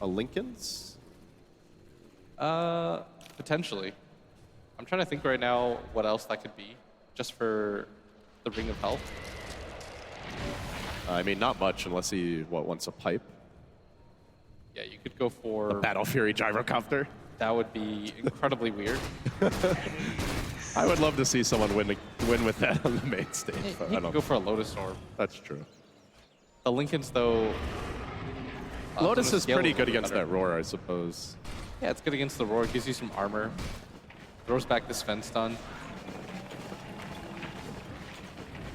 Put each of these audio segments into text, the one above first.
a Lincoln's? Potentially. I'm trying to think right now what else that could be, just for the Ring of Health. I mean, not much unless he, wants a pipe? Yeah, you could go for... A Battle Fury gyrocopter? That would be incredibly weird. I would love to see someone win with that on the main stage. You could go for a Lotus Orb. That's true. The Lincolns, though... Lotus is pretty good against that Roar, I suppose. Yeah, it's good against the Roar. It gives you some armor. Throws back the Sven stun.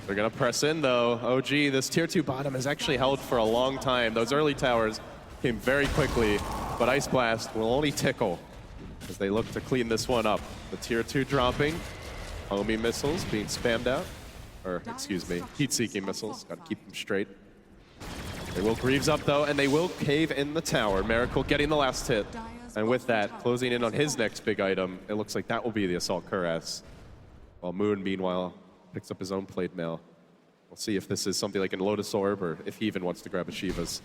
They're going to press in, though. OG, this tier 2 bottom has actually held for a long time. Those early towers came very quickly, but Ice Blast will only tickle as they look to clean this one up. The tier 2 dropping. Homing missiles being spammed out. Or, excuse me, heat-seeking missiles. Got to keep them straight. They will Greaves up, though, and they will cave in the tower. Miracle getting the last hit. And with that, closing in on his next big item, it looks like that will be the Assault Cuirass. While Moon, meanwhile, picks up his own Plate Mail. We'll see if this is something like a Lotus Orb or if he even wants to grab a Shiva's.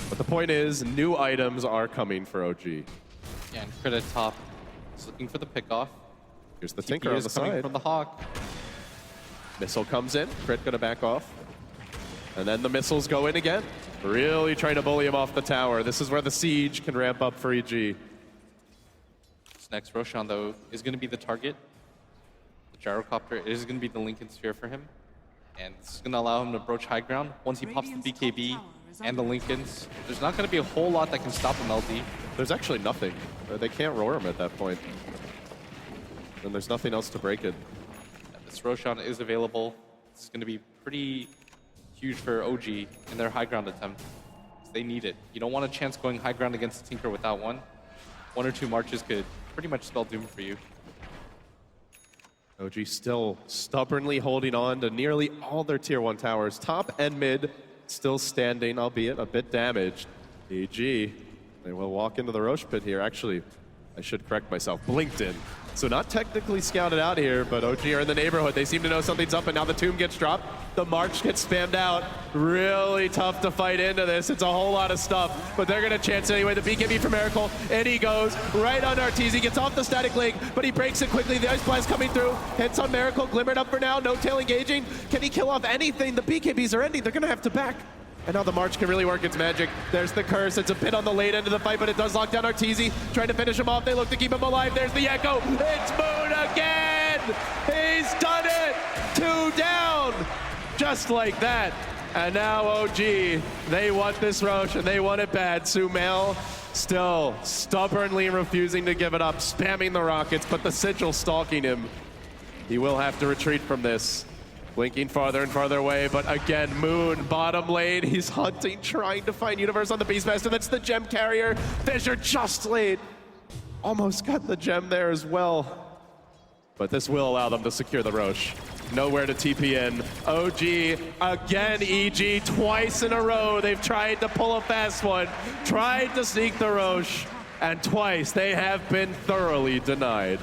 But the point is, new items are coming for OG. Yeah, and Crit at top is looking for the pickoff. Here's the Tinker on the side. From the Hawk. Missile comes in, Crit gonna back off. And then the missiles go in again. Really trying to bully him off the tower. This is where the siege can ramp up for EG. This next Roshan, though, is going to be the target. The gyrocopter is going to be the Lincoln Sphere for him. And this is going to allow him to broach high ground. Once he pops the BKB and the Lincolns, there's not going to be a whole lot that can stop him, LD. There's actually nothing. They can't roar him at that point. And there's nothing else to break it. And this Roshan is available. This is going to be pretty huge for OG in their high ground attempt. They need it. You don't want a chance going high ground against the Tinker without one. One or two marches could pretty much spell doom for you. OG still stubbornly holding on to nearly all their tier 1 towers. Top and mid still standing, albeit a bit damaged. EG, they will walk into the Roche pit here. Actually, I should correct myself. Blinked in. So not technically scouted out here, but OG are in the neighborhood. They seem to know something's up, and now the tomb gets dropped. The march gets spammed out. Really tough to fight into this. It's a whole lot of stuff, but they're gonna chance it anyway. The BKB for Miracle, and he goes right on Arteezy. He gets off the static link, but he breaks it quickly. The Ice Blast coming through. Hits on Miracle, glimmered up for now. No tail engaging. Can he kill off anything? The BKBs are ending. They're gonna have to back. And now the march can really work its magic. There's the curse. It's a bit on the late end of the fight, but it does lock down Arteezy. Trying to finish him off. They look to keep him alive. There's the echo. It's Moon again! He's done it! 2 down! Just like that. And now OG, they want this Roche, and they want it bad. Sumail still stubbornly refusing to give it up, spamming the rockets, but the Sigil stalking him. He will have to retreat from this. Blinking farther and farther away, but again, Moon, bottom lane, he's hunting, trying to find Universe on the Beastmaster. That's the gem carrier. Fissure just late. Almost got the gem there as well. But this will allow them to secure the Roche. Nowhere to TP in. OG, again, EG, twice in a row. They've tried to pull a fast one, tried to sneak the Roche, and twice they have been thoroughly denied.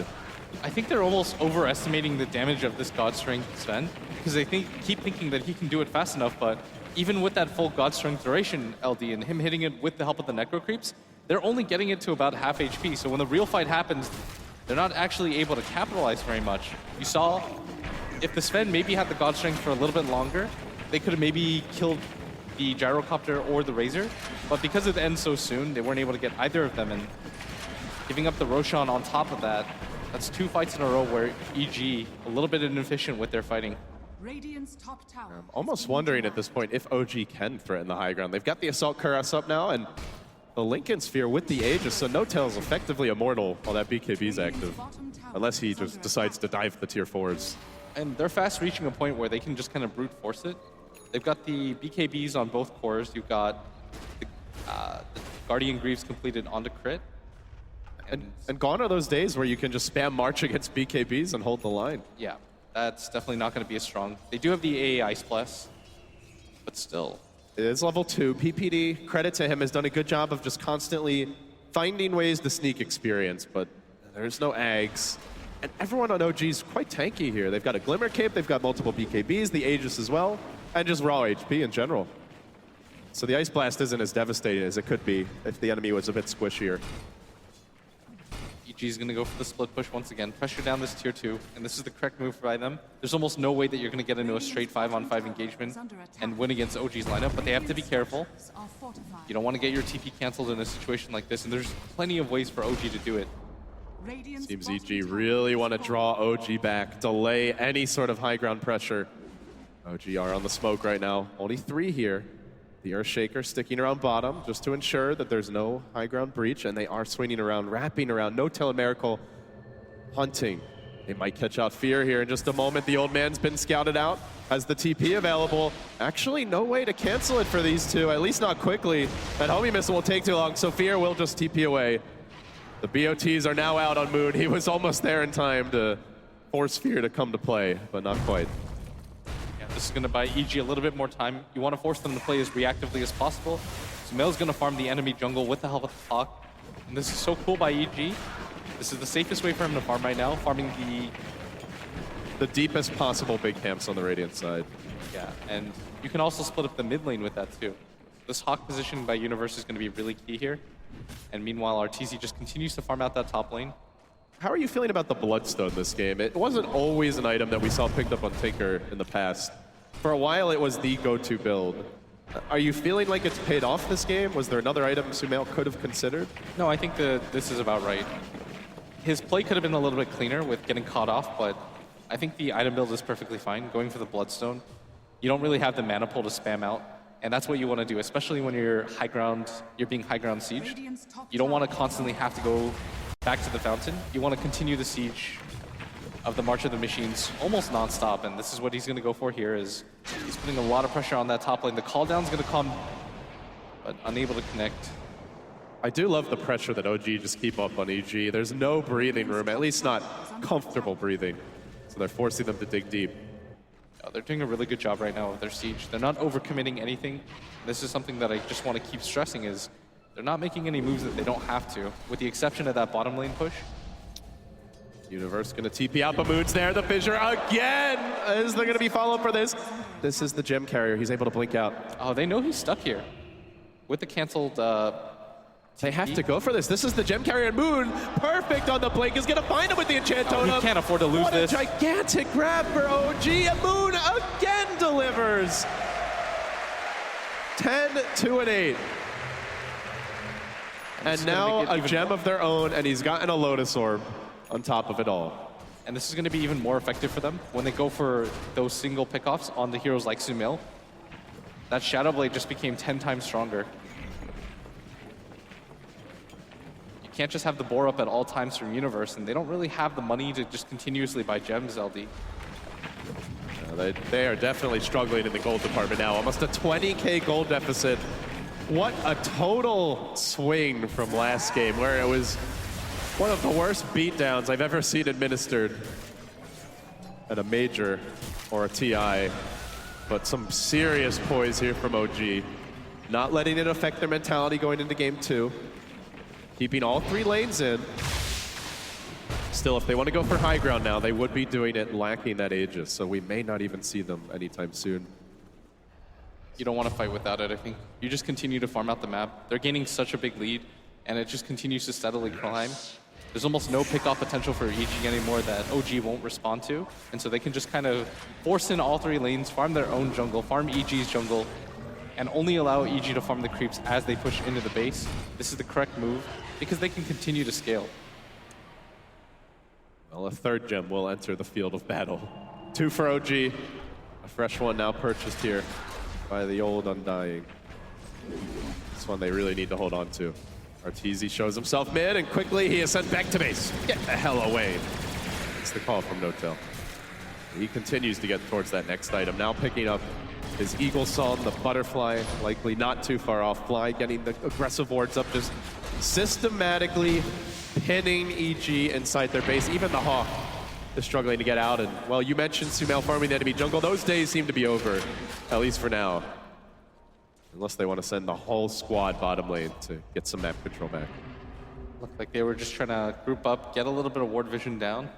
I think they're almost overestimating the damage of this God Strength Sven, because they keep thinking that he can do it fast enough, but even with that full God Strength duration, LD, and him hitting it with the help of the Necro Creeps, they're only getting it to about half HP, so when the real fight happens, they're not actually able to capitalize very much. You saw, if the Sven maybe had the God Strength for a little bit longer, they could have maybe killed the Gyrocopter or the Razor, but because it ends so soon, they weren't able to get either of them, and giving up the Roshan on top of that, that's 2 fights in a row where EG, a little bit inefficient with their fighting. Radiant's top tower. I'm almost wondering at this point if OG can threaten the high ground. They've got the Assault Cuirass up now, and the Lincoln Sphere with the Aegis, so No Tail's effectively immortal while that BKB's active. Unless he just decides to dive the tier 4s. And they're fast reaching a point where they can just kind of brute force it. They've got the BKBs on both cores. You've got the Guardian Greaves completed onto crit. And gone are those days where you can just spam March against BKBs and hold the line. Yeah, that's definitely not going to be as strong. They do have the AA Ice Blast, but still. It is level 2. PPD, credit to him, has done a good job of just constantly finding ways to sneak experience, but there's no Ags. And everyone on OG is quite tanky here. They've got a Glimmer Cape, they've got multiple BKBs, the Aegis as well, and just raw HP in general. So the Ice Blast isn't as devastating as it could be if the enemy was a bit squishier. EG is going to go for the split push once again. Pressure down this tier 2, and this is the correct move by them. There's almost no way that you're going to get into a straight 5-on-5 engagement and win against OG's lineup, but they have to be careful. You don't want to get your TP canceled in a situation like this, and there's plenty of ways for OG to do it. Seems EG really want to draw OG back, delay any sort of high ground pressure. OG are on the smoke right now. Only 3 here. The Earthshaker sticking around bottom just to ensure that there's no high ground breach, and they are swinging around, wrapping around, no Miracle hunting. They might catch out Fear here in just a moment. The old man's been scouted out, has the TP available. Actually, no way to cancel it for these two, at least not quickly. That homie missile will take too long, so Fear will just TP away. The BOTs are now out on Moon. He was almost there in time to force Fear to come to play, but not quite. This is going to buy EG a little bit more time. You want to force them to play as reactively as possible. Sumail's going to farm the enemy jungle with the help of the Hawk. And this is so cool by EG. This is the safest way for him to farm right now, farming the deepest possible big camps on the Radiant side. Yeah, and you can also split up the mid lane with that too. This Hawk positioning by Universe is going to be really key here. And meanwhile, RTZ just continues to farm out that top lane. How are you feeling about the Bloodstone this game? It wasn't always an item that we saw picked up on Tinker in the past. For a while, it was the go-to build. Are you feeling like it's paid off this game? Was there another item Sumail could have considered? No, I think that this is about right. His play could have been a little bit cleaner with getting caught off, but I think the item build is perfectly fine. Going for the Bloodstone, you don't really have the mana pool to spam out, and that's what you want to do, especially when you're being high ground siege. You don't want to constantly have to go back to the fountain. You want to continue the siege of the March of the Machines almost non-stop, and this is what he's going to go for here. Is he's putting a lot of pressure on that top lane. The call down's going to come, but unable to connect. I do love the pressure that OG just keep up on EG. There's no breathing room, at least not comfortable breathing. So they're forcing them to dig deep. They're doing a really good job right now with their siege. They're not overcommitting anything. This is something that I just want to keep stressing is they're not making any moves that they don't have to, with the exception of that bottom lane push. Universe gonna TP out, but Moon's there. The fissure again! Is there gonna be follow-up for this? This is the gem carrier. He's able to blink out. Oh, they know he's stuck here. With the canceled they have to go for this. This is the gem carrier, and Moon, perfect on the blink, is gonna find him with the enchant totem. He can't afford to lose this. What a gigantic grab for OG, and Moon again delivers. 10, 2, and 8. And now a gem of their own, and he's gotten a Lotus Orb on top of it all. And this is going to be even more effective for them when they go for those single pickoffs on the heroes like Sumail. That Shadow Blade just became 10 times stronger. You can't just have the boar up at all times from Universe, and they don't really have the money to just continuously buy gems, LD. They are definitely struggling in the gold department now. Almost a 20K gold deficit. What a total swing from last game, where it was one of the worst beatdowns I've ever seen administered at a major or a TI. But some serious poise here from OG. Not letting it affect their mentality going into game 2. Keeping all 3 lanes in. Still, if they want to go for high ground now, they would be doing it lacking that Aegis, so we may not even see them anytime soon. You don't want to fight without it, I think. You just continue to farm out the map. They're gaining such a big lead, and it just continues to steadily climb. There's almost no pick-off potential for EG anymore that OG won't respond to, and so they can just kind of force in all 3 lanes, farm their own jungle, farm EG's jungle, and only allow EG to farm the creeps as they push into the base. This is the correct move, because they can continue to scale. Well, a 3rd gem will enter the field of battle. 2 for OG, a fresh one now purchased here by the old Undying. This one they really need to hold on to. RTZ shows himself mid, and quickly he is sent back to base. Get the hell away. It's the call from Notel. He continues to get towards that next item, now picking up his Eagle Song, the Butterfly, likely not too far off. Fly getting the aggressive wards up, just systematically pinning EG inside their base. Even the Hawk is struggling to get out. And, well, you mentioned Sumail farming the enemy jungle. Those days seem to be over, at least for now. Unless they want to send the whole squad bottom lane to get some map control back. Looked like they were just trying to group up, get a little bit of ward vision down.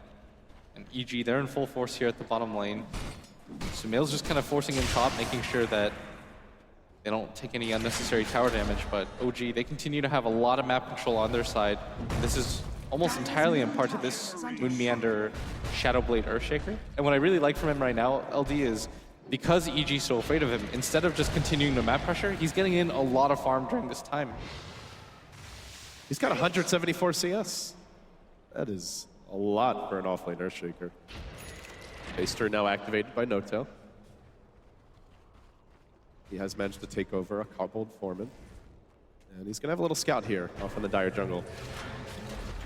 And EG, they're in full force here at the bottom lane. Sumail's just kind of forcing in top, making sure that They don't take any unnecessary tower damage, but OG, they continue to have a lot of map control on their side. This is almost entirely in part to this Moon Meander Shadowblade Earthshaker. And what I really like from him right now, LD, is because EG's so afraid of him, instead of just continuing the map pressure, he's getting in a lot of farm during this time. He's got 174 CS. That is a lot for an offlane Earthshaker. Baster now activated by No-Tail. He has managed to take over a Cobbled Foreman. And he's going to have a little scout here off in the Dire jungle.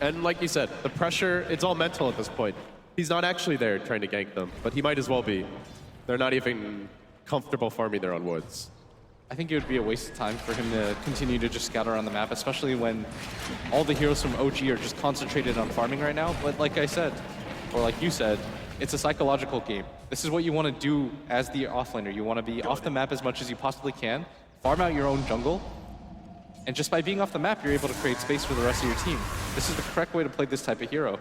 And like you said, the pressure, it's all mental at this point. He's not actually there trying to gank them, but he might as well be. They're not even comfortable farming their own woods. I think it would be a waste of time for him to continue to just scout around the map, especially when all the heroes from OG are just concentrated on farming right now. But like I said, or like you said, it's a psychological game. This is what you want to do as the offlaner. You want to be off the map as much as you possibly can, farm out your own jungle, and just by being off the map, you're able to create space for the rest of your team. This is the correct way to play this type of hero.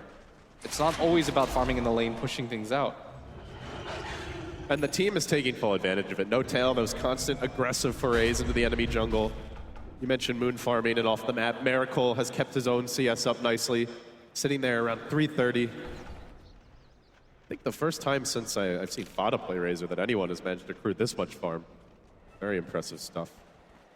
It's not always about farming in the lane, pushing things out. And the team is taking full advantage of it. No-Tail, those constant aggressive forays into the enemy jungle. You mentioned moon farming and off the map. Miracle has kept his own CS up nicely, sitting there around 330. I think the first time since I've seen Fada play Razor that anyone has managed to accrue this much farm. Very impressive stuff.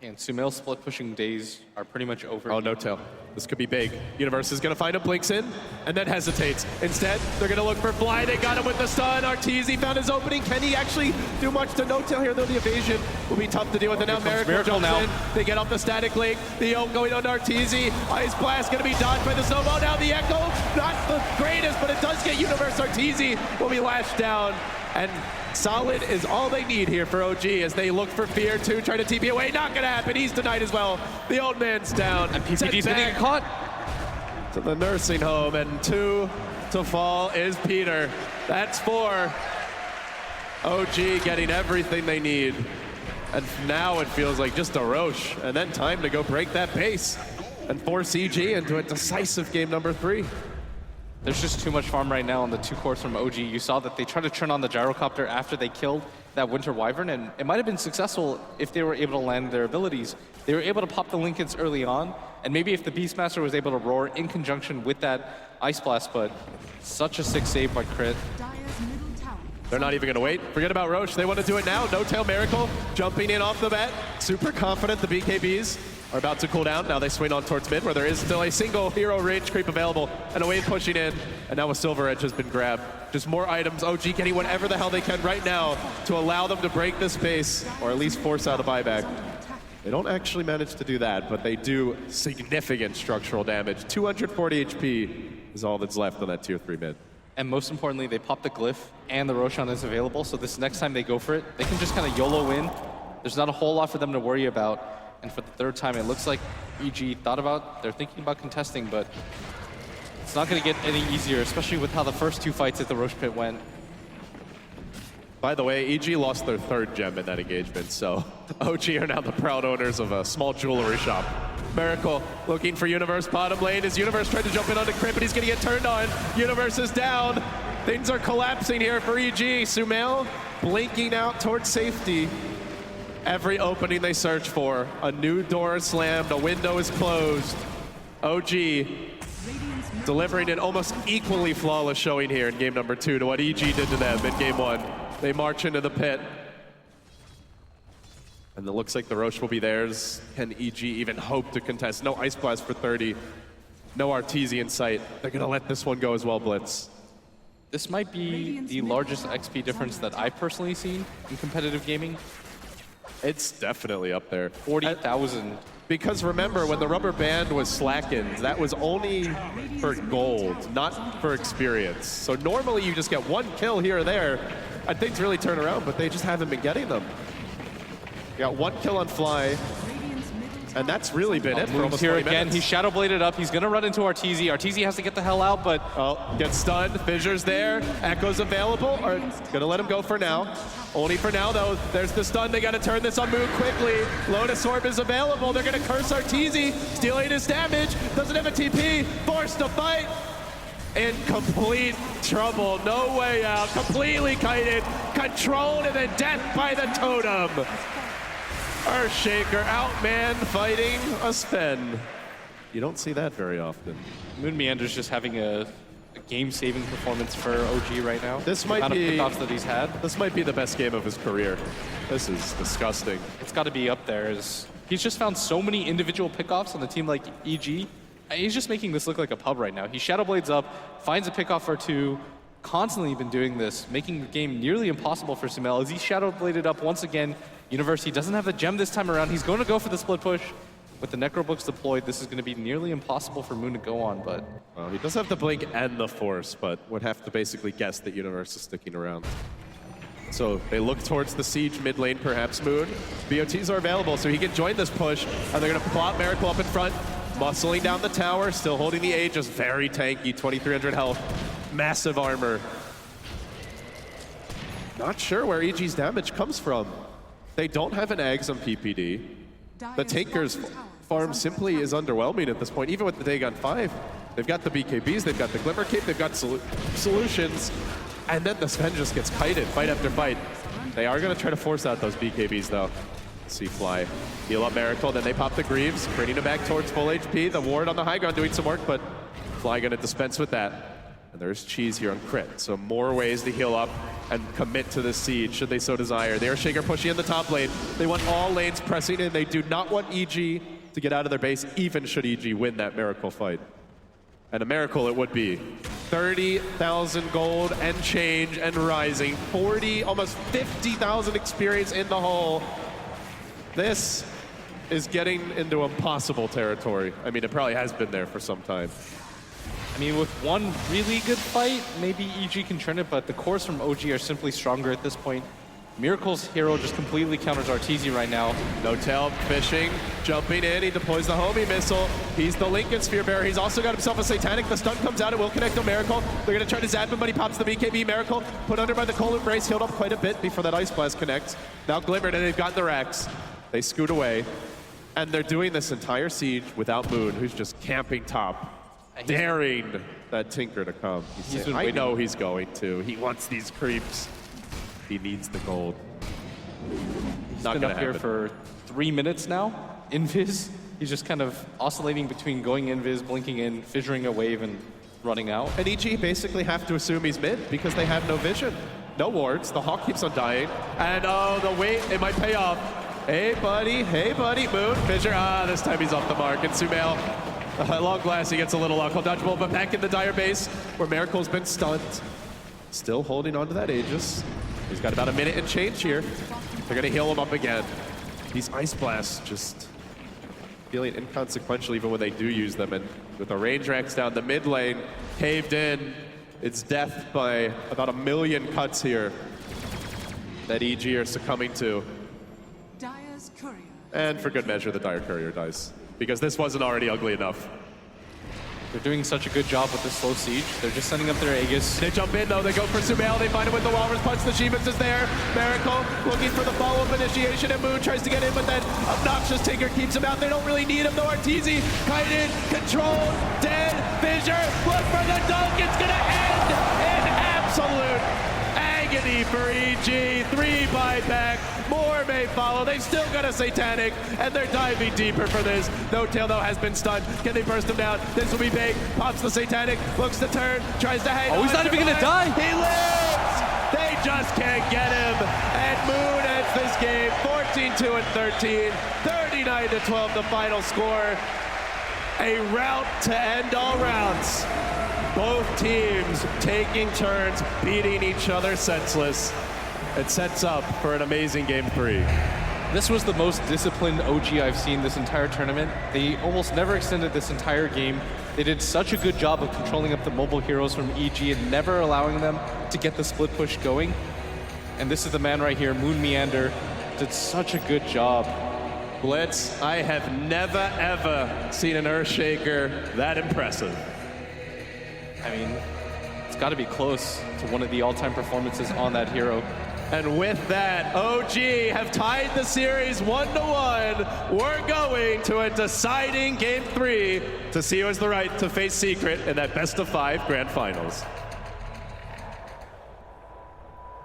And Sumail's split pushing days are pretty much over. Oh, No-Tail. This could be big. Universe is going to find him, blinks in, and then hesitates. Instead, they're going to look for Fly. They got him with the stun. Arteezy found his opening. Can he actually do much to No-Tail here, though? The evasion will be tough to deal with. And now Miracle jumps in. They get off the static link. The ult going on to Arteezy. Ice Blast going to be dodged by the snowball. Now the Echo, not the greatest, but it does get Universe. Arteezy will be lashed down. And solid is all they need here for OG as they look for Fear to try to TP away. Not gonna happen. He's denied as well. The old man's down. And PPG's gonna get caught. To the nursing home, and 2 to fall is Peter. That's 4. OG getting everything they need. And now it feels like just a Roche. And then time to go break that pace and force EG into a decisive game number 3. There's just too much farm right now on the 2 cores from OG. You saw that they tried to turn on the gyrocopter after they killed that Winter Wyvern, and it might have been successful if they were able to land their abilities. They were able to pop the Lincolns early on, and maybe if the Beastmaster was able to roar in conjunction with that Ice Blast, but such a sick save by Crit. They're not even going to wait. Forget about Roche. They want to do it now. No-Tail Miracle jumping in off the bat. Super confident the BKBs are about to cool down. Now they swing on towards mid, where there is still a single hero range creep available, and a wave pushing in, and now a Silver Edge has been grabbed. Just more items. OG getting whatever the hell they can right now to allow them to break this pace, or at least force out a buyback. They don't actually manage to do that, but they do significant structural damage. 240 HP is all that's left on that tier 3 mid. And most importantly, they pop the Glyph, and the Roshan is available, so this next time they go for it, they can just kind of YOLO in. There's not a whole lot for them to worry about. And for the 3rd time, it looks like EG they're thinking about contesting, but it's not going to get any easier, especially with how the first 2 fights at the Roche Pit went. By the way, EG lost their 3rd gem in that engagement, so OG are now the proud owners of a small jewelry shop. Miracle looking for Universe bottom lane as Universe tried to jump in on the Crit, but he's going to get turned on. Universe is down. Things are collapsing here for EG. Sumail blinking out towards safety. Every opening they search for, a new door is slammed, a window is closed. OG delivering an almost equally flawless showing here in game number 2 to what EG did to them in game 1. They march into the pit. And it looks like the Roche will be theirs. Can EG even hope to contest? No Ice Blast for 30. No Arteezy in sight. They're gonna let this one go as well, Blitz. This might be the largest XP difference that I've personally seen in competitive gaming. It's definitely up there. 40,000. Because remember, when the rubber band was slackened, that was only for gold, not for experience. So normally you just get 1 kill here or there, and things really turn around, but they just haven't been getting them. You got 1 kill on Fly, and that's really been it for almost here 20 again. minutes. He's Shadowbladed up. He's going to run into Arteezy. Arteezy has to get the hell out, but... Oh, gets stunned. Fissure's there. Echo's available. Are gonna let him go for now. Only for now, though. There's the stun. They gotta turn this on Moon quickly. Lotus Orb is available. They're gonna curse Arteezy, stealing his damage. Doesn't have a TP. Forced to fight. In complete trouble. No way out. Completely kited. Controlled, and then death by the totem. Earthshaker outman fighting a Sven. You don't see that very often. Moon Meander's just having a game-saving performance for OG right now. This The might amount of be pickoffs that he's had. This might be the best game of his career. This is disgusting. It's got to be up there. He's just found so many individual pickoffs on a team like EG. He's just making this look like a pub right now. He Shadow Blades up, finds a pickoff or two, constantly been doing this, making the game nearly impossible for Sumail. As he Shadow Bladed up once again, University doesn't have the gem this time around. He's going to go for the split push. With the Necrobooks deployed, this is going to be nearly impossible for Moon to go on, but... Well, he does have the blink and the force, but would have to basically guess that Universe is sticking around. So they look towards the siege mid lane, perhaps Moon. BOTs are available, so he can join this push. And they're going to plot Miracle up in front, muscling down the tower, still holding the A, just very tanky, 2,300 health, massive armor. Not sure where EG's damage comes from. They don't have an Eggs on PPD. The Tinker's farm simply is underwhelming at this point, even with the Dagon 5. They've got the BKBs, they've got the Glimmer Cape, they've got solutions, and then the Sven just gets kited fight after fight. They are going to try to force out those BKBs, though. See Fly heal up Miracle, then they pop the Greaves, bringing him back towards full HP. The ward on the high ground doing some work, but Fly going to dispense with that. And there's Cheese here on crit, so more ways to heal up and commit to the siege, should they so desire. The Earthshaker pushing in the top lane. They want all lanes pressing in. They do not want EG to get out of their base, even should EG win that Miracle fight. And a miracle it would be. 30,000 gold and change and rising. 40, almost 50,000 experience in the hole. This is getting into impossible territory. I mean, it probably has been there for some time. I mean, with one really good fight, maybe EG can turn it, but the cores from OG are simply stronger at this point. Miracle's hero just completely counters Arteezy right now. No tail, fishing, jumping in, he deploys the homie missile. He's the Lincoln Sphere Bearer. He's also got himself a Satanic. The stun comes out, it will connect on Miracle. They're gonna try to zap him, but he pops the BKB. Miracle put under by the Cold Embrace, healed up quite a bit before that Ice Blast connects. Now Glimmered, and they've got the racks. They scoot away, and they're doing this entire siege without Moon, who's just camping top. Daring that Tinker to come. I know he's going to. He wants these creeps. He needs the gold. He's Not been gonna up here happen. for 3 minutes now. Invis, he's just kind of oscillating between going invis, blinking in, fissuring a wave, and running out. And EG basically have to assume he's mid because they have no vision. No wards. The Hawk keeps on dying. And oh, the wait, it might pay off. Hey, buddy, Moon. Fissure, this time he's off the mark. And Sumail, at long last, he gets a little luck. He'll dodgeable, but back in the Dire base where Miracle's been stunned. Still holding on to that Aegis. He's got about a minute and change here. They're gonna heal him up again. These Ice Blasts just feeling inconsequential even when they do use them. And with the range racks down, the mid lane caved in. It's death by about 1 million cuts here that EG are succumbing to. Dire's courier. And for good measure, the Dire Courier dies. Because this wasn't already ugly enough. They're doing such a good job with this slow siege. They're just sending up their Aegis. They jump in though, they go for Sumail, they find him with the Walrus Punch, the Shivas is there. Miracle looking for the follow-up initiation, and Moon tries to get in, but then obnoxious Tinker keeps him out. They don't really need him though. Arteezy, kited, controlled, dead, Fissure, look for the dunk, it's gonna end in absolute agony for EG. 3 buyback, more may follow. They've still got a Satanic, and they're diving deeper for this. No Tail though has been stunned. Can they burst him down? This will be big. Pops the Satanic, looks to turn, tries to hang on. Oh, he's not even gonna die. He lives! They just can't get him. And Moon ends this game 14-2 and 13, 39-12 the final score. A rout to end all rounds. Both teams taking turns, beating each other senseless. It sets up for an amazing game 3. This was the most disciplined OG I've seen this entire tournament. They almost never extended this entire game. They did such a good job of controlling up the mobile heroes from EG and never allowing them to get the split push going. And this is the man right here, Moon Meander, did such a good job. Blitz, I have never ever seen an Earthshaker that impressive. I mean, it's got to be close to one of the all-time performances on that hero. And with that, OG have tied the series 1-1. We're going to a deciding game 3 to see who has the right to face Secret in that best of 5 grand finals.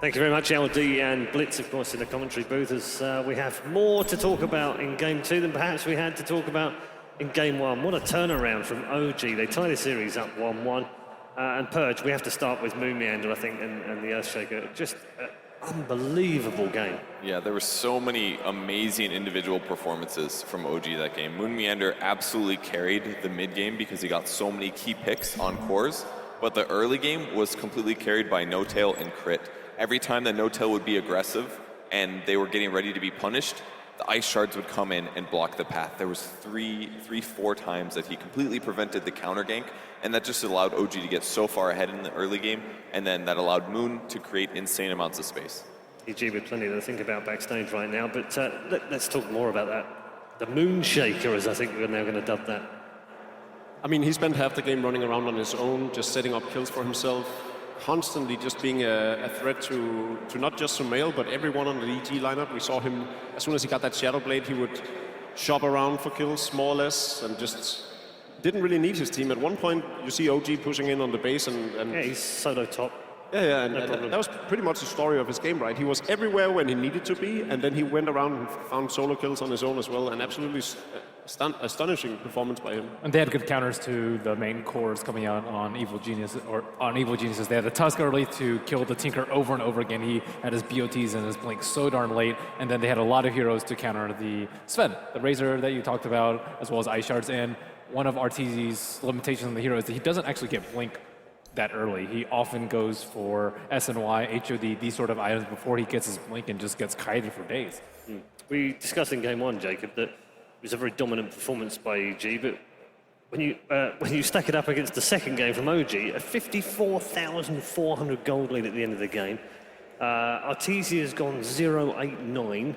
Thank you very much, LD and Blitz, of course, in the commentary booth, as we have more to talk about in Game 2 than perhaps we had to talk about in Game 1. What a turnaround from OG. They tie the series up 1-1. And Purge, we have to start with Moon Meander, I think, and the Earthshaker. Just an unbelievable game. Yeah, there were so many amazing individual performances from OG that game. Moon Meander absolutely carried the mid game because he got so many key picks on cores, but the early game was completely carried by No Tail and Crit. Every time that No Tail would be aggressive and they were getting ready to be punished, the ice shards would come in and block the path. There was four times that he completely prevented the counter gank, and that just allowed OG to get so far ahead in the early game, and then that allowed Moon to create insane amounts of space. EG with plenty to think about backstage right now, but let's talk more about that. The Moon Shaker, as I think we're now going to dub that. I mean, he spent half the game running around on his own, just setting up kills for himself, constantly just being a threat to not just Sumail, but everyone on the EG lineup. We saw him, as soon as he got that Shadow Blade, he would shop around for kills, more or less, and just didn't really need his team. At one point, you see OG pushing in on the base and yeah, he's solo top. Yeah, and that was pretty much the story of his game, right? He was everywhere when he needed to be, and then he went around and found solo kills on his own as well, and absolutely astonishing performance by him. And they had good counters to the main cores coming out on Evil Genius, or on Evil Geniuses. They had the Tusk early to kill the Tinker over and over again. He had his BOTs and his Blink so darn late, and then they had a lot of heroes to counter the Sven, the Razor that you talked about, as well as Ice Shards. And one of RTZ's limitations on the hero is that he doesn't actually get Blink that early. He often goes for SNY, HOD, these sort of items before he gets his Blink and just gets kited for days. We discussed in Game 1, Jacob, that it was a very dominant performance by EG, but when you stack it up against the second game from OG, a 54,400 gold lead at the end of the game. Artesia has gone 0-8-9.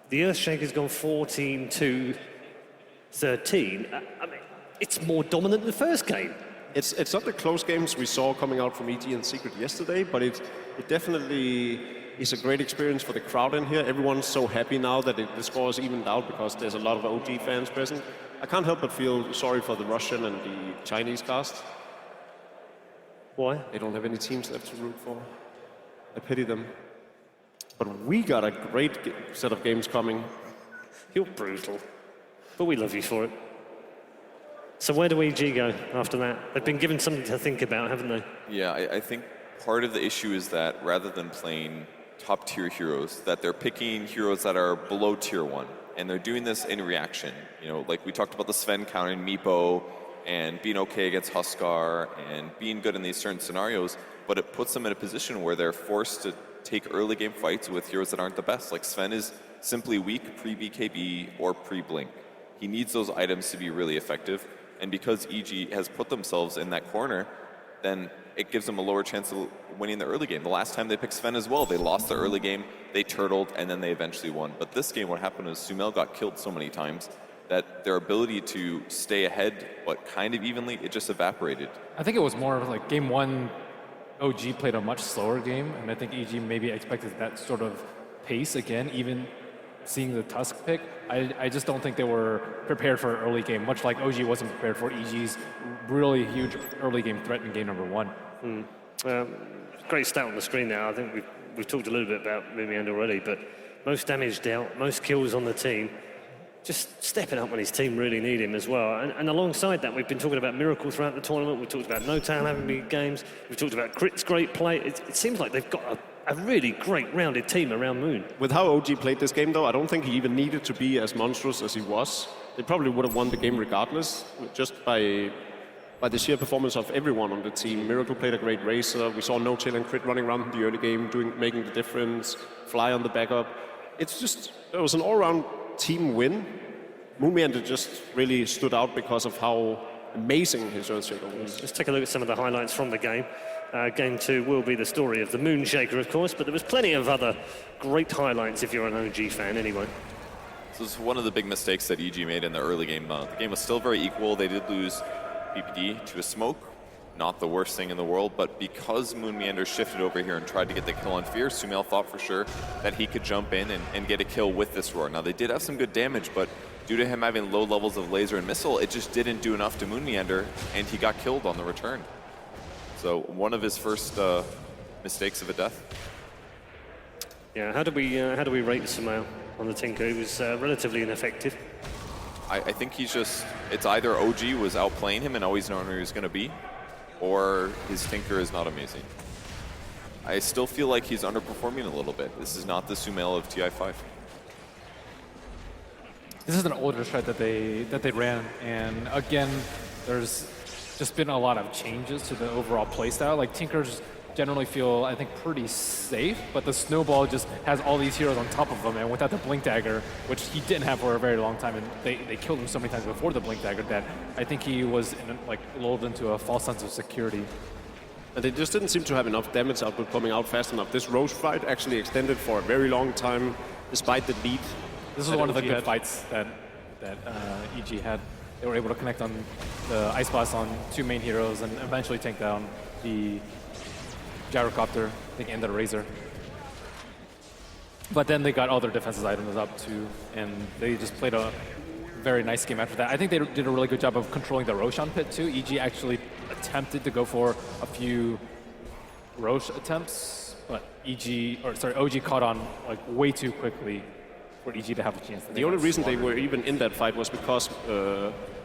The Earthshaker's gone 14-2-13. I mean, it's more dominant than the first game. It's not the close games we saw coming out from EG and Secret yesterday, but it definitely is a great experience for the crowd in here. Everyone's so happy now that the score is evened out because there's a lot of OG fans present. I can't help but feel sorry for the Russian and the Chinese cast. Why? They don't have any teams left to root for. I pity them. But we got a great set of games coming. You're brutal, but we love you for it. So where do EG go after that? They've been given something to think about, haven't they? Yeah, I think part of the issue is that rather than playing top tier heroes, that they're picking heroes that are below tier 1. And they're doing this in reaction. You know, like we talked about the Sven countering Meepo and being okay against Huskar and being good in these certain scenarios, but it puts them in a position where they're forced to take early game fights with heroes that aren't the best. Like Sven is simply weak pre-BKB or pre-Blink. He needs those items to be really effective. And because EG has put themselves in that corner, then it gives them a lower chance of winning the early game. The last time they picked Sven as well, they lost the early game, they turtled, and then they eventually won. But this game, what happened was Sumail got killed so many times that their ability to stay ahead, but kind of evenly, it just evaporated. I think it was more of like Game 1, OG played a much slower game, and I think EG maybe expected that sort of pace again, even seeing the Tusk pick. I just don't think they were prepared for an early game, much like OG wasn't prepared for EG's really huge early game threat in game number 1. Great stat on the screen now. I think we've talked a little bit about Mumiand already, but most damage dealt, most kills on the team. Just stepping up when his team really need him as well. And alongside that, we've been talking about Miracle throughout the tournament. We've talked about No Tail having big games. We've talked about Crit's great play. It seems like they've got a really great rounded team around Moon. With how OG played this game, though, I don't think he even needed to be as monstrous as he was. They probably would have won the game regardless, just by the sheer performance of everyone on the team. Miracle played a great racer. We saw No Tail and Crit running around in the early game, making the difference. Fly on the backup. It was an all-round team win. Mumiand just really stood out because of how amazing his Earthshaker was. Let's take a look at some of the highlights from the game. Game 2 will be the story of the Moonshaker, of course, but there was plenty of other great highlights if you're an OG fan anyway. So this is one of the big mistakes that EG made in the early game. The game was still very equal. They did lose BPD to a smoke. Not the worst thing in the world, but because Moon Meander shifted over here and tried to get the kill on Fear, Sumail thought for sure that he could jump in and get a kill with this Roar. Now, they did have some good damage, but due to him having low levels of laser and missile, it just didn't do enough to Moon Meander, and he got killed on the return. So one of his first mistakes of a death. Yeah, how do we rate Sumail on the Tinker? He was relatively ineffective. I think he's just, it's either OG was outplaying him and always knowing where he was going to be, or his Tinker is not amazing. I still feel like he's underperforming a little bit. This is not the Sumail of TI5. This is an older strat that they ran, and again, there's just been a lot of changes to the overall playstyle. Like Tinkers generally feel, I think, pretty safe, but the Snowball just has all these heroes on top of them, and without the Blink Dagger, which he didn't have for a very long time, and they killed him so many times before the Blink Dagger that I think he was lulled into a false sense of security. And they just didn't seem to have enough damage output coming out fast enough. This Roche fight actually extended for a very long time, despite the lead. This is one of the good fights that EG had. They were able to connect on the Ice Blast on 2 main heroes and eventually take down the Gyrocopter, I think, and the Razor. But then they got all their defensive items up too, and they just played a very nice game after that. I think they did a really good job of controlling the Roshan pit too. EG actually attempted to go for a few Roche attempts, but OG caught on like way too quickly for EG to have a chance. The only reason they were even in that fight was because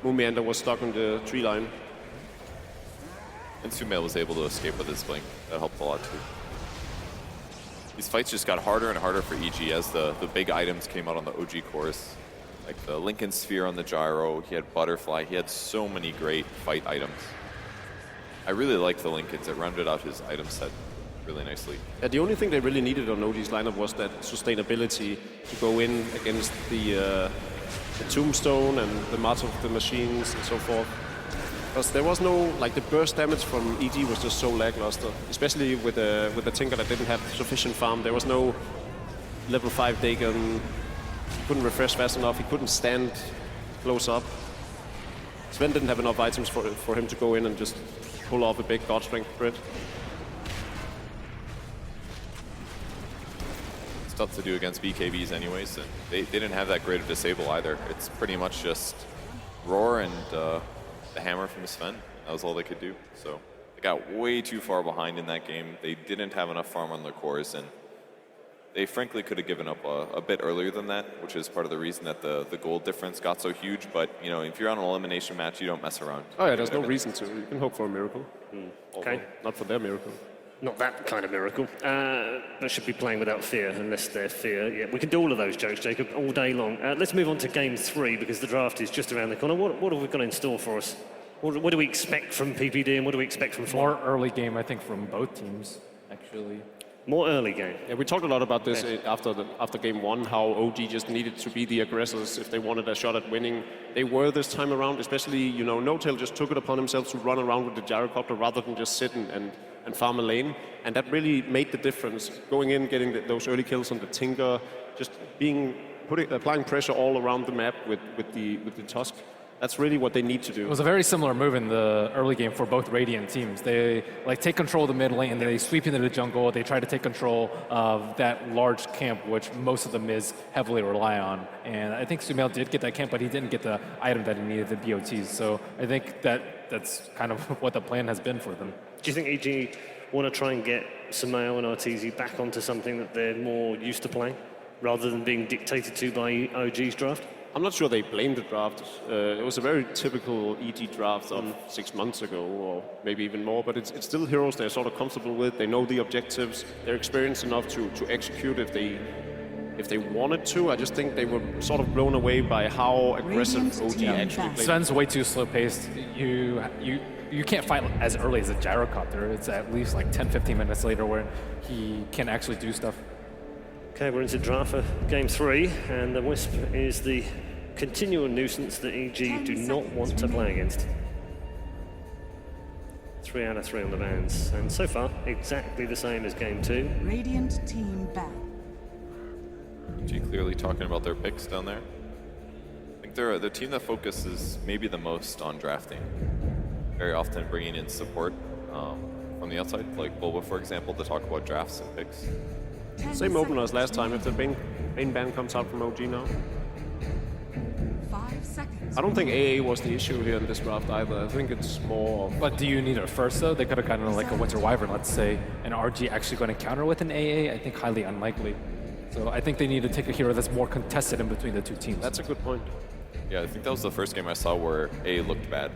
Mumiander was stuck on the tree line. And Sumail was able to escape with his Blink. That helped a lot too. These fights just got harder and harder for EG as the big items came out on the OG course. Like the Lincoln Sphere on the Gyro, he had Butterfly, he had so many great fight items. I really liked the Lincolns, it rounded out his item set really nicely. Yeah, the only thing they really needed on OG's lineup was that sustainability to go in against the Tombstone and the March of the Machines and so forth. Because there was no, like the burst damage from EG was just so lackluster, especially with the Tinker that didn't have sufficient farm. There was no level 5 Dagon, he couldn't refresh fast enough, he couldn't stand close up. Sven didn't have enough items for him to go in and just pull off a big God Strength crit. It's tough to do against BKBs anyways, and they didn't have that great of disable either. It's pretty much just Roar and the hammer from Sven. That was all they could do. So they got way too far behind in that game. They didn't have enough farm on their cores, and they frankly could have given up a bit earlier than that, which is part of the reason that the gold difference got so huge. But you know, if you're on an elimination match, you don't mess around. Oh yeah, there's no reason to. You can hope for a miracle. Okay. Not for their miracle. Not that kind of miracle. But should be playing without fear, unless they're fear. Yeah, we can do all of those jokes, Jacob, all day long. Let's move on to game 3, because the draft is just around the corner. What have we got in store for us? What do we expect from PPD, and what do we expect from Fly? More early game, I think, from both teams, actually. More early game. Yeah, we talked a lot about this after game 1, how OG just needed to be the aggressors if they wanted a shot at winning. They were this time around, especially, you know, No-Tail just took it upon himself to run around with the Gyrocopter rather than just sit and farm a lane. And that really made the difference. Going in, getting those early kills on the Tinker, just applying pressure all around the map with the Tusk. That's really what they need to do. It was a very similar move in the early game for both Radiant teams. They take control of the mid lane and they sweep into the jungle. They try to take control of that large camp, which most of the mids heavily rely on. And I think Sumail did get that camp, but he didn't get the item that he needed, the BOTs. So I think that's kind of what the plan has been for them. Do you think EG want to try and get Sumail and RTZ back onto something that they're more used to playing, rather than being dictated to by OG's draft? I'm not sure they blamed the draft. It was a very typical EG draft of 6 months ago, or maybe even more, but it's still heroes they're sort of comfortable with. They know the objectives. They're experienced enough to execute if they wanted to. I just think they were sort of blown away by how aggressive OG actually played. Sven's way too slow-paced. You can't fight as early as a Gyrocopter. It's at least like 10-15 minutes later where he can actually do stuff. Okay, we're into draft for game 3, and the Wisp is the continual nuisance that EG do not want to play against. 3 out of 3 on the bans, and so far exactly the same as game 2. Radiant team back. EG clearly talking about their picks down there. I think they're the team that focuses maybe the most on drafting. Very often bringing in support from the outside, like Bulba, for example, to talk about drafts and picks. Same opener as last time, if the main ban comes out from OG now. 5 seconds. I don't think AA was the issue here in this draft either. I think it's more of... But do you need it first, though? They could have gotten like a Winter Wyvern, let's say, and RG actually going to counter with an AA? I think highly unlikely. So I think they need to take a hero that's more contested in between the two teams. That's a good point. Yeah, I think that was the first game I saw where A looked bad.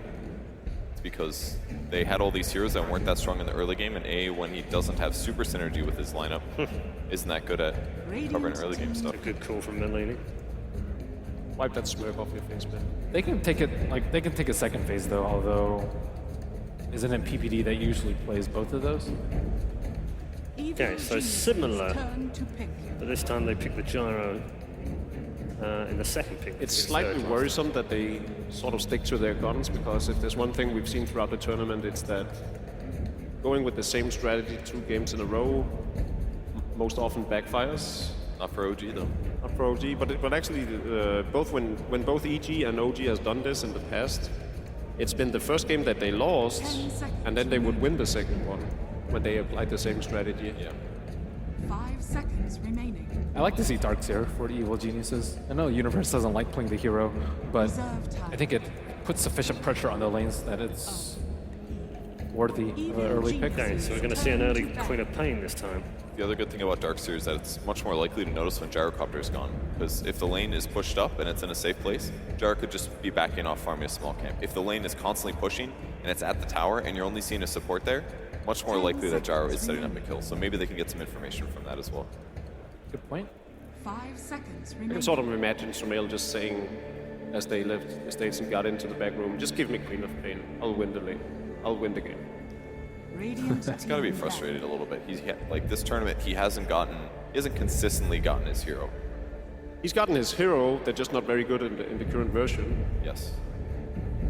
It's because they had all these heroes that weren't that strong in the early game, and A, when he doesn't have super synergy with his lineup, isn't that good at covering early game stuff. A good call from Melini. Wipe that smirk off your face, man. They can take it, like, they can take a second phase though, although isn't it PPD that usually plays both of those? Okay, so similar, but this time they pick the gyro in the second pick. It's the slightly third. worrisome that they sort of stick to their guns, because if there's one thing we've seen throughout the tournament, it's that going with the same strategy 2 games in a row most often backfires. Not for OG though. Not for OG, but actually both when both EG and OG has done this in the past, it's been the first game that they lost, and then they would win the second one when they applied the same strategy. Yeah. 5 seconds remaining. I like to see Darkseer for the Evil Geniuses. I know Universe doesn't like playing the hero, but Reserve time. I think it puts sufficient pressure on the lanes that it's worthy of an early pick. Okay, so we're going to see an early Queen of Pain this time. The other good thing about Darkseer is that it's much more likely to notice when Gyrocopter is gone. Because if the lane is pushed up and it's in a safe place, Gyro could just be backing off farming a small camp. If the lane is constantly pushing and it's at the tower and you're only seeing a support there, much more likely that Gyro is setting up a kill. So maybe they can get some information from that as well. Good point. 5 seconds I can remaining. sort of imagine Sumail just saying, as they left the stage and got into the back room, just give me Queen of Pain. I'll win the lane. I'll win the game. Radiant It's got to be frustrated a little bit. Like this tournament, he hasn't consistently gotten his hero. He's gotten his hero, they're just not very good in the current version. Yes.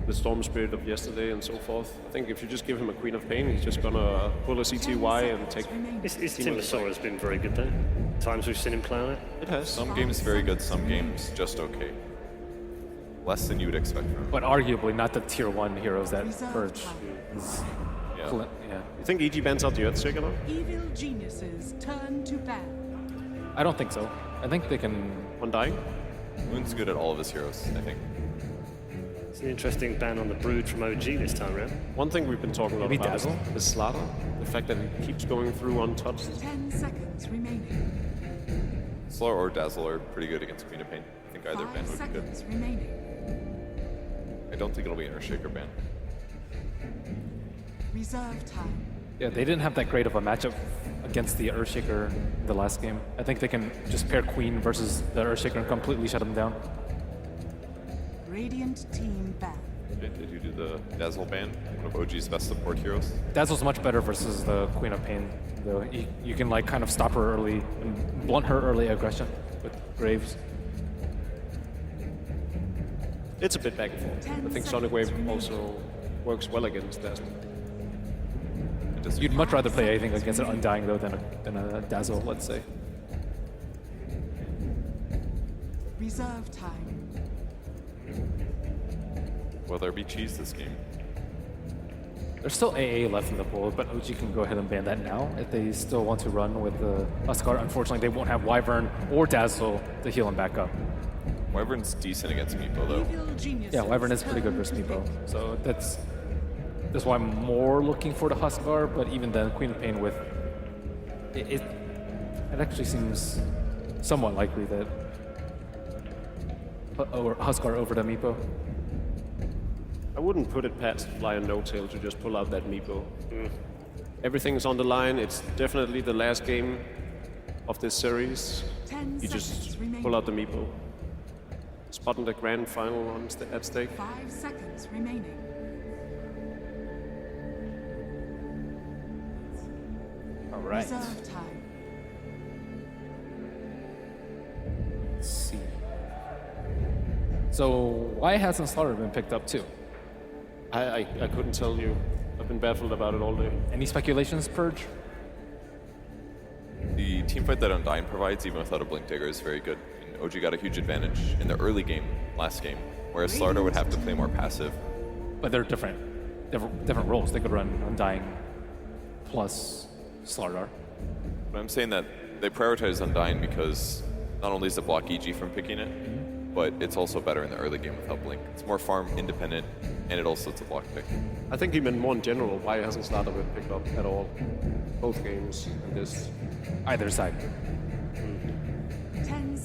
The Storm Spirit of yesterday and so forth. I think if you just give him a Queen of Pain, he's just gonna pull a CTY and take... His Timbersaw has been very good though. Times we've seen him clown it. It has. Some games very good, some games just okay. Less than you would expect from him. But arguably not the tier 1 heroes that Reserve Purge time. is. Yeah. Yeah. You think EG bans out the Earthshaker now? Evil geniuses turn to ban. I don't think so. I think they can. Undying? Moon's good at all of his heroes, I think. It's an interesting ban on the Brood from OG this time around. One thing we've been talking a lot Maybe about Dazzle? is Slaughter. The fact that he keeps going through untouched. 10 seconds remaining. Slower or Dazzle are pretty good against Queen of Pain. I think either 5 ban would be good. seconds remaining. I don't think it'll be an Earthshaker ban. Reserve time. Yeah, they didn't have that great of a matchup against the Earthshaker the last game. I think they can just pair Queen versus the Earthshaker and completely shut them down. Radiant team ban. Did you do the Dazzle ban? One of OG's best support heroes? Dazzle's much better versus the Queen of Pain, though. You can like kind of stop her early and blunt her early aggression with Graves. It's a bit back and forth. 10 I think Sonic Wave seconds also works well against Dazzle. It does- You'd much rather play anything against an Undying though than a Dazzle, let's say. Reserve time. Will there be cheese this game? There's still AA left in the pool, but OG can go ahead and ban that now if they still want to run with the Huskar. Unfortunately, they won't have Wyvern or Dazzle to heal him back up. Wyvern's decent against Meepo though. Evil geniuses. Yeah, Wyvern is pretty good versus turn to Meepo. ban. So that's why I'm more looking for the Huskar, but even then, Queen of Pain with... It actually seems somewhat likely that Huskar over the Meepo. I wouldn't put it past Fly and No Tail to just pull out that Meepo. Everything is on the line. It's definitely the last game of this series. 10 You just seconds remaining. pull out the Meepo. Spotting the grand final at stake. 5 seconds remaining. All right. Reserve time. Let's see. So why hasn't Slaughter been picked up too? I couldn't tell you. I've been baffled about it all day. Any speculations, Purge? The teamfight that Undying provides, even without a Blink Digger, is very good. And OG got a huge advantage in the early game, last game, whereas Slardar would have to play more passive. But they're different roles. They could run Undying plus Slardar. But I'm saying that they prioritize Undying because not only is it block EG from picking it, but it's also better in the early game without Blink. It's more farm independent, and it's a block pick. I think he meant more in general. Why hasn't Slaughter been picked up at all? Both games and this. Either side.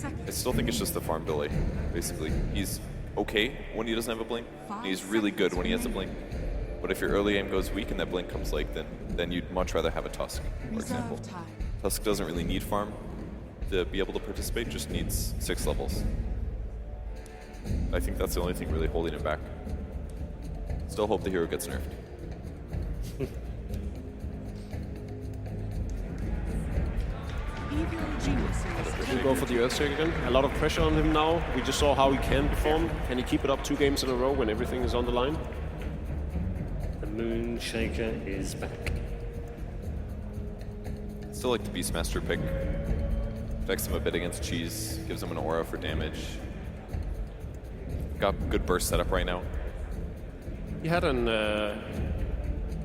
seconds. I still think it's just the farm delay, basically. He's okay when he doesn't have a blink, and he's really good when he has a blink. But if your early aim goes weak and that blink comes late, then you'd much rather have a Tusk, for example. Reserve time. Tusk doesn't really need farm to be able to participate, just needs 6 levels. I think that's the only thing really holding him back. Still hope the hero gets nerfed. Evil geniuses. We'll go for the Earthshake again. A lot of pressure on him now. We just saw how he can perform. Can he keep it up 2 games in a row when everything is on the line? The Moonshaker is back. Still like the Beastmaster pick. Protects him a bit against cheese, gives him an aura for damage. Got good burst setup right now. He had an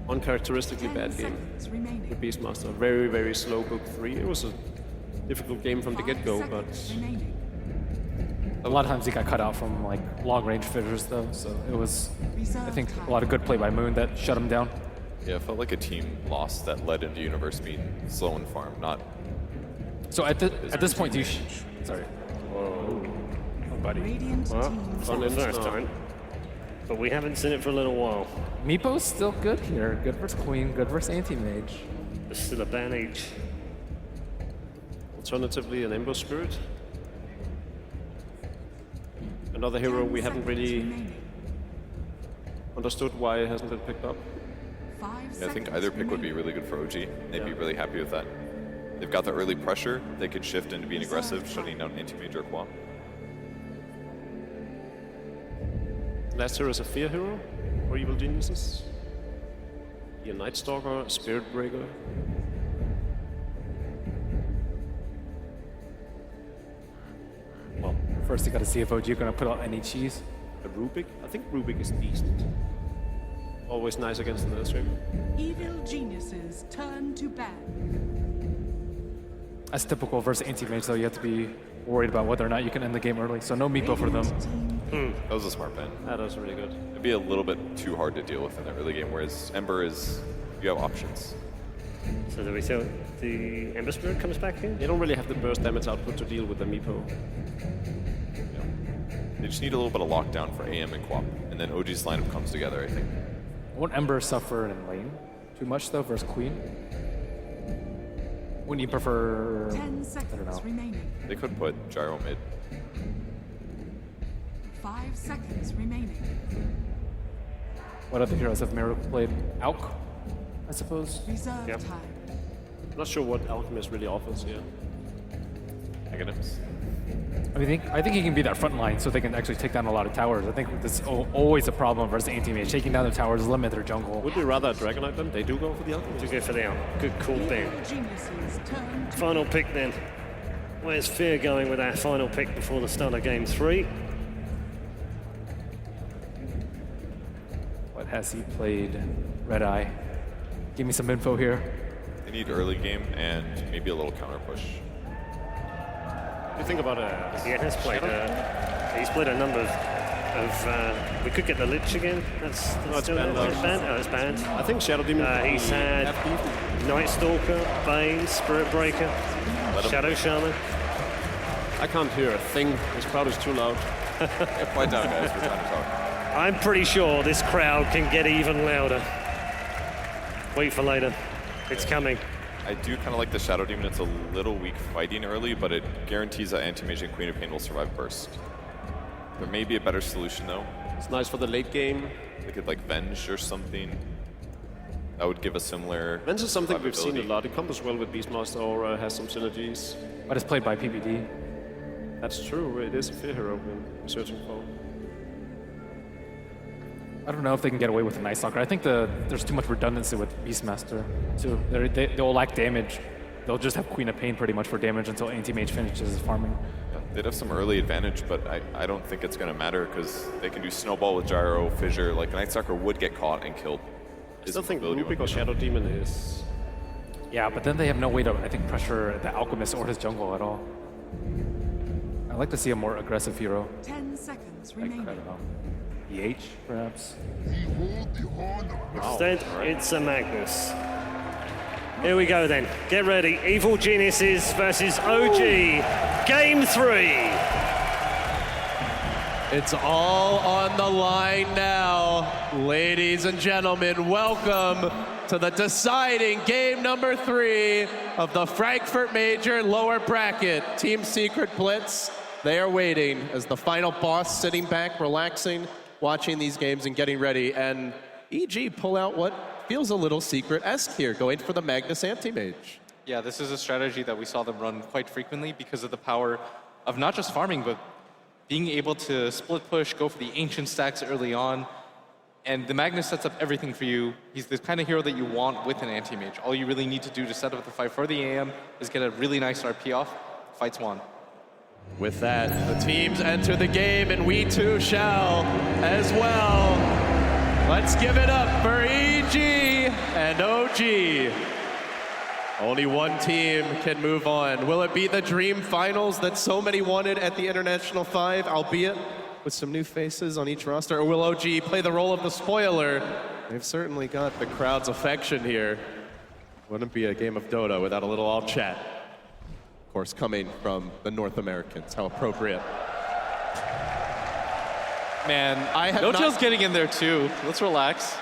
uncharacteristically 10 bad game seconds remaining. with Beastmaster. Very, very slow book 3. It was a difficult game from the 5 get-go, but seconds remaining. A lot of times he got cut out from like long-range fitters though, so it was, I think, a lot of good play by Moon that shut him down. Yeah, it felt like a team loss that led into Universe being slow and farm, not... So at this point, do you... Sorry. Whoa. Oh, buddy. Radiant Well, team fun the first now. time. But we haven't seen it for a little while. Meepo's still good here. Good versus Queen, good versus Anti-Mage. There's still a ban each. alternatively an Ember Spirit. Another hero we haven't really understood why it hasn't been picked up. Yeah, I think either pick would be really good for OG. They'd be really happy with that. They've got the early pressure. They could shift into being aggressive, shutting down Anti-Mage or Qua. Last hero is a Fear hero for Evil Geniuses. A Night Stalker, a Spirit Breaker. Well, first you gotta see if OG gonna put out any cheese. A Rubik. I think Rubik is decent. Always nice against an Earthshake. Evil geniuses turn to bad. As typical versus Anti-Mage though, you have to be worried about whether or not you can end the game early, so no Meepo for them. That was a smart ban. That was really good. It'd be a little bit too hard to deal with in that early game, whereas Ember is, you have options. So do we say the Ember Spirit comes back in? They don't really have the burst damage output to deal with the Meepo. They just need a little bit of lockdown for AM and Quap, and then OG's lineup comes together, I think. Won't Ember suffer in lane too much though versus Queen? Wouldn't you prefer? 10 I don't seconds know. remaining. They could put Gyro mid. 5 seconds remaining. What other heroes have Miracle played? Auk, I suppose. Reserve Yep. time. Not sure what Alchemist really offers here. Negatives. I think he can be that front line so they can actually take down a lot of towers. I think this is always a problem versus Anti-Mage. Taking down the towers limit their jungle. Would we rather a Dragonite then? They do go for the Alchemist. To go for the out. Good call, Ben. Evil geniuses turn to Final pick then. Where's Fear going with our final pick before the start of game 3? What has he played? Red Eye. Give me some info here. They need early game and maybe a little counter push. You think about He has played. He's played a number of. We could get the Lich again. That's it's still banned, there. though. It's banned. Oh, it's banned. I think Shadow Demon. He's had Night Stalker, Bane, Spirit Breaker, Shadow Shaman. I can't hear a thing. This crowd is too loud. Yeah, quiet down, guys. We're trying to talk. I'm pretty sure this crowd can get even louder. Wait for later. It's coming. I do kind of like the Shadow Demon. It's a little weak fighting early, but it guarantees that Anti-Mage and Queen of Pain will survive burst. There may be a better solution, though. It's nice for the late game. They could, like, Venge or something. That would give a similar... Venge is something we've seen a survivability. lot. It combos well with Beastmaster or has some synergies. But it's played by PPD. That's true. It is a Fear hero we're searching for. I don't know if they can get away with a Night Stalker. I think there's too much redundancy with Beastmaster, too. They'll lack damage. They'll just have Queen of Pain pretty much for damage until Anti-Mage finishes his farming. Yeah, they'd have some early advantage, but I don't think it's going to matter because they can do Snowball with Gyro, Fissure. Like, Night Stalker would get caught and killed. I still think ability Rubik won't or be Shadow Demon is... Yeah, but then they have no way to, I think, pressure the Alchemist or his jungle at all. I'd like to see a more aggressive hero. 10 seconds Like, I remaining. don't know, EH, perhaps? Instead, it's a Magnus. Here we go then. Get ready. Evil Geniuses versus OG. Game 3. It's all on the line now. Ladies and gentlemen, welcome to the deciding game number 3 of the Frankfurt Major lower bracket. Team Secret Blitz. They are waiting as the final boss sitting back, relaxing, watching these games and getting ready. And EG pull out what feels a little secret-esque here, going for the Magnus Anti-Mage. Yeah, this is a strategy that we saw them run quite frequently because of the power of not just farming, but being able to split push, go for the ancient stacks early on. And the Magnus sets up everything for you. He's the kind of hero that you want with an anti-mage. All you really need to do to set up the fight for the AM is get a really nice RP off. Fight's won. With that, the teams enter the game, and we too shall as well. Let's give it up for EG and OG. Only one team can move on. Will it be the dream finals that so many wanted at the International 5, albeit with some new faces on each roster? Or will OG play the role of the spoiler? They've certainly got the crowd's affection here. Wouldn't be a game of Dota without a little all chat. Of course, coming from the North Americans. How appropriate. Man, I have No-Tail's not- getting in there too. Let's relax.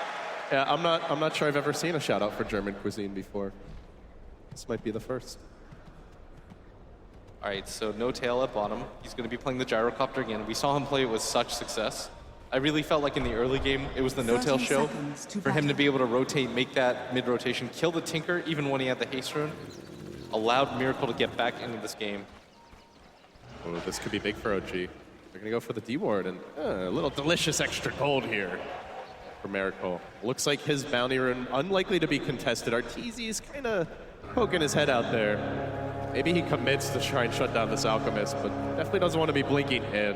Yeah, I'm not sure I've ever seen a shout out for German cuisine before. This might be the first. All right, so No-Tail at bottom. He's going to be playing the gyrocopter again. We saw him play it with such success. I really felt like in the early game, it was the No-Tail 30 show seconds to for him to battle. be able to rotate, make that mid-rotation, kill the Tinker even when he had the haste rune. Allowed Miracle to get back into this game. Oh, this could be big for OG. They're gonna go for the D-ward and a little delicious extra gold here for Miracle. Looks like his bounty rune unlikely to be contested. Arteezy's kind of poking his head out there. Maybe he commits to try and shut down this Alchemist, but definitely doesn't want to be blinking in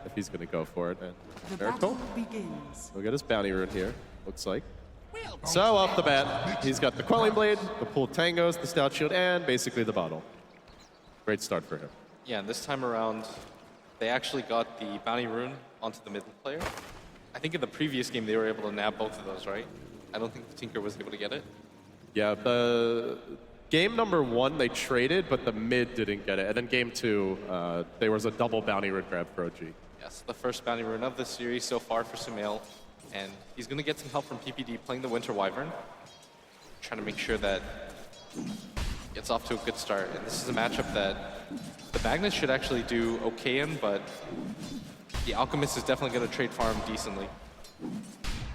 if he's gonna go for it. And The Miracle battle begins. will get his bounty rune here, looks like. So off the bat, he's got the Quelling Blade, the pulled Tangos, the Stout Shield, and basically the bottle. Great start for him. Yeah, and this time around, they actually got the bounty rune onto the middle player. I think in the previous game, they were able to nab both of those, right? I don't think the Tinker was able to get it. Yeah, the game number 1 they traded, but the mid didn't get it. And then game 2, there was a double bounty rune grab for OG. Yes, the first bounty rune of the series so far for Sumail. And he's going to get some help from PPD playing the Winter Wyvern. Trying to make sure that gets off to a good start. And this is a matchup that the Magnus should actually do okay in, but the Alchemist is definitely going to trade farm decently.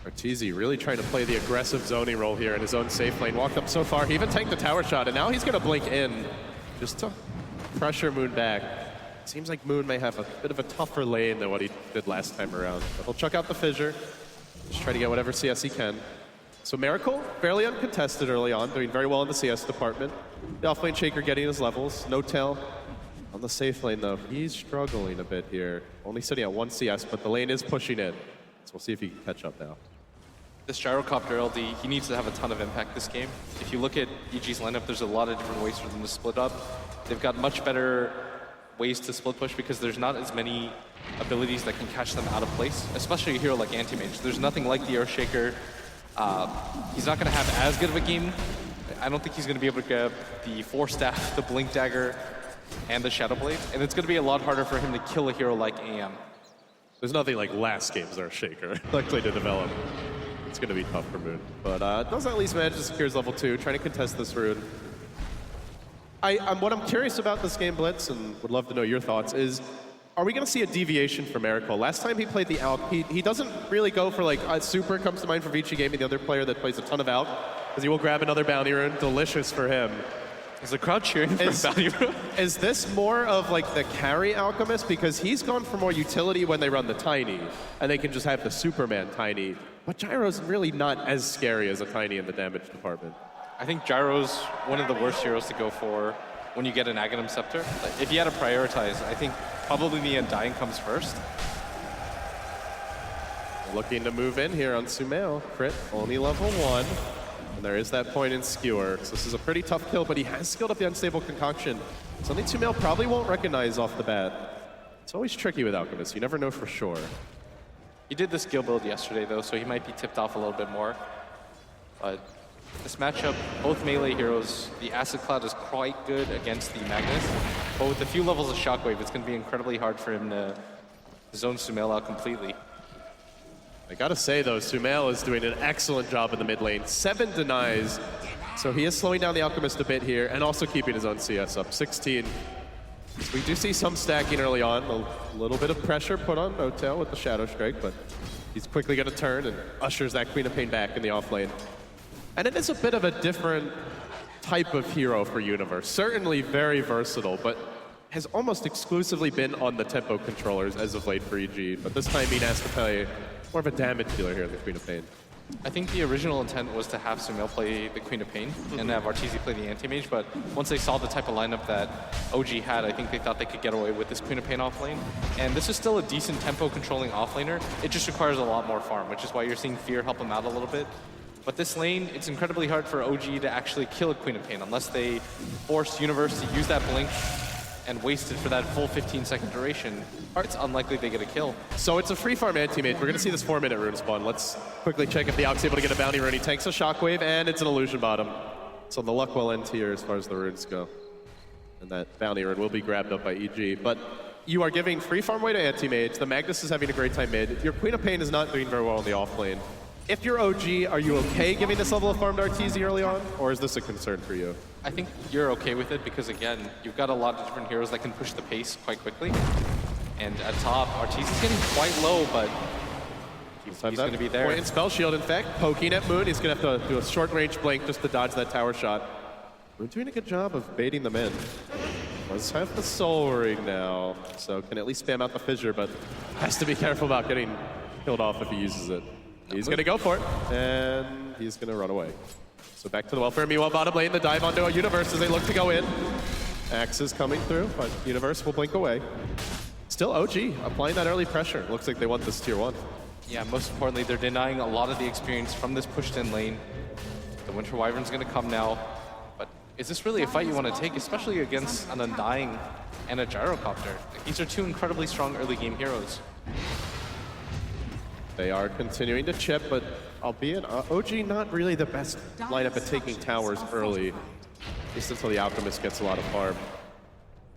Arteezy really trying to play the aggressive zoning role here in his own safe lane. Walked up so far, he even tanked the tower shot, and now he's going to blink in just to pressure Moon back. Seems like Moon may have a bit of a tougher lane than what he did last time around. But he'll chuck out the fissure. Just try to get whatever CS he can. So Miracle, fairly uncontested early on, doing very well in the CS department. The offlane Shaker getting his levels. No-Tail on the safe lane though. He's struggling a bit here. Only sitting at 1 CS, but the lane is pushing in. So we'll see if he can catch up now. This Gyrocopter LD, he needs to have a ton of impact this game. If you look at EG's lineup, there's a lot of different ways for them to split up. They've got much better ways to split push because there's not as many abilities that can catch them out of place, especially a hero like Anti-Mage. There's nothing like the Earthshaker. He's not going to have as good of a game. I don't think he's going to be able to grab the Force Staff, the Blink Dagger, and the Shadow Blade, and it's going to be a lot harder for him to kill a hero like AM. There's nothing like last game's Earthshaker likely to develop. It's going to be tough for Moon. But does at least manage to secure his level 2, trying to contest this rune. What I'm curious about this game, Blitz, and would love to know your thoughts, is are we going to see a deviation from Miracle? Last time he played the Alk, he doesn't really go for like a Super comes to mind for Vici Gaming, the other player that plays a ton of Alk, because he will grab another bounty rune. Delicious for him. Is the crowd cheering for bounty rune? Is this more of like the carry Alchemist? Because he's gone for more utility when they run the Tiny, and they can just have the Superman Tiny. But Gyro's really not as scary as a Tiny in the damage department. I think Gyro's one of the worst heroes to go for when you get an Aghanim Scepter. Like, if you had to prioritize, I think probably the Undying comes first. Looking to move in here on Sumail. Crit, only level 1. And there is that point in Skewer. So this is a pretty tough kill, but he has skilled up the Unstable Concoction. Something Sumail probably won't recognize off the bat. It's always tricky with Alchemist. You never know for sure. He did the skill build yesterday, though, so he might be tipped off a little bit more. But This matchup, both melee heroes, the Acid Cloud is quite good against the Magnus, but with a few levels of Shockwave, it's going to be incredibly hard for him to zone Sumail out completely. I gotta say though, Sumail is doing an excellent job in the mid lane. 7 denies, so he is slowing down the Alchemist a bit here and also keeping his own CS up. 16. So we do see some stacking early on, a little bit of pressure put on Motel with the Shadow Strike, but he's quickly gonna turn and ushers that Queen of Pain back in the off lane. And it is a bit of a different type of hero for Universe. Certainly very versatile, but has almost exclusively been on the tempo controllers as of late for EG, but this time being asked to play more of a damage dealer here in the Queen of Pain. I think the original intent was to have Sumail play the Queen of Pain and have Arteezy play the Anti-Mage, but once they saw the type of lineup that OG had, I think they thought they could get away with this Queen of Pain offlane. And this is still a decent tempo controlling offlaner. It just requires a lot more farm, which is why you're seeing Fear help him out a little bit. But this lane, it's incredibly hard for OG to actually kill a Queen of Pain unless they force Universe to use that blink and waste it for that full 15-second duration. It's unlikely they get a kill. So it's a free farm anti-mage. We're gonna see this 4-minute rune spawn. Let's quickly check if the Alk's able to get a bounty rune. He tanks a Shockwave and it's an illusion bottom. So the luck will end here as far as the runes go. And that bounty rune will be grabbed up by EG. But you are giving free farm away to anti-mage. The Magnus is having a great time mid. Your Queen of Pain is not doing very well in the off lane. If you're OG, are you okay giving this level of farm to Arteezy early on? Or is this a concern for you? I think you're okay with it because, again, you've got a lot of different heroes that can push the pace quite quickly. And at top, Arteezy's getting quite low, but he's going to be there. Point in Spell Shield, in fact, poking at Moon. He's going to have to do a short-range blink just to dodge that tower shot. Moon doing a good job of baiting them in. Does have the Soul Ring now, so can at least spam out the Fissure, but has to be careful about getting killed off if he uses it. He's going to go for it, and he's going to run away. So back to the welfare. Meanwhile, bottom lane, the dive onto a Universe as they look to go in. Axe is coming through, but Universe will blink away. Still OG, applying that early pressure. Looks like they want this tier 1. Yeah, most importantly, they're denying a lot of the experience from this pushed-in lane. The Winter Wyvern's going to come now. But is this really a fight you want to take, especially against an Undying and a Gyrocopter? These are two incredibly strong early-game heroes. They are continuing to chip, but albeit OG not really the best lineup at taking towers early, at least until the Alchemist gets a lot of farm.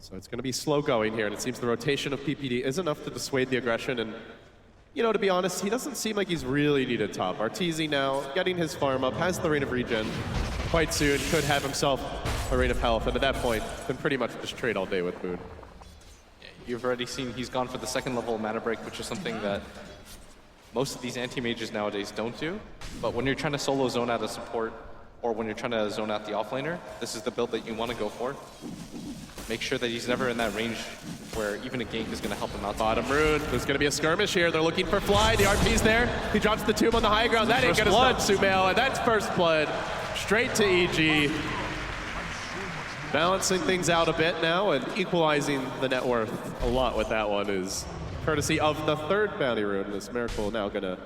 So it's going to be slow going here, and it seems the rotation of PPD is enough to dissuade the aggression. And, you know, to be honest, he doesn't seem like he's really needed top. Arteezy now getting his farm up, has the Rain of Regen quite soon, could have himself a Rain of Health, and at that point, can pretty much just trade all day with Moon. Yeah, you've already seen he's gone for the second level mana break, which is something that most of these anti-mages nowadays don't do. But when you're trying to solo zone out a support, or when you're trying to zone out the offlaner, this is the build that you want to go for. Make sure that he's never in that range where even a gank is going to help him out. Bottom rune, there's going to be a skirmish here. They're looking for Fly, the RP's there. He drops the tomb on the high ground. That ain't going to stop Sumail, and that's first blood. Straight to EG. Balancing things out a bit now and equalizing the net worth a lot with that one is courtesy of the third bounty rune. This Miracle now going to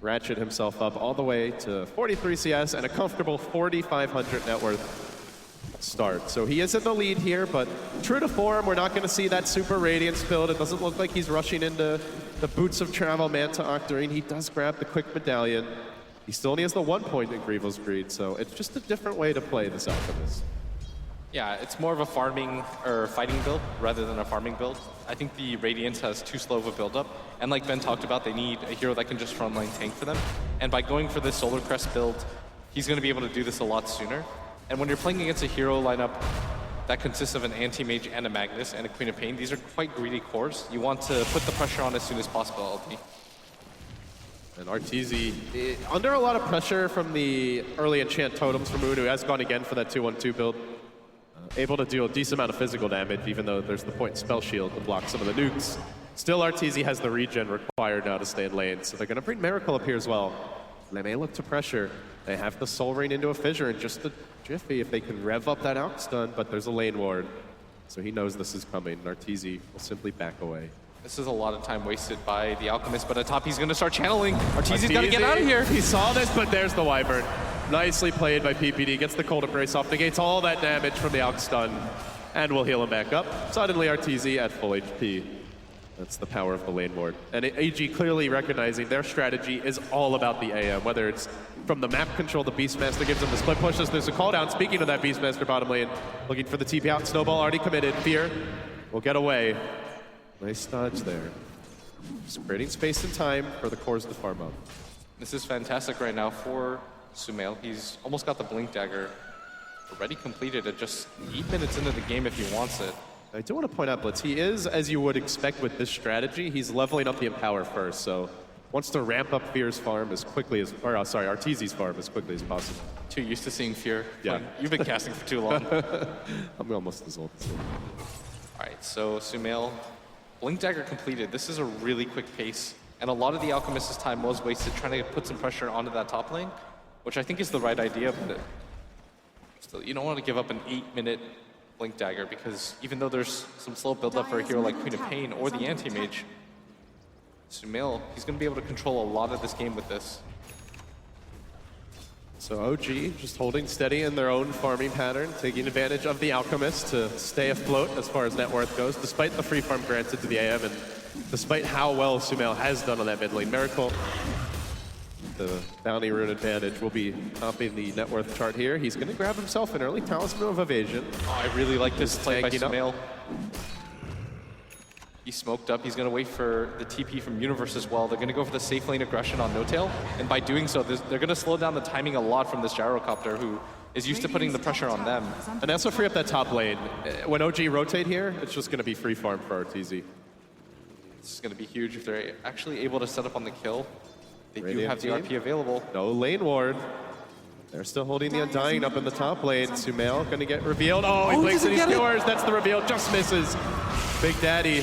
ratchet himself up all the way to 43 CS and a comfortable 4,500 net worth start. So he is in the lead here, but true to form, we're not going to see that Super Radiance build. It doesn't look like he's rushing into the Boots of Travel Manta Octarine. He does grab the quick medallion. He still only has the 1 point in Grievel's Greed, so it's just a different way to play this Alchemist. Yeah, it's more of a farming or fighting build rather than a farming build. I think the Radiance has too slow of a build-up, and like Ben talked about, they need a hero that can just frontline tank for them. And by going for this Solar Crest build, he's going to be able to do this a lot sooner. And when you're playing against a hero lineup that consists of an Anti-Mage and a Magnus and a Queen of Pain, these are quite greedy cores. You want to put the pressure on as soon as possible, LP. And Arteezy, under a lot of pressure from the early enchant totems from Moon, who has gone again for that 2-1-2 build. Able to deal a decent amount of physical damage, even though there's the point Spell Shield to block some of the nukes. Still, Arteezy has the regen required now to stay in lane, so they're going to bring Miracle up here as well. They may look to pressure. They have the Soul Ring into a Fissure in just a jiffy if they can rev up that Alk stun, but there's a lane ward, so he knows this is coming. Arteezy will simply back away. This is a lot of time wasted by the Alchemist, but at top he's going to start channeling. Arteezy's got to get out of here. He saw this, but there's the Wyvern. Nicely played by PPD. Gets the Cold Embrace off, negates all that damage from the Alk stun, and will heal him back up. Suddenly Arteezy at full HP. That's the power of the lane ward. And AG clearly recognizing their strategy is all about the AM, whether it's from the map control, the Beastmaster gives them the split pushes. There's a call down. Speaking of that Beastmaster bottom lane, looking for the TP out. Snowball already committed. Fear will get away. Nice dodge there. Just creating space and time for the cores to farm up. This is fantastic right now for Sumail. He's almost got the Blink Dagger already completed at just 8 minutes into the game if he wants it. I do want to point out, Blitz, he is, as you would expect with this strategy, he's leveling up the Empower first, so wants to ramp up Fear's farm as quickly as, or sorry, Arteezy's farm as quickly as possible. Too used to seeing Fear. Yeah. You've been casting for too long. I'm almost as old as him. All right, so Sumail, Blink Dagger completed. This is a really quick pace, and a lot of the Alchemist's time was wasted trying to put some pressure onto that top lane, which I think is the right idea, but still, you don't want to give up an 8-minute Blink Dagger, because even though there's some slow build-up for a hero like Queen of Pain or the Anti-Mage, Sumail, he's going to be able to control a lot of this game with this. So OG just holding steady in their own farming pattern, taking advantage of the Alchemist to stay afloat as far as net worth goes, despite the free farm granted to the AM and despite how well Sumail has done on that mid lane. Miracle, the bounty rune advantage, will be topping the net worth chart here. He's going to grab himself an early Talisman of Evasion. Oh, I really like this play by tanking up. Sumail. He's smoked up. He's going to wait for the TP from Universe as well. They're going to go for the safe lane aggression on No Tail, and by doing so, they're going to slow down the timing a lot from this Gyrocopter, who is used to putting the pressure on them. And that's what free up that top lane. When OG rotate here, it's just going to be free farm for Arteezy. This is going to be huge if they're actually able to set up on the kill. They do Radiant have the team. RP available. No lane ward. They're still holding the Undying up in the top lane. Sumail going to get revealed. Oh, he blinks and he skewers. That's the reveal. Just misses. Big Daddy.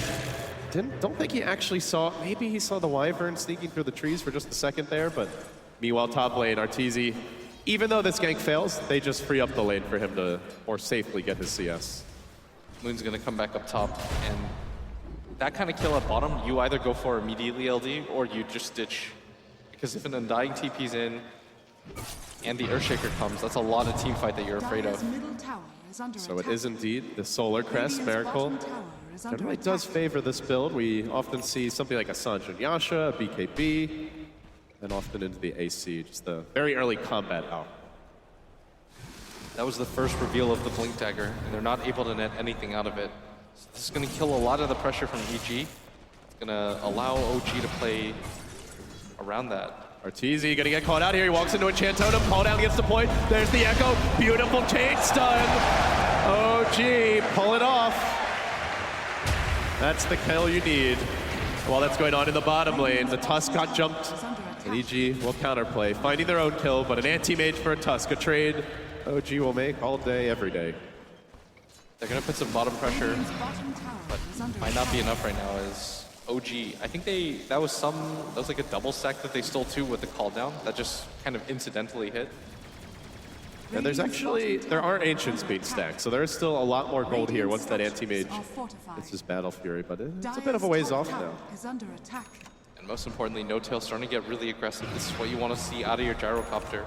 Don't think he actually saw, maybe he saw the Wyvern sneaking through the trees for just a second there, but meanwhile, top lane, Arteezy, even though this gank fails, they just free up the lane for him to more safely get his CS. Moon's going to come back up top, and that kind of kill at bottom, you either go for immediately LD, or you just ditch. Because if an Undying TP's in, and the Earthshaker comes, that's a lot of team fight that you're afraid of. Dyer's middle tower is under So it attack. is indeed the Solar Crest Radiant's Miracle. bottom tower is under Generally attack. does favor this build. We often see something like a Sanjin Yasha, a BKB, and often into the AC, just the very early combat out. That was the first reveal of the Blink Dagger, and they're not able to net anything out of it. So this is going to kill a lot of the pressure from EG. It's going to allow OG to play around that. Arteezy gonna get caught out here. He walks into a Enchant Totem. Call down gets the point. There's the Echo. Beautiful chain stun. OG, pull it off. That's the kill you need. While that's going on in the bottom lane, the Tusk got jumped. And EG will counterplay, finding their own kill, but an anti-mage for a Tusk. A trade OG will make all day, every day. They're going to put some bottom pressure, Radiant's bottom tower is under might not be attack. enough right now as OG. I think that was like a double stack that they stole too with the call down that just kind of incidentally hit. And there are Ancients being stacked, so there is still a lot more gold here once that anti-mage gets his Battle Fury, but it's a bit of a ways off now. Is under attack. And most importantly, No Tail starting to get really aggressive. This is what you want to see out of your Gyrocopter.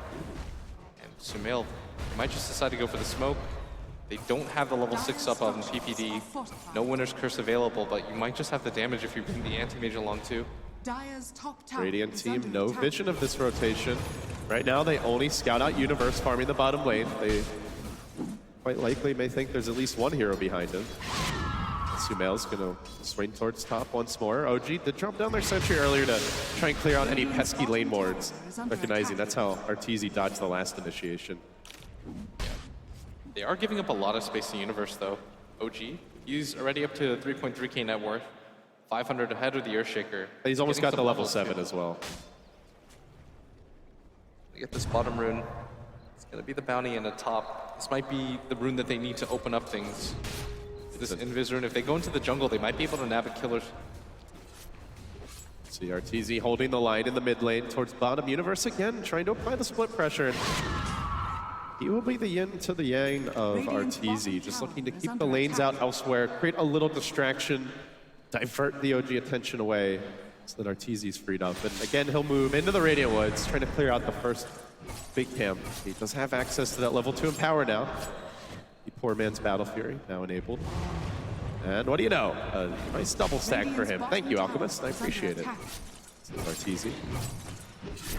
And Sumail might just decide to go for the smoke. They don't have the level 6 up on PPD. No Winner's Curse available, but you might just have the damage if you bring the Anti-Mage along too. Dyer's top tower Radiant is team, under no attack. vision of this rotation. Right now, they only scout out Universe farming the bottom lane. They quite likely may think there's at least one hero behind him. Sumail's gonna swing towards top once more. OG did drop down their sentry earlier to try and clear out any pesky lane wards, recognizing that's how Arteezy dodged the last initiation. They are giving up a lot of space in Universe though. OG, he's already up to 3.3k net worth, 500 ahead of the Earthshaker. He's almost Getting got some the level levels 7 too. as well. They get this bottom rune. It's gonna be the bounty in the top. This might be the rune that they need to open up things. This Invis rune, if they go into the jungle, they might be able to nab a killer. See Arteezy holding the line in the mid lane towards bottom. Universe again, trying to apply the split pressure. He will be the yin to the yang of Arteezy, just looking to keep the lanes out elsewhere, create a little distraction, divert the OG attention away so that Arteezy's freed up. And again, he'll move into the Radiant Woods, trying to clear out the first big camp. He does have access to that level 2 Empower now. The poor man's Battle Fury, now enabled. And what do you know? A nice double stack for him. Thank you, Alchemist. I appreciate it. Arteezy.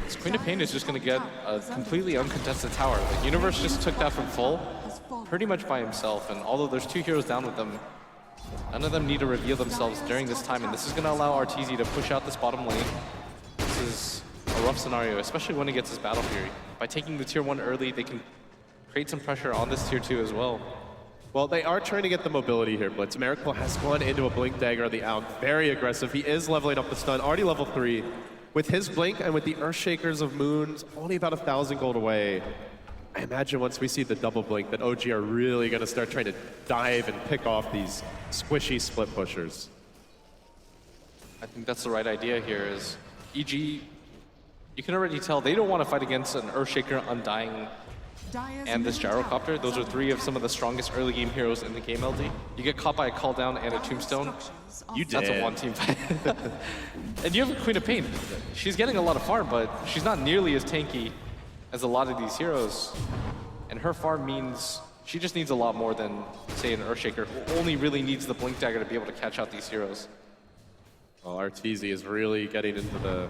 This Queen of Pain is just going to get a completely uncontested tower. Like, Universe just took that from full pretty much by himself, and although there's 2 heroes down with them, none of them need to reveal themselves during this time, and this is going to allow Arteezy to push out this bottom lane. This is a rough scenario, especially when he gets his Battle Fury. By taking the tier 1 early, they can create some pressure on this tier 2 as well. Well, they are trying to get the mobility here, Blitz. Miracle has gone into a Blink Dagger on the out. Very aggressive. He is leveling up the stun, already level 3. With his Blink and with the Earthshakers of Moons, only about 1,000 gold away. I imagine once we see the double Blink that OG are really going to start trying to dive and pick off these squishy split pushers. I think that's the right idea here is EG, you can already tell they don't want to fight against an Earthshaker, Undying, and this Gyrocopter. Those are 3 of some of the strongest early game heroes in the game, LD. You get caught by a Call Down and a Tombstone, You did. that's a 1-team fight. And you have a Queen of Pain. She's getting a lot of farm, but she's not nearly as tanky as a lot of these heroes. And her farm means she just needs a lot more than, say, an Earthshaker, who only really needs the Blink Dagger to be able to catch out these heroes. Well, Arteezy is really getting into the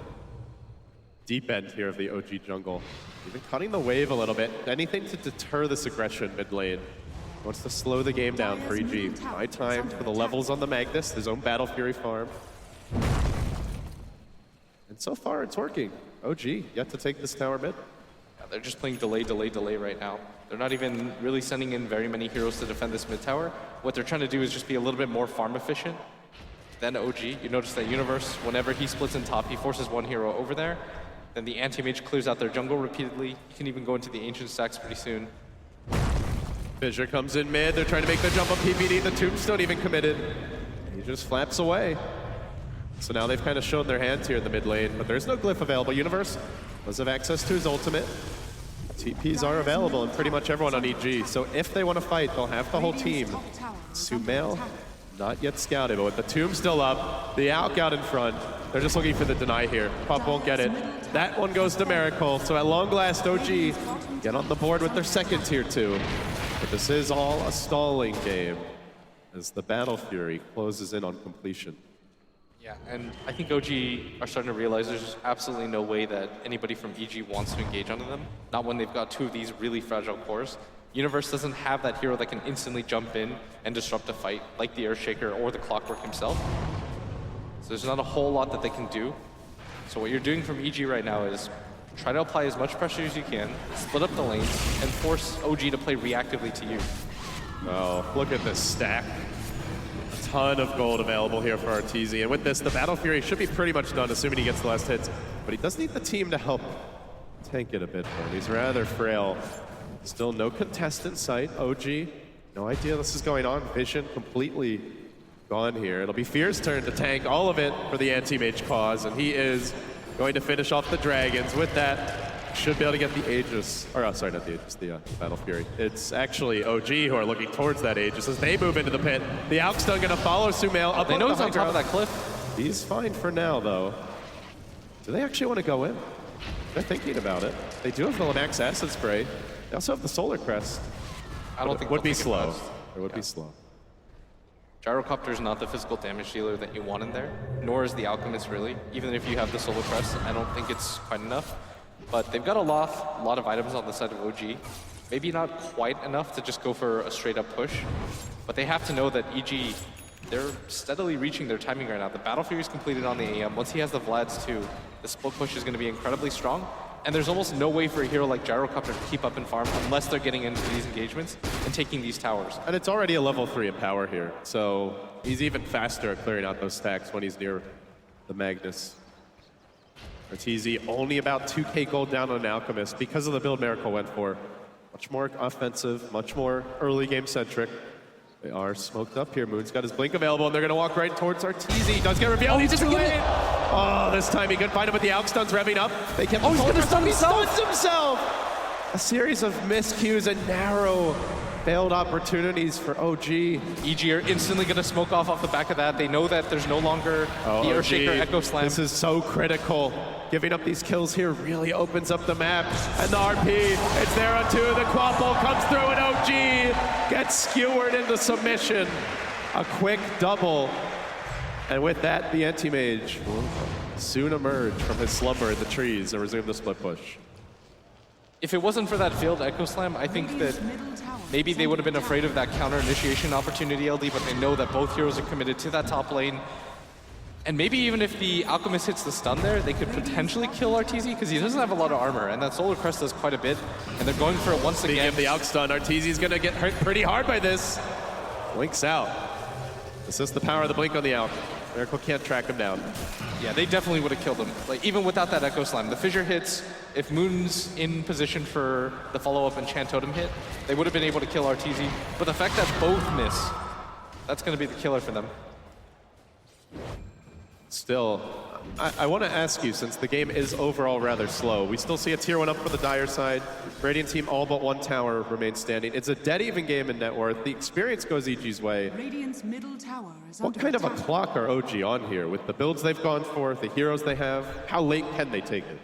deep end here of the OG jungle. Even cutting the wave a little bit. Anything to deter this aggression mid lane. Wants to slow the game down for EG. High time for the levels on the Magnus, his own Battle Fury farm. And so far it's working. OG yet to take this tower mid. Yeah, they're just playing delay, delay, delay right now. They're not even really sending in very many heroes to defend this mid tower. What they're trying to do is just be a little bit more farm efficient than OG. You notice that Universe, whenever he splits in top, he forces 1 hero over there. Then the anti-mage clears out their jungle repeatedly. He can even go into the ancient stacks pretty soon. Fissure comes in mid. They're trying to make the jump on PPD. The Tombstone even committed. He just flaps away. So now they've kind of shown their hands here in the mid lane, but there's no glyph available. Universe does have access to his ultimate. TPs are available and pretty much everyone on EG. So if they want to fight, they'll have the whole team. Sumail, not yet scouted, but with the Tomb still up, the Alk out in front, they're just looking for the deny here. Pop won't get it. That one goes to Miracle. So at long last, OG get on the board with their second tier 2. But this is all a stalling game as the Battle Fury closes in on completion. Yeah, and I think OG are starting to realize there's absolutely no way that anybody from EG wants to engage onto them. Not when they've got 2 of these really fragile cores. Universe doesn't have that hero that can instantly jump in and disrupt a fight, like the Earthshaker or the Clockwork himself. So there's not a whole lot that they can do. So what you're doing from EG right now is try to apply as much pressure as you can, split up the lanes, and force OG to play reactively to you. Oh, look at this stack. A ton of gold available here for Arteezy. And with this, the Battle Fury should be pretty much done, assuming he gets the last hits. But he does need the team to help tank it a bit for him. He's rather frail. Still no contest in sight. OG, no idea this is going on. Vision completely gone here. It'll be Fear's turn to tank all of it for the anti-mage cause, and he is going to finish off the dragons. With that, should be able to get the Aegis, or oh, sorry, not the Aegis, the Battle Fury. It's actually OG who are looking towards that Aegis as they move into the pit. The Alk's still gonna follow Sumail up They know the he's on top of that cliff. He's fine for now, though. Do they actually want to go in? They're thinking about it. They do have the max acid spray. They also have the Solar Crest. I don't think would be they'll take it slow. fast. It would be slow. Gyrocopter is not the physical damage dealer that you want in there, nor is the Alchemist really. Even if you have the Solar Crest, I don't think it's quite enough. But they've got a lot of items on the side of OG. Maybe not quite enough to just go for a straight up push, but they have to know that EG, they're steadily reaching their timing right now. The Battle Fury is completed on the AM. Once he has the Vlads too, the split push is going to be incredibly strong. And there's almost no way for a hero like Gyrocopter to keep up in farm unless they're getting into these engagements and taking these towers. And it's already a level 3 in power here, so he's even faster at clearing out those stacks when he's near the Magnus. Arteezy only about 2k gold down on an Alchemist because of the build Miracle went for. Much more offensive, much more early game centric. They are smoked up here. Moon's got his blink available, and they're going to walk right towards Arteezy. Does get revealed. Oh, he He's doesn't too get late. it. Oh, this time he couldn't find him with the Alk stuns revving up. They kept Oh, he's going to stun He himself. stuns himself. A series of miscues and narrow failed opportunities for OG. EG are instantly going to smoke off the back of that. They know that there's no longer the Earthshaker Echo Slam. This is so critical. Giving up these kills here really opens up the map. And the RP, it's there on 2. The Quapple comes through and OG gets skewered into submission. A quick double. And with that, the anti-mage will soon emerge from his slumber in the trees and resume the split push. If it wasn't for that failed Echo Slam, I think that maybe they would have been afraid of that counter initiation opportunity, LD, but they know that both heroes are committed to that top lane. And maybe even if the Alchemist hits the stun there, they could potentially kill Arteezy because he doesn't have a lot of armor, and that Solar Crest does quite a bit. And they're going for it once Speaking again. of the Alch stun, Arteezy's gonna get hurt pretty hard by this. Blinks out. This is the power of the blink on the Alch. Miracle can't track him down. Yeah, they definitely would have killed him. Like, even without that Echo Slam, the fissure hits, if Moon's in position for the follow-up and Chant Totem hit, they would have been able to kill Arteezy. But the fact that both miss, that's going to be the killer for them. Still, I want to ask you, since the game is overall rather slow, we still see a tier 1 up for the Dire side. Radiant team, all but one tower remains standing. It's a dead even game in net worth. The experience goes EG's way. Radiant's middle tower is What under kind of a attack. clock are OG on here with the builds they've gone for, the heroes they have? How late can they take it?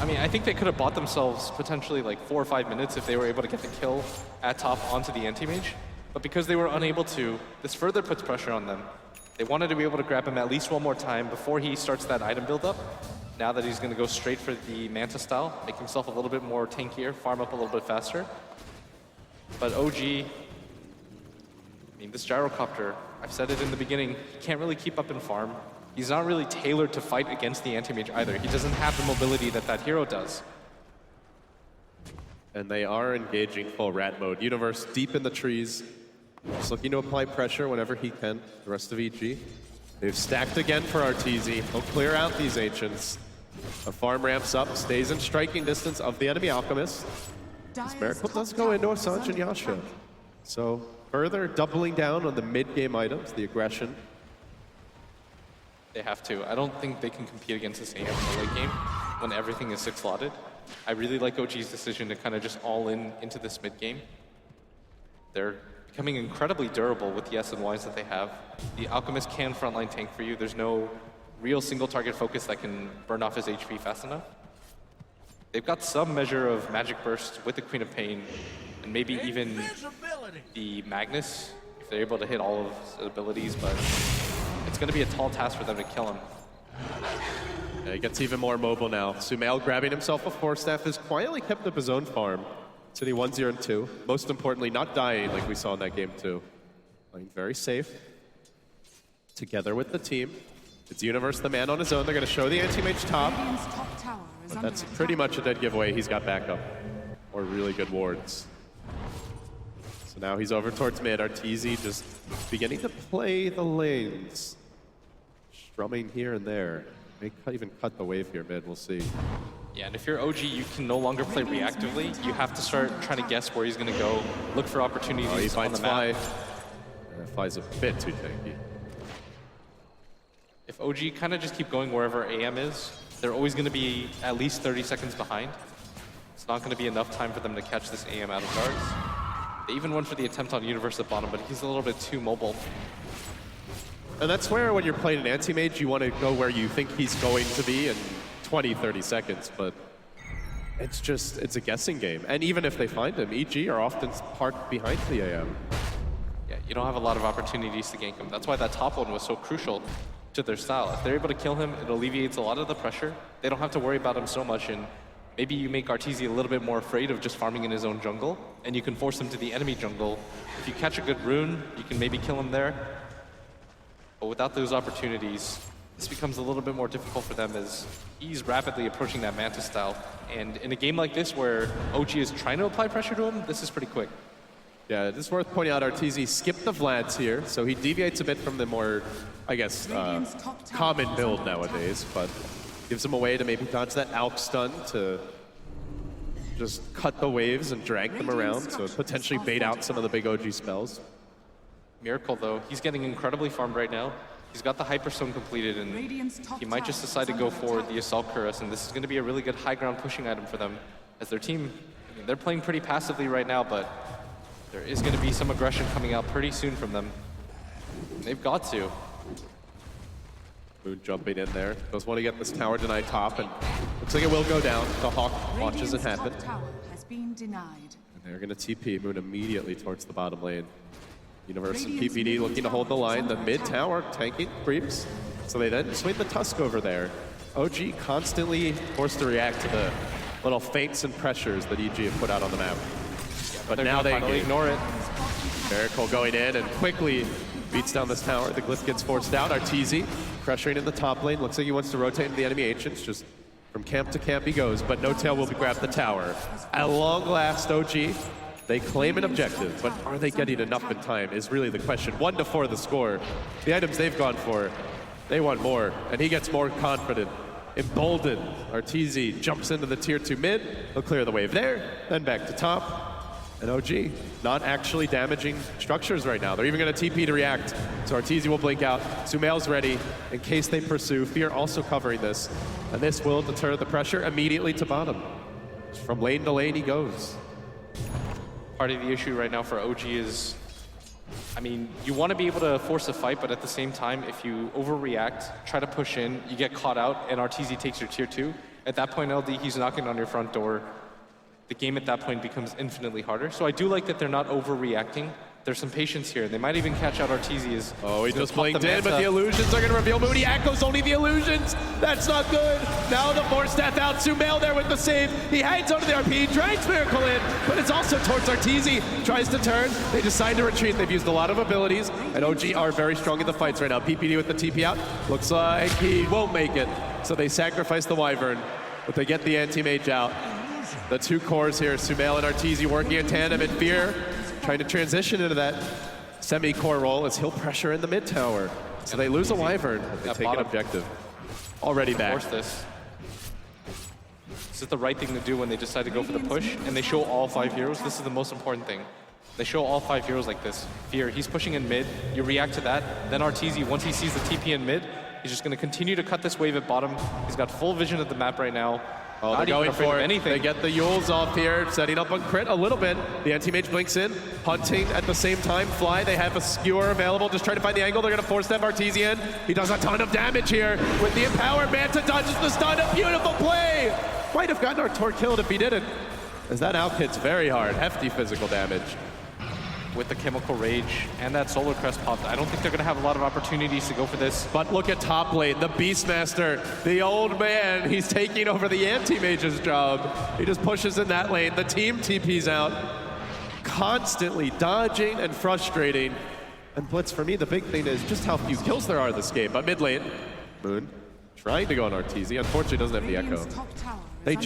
I mean, I think they could have bought themselves potentially like 4 or 5 minutes if they were able to get the kill at top onto the anti-mage. But because they were unable to, this further puts pressure on them. They wanted to be able to grab him at least one more time before he starts that item build-up. Now that he's going to go straight for the Manta style, make himself a little bit more tankier, farm up a little bit faster. But OG, I mean, this gyrocopter, I've said it in the beginning, he can't really keep up in farm. He's not really tailored to fight against the anti-mage either. He doesn't have the mobility that that hero does. And they are engaging full rat mode. Universe deep in the trees, just looking to apply pressure whenever he can. The rest of EG. They've stacked again for Arteezy. He'll clear out these Ancients. The farm ramps up, stays in striking distance of the enemy Alchemist. This Miracle does go into Assange and Yasha. So further doubling down on the mid-game items, the aggression. They have to. I don't think they can compete against this AM in the late game when everything is 6-slotted. I really like OG's decision to kind of just all in into this mid game. They're becoming incredibly durable with the S and Ys that they have. The Alchemist can frontline tank for you. There's no real single target focus that can burn off his HP fast enough. They've got some measure of magic burst with the Queen of Pain and maybe even the Magnus if they're able to hit all of his abilities, but it's going to be a tall task for them to kill him. Yeah, he gets even more mobile now. Sumail grabbing himself a Force Staff has quietly kept up his own farm. City 1-0 and 2. Most importantly, not dying like we saw in that game too. Playing very safe. Together with the team. It's Universe the man on his own. They're going to show the anti-mage top. Radiant's top tower is But under that's attack. pretty much a dead giveaway. He's got backup. Or really good wards. So now he's over towards mid. Arteezy just beginning to play the lanes. Strumming here and there. May even cut the wave here mid. We'll see. Yeah, and if you're OG, you can no longer play reactively. You have to start trying to guess where he's going to go, look for opportunities Oh, he on finds the map. Fly. Fly's a bit too tanky. If OG kind of just keep going wherever AM is, they're always going to be at least 30 seconds behind. It's not going to be enough time for them to catch this AM out of guards. They even went for the attempt on Universe at bottom, but he's a little bit too mobile. And that's where, when you're playing an anti-mage, you want to go where you think he's going to be in 20, 30 seconds, but it's a guessing game. And even if they find him, EG are often parked behind the AM. Yeah, you don't have a lot of opportunities to gank him. That's why that top one was so crucial to their style. If they're able to kill him, it alleviates a lot of the pressure. They don't have to worry about him so much, and maybe you make Arteezy a little bit more afraid of just farming in his own jungle, and you can force him to the enemy jungle. If you catch a good rune, you can maybe kill him there. But without those opportunities, this becomes a little bit more difficult for them as he's rapidly approaching that Manta style. And in a game like this where OG is trying to apply pressure to him, this is pretty quick. Yeah, it is worth pointing out Arteezy skipped the Vlads here, so he deviates a bit from the more, I guess, common build nowadays, but gives him a way to maybe dodge that Alch stun to just cut the waves and drag them around, so potentially bait out some of the big OG spells. Miracle, though, he's getting incredibly farmed right now. He's got the Hyperstone completed, and he might just decide to go for the Assault Cuirass, and this is going to be a really good high ground pushing item for them. As their team, I mean, they're playing pretty passively right now, but there is going to be some aggression coming out pretty soon from them. They've got to. Moon jumping in there. Does want to get this tower denied top, and looks like it will go down. The Hawk watches it happen. Top tower has been denied. And they're going to TP Moon immediately towards the bottom lane. Universe and PPD looking to hold the line. The mid tower tanking creeps. So they then swing the Tusk over there. OG constantly forced to react to the little feints and pressures that EG have put out on the map. But now they finally ignore it. Miracle going in and quickly beats down this tower. The Glyph gets forced out. Arteezy pressuring in the top lane. Looks like he wants to rotate into the enemy Ancients. Just from camp to camp he goes, but No Tail will grab the tower. At long last, OG, they claim an objective, but are they getting enough in time is really the question. 1-4 the score. The items they've gone for, they want more, and he gets more confident. Emboldened, Arteezy jumps into the tier 2 mid. He'll clear the wave there, then back to top. And OG not actually damaging structures right now. They're even going to TP to react. So Arteezy will blink out. Sumail's ready in case they pursue. Fear also covering this. And this will deter the pressure immediately to bottom. From lane to lane he goes. Part of the issue right now for OG is, I mean, you want to be able to force a fight, but at the same time, if you overreact, try to push in, you get caught out, and Arteezy takes your tier 2. At that point, LD, he's knocking on your front door. The game at that point becomes infinitely harder. So I do like that they're not overreacting. There's some patience here. They might even catch out Arteezy as... Oh, he just blinked in, but the illusions are going to reveal Moody. Echoes only the illusions. That's not good. Now the Force Death out. Sumail there with the save. He hangs onto the RP, drags Miracle in, but it's also towards Arteezy. Tries to turn. They decide to retreat. They've used a lot of abilities, and OG are very strong in the fights right now. PPD with the TP out. Looks like he won't make it. So they sacrifice the Wyvern, but they get the anti-mage out. The two cores here, Sumail and Arteezy working in tandem, and Fear trying to transition into that semi-core role as he'll pressure in the mid tower. So they lose a Wyvern, but they take an objective. Already back. Force this. This is the right thing to do when they decide to go for the push, and they show all 5 heroes. This is the most important thing. They show all 5 heroes like this. Fear, he's pushing in mid, you react to that, then Arteezy, once he sees the TP in mid, he's just going to continue to cut this wave at bottom. He's got full vision of the map right now. Oh, they're going for it. Anything. They get the Yules off here, setting up on crit a little bit. The anti-mage blinks in, hunting at the same time. Fly, they have a skewer available, just trying to find the angle. They're going to force that Arteezy in. He does a ton of damage here with the empowered Manta dodges the stun. A beautiful play! Might have gotten our Tor killed if he didn't, as that out hits very hard. Hefty physical damage. With the Chemical Rage and that Solar Crest popped, I don't think they're going to have a lot of opportunities to go for this. But look at top lane, the Beastmaster, the old man, he's taking over the anti-mage's job. He just pushes in that lane. The team TP's out, constantly dodging and frustrating. And Blitz, for me, the big thing is just how few kills there are this game. But mid lane, Moon trying to go on Arteezy, unfortunately doesn't have the Echo. They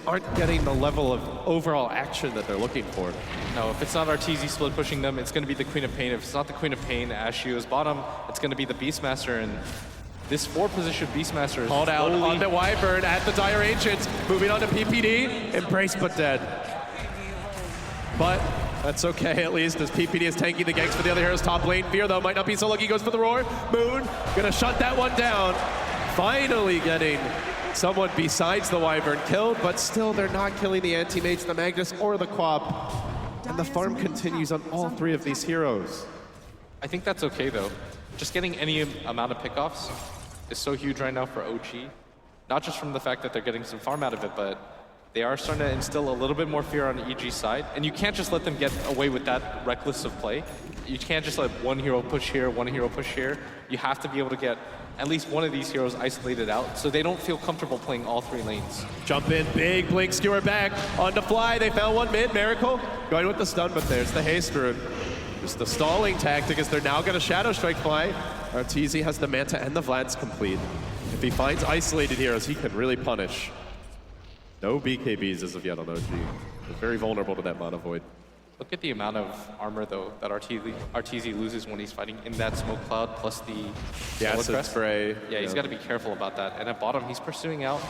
aren't getting the level of overall action that they're looking for. No, if it's not Arteezy split pushing them, it's going to be the Queen of Pain. If it's not the Queen of Pain, Ashu is bottom, it's going to be the Beastmaster. And this 4-position Beastmaster is called out on the Wyvern at the Dire Ancients. Moving on to PPD, embrace but dead. But that's okay at least, as PPD is tanking the ganks for the other heroes. Top lane, Fear though might not be so lucky, goes for the roar. Moon gonna shut that one down. Finally getting someone besides the Wyvern killed, but still they're not killing the Anti-Mage, the Magnus, or the Quap. And the farm continues on all 3 of these heroes. I think that's okay though. Just getting any amount of pickoffs is so huge right now for OG. Not just from the fact that they're getting some farm out of it, but they are starting to instill a little bit more fear on EG's side. And you can't just let them get away with that reckless of play. You can't just let one hero push here, one hero push here. You have to be able to get at least one of these heroes isolated out so they don't feel comfortable playing all 3 lanes. Jump in, big blink skewer back on the fly. They found one mid, Miracle going with the stun, but there's the haste rune. Just the stalling tactic as they're now going to Shadow Strike fly. Arteezy has the Manta and the Vlad's complete. If he finds isolated heroes, he can really punish. No BKBs as of yet on OG. They're very vulnerable to that Mana Void. Look at the amount of armor, though, that Arteezy loses when he's fighting in that smoke cloud, plus the acid spray. Yeah, he's got to be careful about that. And at bottom, he's pursuing out,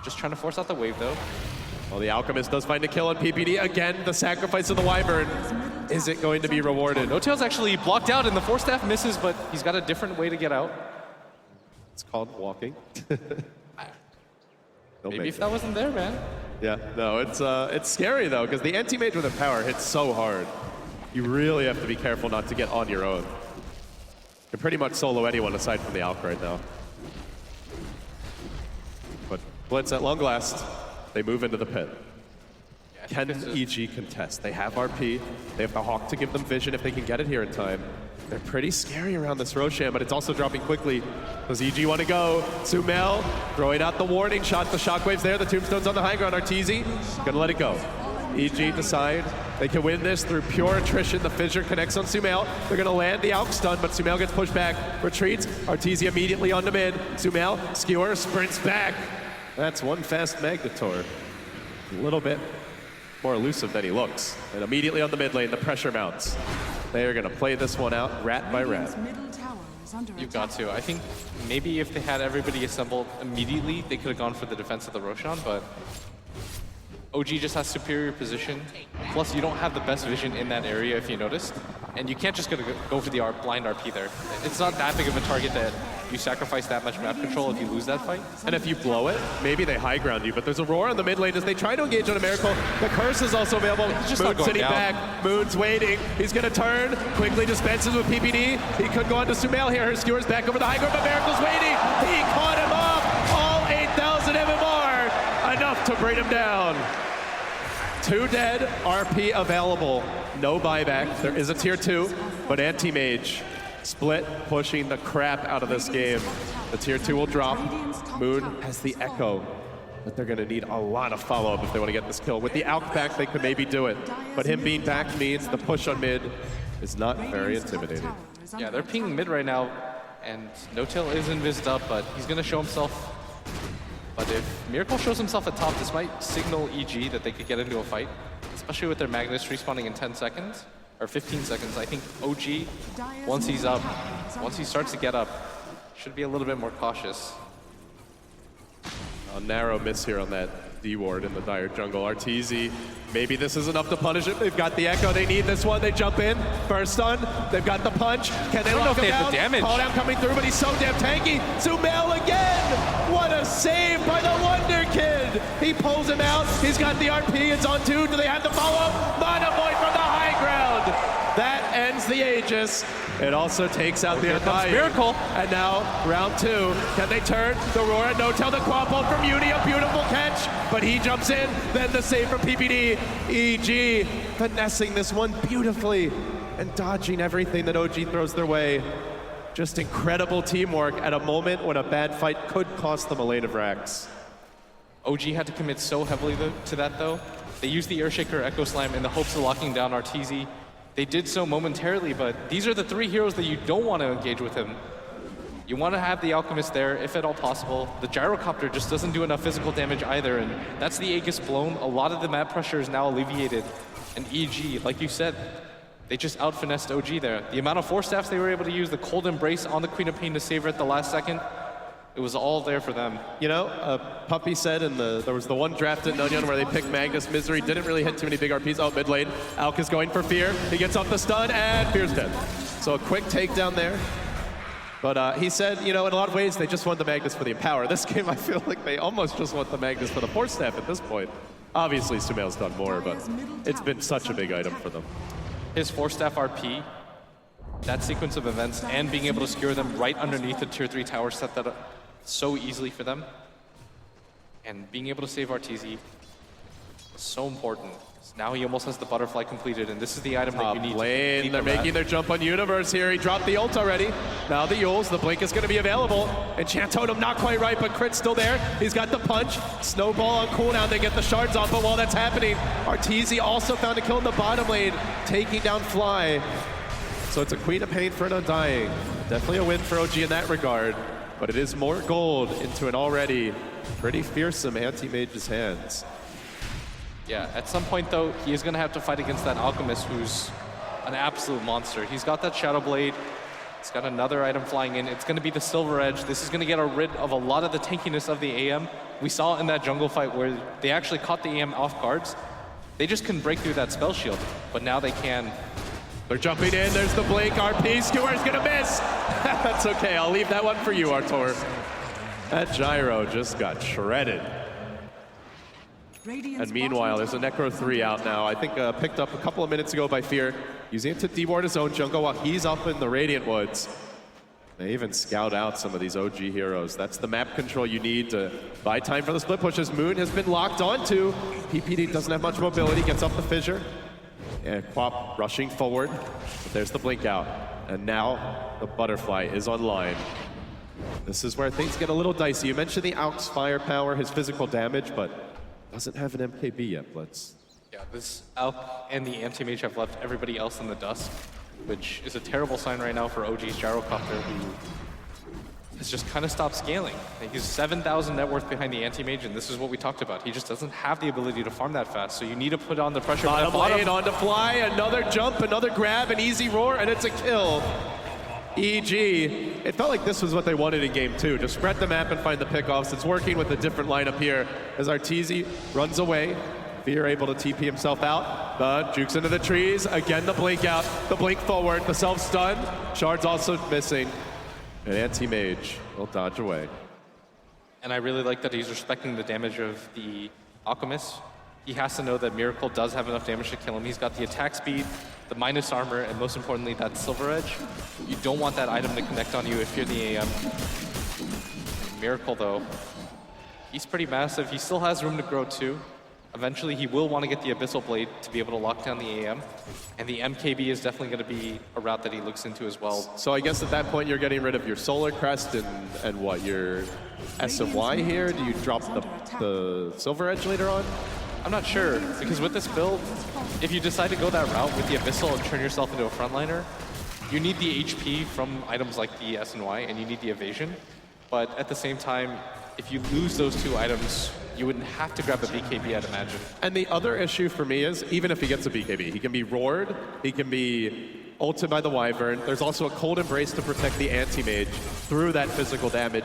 just trying to force out the wave, though. Well, the Alchemist does find a kill on PPD. Again, the sacrifice of the Wyvern. Is it going to be rewarded? No Tail's actually blocked out, and the Force Staff misses, but he's got a different way to get out. It's called walking. Maybe if that wasn't there, man. Yeah, no, it's scary though, because the anti-mage with Empower hits so hard. You really have to be careful not to get on your own. You can pretty much solo anyone aside from the Alch right now. But Blitz at long last, they move into the pit. Yeah, Can EG contest? They have RP. They have the Hawk to give them vision if they can get it here in time. They're pretty scary around this Roshan, but it's also dropping quickly. Does EG want to go? Sumail throwing out the warning shot. The shockwave's there. The tombstone's on the high ground. Arteezy gonna let it go. EG decide they can win this through pure attrition. The fissure connects on Sumail. They're gonna land the Alk stun, but Sumail gets pushed back, retreats. Arteezy immediately on the mid. Sumail, skewer, sprints back. That's one fast Magnetor. A little bit more elusive than he looks. And immediately on the mid lane, the pressure mounts. They are gonna play this one out rat by rat. Radiant's middle tower is under You've attack. got to. I think maybe if they had everybody assembled immediately, they could have gone for the defense of the Roshan, but OG just has superior position. Plus, you don't have the best vision in that area, if you noticed. And you can't just go for the blind RP there. It's not that big of a target that you sacrifice that much map control if you lose that fight. And if you blow it, maybe they high ground you, but there's a roar on the mid lane as they try to engage on a Miracle. The curse is also available. just not Moon's going sitting down. back. Moon's waiting. He's gonna turn. Quickly dispenses with PPD. He could go on to Sumail here. Her skewers back over the high ground, but Miracle's waiting. He caught him off. All 8,000 MMR. Enough to bring him down. 2 dead, RP available. No buyback. There is a tier 2, but Anti-Mage split pushing the crap out of this game. The tier 2 will drop. Moon has the Echo, but they're gonna need a lot of follow-up if they want to get this kill. With the Alk back, they could maybe do it, but him being back means the push on mid is not very Radiant's top intimidating. tower is Yeah, under they're pinging mid right now, and No-Tail is invised up, but he's gonna show himself. But if Miracle shows himself at top, this might signal EG that they could get into a fight, especially with their Magnus respawning in 10 seconds, or 15 seconds. I think OG, once he's up, once he starts to get up, should be a little bit more cautious. A narrow miss here on that D ward in the Dire jungle. Arteezy, maybe this is enough to punish it. They've got the Echo. They need this one. They jump in. First stun. They've got the punch. Can they don't know lock if him they have down? the damage. Call down coming through, but he's so damn tanky. Sumail again. What a save by the Wonder Kid. He pulls him out. He's got the RP. It's on 2. Do they have the follow-up? Monopoint from the high ground. That ends the Aegis. It also takes out the Here comes Undying. Miracle. And now, round 2. Can they turn? The Aurora, no-tail, the quad bolt from Uni, a beautiful catch. But he jumps in, then the save from PPD. EG finessing this one beautifully and dodging everything that OG throws their way. Just incredible teamwork at a moment when a bad fight could cost them a lane of racks. OG had to commit so heavily to that, though. They used the Earthshaker Echo Slam in the hopes of locking down Arteezy. They did so momentarily, but these are the 3 heroes that you don't want to engage with him. You want to have the Alchemist there, if at all possible. The Gyrocopter just doesn't do enough physical damage either, and that's the Aegis blown. A lot of the map pressure is now alleviated. And EG, like you said, they just out-finessed OG there. The amount of Force Staffs they were able to use, the Cold Embrace on the Queen of Pain to save her at the last second, it was all there for them. You know, Puppy said there was the one draft in Nonyon where they picked Magnus. Misery didn't really hit too many big RPs. Oh, mid lane. Alk is going for Fear. He gets off the stun, and Fear's dead. So a quick takedown there. But he said, you know, in a lot of ways, they just want the Magnus for the Empower. This game, I feel like they almost just want the Magnus for the Force Staff at this point. Obviously, Sumail's done more, but it's been such a big item for them. His Force Staff RP, that sequence of events, and being able to skewer them right underneath the tier 3 tower set that up so easily for them. And being able to save Arteezy is so important. Now he almost has the butterfly completed, and this is the item that Top you need lane, to complete they're the making map. their jump on Universe here. He dropped the ult already. Now the Yules, the blink is going to be available. Enchant Totem not quite right, but Crit's still there. He's got the punch. Snowball on cooldown, they get the shards off, but while that's happening, Arteezy also found a kill in the bottom lane, taking down Fly. So it's a Queen of Pain for an Undying. Definitely a win for OG in that regard, but it is more gold into an already pretty fearsome Anti-Mage's hands. Yeah, at some point though, he is going to have to fight against that Alchemist who's an absolute monster. He's got that Shadow Blade. He's got another item flying in. It's going to be the Silver Edge. This is going to get rid of a lot of the tankiness of the AM. We saw in that jungle fight where they actually caught the AM off guards. They just couldn't break through that spell shield, but now they can. They're jumping in, there's the blink, RP, Skewer's gonna miss. That's okay, I'll leave that one for you, Artur. That gyro just got shredded. And meanwhile, there's a Necro 3 out now. I think picked up a couple of minutes ago by Fear, using it to deward his own jungle while he's up in the Radiant Woods. They even scout out some of these OG heroes. That's the map control you need to buy time for the split pushes. Moon has been locked onto. PPD doesn't have much mobility, gets up the fissure. And Quap rushing forward. But there's the blink out. And now the butterfly is online. This is where things get a little dicey. You mentioned the Alk's firepower, his physical damage, but doesn't have an MKB yet, Blitz. Yeah, this Alk and the anti-mage have left everybody else in the dust, which is a terrible sign right now for OG's Gyrocopter, who has just kind of stopped scaling. He's 7,000 net worth behind the anti-mage, and this is what we talked about. He just doesn't have the ability to farm that fast, so you need to put on the pressure. Bottom lane on to fly, another jump, another grab, an easy roar, and it's a kill. EG, it felt like this was what they wanted in game 2. Just spread the map and find the pickoffs. It's working with a different lineup here as Arteezy runs away. Fear able to TP himself out, but jukes into the trees. Again, the blink out, the blink forward, the self-stun. Shard's also missing. An anti-mage will dodge away. And I really like that he's respecting the damage of the Alchemist. He has to know that Miracle does have enough damage to kill him. He's got the attack speed, the minus armor, and most importantly, that silver edge. You don't want that item to connect on you if you're the AM. Miracle, though, he's pretty massive. He still has room to grow, too. Eventually, he will want to get the Abyssal Blade to be able to lock down the AM. And the MKB is definitely going to be a route that he looks into as well. So I guess at that point, you're getting rid of your Solar Crest and what, your SMY here? Do you drop the Silver Edge later on? I'm not sure, because with this build, if you decide to go that route with the Abyssal and turn yourself into a frontliner, you need the HP from items like the SNY, and you need the evasion. But at the same time, if you lose those two items, you wouldn't have to grab a BKB, I'd imagine. And the other issue for me is, even if he gets a BKB, he can be roared, he can be ulted by the Wyvern. There's also a Cold Embrace to protect the anti-mage through that physical damage.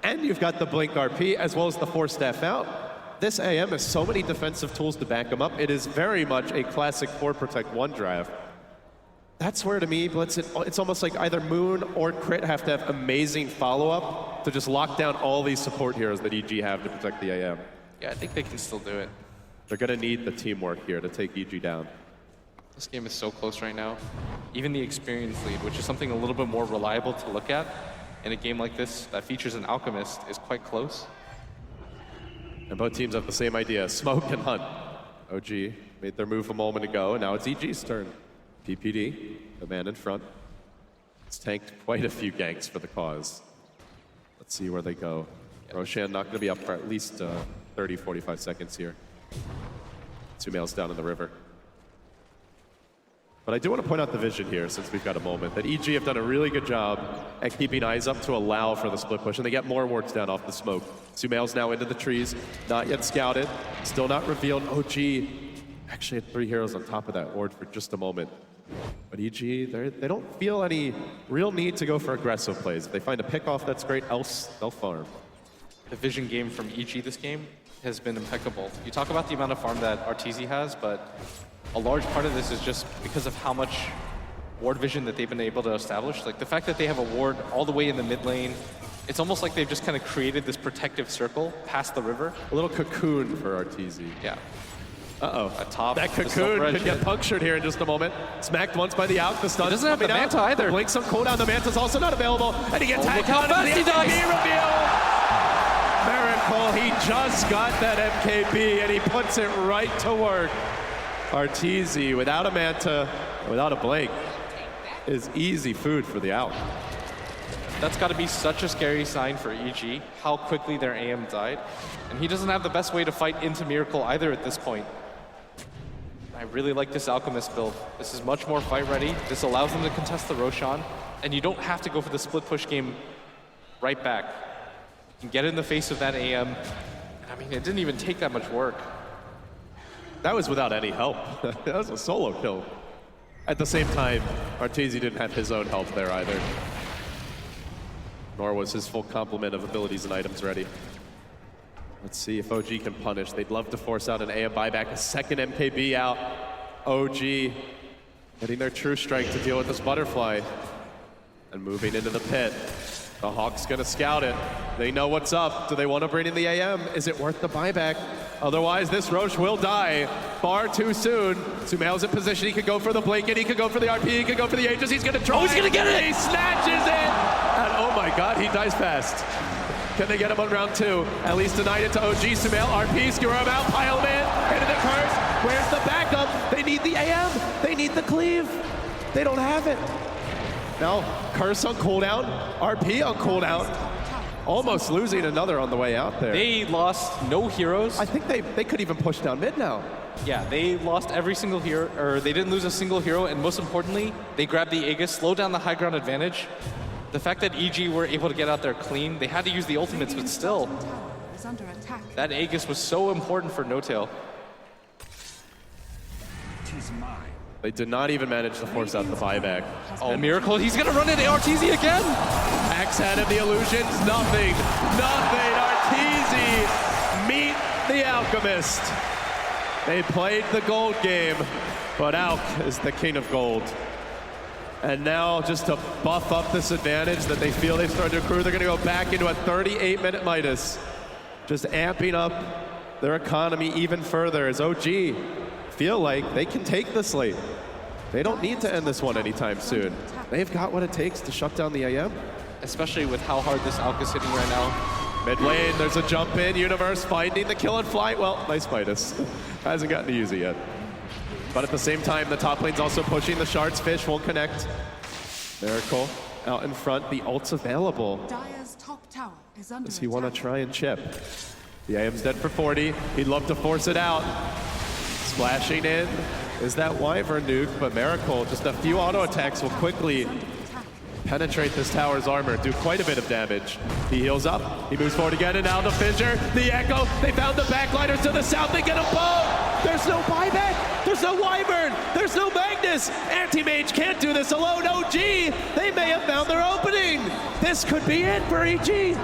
And you've got the Blink RP as well as the Force Staff out. This AM has so many defensive tools to back him up. It is very much a classic 4 Protect 1 draft. That's where, to me, Blitz, it's almost like either Moon or Crit have to have amazing follow-up to just lock down all these support heroes that EG have to protect the AM. Yeah, I think they can still do it. They're going to need the teamwork here to take EG down. This game is so close right now. Even the experience lead, which is something a little bit more reliable to look at in a game like this that features an Alchemist, is quite close. And both teams have the same idea, smoke and hunt. OG made their move a moment ago, and now it's EG's turn. PPD, the man in front. It's tanked quite a few ganks for the cause. Let's see where they go. Roshan not going to be up for at least 30, 45 seconds here. Sumail's down in the river. But I do want to point out the vision here, since we've got a moment, that EG have done a really good job at keeping eyes up to allow for the split push, and they get more wards down off the smoke. Sumail's now into the trees, not yet scouted, still not revealed. OG actually had 3 heroes on top of that ward for just a moment. But EG, they don't feel any real need to go for aggressive plays. If they find a pick-off, that's great, else they'll farm. The vision game from EG this game has been impeccable. You talk about the amount of farm that Arteezy has, but a large part of this is just because of how much ward vision that they've been able to establish. Like the fact that they have a ward all the way in the mid lane, it's almost like they've just kind of created this protective circle past the river. A little cocoon for Arteezy. Yeah. Uh-oh. At top, that cocoon could get punctured here in just a moment. Smacked once by the Alk, the stun. He doesn't have the Manta either. The Blink some cooldown, the Manta's also not available. And he gets look hacked how out fast into he the dies. MKB reveal. Miracle, he just got that MKB and he puts it right to work. Arteezy, without a Manta, without a Blink, is easy food for the Alk. That's got to be such a scary sign for EG, how quickly their AM died. And he doesn't have the best way to fight into Miracle either at this point. I really like this Alchemist build. This is much more fight ready. This allows them to contest the Roshan, and you don't have to go for the split push game right back. You can get in the face of that AM. And I mean, it didn't even take that much work. That was without any help. That was a solo kill. At the same time, Arteezy didn't have his own help there either. Nor was his full complement of abilities and items ready. Let's see if OG can punish. They'd love to force out an AM buyback, a second MKB out. OG getting their true strike to deal with this butterfly. And moving into the pit. The Hawk's gonna scout it. They know what's up. Do they want to bring in the AM? Is it worth the buyback? Otherwise, this Roche will die. far too soon. Sumail's in position. He could go for the blanket. He could go for the RP. He could go for the Aegis. He's going to try. Oh, he's going to get it! He snatches it! And oh my god, he dies fast. Can they get him on round 2? At least denied it to OG. Sumail, RP, skewer him out, pile him in, into the curse. Where's the backup? They need the AM. They need the cleave. They don't have it. Now, curse on cooldown, RP on cooldown. Almost losing another on the way out there. They lost no heroes. I think they could even push down mid now. Yeah, they lost every single hero, or they didn't lose a single hero, and most importantly, they grabbed the Aegis, slowed down the high ground advantage. The fact that EG were able to get out there clean, they had to use the ultimates, but still, Is under attack. that Aegis was so important for No-Tail. They did not even manage to force out the buyback. Oh, Miracle, he's gonna run into RTZ again! Axe had him, the illusions, nothing. Nothing, Arteezy meet the Alchemist. They played the gold game, but Alk is the king of gold. And now, just to buff up this advantage that they feel they've started to accrue, they're going to go back into a 38-minute Midas. Just amping up their economy even further as OG feel like they can take this late. They don't need to end this one anytime soon. They've got what it takes to shut down the AM. Especially with how hard this Alk is hitting right now. Mid lane, there's a jump in. Universe finding the kill and flight. Well, nice Midas. Hasn't gotten to use it yet. But at the same time, the top lane's also pushing the shards. Fish won't connect. Miracle out in front. The ult's available. Dire's top tower is under Does he want to attack. try and chip? The AM's dead for 40. He'd love to force it out. Splashing in is that Wyvern nuke, but Miracle, just a few auto attacks will quickly penetrate this tower's armor, do quite a bit of damage. He heals up, he moves forward again, and now the Fissure, the Echo, they found the backliners to the south, they get them both! There's no buyback, there's no Wyvern, there's no Magnus! Anti-Mage can't do this alone, OG! They may have found their opening! This could be it for EG!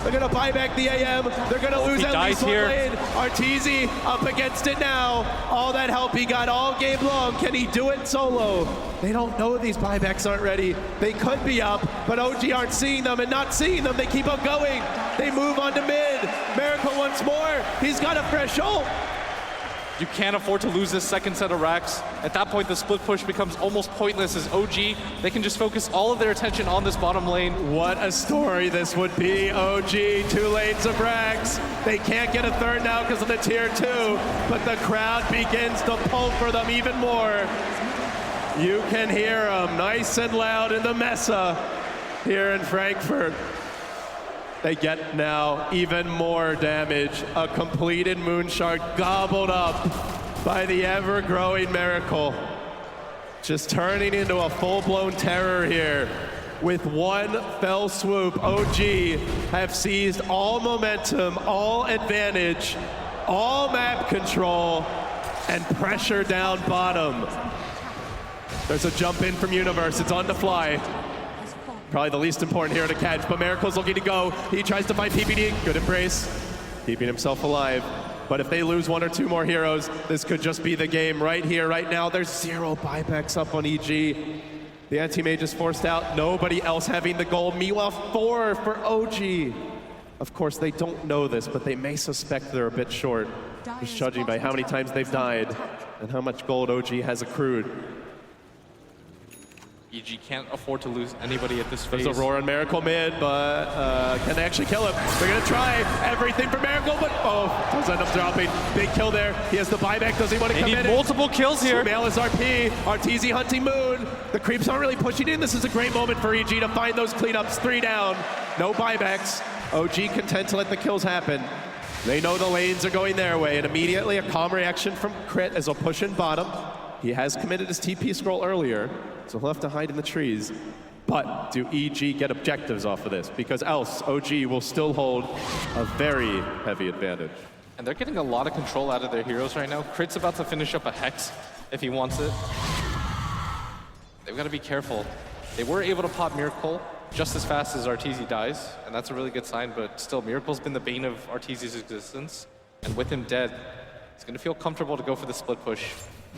They're gonna buy back the AM, they're gonna lose he at dies least one here. lane. Arteezy up against it now. All that help he got all game long. Can he do it solo? They don't know these buybacks aren't ready. They could be up, but OG aren't seeing them, and not seeing them, they keep on going. They move on to mid. Miracle once more. He's got a fresh ult. You can't afford to lose this second set of racks. At that point, the split push becomes almost pointless as OG, they can just focus all of their attention on this bottom lane. What a story this would be, OG. 2 lanes of racks. They can't get a third now because of the tier 2, but the crowd begins to pull for them even more. You can hear them nice and loud in the Mesa here in Frankfurt. They get now even more damage. A completed Moonshard gobbled up by the ever-growing Miracle. Just turning into a full-blown terror here. With one fell swoop, OG have seized all momentum, all advantage, all map control, and pressure down bottom. There's a jump in from Universe. It's on the fly. Probably the least important here to catch, but Miracle's looking to go. He tries to find PPD. Good embrace. Keeping himself alive. But if they lose 1 or 2 more heroes, this could just be the game right here, right now. There's 0 buybacks up on EG. The anti-mage is forced out. Nobody else having the gold. Meanwhile, 4 for OG. Of course, they don't know this, but they may suspect they're a bit short. Just judging by how many times they've died and how much gold OG has accrued. EG can't afford to lose anybody at this phase. There's a roar on Miracle mid, but can they actually kill him? They're gonna try everything for Miracle, but does end up dropping. Big kill there. He has the buyback. Does he want to come in? They need multiple kills here. Sumail is RP. Arteezy hunting Moon. The creeps aren't really pushing in. This is a great moment for EG to find those cleanups. 3 down. No buybacks. OG content to let the kills happen. They know the lanes are going their way, and immediately a calm reaction from Crit as a push in bottom. He has committed his TP scroll earlier, so he'll have to hide in the trees. But do EG get objectives off of this? Because else, OG will still hold a very heavy advantage. And they're getting a lot of control out of their heroes right now. Crit's about to finish up a Hex if he wants it. They've got to be careful. They were able to pop Miracle just as fast as Arteezy dies, and that's a really good sign, but still, Miracle's been the bane of Arteezy's existence. And with him dead, he's going to feel comfortable to go for the split push.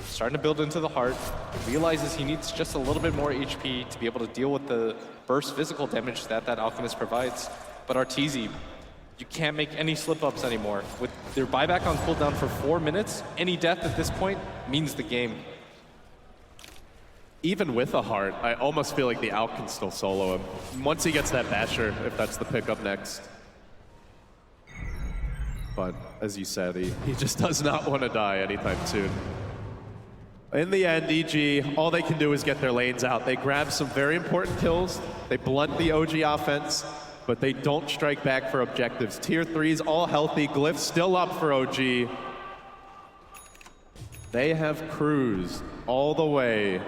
Starting to build into the heart, realizes he needs just a little bit more HP to be able to deal with the burst physical damage that Alchemist provides. But Arteezy, You can't make any slip-ups anymore. With their buyback on cooldown for 4 minutes, any death at this point means the game. Even with a heart, I almost feel like the Alp can still solo him. Once he gets that basher, if that's the pickup next. But as you said, he just does not want to die anytime soon. In the end, EG, all they can do is get their lanes out. They grab some very important kills. They blunt the OG offense, but they don't strike back for objectives. Tier 3's all healthy. Glyph's still up for OG. They have cruised all the way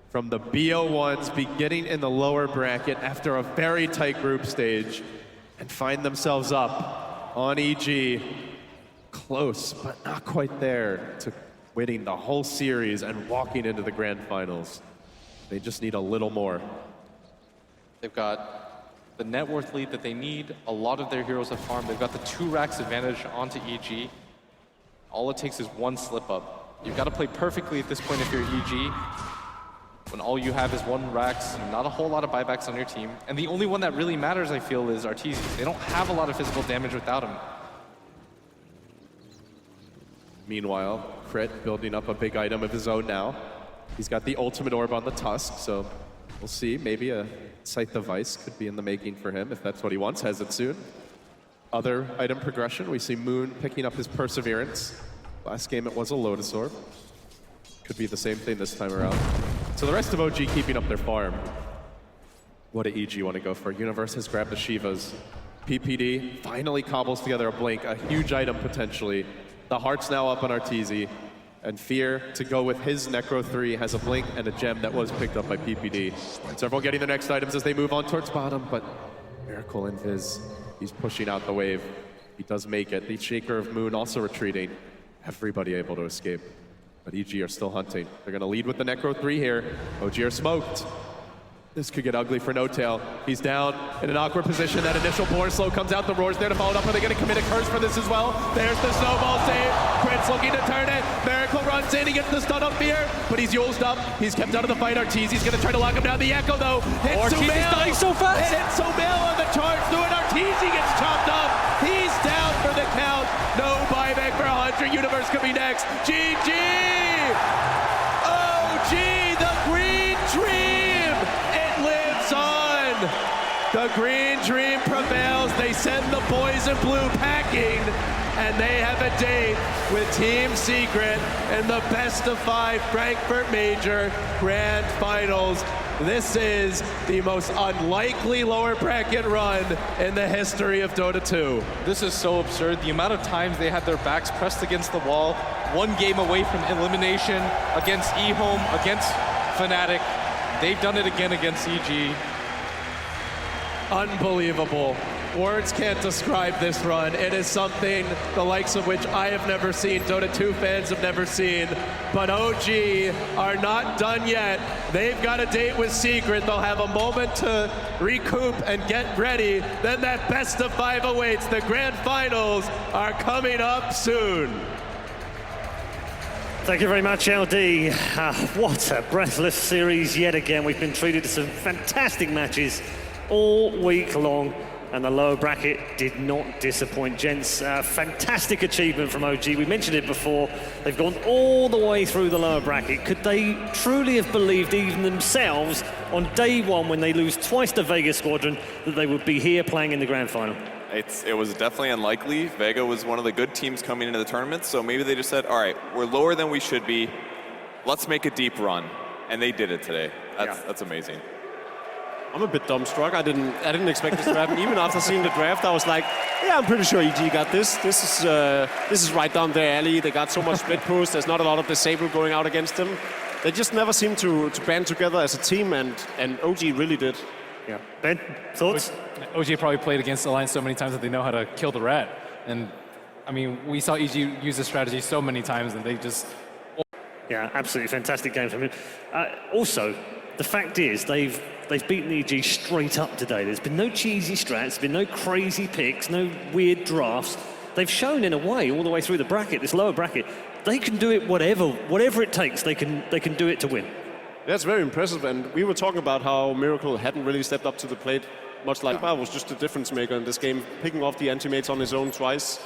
from the B01s beginning in the lower bracket after a very tight group stage and find themselves up on EG. Close, but not quite there to winning the whole series and walking into the grand finals. They just need a little more. They've got the net worth lead that they need. A lot of their heroes have farmed. They've got the 2 racks advantage onto EG. All it takes is 1 slip up. You've got to play perfectly at this point if you're EG. When all you have is 1 racks, not a whole lot of buybacks on your team. And the only one that really matters, I feel, is Arteezy. They don't have a lot of physical damage without him. Meanwhile, Crit building up a big item of his own now. He's got the ultimate orb on the Tusk, so we'll see. Maybe a Scythe of Ice could be in the making for him if that's what he wants. Has it soon. Other item progression, we see Moon picking up his Perseverance. Last game it was a Lotus Orb. Could be the same thing this time around. So the rest of OG keeping up their farm. What do EG want to go for? Universe has grabbed the Shivas. PPD finally cobbles together a Blink, a huge item potentially. The heart's now up on Arteezy, and Fear, to go with his Necro 3, has a Blink and a gem that was picked up by PPD. Several getting the next items as they move on towards bottom, but Miracle and Viz, he's pushing out the wave. He does make it. The Shaker of Moon also retreating. Everybody able to escape, but EG are still hunting. They're gonna lead with the Necro 3 here. OG are smoked. This could get ugly for No Tail. He's down in an awkward position. That initial Boar Slow comes out. The Roar's there to follow it up. Are they going to commit a curse for this as well? There's the snowball save. Crit's looking to turn it. Miracle runs in. He gets the stun on Fear, but he's used up. He's kept out of the fight. Arteezy's going to try to lock him down. The Echo, though, hits Sumail. dying so fast. It hits Sumail on the charge through it. Arteezy gets chopped up. He's down for the count. No buyback for Hunter. Universe could be next. GG! OG, the green dream! The green dream prevails. They send the boys in blue packing, and they have a date with Team Secret in the best of 5 Frankfurt Major Grand Finals. This is the most unlikely lower bracket run in the history of Dota 2. This is so absurd. The amount of times they had their backs pressed against the wall, 1 game away from elimination against eHome, against Fnatic. They've done it again against EG. Unbelievable. Words can't describe this run. It is something the likes of which I have never seen, Dota 2 fans have never seen. But OG are not done yet. They've got a date with Secret. They'll have a moment to recoup and get ready. Then that best of 5 awaits. The grand finals are coming up soon. Thank you very much, LD. What a breathless series yet again. We've been treated to some fantastic matches all week long, and the lower bracket did not disappoint. Gents, fantastic achievement from OG. We mentioned it before. They've gone all the way through the lower bracket. Could they truly have believed even themselves on day 1 when they lose twice to Vega Squadron that they would be here playing in the grand final? It was definitely unlikely. Vega was one of the good teams coming into the tournament, so maybe they just said, all right, we're lower than we should be. Let's make a deep run. And they did it today. That's amazing. I'm a bit dumbstruck. I didn't expect this to happen. Even after seeing the draft, I was like, yeah, I'm pretty sure EG got this. This is right down their alley. They got so much split push. There's not a lot of Disable going out against them. They just never seem to band together as a team, and OG really did. Yeah. Ben, thoughts? OG probably played against Alliance so many times that they know how to kill the rat. And I mean, we saw EG use this strategy so many times, and they just... Yeah, absolutely fantastic game from him. Also, the fact is, they've beaten EG straight up today. There's been no cheesy strats, there's been no crazy picks, no weird drafts. They've shown in a way all the way through the bracket, this lower bracket, they can do it whatever it takes. They can do it to win. That's very impressive, and we were talking about how Miracle hadn't really stepped up to the plate much like Bar was just a difference maker in this game, picking off the anti-mates on his own twice.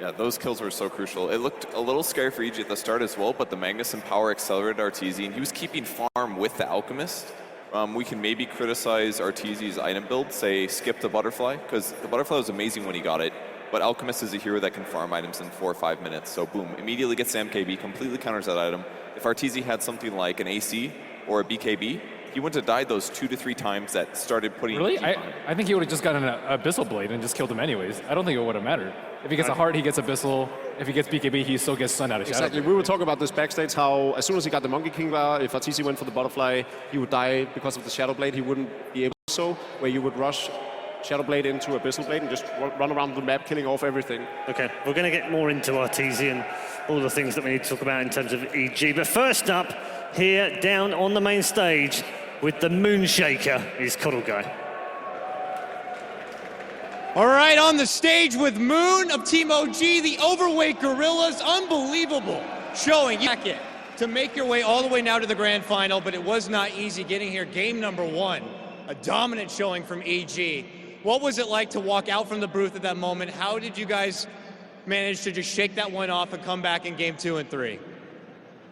Yeah, those kills were so crucial. It looked a little scary for EG at the start as well, but the Magnus and Power accelerated Arteezy, and he was keeping farm with the Alchemist. We can maybe criticize Arteezy's item build, say skip the Butterfly, because the Butterfly was amazing when he got it, but Alchemist is a hero that can farm items in 4 or 5 minutes, so boom, immediately gets the MKB, completely counters that item. If Arteezy had something like an AC or a BKB, he wouldn't have died those 2 to 3 times that started putting... Really? I think he would have just gotten an Abyssal Blade and just killed him anyways. I don't think it would have mattered. If he gets a heart, he gets Abyssal. If he gets BKB, he still gets Sun out of Shadow. Exactly. We were talking about this backstage, how as soon as he got the Monkey King bar, if Arteezy went for the Butterfly, he would die because of the Shadow Blade. He wouldn't be able to so, where you would rush Shadow Blade into Abyssal Blade and just run around the map, killing off everything. Okay, we're going to get more into Arteezy and all the things that we need to talk about in terms of EG. But first up, here down on the main stage with the Moonshaker is Cuddle Guy. All right, on the stage with Moon of Team OG, the overweight gorillas, unbelievable showing it to make your way all the way now to the grand final, but it was not easy getting here. Game number 1, a dominant showing from EG. What was it like to walk out from the booth at that moment? How did you guys manage to just shake that one off and come back in game 2 and 3?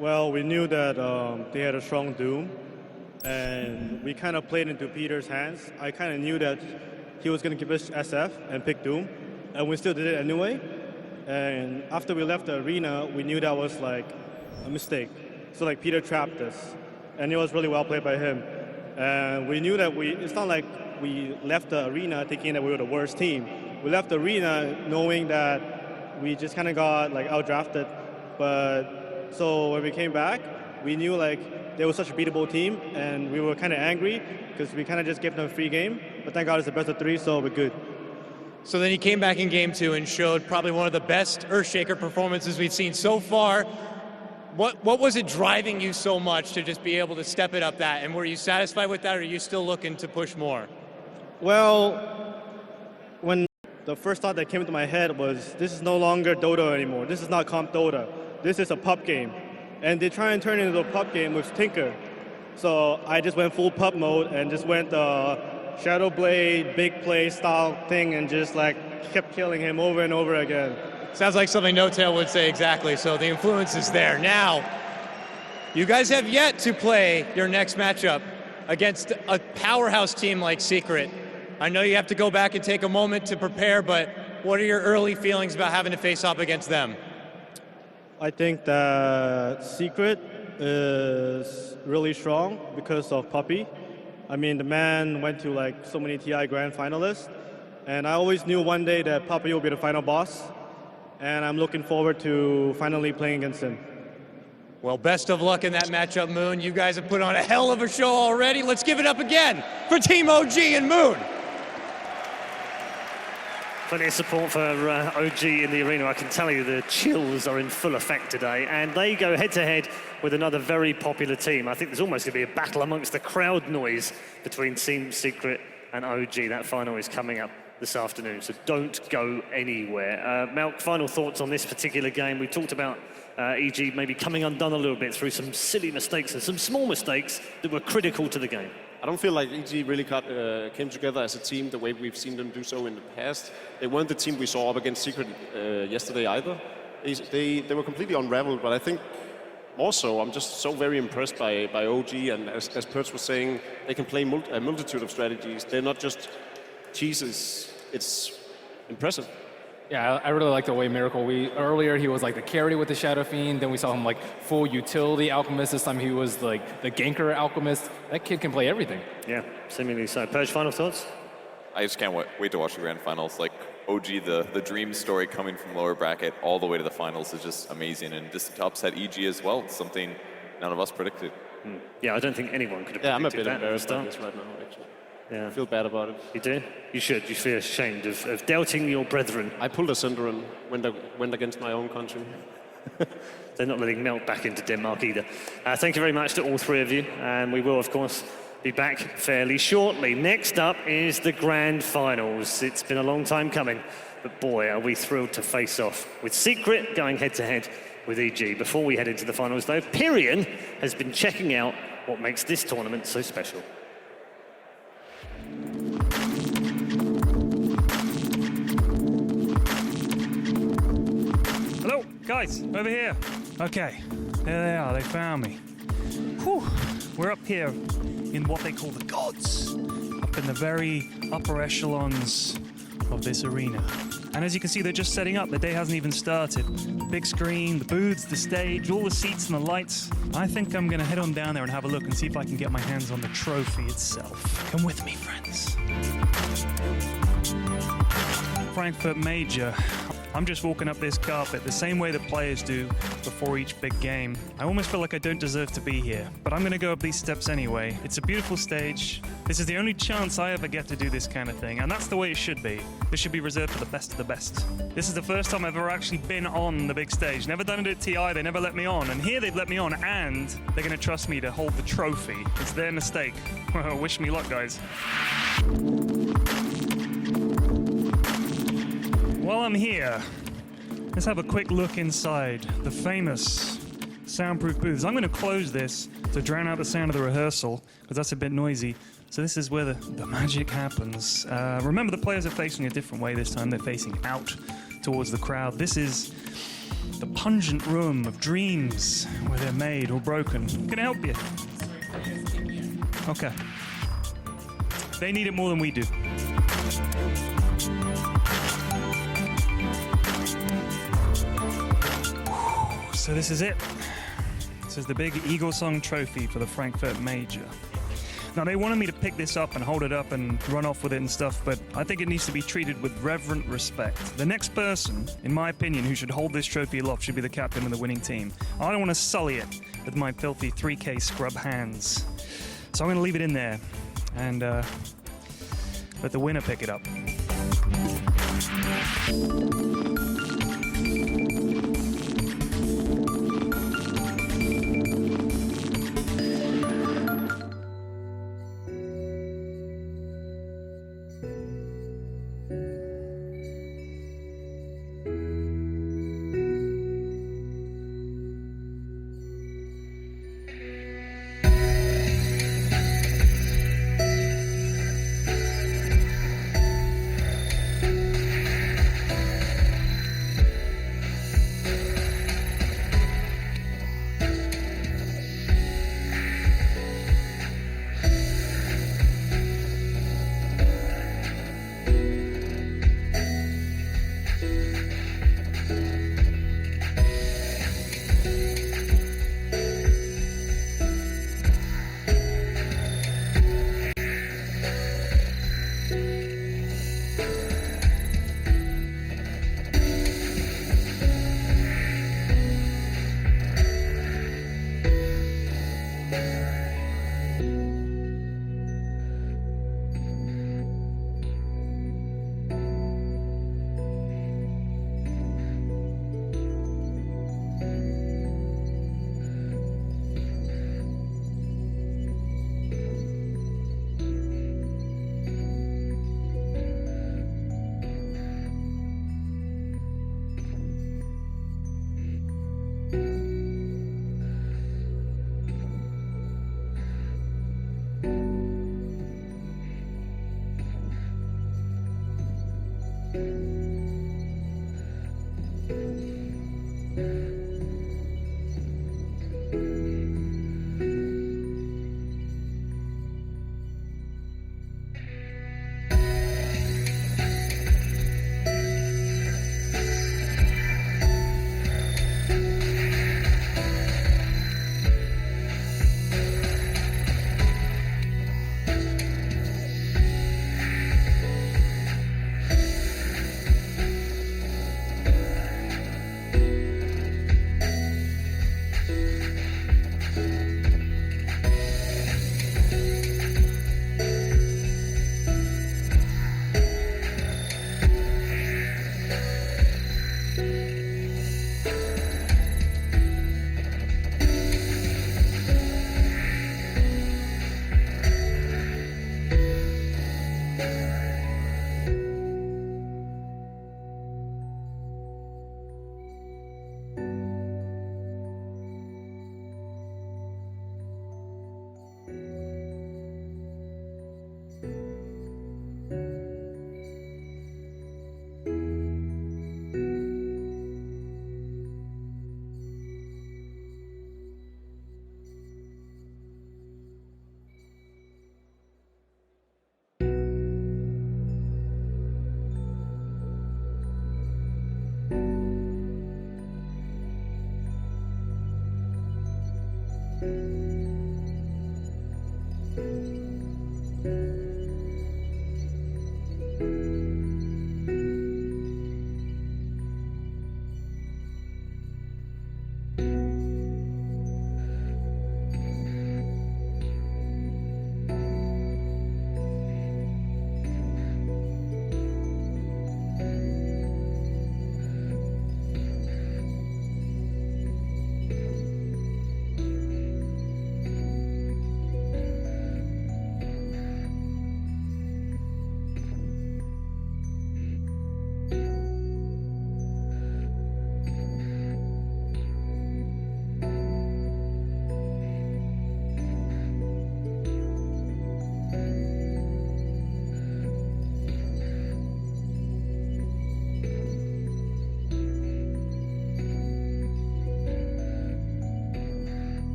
Well, we knew that they had a strong Doom, and we kind of played into Peter's hands. I kind of knew that he was going to give us SF and pick Doom, and we still did it anyway. And after we left the arena, we knew that was like a mistake. So like Peter trapped us, and it was really well played by him. And we knew that it's not like we left the arena thinking that we were the worst team. We left the arena knowing that we just kind of got like outdrafted. But so when we came back, we knew like they were such a beatable team, and we were kind of angry because we kind of just gave them a free game. But thank God it's the best of 3, so we're good. So then you came back in game 2 and showed probably one of the best Earthshaker performances we've seen so far. What was it driving you so much to just be able to step it up that? And were you satisfied with that, or are you still looking to push more? Well, when the first thought that came into my head was, this is no longer Dota anymore. This is not Comp Dota. This is a pub game. And they try and turn it into a pub game with Tinker. So I just went full pub mode and just went Shadow Blade, big play style thing, and just like kept killing him over and over again. Sounds like something No Tail would say exactly, so the influence is there. Now, you guys have yet to play your next matchup against a powerhouse team like Secret. I know you have to go back and take a moment to prepare, but what are your early feelings about having to face off against them? I think that Secret is really strong because of Puppy. I mean, the man went to like so many TI grand finalists, and I always knew one day that Puppy will be the final boss, and I'm looking forward to finally playing against him. Well, best of luck in that matchup, Moon. You guys have put on a hell of a show already. Let's give it up again for Team OG and Moon. Plenty of support for OG in the arena. I can tell you the chills are in full effect today, and they go head-to-head with another very popular team. I think there's almost going to be a battle amongst the crowd noise between Team Secret and OG. That final is coming up this afternoon, so don't go anywhere. Malk, final thoughts on this particular game. We talked about EG maybe coming undone a little bit through some silly mistakes and some small mistakes that were critical to the game. I don't feel like EG really came together as a team the way we've seen them do so in the past. They weren't the team we saw up against Secret yesterday either. They were completely unraveled, but I think also I'm just so very impressed by OG, and as Perch was saying, they can play a multitude of strategies. They're not just cheeses. It's impressive. Yeah, I really like the way Miracle, earlier he was like the carry with the Shadow Fiend, then we saw him like full utility Alchemist, this time he was like the ganker Alchemist. That kid can play everything. Yeah, seemingly so. Perch, final thoughts? I just can't wait to watch the grand finals. Like OG, the dream story coming from lower bracket all the way to the finals is just amazing, and just to upset EG as well, something none of us predicted. Yeah, I don't think anyone could have predicted that. Yeah, I'm a bit embarrassed embarrassed by this right now, actually. Yeah. I feel bad about it. You do? You should. You feel ashamed of doubting your brethren. I pulled a Cinder and went against my own country. They're not letting Melt back into Denmark either. Thank you very much to all three of you, and we will, of course, be back fairly shortly. Next up is the grand finals. It's been a long time coming, but boy, are we thrilled to face off with Secret going head-to-head with EG. Before we head into the finals, though, Pyrion has been checking out what makes this tournament so special. Guys, over here. Okay, there they are. They found me. Whew. We're up here in what they call the gods, up in the very upper echelons of this arena. And as you can see, they're just setting up. The day hasn't even started. The big screen, the booths, the stage, all the seats and the lights. I think I'm gonna head on down there and have a look and see if I can get my hands on the trophy itself. Come with me, friends. Frankfurt Major. I'm just walking up this carpet the same way the players do before each big game. I almost feel like I don't deserve to be here, but I'm going to go up these steps anyway. It's a beautiful stage. This is the only chance I ever get to do this kind of thing, and that's the way it should be. This should be reserved for the best of the best. This is the first time I've ever actually been on the big stage. Never done it at TI, they never let me on, and here they've let me on, and they're going to trust me to hold the trophy. It's their mistake. Wish me luck, guys. While I'm here, let's have a quick look inside the famous soundproof booths. I'm going to close this to drown out the sound of the rehearsal, because that's a bit noisy. So this is where the magic happens. Remember, the players are facing a different way this time. They're facing out towards the crowd. This is the pungent room of dreams where they're made or broken. Can I help you? Okay. They need it more than we do. So this is it. This is the big Eagle Song trophy for the Frankfurt Major. Now, they wanted me to pick this up and hold it up and run off with it and stuff, but I think it needs to be treated with reverent respect. The next person, in my opinion, who should hold this trophy aloft should be the captain of the winning team. I don't want to sully it with my filthy 3K scrub hands. So I'm going to leave it in there and let the winner pick it up.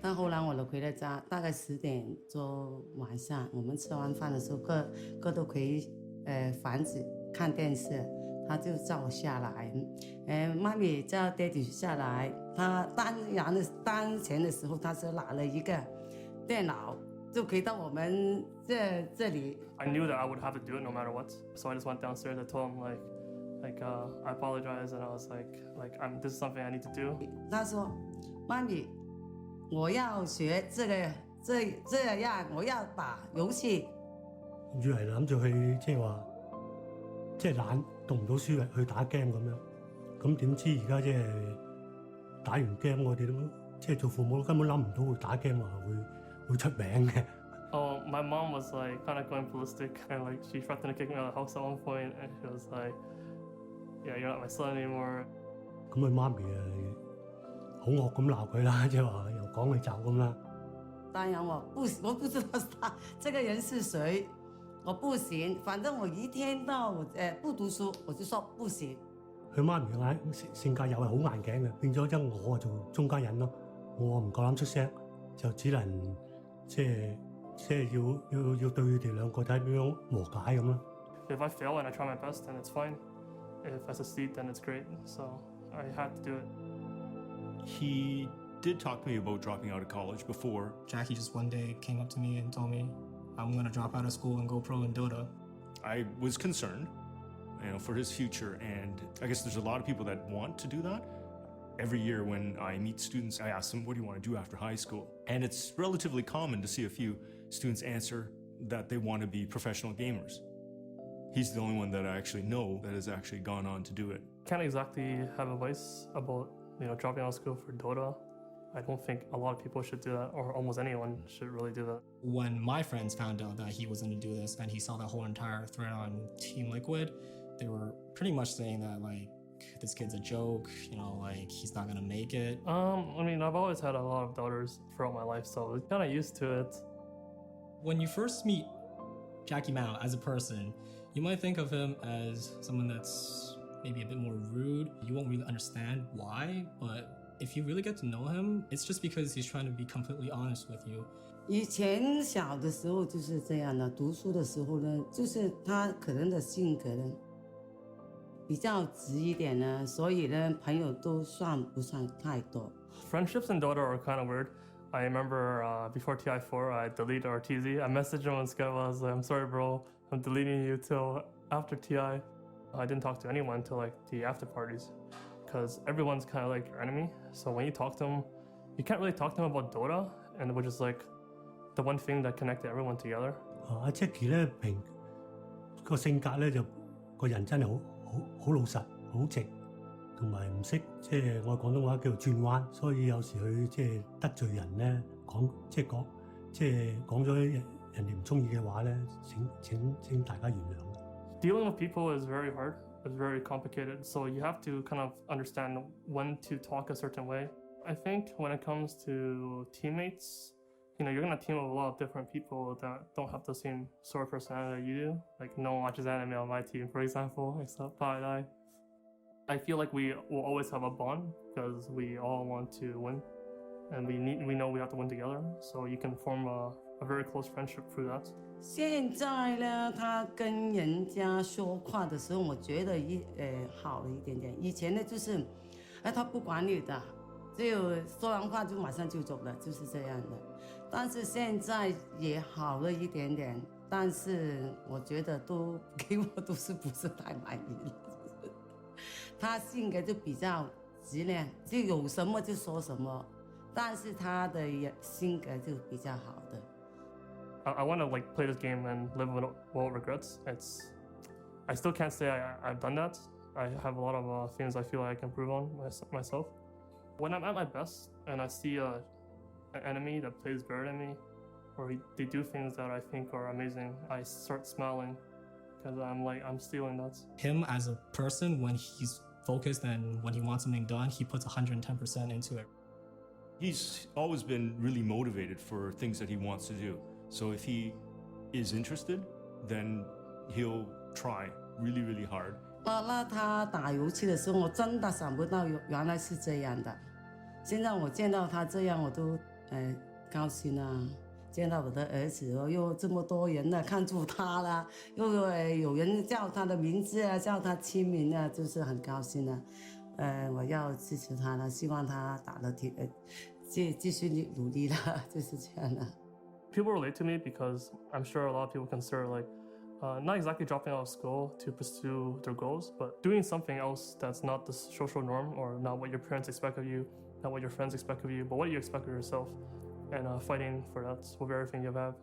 到后来我就回了家，大概10点多晚上，我们吃完饭的时候，各都回房子看电视，他就叫我下来，妈咪叫爹地下来。他当前的时候，他是拿了一个电脑，就可以到我们这里。I knew that I would have to do it no matter what, so I just went downstairs. I told him I apologize, and I was this is something I need to do. 他說：媽咪，我要學這樣，我要打遊戲。以為諗住去即係話，即係懶讀唔到書去打 game 咁樣，咁點知而家即係打完 game，我哋都即係做父母根本諗唔到會打 game 話會出名嘅。Oh, my mom was kind of going ballistic, and she threatened to kick me out of the house at one point, and she was like, "Yeah, you're not my son anymore." 咁佢媽咪好惡咁鬧佢啦，即係話又趕佢走咁啦。當然我不知道他這個人是誰，我不行，反正我一天到不讀書，我就說不行。佢媽咪嘅性格又係好硬頸嘅，變咗我做中間人咯，我唔夠膽出聲，就只能即係要對佢哋兩個睇點樣和解咁咯。If I fail and I try my best, then it's fine. If I succeed, then it's great. So I had to do it. He did talk to me about dropping out of college before. Jackie just one day came up to me and told me I'm going to drop out of school and go pro in Dota. I was concerned, for his future, and I guess there's a lot of people that want to do that. Every year when I meet students, I ask them, what do you want to do after high school? And it's relatively common to see a few students answer that they want to be professional gamers. He's the only one that I actually know that has actually gone on to do it. Can't exactly have advice about dropping out of school for Dota. I don't think a lot of people should do that, or almost anyone should really do that. When my friends found out that he was going to do this and he saw that whole entire thread on Team Liquid, they were pretty much saying that this kid's a joke, he's not gonna make it. I've always had a lot of doubters throughout my life, so I was kind of used to it. When you first meet Jackie Mao as a person, you might think of him as someone that's maybe a bit more rude. You won't really understand why, but if you really get to know him, it's just because he's trying to be completely honest with you. 以前小的时候就是这样的，读书的时候呢，就是他可能的性格呢比较直一点呢，所以呢朋友都不算太多。Friendships in Dota are kind of weird. I remember before TI4, I deleted RTZ. I messaged him on Skype. I was like, "I'm sorry, bro. I'm deleting you till after TI." I didn't talk to anyone till the after parties, because everyone's kind of like your enemy. So when you talk to them, you can't really talk to them about Dota, and which is the one thing that connected everyone together. 阿 Jackie 咧個性格咧就個人真係好老實，好直，同埋唔識即係我廣東話叫做轉彎，所以有時佢即係得罪人咧講咗人哋唔中意嘅話咧，請大家原諒。Dealing with people is very hard. It's very complicated. So you have to kind of understand when to talk a certain way. I think when it comes to teammates, you're going to team with a lot of different people that don't have the same sort of personality that you do. No one watches anime on my team, for example, except Pi and I. I feel like we will always have a bond because we all want to win. And we know we have to win together. So you can form a very close friendship through that. 现在呢，他跟人家说话的时候，我觉得好了一点点。以前呢，就是他不管你的，就说完话就马上就走了，就是这样的。但是现在也好了一点点，但是我觉得给我都是不是太满意了。他性格就比较直呢，就有什么就说什么，但是他的性格就比较好的。I want to play this game and live without regrets. I still can't say I've done that. I have a lot of things I feel like I can improve on myself. When I'm at my best and I see an enemy that plays better than me, or they do things that I think are amazing, I start smiling because I'm stealing that. Him as a person, when he's focused and when he wants something done, he puts 110% into it. He's always been really motivated for things that he wants to do. So if he is interested, then he'll try really, really hard. 那他打游戏的时候，我真的想不到原来是这样的。现在我见到他这样，我都高兴啊，见到我的儿子哦，又这么多人呢看住他啦，又有人叫他的名字啊，叫他亲名啊，就是很高兴啊。我要支持他了，希望他打得继续努力了，就是这样的。People relate to me because I'm sure a lot of people consider like not exactly dropping out of school to pursue their goals, but doing something else that's not the social norm or not what your parents expect of you, not what your friends expect of you, but what you expect of yourself, and fighting for that with everything you have.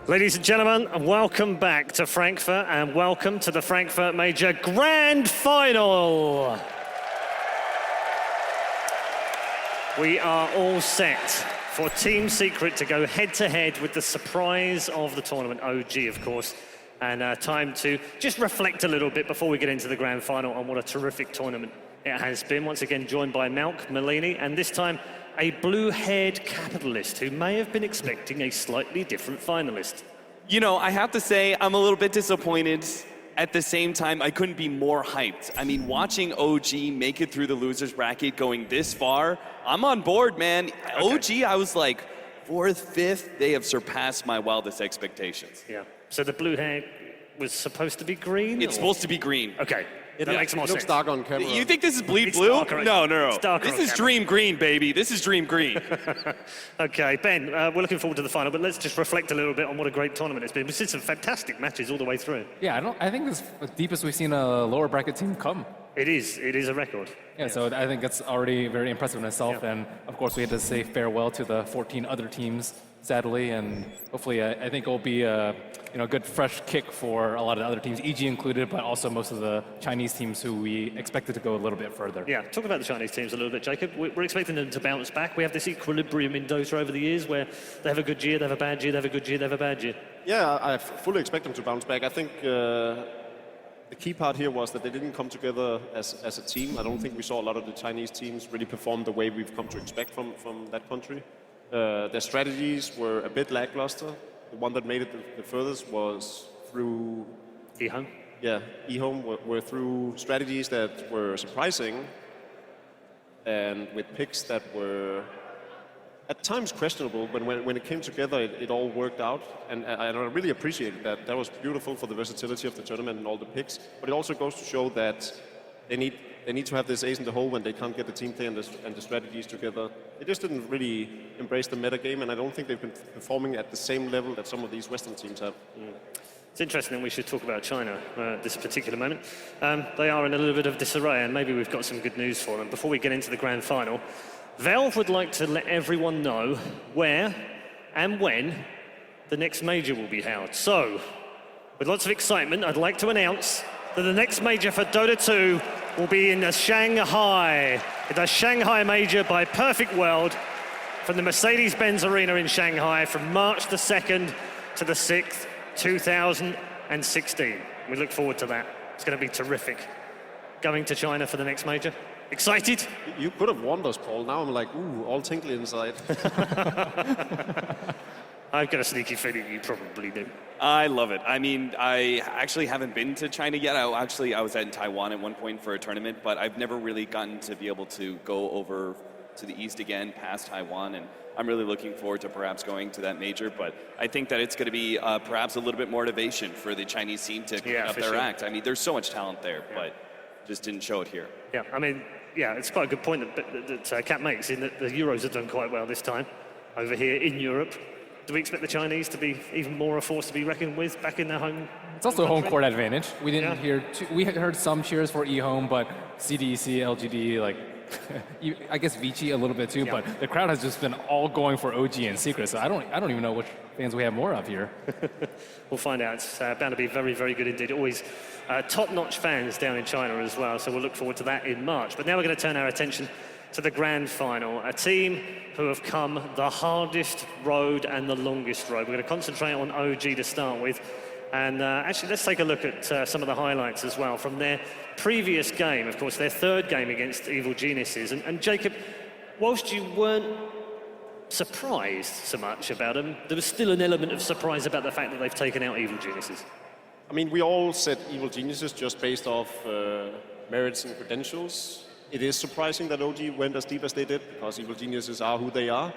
Ladies and gentlemen, welcome back to Frankfurt and welcome to the Frankfurt Major Grand Final. We are all set for Team Secret to go head-to-head with the surprise of the tournament, OG, of course. And time to just reflect a little bit before we get into the Grand Final on what a terrific tournament it has been. Once again, joined by Malk Melini, and this time a blue-haired capitalist who may have been expecting a slightly different finalist. You know, I have to say, I'm a little bit disappointed. At the same time, I couldn't be more hyped. I mean, watching OG make it through the losers bracket going this far, I'm on board, man. Okay. OG, I was like, 4th, 5th, they have surpassed my wildest expectations. Yeah. So the blue hair was supposed to be green? It's supposed to be green. Okay. That makes more sense. Looks dark on camera. You think this is bleed blue? No. This is dream green, baby. This is dream green. Okay, Ben, we're looking forward to the final, but let's just reflect a little bit on what a great tournament it's been. We've seen some fantastic matches all the way through. Yeah, I think this is the deepest we've seen a lower bracket team come. It is a record. Yeah, so I think it's already very impressive in itself. Yeah. And of course, we had to say farewell to the 14 other teams, sadly. And hopefully, I think it'll be a good fresh kick for a lot of the other teams, EG included, but also most of the Chinese teams who we expected to go a little bit further. Yeah, talk about the Chinese teams a little bit, Jacob. We're expecting them to bounce back. We have this equilibrium in Dota over the years where they have a good year, they have a bad year, they have a good year, they have a bad year. Yeah, I fully expect them to bounce back. I think the key part here was that they didn't come together as a team. I don't think we saw a lot of the Chinese teams really perform the way we've come to expect from that country. Their strategies were a bit lackluster. The one that made it the furthest was through eHome. Yeah, eHome were through strategies that were surprising and with picks that were at times questionable, but when it came together, it all worked out. And I really appreciated that. That was beautiful for the versatility of the tournament and all the picks. But it also goes to show that they need to have this ace in the hole when they can't get the team play and the strategies together. They just didn't really embrace the meta game, and I don't think they've been performing at the same level that some of these Western teams have. It's interesting that we should talk about China at this particular moment. They are in a little bit of disarray, and maybe we've got some good news for them. Before we get into the grand final, Valve would like to let everyone know where and when the next major will be held. So, with lots of excitement, I'd like to announce that the next major for Dota 2 will be in Shanghai. The Shanghai major by Perfect World from the Mercedes-Benz Arena in Shanghai from March the 2nd to the 6th, 2016. We look forward to that. It's going to be terrific. Going to China for the next major. Excited? You could have warned us, Paul. Now I'm like, ooh, all tingly inside. I've got a sneaky feeling you probably do. I love it. I mean, I actually haven't been to China yet. I was in Taiwan at one point for a tournament, but I've never really gotten to be able to go over to the east again, past Taiwan, and I'm really looking forward to perhaps going to that major. But I think that it's going to be perhaps a little bit more motivation for the Chinese team to clean up their act. I mean, there's so much talent there, but just didn't show it here. Yeah, I mean, yeah, it's quite a good point that Kat makes in that the Euros have done quite well this time over here in Europe. Do we expect the Chinese to be even more a force to be reckoned with back in their home? It's also a home court advantage. We didn't hear we had heard some cheers for eHome, but CDEC, LGD, like I guess Vici a little bit too. But the crowd has just been all going for OG and Secret. So I don't even know which fans we have more of here. We'll find out. It's bound to be very, very good indeed. Always top-notch fans down in China as well. So we'll look forward to that in March. But now we're going to turn our attention to the grand final, a team who have come the hardest road and the longest road. We're going to concentrate on OG to start with. And actually, let's take a look at some of the highlights as well from their previous game, of course, their third game against Evil Geniuses. And Jacob, whilst you weren't surprised so much about them, there was still an element of surprise about the fact that they've taken out Evil Geniuses. I mean, we all said Evil Geniuses just based off merits and credentials. It is surprising that OG went as deep as they did, because Evil Geniuses are who they are.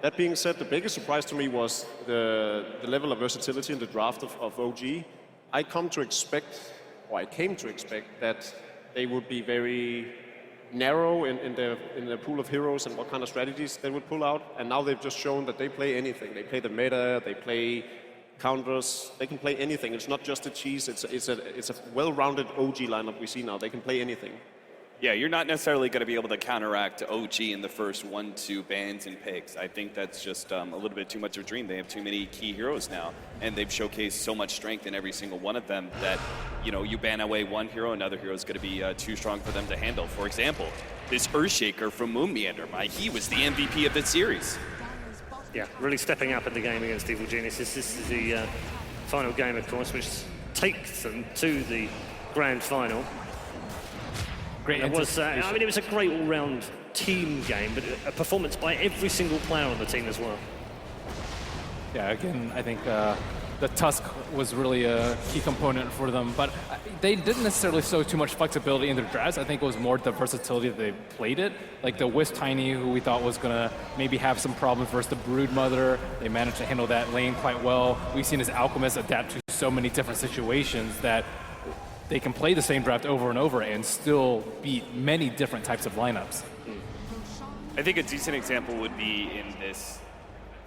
That being said, the biggest surprise to me was the level of versatility in the draft of OG. I came to expect that they would be very narrow in their pool of heroes and what kind of strategies they would pull out. And now they've just shown that they play anything. They play the meta, they play counters, they can play anything. It's not just a cheese, it's a well-rounded OG lineup we see now. They can play anything. Yeah, you're not necessarily going to be able to counteract OG in the first 1-2 bans and picks. I think that's just a little bit too much of a dream. They have too many key heroes now, and they've showcased so much strength in every single one of them that, you know, you ban away one hero, another hero is going to be too strong for them to handle. For example, this Earthshaker from Moon Meander, he was the MVP of the series. Yeah, really stepping up in the game against Evil Geniuses. This is the final game, of course, which takes them to the grand final. Great. It was, I mean, it was a great all-round team game, but a performance by every single player on the team as well. Yeah, again, I think the Tusk was really a key component for them, but they didn't necessarily show too much flexibility in their drafts. I think it was more the versatility that they played it. Like the Wisp Tiny, who we thought was going to maybe have some problems versus the Brood Mother, they managed to handle that lane quite well. We've seen his Alchemist adapt to so many different situations that they can play the same draft over and over and still beat many different types of lineups. I think a decent example would be in this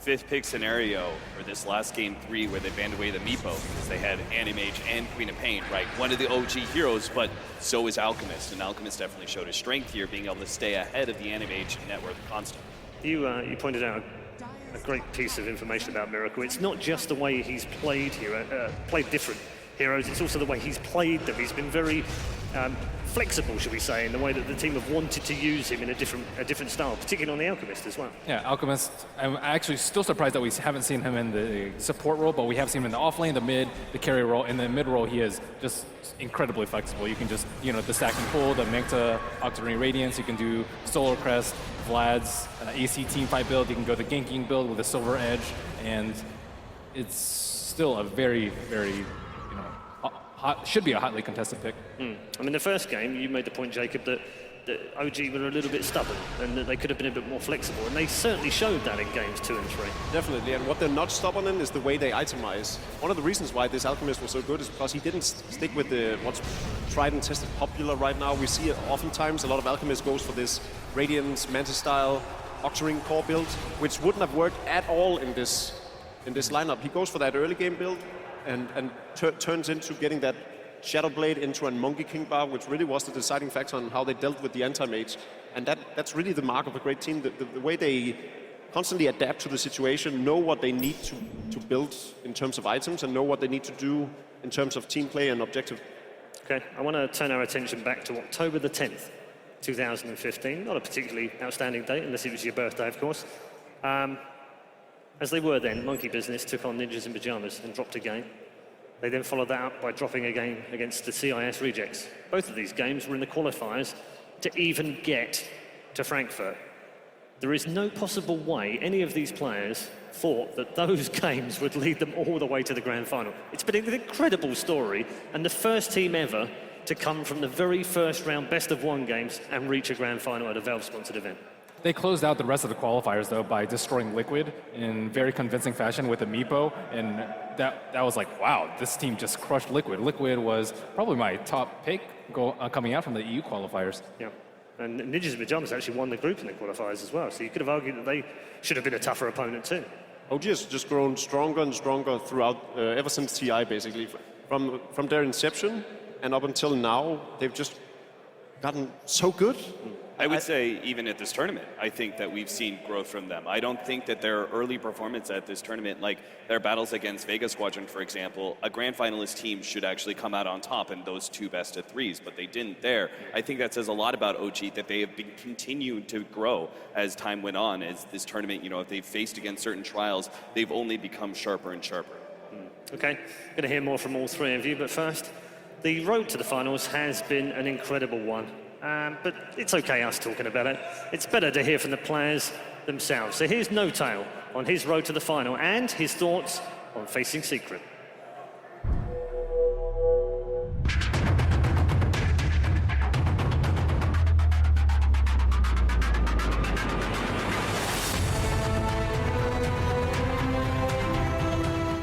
5th pick scenario, or this last game 3, where they banned away the Meepo, because they had Animage and Queen of Pain, right? One of the OG heroes, but so is Alchemist, and Alchemist definitely showed his strength here, being able to stay ahead of the Animage net worth constant. You pointed out a great piece of information about Miracle. It's not just the way he's played here, played different heroes, it's also the way he's played them. He's been very flexible, should we say, in the way that the team have wanted to use him in a different style, particularly on the Alchemist as well. Yeah, Alchemist, I'm actually still surprised that we haven't seen him in the support role, but we have seen him in the off lane, the mid, the carry role. In the mid role, he is just incredibly flexible. You can just, the stack and pull, the Manta, Octarine Radiance, you can do Solar Crest, Vlad's AC team fight build, you can go the ganking build with a Silver Edge, and it's still a very, very should be a hotly contested pick. I mean, the first game, you made the point, Jacob, that that OG were a little bit stubborn and that they could have been a bit more flexible. And they certainly showed that in games 2 and 3. Definitely, and what they're not stubborn in is the way they itemize. One of the reasons why this Alchemist was so good is because he didn't stick with what's tried and tested popular right now. We see it oftentimes, a lot of Alchemists goes for this Radiance, Mantis style, Octarine core build, which wouldn't have worked at all in this lineup. He goes for that early game build and turns into getting that Shadow Blade into a Monkey King bar, which really was the deciding factor on how they dealt with the anti-mage. And that's really the mark of a great team, the way they constantly adapt to the situation, know what they need to build in terms of items, and know what they need to do in terms of team play and objective. Okay, I want to turn our attention back to October the 10th, 2015. Not a particularly outstanding date, unless it was your birthday, of course. As they were then, Monkey Business took on Ninjas in Pyjamas and dropped a game. They then followed that up by dropping a game against the CIS Rejects. Both of these games were in the qualifiers to even get to Frankfurt. There is no possible way any of these players thought that those games would lead them all the way to the grand final. It's been an incredible story, and the first team ever to come from the very first round best-of-1 games and reach a grand final at a Valve-sponsored event. They closed out the rest of the qualifiers, though, by destroying Liquid in very convincing fashion with a Meepo, and that was like, wow, this team just crushed Liquid. Liquid was probably my top pick coming out from the EU qualifiers. Yeah, and Ninjas in Pyjamas actually won the group in the qualifiers as well, so you could have argued that they should have been a tougher opponent too. OG has just grown stronger and stronger throughout, ever since TI, basically. From their inception and up until now, they've just gotten so good. I would say even at this tournament, I think that we've seen growth from them. I don't think that their early performance at this tournament, like their battles against Vega Squadron, for example, a grand finalist team should actually come out on top in those 2 best-of-3s, but they didn't there. I think that says a lot about OG, that they have been continuing to grow as time went on. As this tournament, if they've faced against certain trials, they've only become sharper and sharper. Okay, going to hear more from all 3 of you, but first, the road to the finals has been an incredible one. But it's okay us talking about it. It's better to hear from the players themselves. So here's No Tail on his road to the final and his thoughts on facing Secret.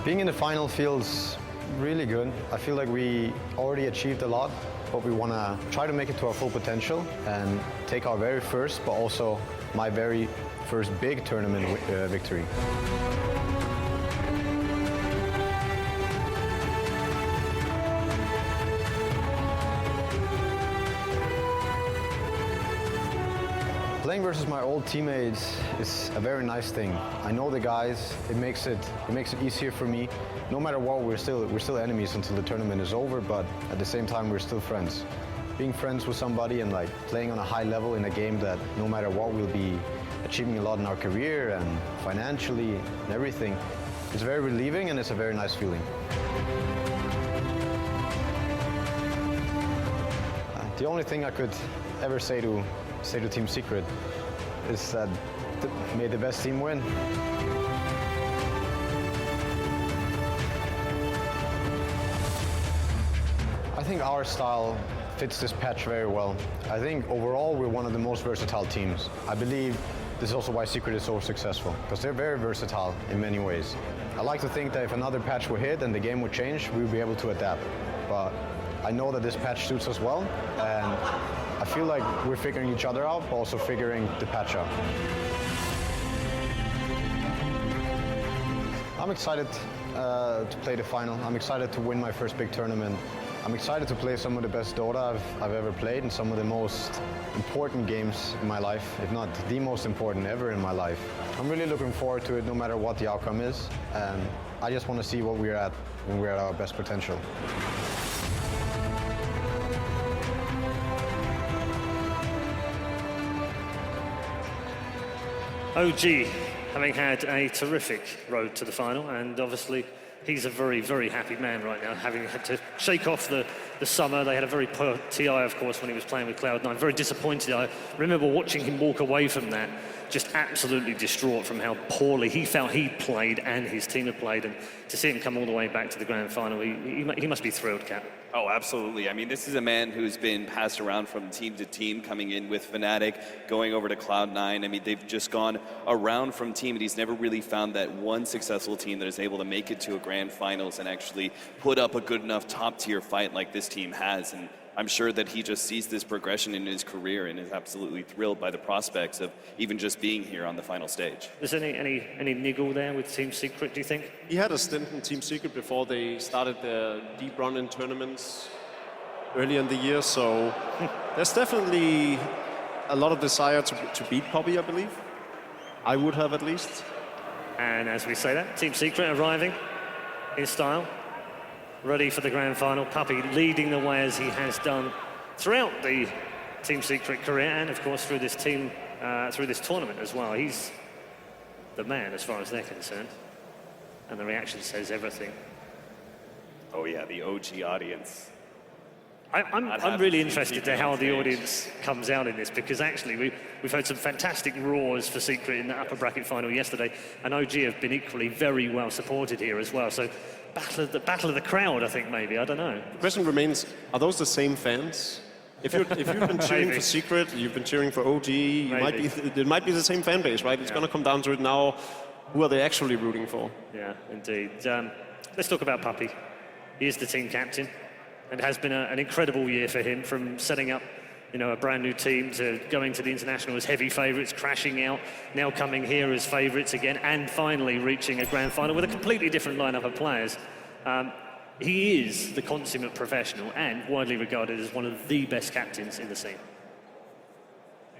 Being in the final feels really good. I feel like we already achieved a lot, but we want to try to make it to our full potential and take our very first, but also my very first big tournament victory. Playing versus my old teammates is a very nice thing. I know the guys. It makes it easier for me. No matter what, we're still enemies until the tournament is over. But at the same time, we're still friends. Being friends with somebody and playing on a high level in a game that no matter what, we'll be achieving a lot in our career and financially and everything. It's very relieving and it's a very nice feeling. The only thing I could ever say to Team Secret is that may the best team win. I think our style fits this patch very well. I think overall we're one of the most versatile teams. I believe this is also why Secret is so successful, because they're very versatile in many ways. I like to think that if another patch would hit and the game would change, we would be able to adapt. But I know that this patch suits us well, and I feel like we're figuring each other out, but also figuring the patch out. I'm excited to play the final. I'm excited to win my first big tournament. I'm excited to play some of the best Dota I've ever played and some of the most important games in my life, if not the most important ever in my life. I'm really looking forward to it no matter what the outcome is, and I just want to see what we're at when we're at our best potential. OG, having had a terrific road to the final, and obviously he's a very, very happy man right now, having had to shake off the summer. They had a very poor TI, of course, when he was playing with Cloud9. Very disappointed. I remember watching him walk away from that just absolutely distraught from how poorly he felt he played and his team had played. And to see him come all the way back to the grand final, he must be thrilled, Cap. Oh, absolutely. I mean, this is a man who's been passed around from team to team, coming in with Fnatic, going over to Cloud9. I mean, they've just gone around from team, and he's never really found that one successful team that is able to make it to a grand finals and actually put up a good enough top-tier fight like this team has. And I'm sure that he just sees this progression in his career and is absolutely thrilled by the prospects of even just being here on the final stage. Is there any niggle there with Team Secret, do you think? He had a stint in Team Secret before they started their deep run in tournaments early in the year, so there's definitely a lot of desire to beat Poppy, I believe. I would have, at least. And as we say that, Team Secret arriving in style, ready for the grand final. Puppy leading the way as he has done throughout the Team Secret career, and of course through this team, through this tournament as well. He's the man as far as they're concerned, and the reaction says everything. Oh yeah, the OG audience. I'm really interested to how the audience comes out in this, because actually we've heard some fantastic roars for Secret in the upper bracket final yesterday, and OG have been equally very well supported here as well. So battle of the crowd, I think, maybe, I don't know. The question remains, are those the same fans? If you've been cheering for Secret, you've been cheering for OG, it might be the same fan base, right? It's going to come down to it now. Who are they actually rooting for? Yeah, indeed. Let's talk about Puppy. He is the team captain, and it has been an incredible year for him, from setting up a brand new team to going to the international as heavy favourites, crashing out, now coming here as favourites again, and finally reaching a grand final with a completely different lineup of players. He is the consummate professional and widely regarded as one of the best captains in the scene.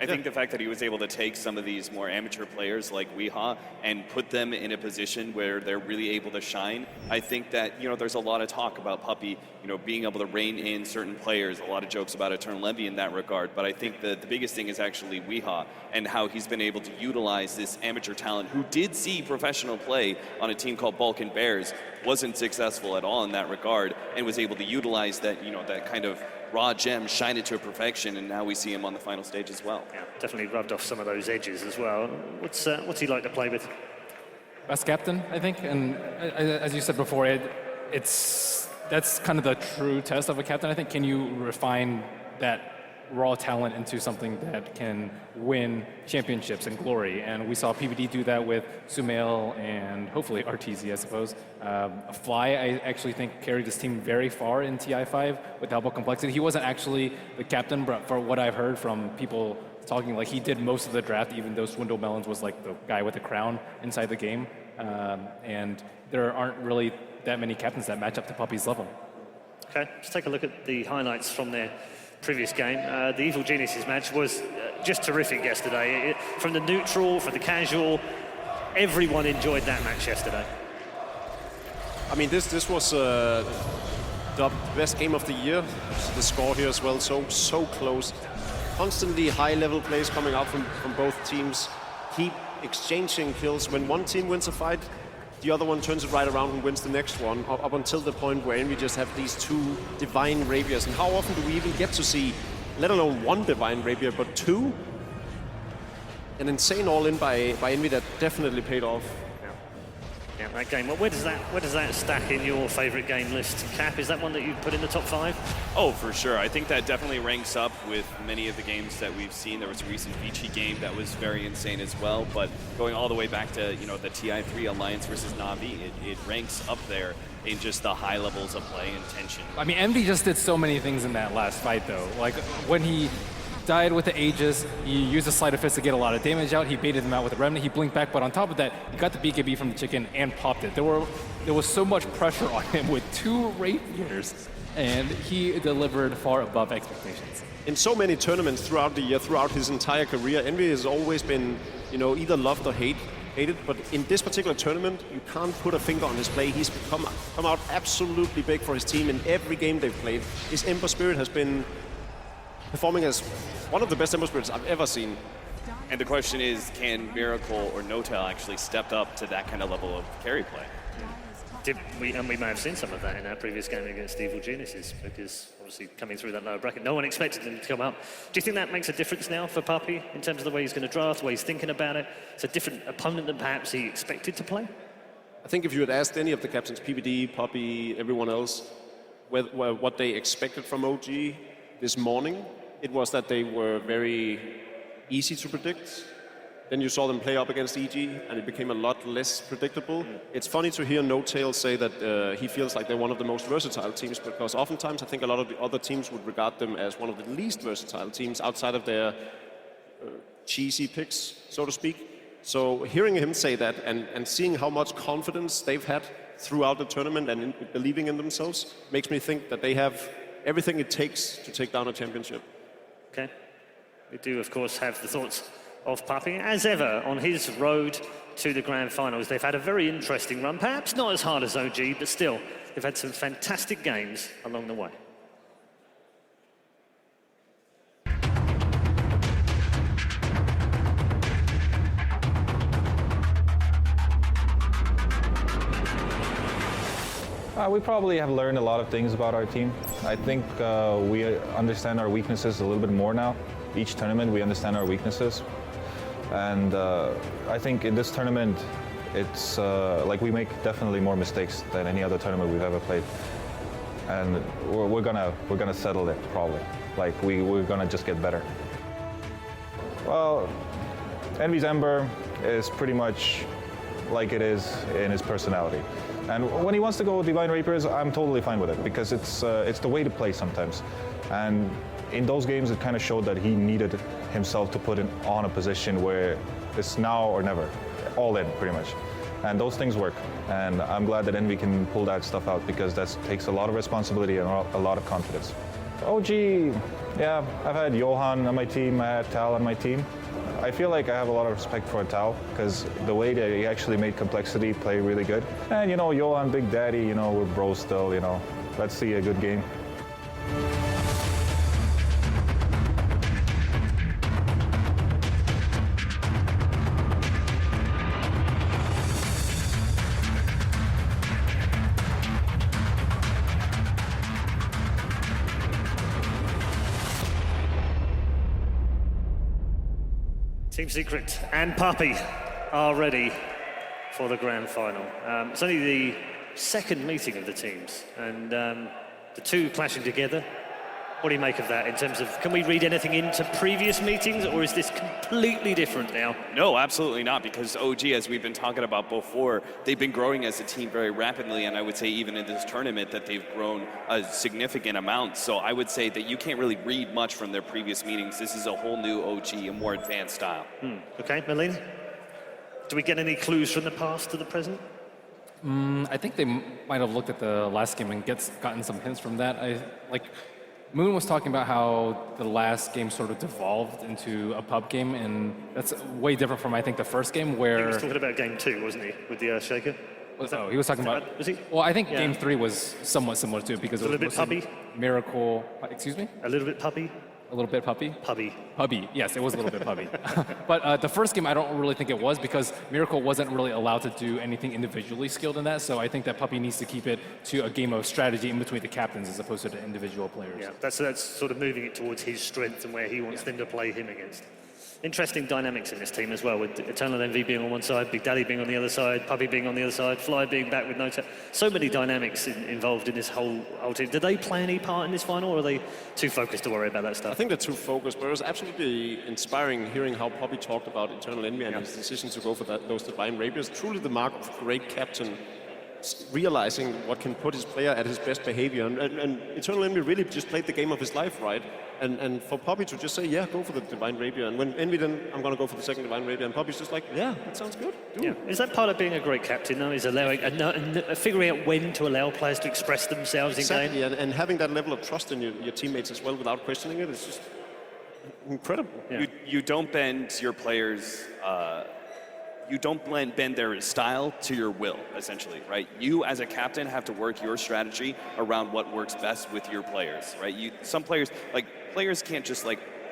I think the fact that he was able to take some of these more amateur players like Weehaw and put them in a position where they're really able to shine. I think that, there's a lot of talk about Puppy, being able to rein in certain players, a lot of jokes about Eternal Envy in that regard, but I think that the biggest thing is actually Weehaw and how he's been able to utilize this amateur talent who did see professional play on a team called Balkan Bears, wasn't successful at all in that regard, and was able to utilize that, that kind of raw gem, shine it to a perfection, and now we see him on the final stage as well. Yeah, definitely rubbed off some of those edges as well. What's he like to play with? Best captain, I think, and as you said before, that's kind of the true test of a captain. I think, can you refine that raw talent into something that can win championships and glory? And we saw PBD do that with Sumail and hopefully RTZ, I suppose. Fly, I actually think, carried this team very far in TI5 with the help of complexity. He wasn't actually the captain, but for what I've heard from people talking, like, he did most of the draft, even though Swindle Melons was like the guy with the crown inside the game. And there aren't really that many captains that match up to Puppy's level. Okay, let's take a look at the highlights from their previous game. The Evil Geniuses match was just terrific yesterday. From the neutral, for the casual, everyone enjoyed that match yesterday. I mean, this was the best game of the year. The score here as well, so close. Constantly high-level plays coming out from both teams. Keep exchanging kills. When one team wins a fight, the other one turns it right around and wins the next one, up until the point where we just have these two Divine Rapiers. And how often do we even get to see, let alone one Divine Rapier, but two? An insane all-in by Envy that definitely paid off. Yeah, that game. Well, where does that stack in your favourite game list, Cap? Is that one that you put in the top 5? Oh, for sure. I think that definitely ranks up with many of the games that we've seen. There was a recent Vici game that was very insane as well, but going all the way back to, the TI3 Alliance versus Na'Vi, it ranks up there in just the high levels of play and tension. I mean, Envy just did so many things in that last fight, though. Like, when he died with the Aegis, he used a Sleight of Fist to get a lot of damage out. He baited them out with a Remnant. He blinked back, but on top of that, he got the BKB from the chicken and popped it. There was so much pressure on him with 2 Rapiers, and he delivered far above expectations. In so many tournaments throughout the year, throughout his entire career, Envy has always been, either loved or hated. But in this particular tournament, you can't put a finger on his play. He's come out absolutely big for his team in every game they've played. His Ember Spirit has been performing as one of the best Ember Spirits I've ever seen. And the question is, can Miracle or Notel actually step up to that kind of level of carry play? We may have seen some of that in our previous game against Evil Geniuses, because obviously coming through that lower bracket, no one expected him to come up. Do you think that makes a difference now for Puppy in terms of the way he's going to draft, the way he's thinking about it? It's a different opponent than perhaps he expected to play? I think if you had asked any of the captains, PPD, Puppy, everyone else, what they expected from OG this morning, it was that they were very easy to predict. Then you saw them play up against EG, and it became a lot less predictable. It's funny to hear No Tail say that he feels like they're one of the most versatile teams, because oftentimes I think a lot of the other teams would regard them as one of the least versatile teams outside of their cheesy picks, so to speak. So hearing him say that and seeing how much confidence they've had throughout the tournament and believing in themselves makes me think that they have everything it takes to take down a championship. Okay. We do, of course, have the thoughts of Puppy, as ever, on his road to the grand finals. They've had a very interesting run, perhaps not as hard as OG, but still, they've had some fantastic games along the way. We probably have learned a lot of things about our team. I think we understand our weaknesses a little bit more now. Each tournament we understand our weaknesses. And I think in this tournament, it's like we make definitely more mistakes than any other tournament we've ever played. And we're gonna settle it probably. Like we're gonna just get better. Well, Envy's Ember is pretty much like it is in his personality. And when he wants to go with Divine Rapiers, I'm totally fine with it, because it's the way to play sometimes. And in those games, it kind of showed that he needed himself to put on a position where it's now or never, all in pretty much. And those things work. And I'm glad that Envy can pull that stuff out, because that takes a lot of responsibility and a lot of confidence. OG, yeah, I've had Johan on my team, I had Tal on my team. I feel like I have a lot of respect for Tal, because the way that he actually made Complexity play really good. And, you know, Johan, Big Daddy, you know, we're bros still, you know. Let's see a good game. Team Secret and Puppy are ready for the grand final. It's only the second meeting of the teams, and the two clashing together. What do you make of that in terms of, can we read anything into previous meetings, or is this completely different now? No, absolutely not, because OG, as we've been talking about before, they've been growing as a team very rapidly, and I would say even in this tournament that they've grown a significant amount. So I would say that you can't really read much from their previous meetings. This is a whole new OG, a more advanced style. Okay, Malene? Do we get any clues from the past to the present? I think they might have looked at the last game and gotten some hints from that. Moon was talking about how the last game sort of devolved into a pub game, and that's way different from, I think, the first game where... He was talking about game 2, wasn't he, with the Shaker? He was talking about... Was he? Well, I think game 3 was somewhat similar to it, because it was a little bit puppy? Miracle... Excuse me? A little bit puppy? A little bit puppy? Puppy, yes, it was a little bit puppy. But the first game, I don't really think it was, because Miracle wasn't really allowed to do anything individually skilled in that, so I think that Puppy needs to keep it to a game of strategy in between the captains as opposed to the individual players. Yeah, that's sort of moving it towards his strength and where he wants them to play him against. Interesting dynamics in this team as well, with Eternal Envy being on one side, Big Daddy being on the other side, Puppy being on the other side, Fly being back with no... So many dynamics involved in this whole team. Did they play any part in this final, or are they too focused to worry about that stuff? I think they're too focused, but it was absolutely inspiring hearing how Puppy talked about Eternal Envy and his decision to go for those Divine Rapiers. Truly the mark of a great captain, realizing what can put his player at his best behavior. And Eternal Envy really just played the game of his life, right? And for Puppy to just say, yeah, go for the Divine Rapier. And when Envy then, I'm going to go for the second Divine Rapier. And Puppy's just like, yeah, that sounds good. Yeah. Is that part of being a great captain, though, is allowing, figuring out when to allow players to express themselves in game? Exactly, and having that level of trust in your teammates as well without questioning it is just incredible. Yeah. You don't bend your players... you don't bend their style to your will, essentially, right? You, as a captain, have to work your strategy around what works best with your players, right? Some players, players can't just,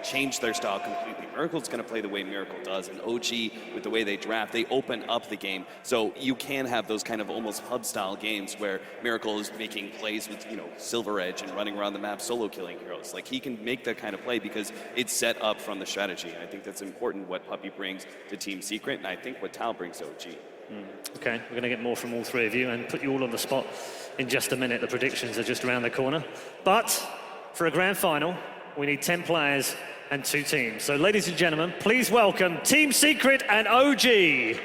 change their style completely. Miracle's going to play the way Miracle does, and OG, with the way they draft, they open up the game. So you can have those kind of almost hub-style games where Miracle is making plays with, Silver Edge and running around the map solo killing heroes. Like, he can make that kind of play because it's set up from the strategy. And I think that's important what Puppy brings to Team Secret, and I think what Tal brings to OG. Okay, we're going to get more from all three of you and put you all on the spot in just a minute. The predictions are just around the corner. But for a grand final, we need 10 players and 2 teams. So, ladies and gentlemen, please welcome Team Secret and OG.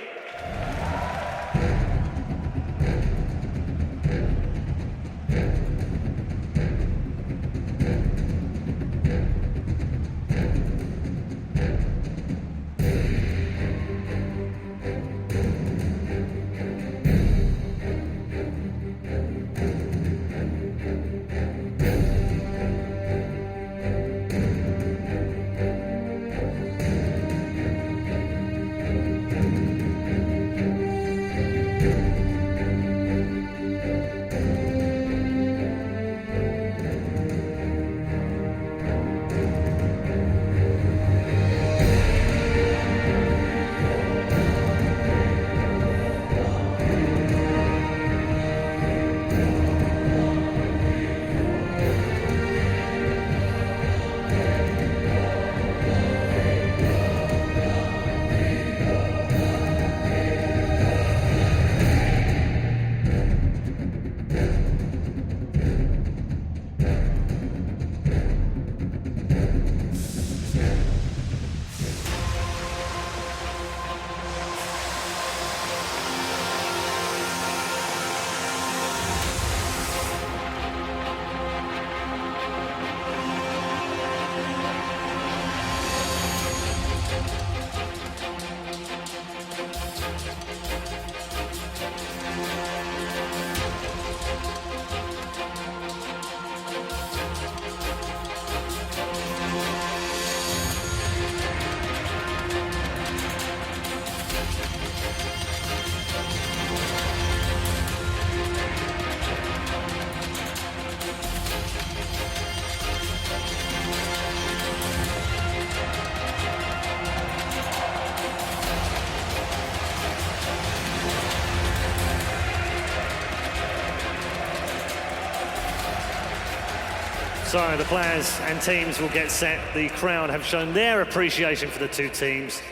So the players and teams will get set. The crowd have shown their appreciation for the 2 teams,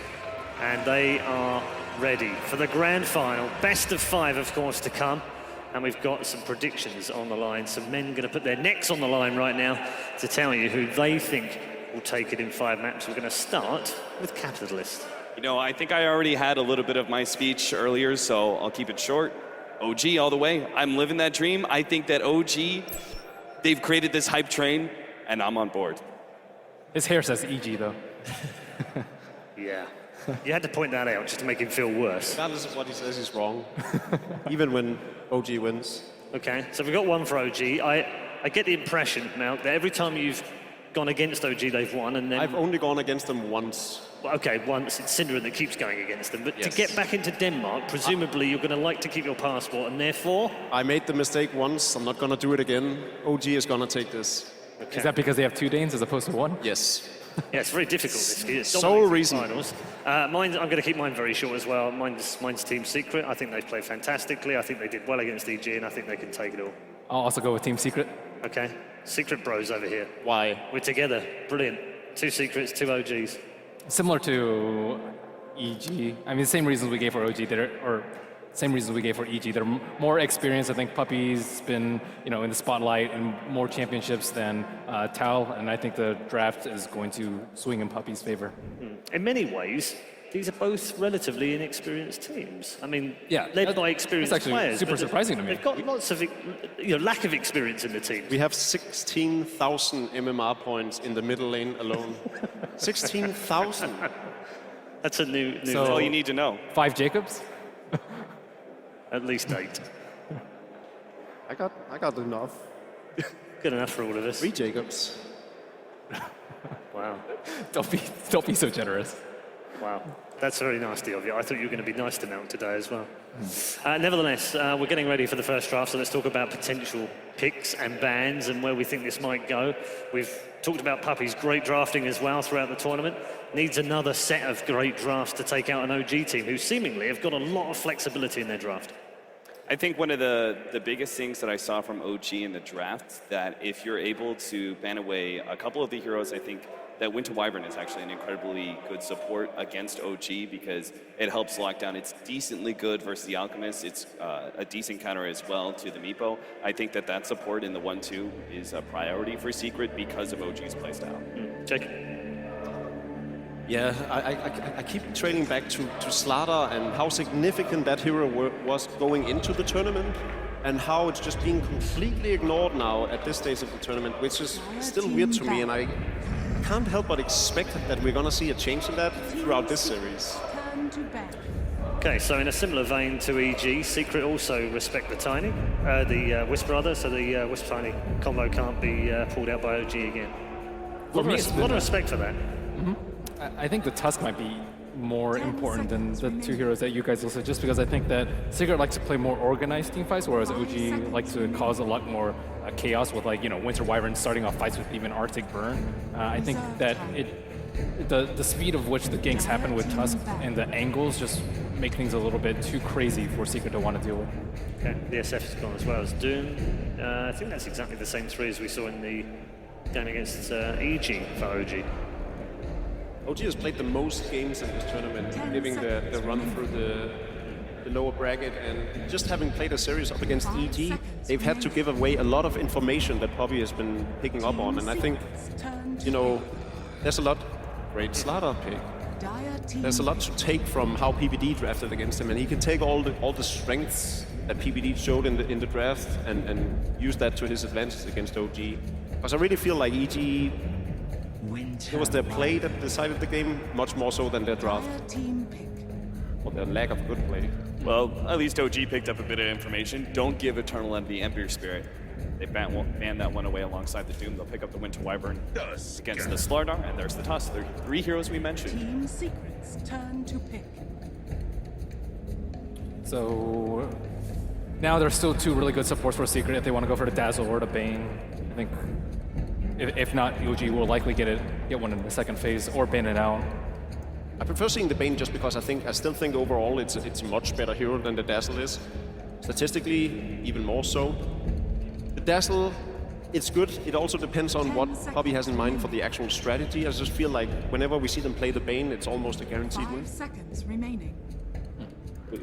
and they are ready for the grand final. Best of 5, of course, to come. And we've got some predictions on the line. Some men going to put their necks on the line right now to tell you who they think will take it in 5 maps. We're going to start with Capitalist. I think I already had a little bit of my speech earlier, so I'll keep it short. OG all the way. I'm living that dream. I think that OG, they've created this hype train, and I'm on board. His hair says EG, though. Yeah. You had to point that out just to make him feel worse. Regardless of what he says, he's wrong. Even when OG wins. Okay, so we've got 1 for OG. I get the impression, Malk, that every time you've gone against OG, they've won, and then... I've only gone against them once. Well, okay, once. It's Synderen that keeps going against them. But Yes. to get back into Denmark, presumably you're going to like to keep your passport, and therefore... I made the mistake once. I'm not going to do it again. OG is going to take this. Okay. Is that because they have 2 Danes as opposed to 1? Yes. Yeah, it's very difficult. This year. It's Sole dominating reason. Finals. I'm going to keep mine very short as well. Mine's Team Secret. I think they play fantastically. I think they did well against EG, and I think they can take it all. I'll also go with Team Secret. Okay. Secret bros over here. Why? We're together. Brilliant. 2 secrets, 2 OGs. Similar to EG. I mean, same reasons we gave for OG, or same reasons we gave for EG. They're more experienced. I think Puppy's been, in the spotlight and more championships than Tal, and I think the draft is going to swing in Puppy's favor. In many ways, these are both relatively inexperienced teams. I mean, Yeah, led by experienced that's actually players. super but surprising to me. They've got lots of lack of experience in the team. We have 16,000 MMR points in the middle lane alone. 16,000. That's a new. So- That's all you need to know. 5 Jacobs? At least 8. I got enough. Good enough for all of us. 3 Jacobs. Wow. Don't be so generous. Wow, that's very nasty of you. I thought you were going to be nice to Mount today as well. Nevertheless, we're getting ready for the first draft, so let's talk about potential picks and bans and where we think this might go. We've talked about Puppy's great drafting as well throughout the tournament. Needs another set of great drafts to take out an OG team who seemingly have got a lot of flexibility in their draft. I think one of the biggest things that I saw from OG in the draft, that if you're able to ban away a couple of the heroes, I think that Winter Wyvern is actually an incredibly good support against OG because it helps lock down. It's decently good versus the Alchemist. It's a decent counter as well to the Meepo. I think that support in the 1-2 is a priority for Secret because of OG's playstyle. Jake? Yeah, I keep trailing back to Slaughter and how significant that hero was going into the tournament and how it's just being completely ignored now at this stage of the tournament, which is still weird to me, and I can't help but expect that we're going to see a change in that throughout this series. Okay, so in a similar vein to EG, Secret also respect the Tiny, the Wisp rather, so the Wisp Tiny combo can't be pulled out by OG again. A lot of respect for that. I think the Tusk might be more important than the two heroes that you guys listed, just because I think that Secret likes to play more organized team fights, whereas OG likes to cause a lot more chaos with, like, Winter Wyvern starting off fights with even Arctic Burn. I think that the speed of which the ganks happen with Tusk and the angles just make things a little bit too crazy for Secret to want to deal with. Okay, the SF has gone as well as Doom. I think that's exactly the same three as we saw in the game against EG for OG. OG has played the most games in this tournament, giving the run through the lower bracket, and just having played a series up against EG, they've had to give away a lot of information that Poppy has been picking up on, and I think, there's a lot. Great Slaughter pick. There's a lot to take from how PPD drafted against him, and he can take all the strengths that PPD showed in the draft and use that to his advantage against OG. Because I really feel like EG, it was their play that decided the game, much more so than their draft. Or their lack of good play. Well, at least OG picked up a bit of information. Don't give Eternal Envy Empire Spirit. They ban that one away alongside the Doom. They'll pick up the Winter Wyvern against the Slardar, and there's the Tusk. There are three heroes we mentioned. Team Secret's turn to pick. So now there's still two really good supports for Secret if they want to go for the Dazzle or the Bane. I think if not, OG will likely get one in the second phase or ban it out. I prefer seeing the Bane just because I still think overall it's a much better hero than the Dazzle is. Statistically, even more so. The Dazzle, it's good. It also depends on what Poppy has in mind for the actual strategy. I just feel like whenever we see them play the Bane, it's almost a guaranteed win. 5 seconds remaining.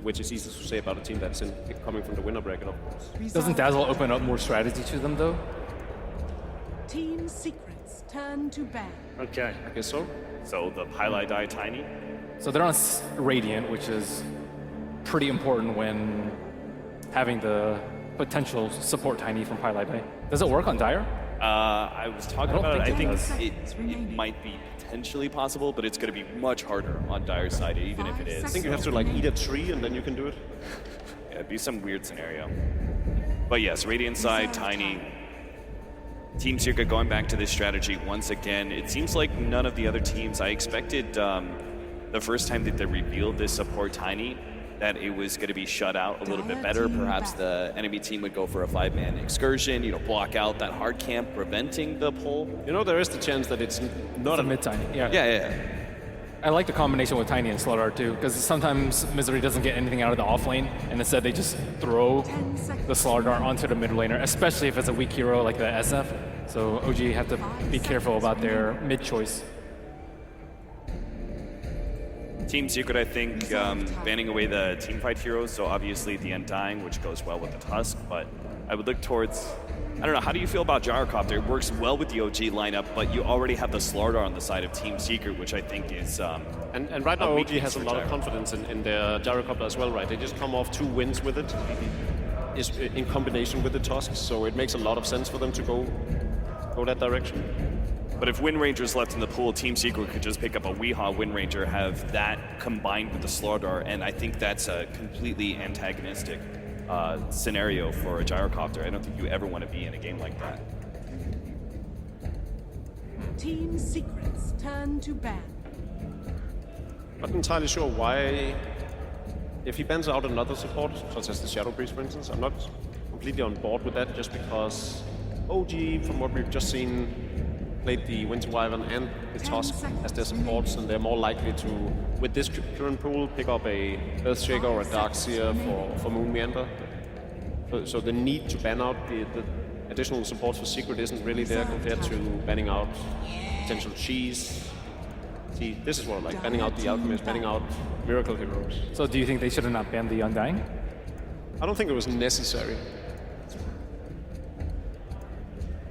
Which is easy to say about a team that's coming from the winner bracket, of course. Doesn't Dazzle open up more strategy to them, though? Team Secret's turn to ban. Okay. I guess so. So the highlight die Tiny. So they're on Radiant, which is pretty important when having the potential support Tiny from Highlight Eye. Does it work on Dire? I was talking about it. I think it might be potentially possible, but it's going to be much harder on Dire's side, even if it is. I think you have to eat a tree and then you can do it. Yeah, it'd be some weird scenario. But yes, Radiant side, Tiny. Team Secret going back to this strategy once again. It seems like none of the other teams, I expected the first time that they revealed this support Tiny, that it was going to be shut out a little bit better. Perhaps the enemy team would go for a 5-man excursion, block out that hard camp, preventing the pull. There is the chance that it's not a mid-Tiny. Yeah. I like the combination with Tiny and Slardar too, because sometimes Misery doesn't get anything out of the off lane, and instead they just throw the Slardar onto the mid laner, especially if it's a weak hero like the SF. So OG have to be careful about their mid choice. Team Secret, I think, banning away the teamfight heroes, so obviously the Undying, which goes well with the Tusk, but I would look towards, I don't know, how do you feel about Gyrocopter? It works well with the OG lineup, but you already have the Slardar on the side of Team Secret, which I think is and right now OG has a lot of confidence in their Gyrocopter as well, right? They just come off 2 wins with it, is in combination with the Tusk, so it makes a lot of sense for them to go that direction. But if Wind Ranger's left in the pool, Team Secret could just pick up a Weehaw Wind Ranger, have that combined with the Slardar, and I think that's a completely antagonistic scenario for a Gyrocopter. I don't think you ever want to be in a game like that. Team Secret's turn to ban. Not entirely sure why. If he bans out another support, such as the Shadow Priest, for instance, I'm not completely on board with that, just because OG, from what we've just seen, played the Winter Wyvern and the Tusk as their supports, and they're more likely to, with this current pool, pick up a Earthshaker or a Darkseer for Moon Meander. So the need to ban out the additional supports for Secret isn't really there compared to banning out potential cheese. See, this is what I like, banning out the Alchemist, banning out Miracle Heroes. So do you think they should have not banned the Undying? I don't think it was necessary.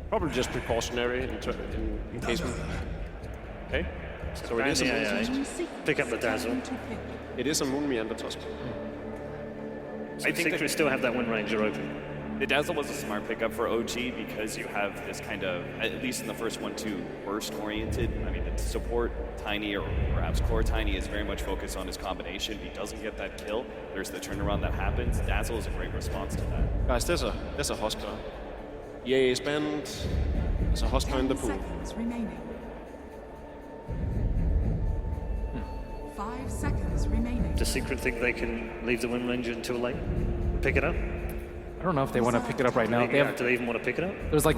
Probably just precautionary in case we... Okay, so it is a Pick up the Dazzle. It is a Moon Meander Tusk. I think Secret still have that Wind Ranger open. The Dazzle was a smart pickup for OG because you have this kind of, at least in the first 1-2, burst-oriented. I mean, the support Tiny or perhaps core Tiny is very much focused on his combination. If he doesn't get that kill, there's the turnaround that happens. Dazzle is a great response to that. Guys, there's a Husker. EA is banned. There's a Husker in the pool. 5 seconds remaining. Does Secret think they can leave the Wind Ranger until late? Pick it up? I don't know if they want to pick it up right now. Do they even want to pick it up? There's like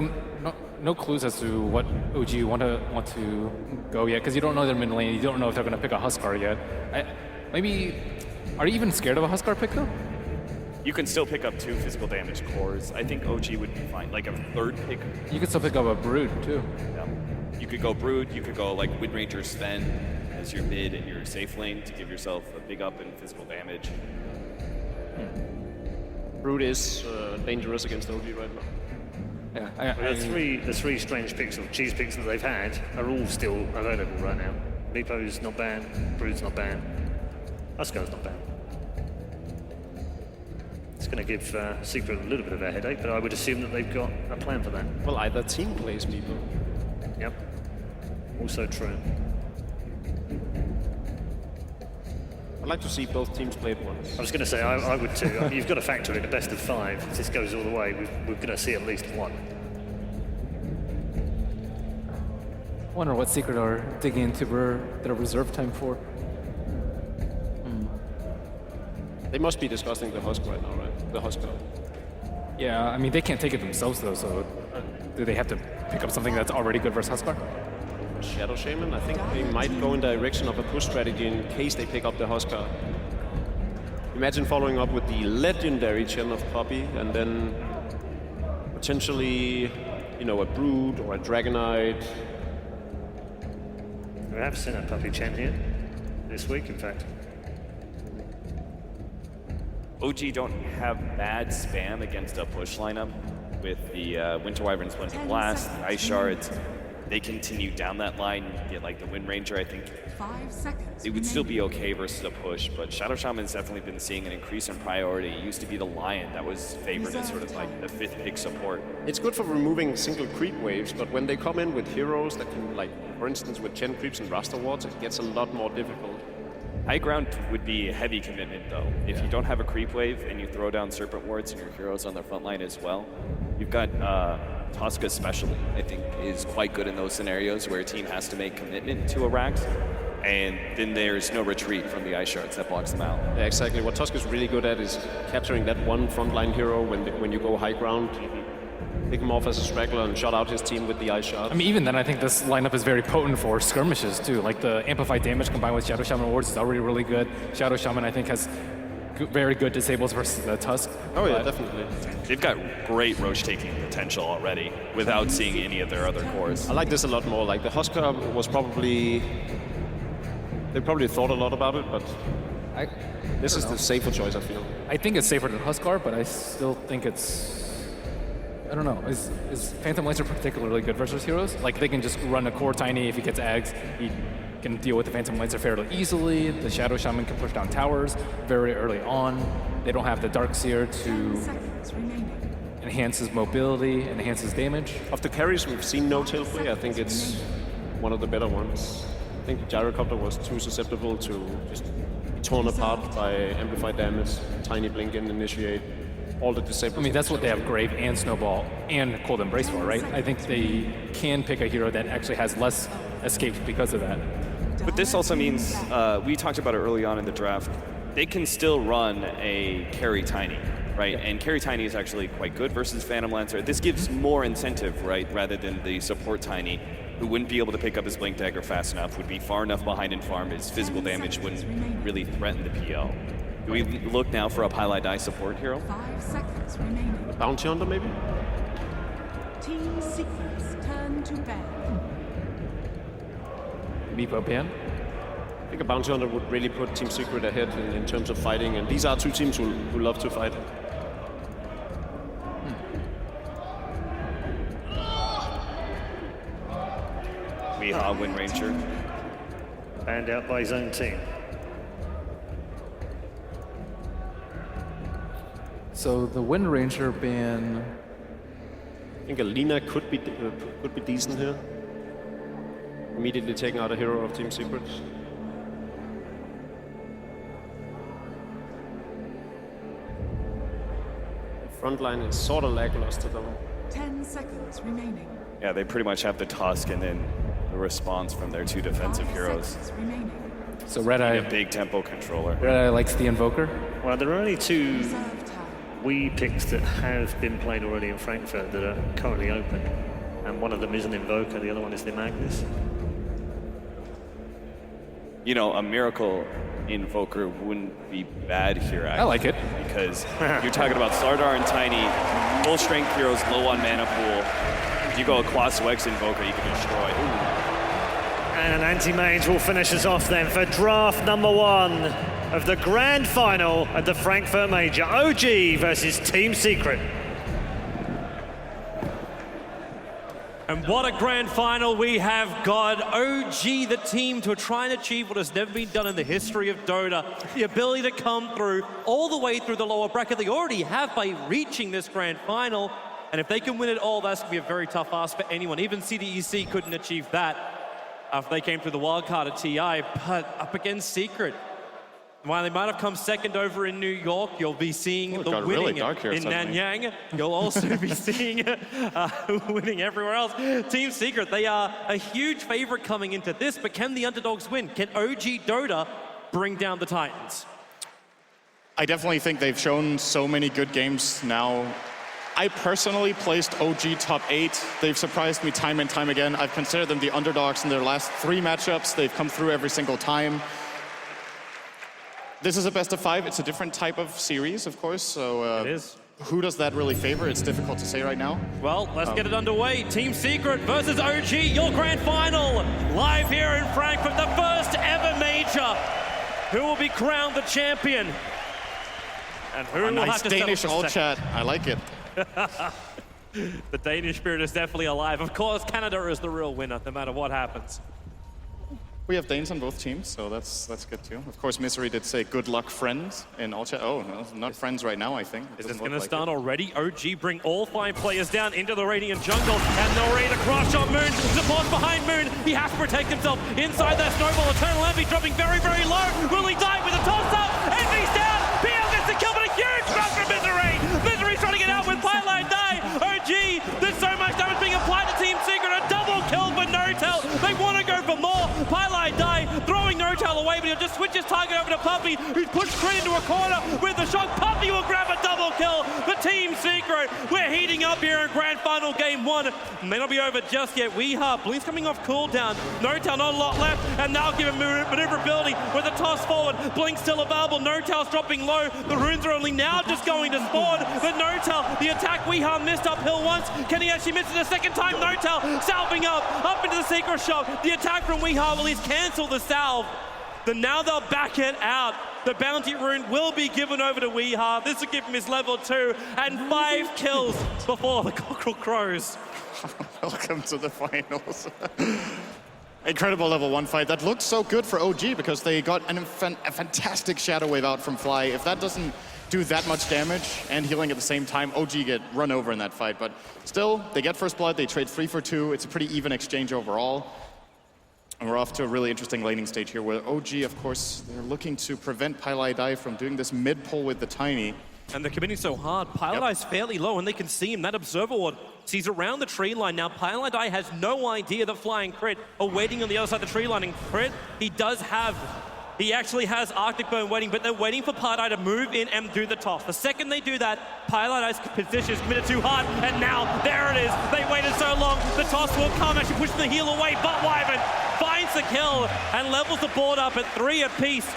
no clues as to what OG want to go yet, because you don't know their mid lane. You don't know if they're going to pick a Huskar yet. Maybe, are you even scared of a Huskar pick though? You can still pick up 2 physical damage cores. I think OG would be fine. Like a third pick. You could still pick up a Brood too. Yeah. You could go Brood. You could go like Wind Ranger Sven as your mid and your safe lane to give yourself a big up in physical damage. Brood is dangerous against OG right now. Yeah, the three strange picks or cheese picks that they've had are all still available right now. Meepo's not banned, Brood's not banned, Huskar's not banned. It's going to give Secret a little bit of a headache, but I would assume that they've got a plan for that. Well, either team plays Meepo. Yep. Also true. I'd like to see both teams play at once. I was going to say, I would too. I mean, you've got to factor in a best of 5. If this goes all the way, we're going to see at least one. I wonder what Secret are digging into their reserve time for. They must be discussing the Husk right now, right? The Husk. Yeah, I mean, they can't take it themselves though, so do they have to pick up something that's already good versus Huskar? Shadow Shaman, I think they might go in the direction of a push strategy in case they pick up the Huskar. Imagine following up with the legendary Chen of Poppy, and then potentially, a Brood or a Dragonite. We have seen a Puppy Chen here this week, in fact. OG don't have bad spam against a push lineup with the Winter Wyvern Splendid Blast, the Ice Shards. They continue down that line, get like the Wind Ranger, I think 5 seconds. it would still be okay versus a push, but Shadow Shaman's definitely been seeing an increase in priority. It used to be the Lion that was favored as sort of like the 5th pick support. It's good for removing single creep waves, but when they come in with heroes that can, like, for instance, with Chen creeps and Rasta wards, it gets a lot more difficult. High ground would be a heavy commitment though. If you don't have a creep wave and you throw down Serpent Wards and your heroes on their front line as well, you've got Tosca especially, I think, is quite good in those scenarios where a team has to make commitment to a Rax, and then there's no retreat from the Ice Shards that blocks them out. Yeah, exactly. What Tusk is really good at is capturing that one frontline hero when you go high ground, pick him off as a straggler and shut out his team with the Ice Shard. I mean, even then, I think this lineup is very potent for skirmishes too. Like the amplified damage combined with Shadow Shaman wards is already really good. Shadow Shaman, I think, has very good disables versus the Tusk. Oh yeah, definitely. They've got great Roche taking potential already without seeing any of their other cores. I like this a lot more. Like the Huskar was probably, they probably thought a lot about it, but this is the safer choice, I feel. I think it's safer than Huskar, but I still think it's, I don't know. Is Phantom Lancer particularly good versus heroes? Like they can just run a core Tiny if he gets Ags. He can deal with the Phantom Lancer fairly easily. The Shadow Shaman can push down towers very early on. They don't have the Darkseer to enhance his mobility, enhance his damage. Of the carries we've seen no-tail play, I think it's one of the better ones. I think Gyrocopter was too susceptible to just be torn apart by amplified damage, Tiny blink and initiate. All the disabled. I mean, that's what they have Grave and Snowball and Cold Embrace for, right? I think they can pick a hero that actually has less escapes because of that. But this also means, we talked about it early on in the draft, they can still run a carry Tiny, right? And carry Tiny is actually quite good versus Phantom Lancer. This gives more incentive, right? Rather than the support Tiny, who wouldn't be able to pick up his Blink Dagger fast enough, would be far enough behind in farm, his physical damage wouldn't really threaten the PL. Do we look now for a Pylai Dai support hero? 5 seconds remaining. A Bounty Hunter, maybe? Team Secret's turn to ban. Meepo Pan. I think a Bounty Hunter would really put Team Secret ahead in terms of fighting, and these are two teams who love to fight. Weeha Wind Ranger. Banned out by his own team. So the Wind Ranger ban. I think Alina could be decent here. Immediately taking out a hero of Team Secret. Front line is sort of lackluster though. 10 seconds remaining. Yeah, they pretty much have the Tusk and then the response from their two defensive heroes. Remaining. So Red Eye, a big tempo controller. Red Eye likes the Invoker. Well, there are only two Wii picks that have been played already in Frankfurt that are currently open. And one of them is an Invoker, the other one is the Magnus. You know, a Miracle Invoker wouldn't be bad here, actually. I like it. Because you're talking about Slardar and Tiny, full strength heroes, low on mana pool. If you go a Quas Wex Invoker, you can destroy. And an anti-mage will finish us off then for draft number 1 of the grand final at the Frankfurt Major. OG versus Team Secret. And what a grand final we have got. OG, the team to try and achieve what has never been done in the history of Dota. The ability to come through all the way through the lower bracket they already have by reaching this grand final. And if they can win it all, that's going to be a very tough ask for anyone. Even CDEC couldn't achieve that after they came through the wildcard at TI, but up against Secret. While they might have come second over in New York, you'll be seeing the winning really dark here in suddenly. Nanyang. You'll also be seeing winning everywhere else. Team Secret, they are a huge favorite coming into this, but can the underdogs win? Can OG Dota bring down the Titans? I definitely think they've shown so many good games now. I personally placed OG top 8. They've surprised me time and time again. I've considered them the underdogs in their last 3 matchups. They've come through every single time. This is a best of 5. It's a different type of series, of course. So it is. Who does that really favor? It's difficult to say right now. Well, let's get it underway. Team Secret versus OG, your grand final. Live here in Frankfurt, the first ever major. Who will be crowned the champion? And who will nice have to Danish settle for all second? chat. I like it. The Danish spirit is definitely alive. Of course, Canada is the real winner, no matter what happens. We have Danes on both teams, so that's good too. Of course, Misery did say good luck, friends, in all chat. Oh, no, not friends right now, I think. Is this going to start already? OG bring all 5 players down into the Radiant jungle, and they're ready to crush on Moon. Support behind Moon. He has to protect himself inside that snowball. Eternal Envy dropping very, very low. Will he die with a toss-up? Envy's down. PL gets the kill, but a huge run from Misery. Misery's trying to get out with Pylai Dai. OG, there's so much damage being applied to Team Secret. A double kill for No-Tail. They want to go for more. Pylai Dai throwing No-Tail away, but he'll just switch his target over to Puppey, who's pushed Crit into a corner with the shock. Puppey will grab a double kill for Team Secret. We're heating up here in Grand Final Game 1. May not be over just yet. Weeha, Blink's coming off cooldown. No-Tail not a lot left, and now give him maneuverability with a toss forward. Blink still available. No-Tail's dropping low. The runes are only now just going to spawn, but No-Tail, the attack Weeha missed uphill once. Can he actually miss it a second time? No-Tail salving up into the Secret shop. The attack from Weeha will at least cancel the salve. Now they'll back it out. The bounty rune will be given over to Weeha. This will give him his level 2 and 5 kills before the cockerel crows. Welcome to the finals. Incredible level 1 fight. That looked so good for OG because they got a fantastic Shadow Wave out from Fly. If that doesn't do that much damage and healing at the same time, OG get run over in that fight. But still, they get first blood. They trade 3 for 2. It's a pretty even exchange overall. And we're off to a really interesting laning stage here where OG, of course, they're looking to prevent Pylai Dai from doing this mid pull with the Tiny. And they're committing so hard. Pilot Eye's fairly low, and they can see him. That Observer Ward sees around the tree line. Now, Pilot Eye has no idea that Flying Crit are waiting on the other side of the tree line. And Crit, he actually has Arctic Burn waiting, but they're waiting for Pilot Eye to move in and do the toss. The second they do that, Pilot Eye's position is committed too hard, and now, there it is. They waited so long. The toss will come, actually pushing the heel away, but Wyvern finds the kill and levels the board up at 3 apiece.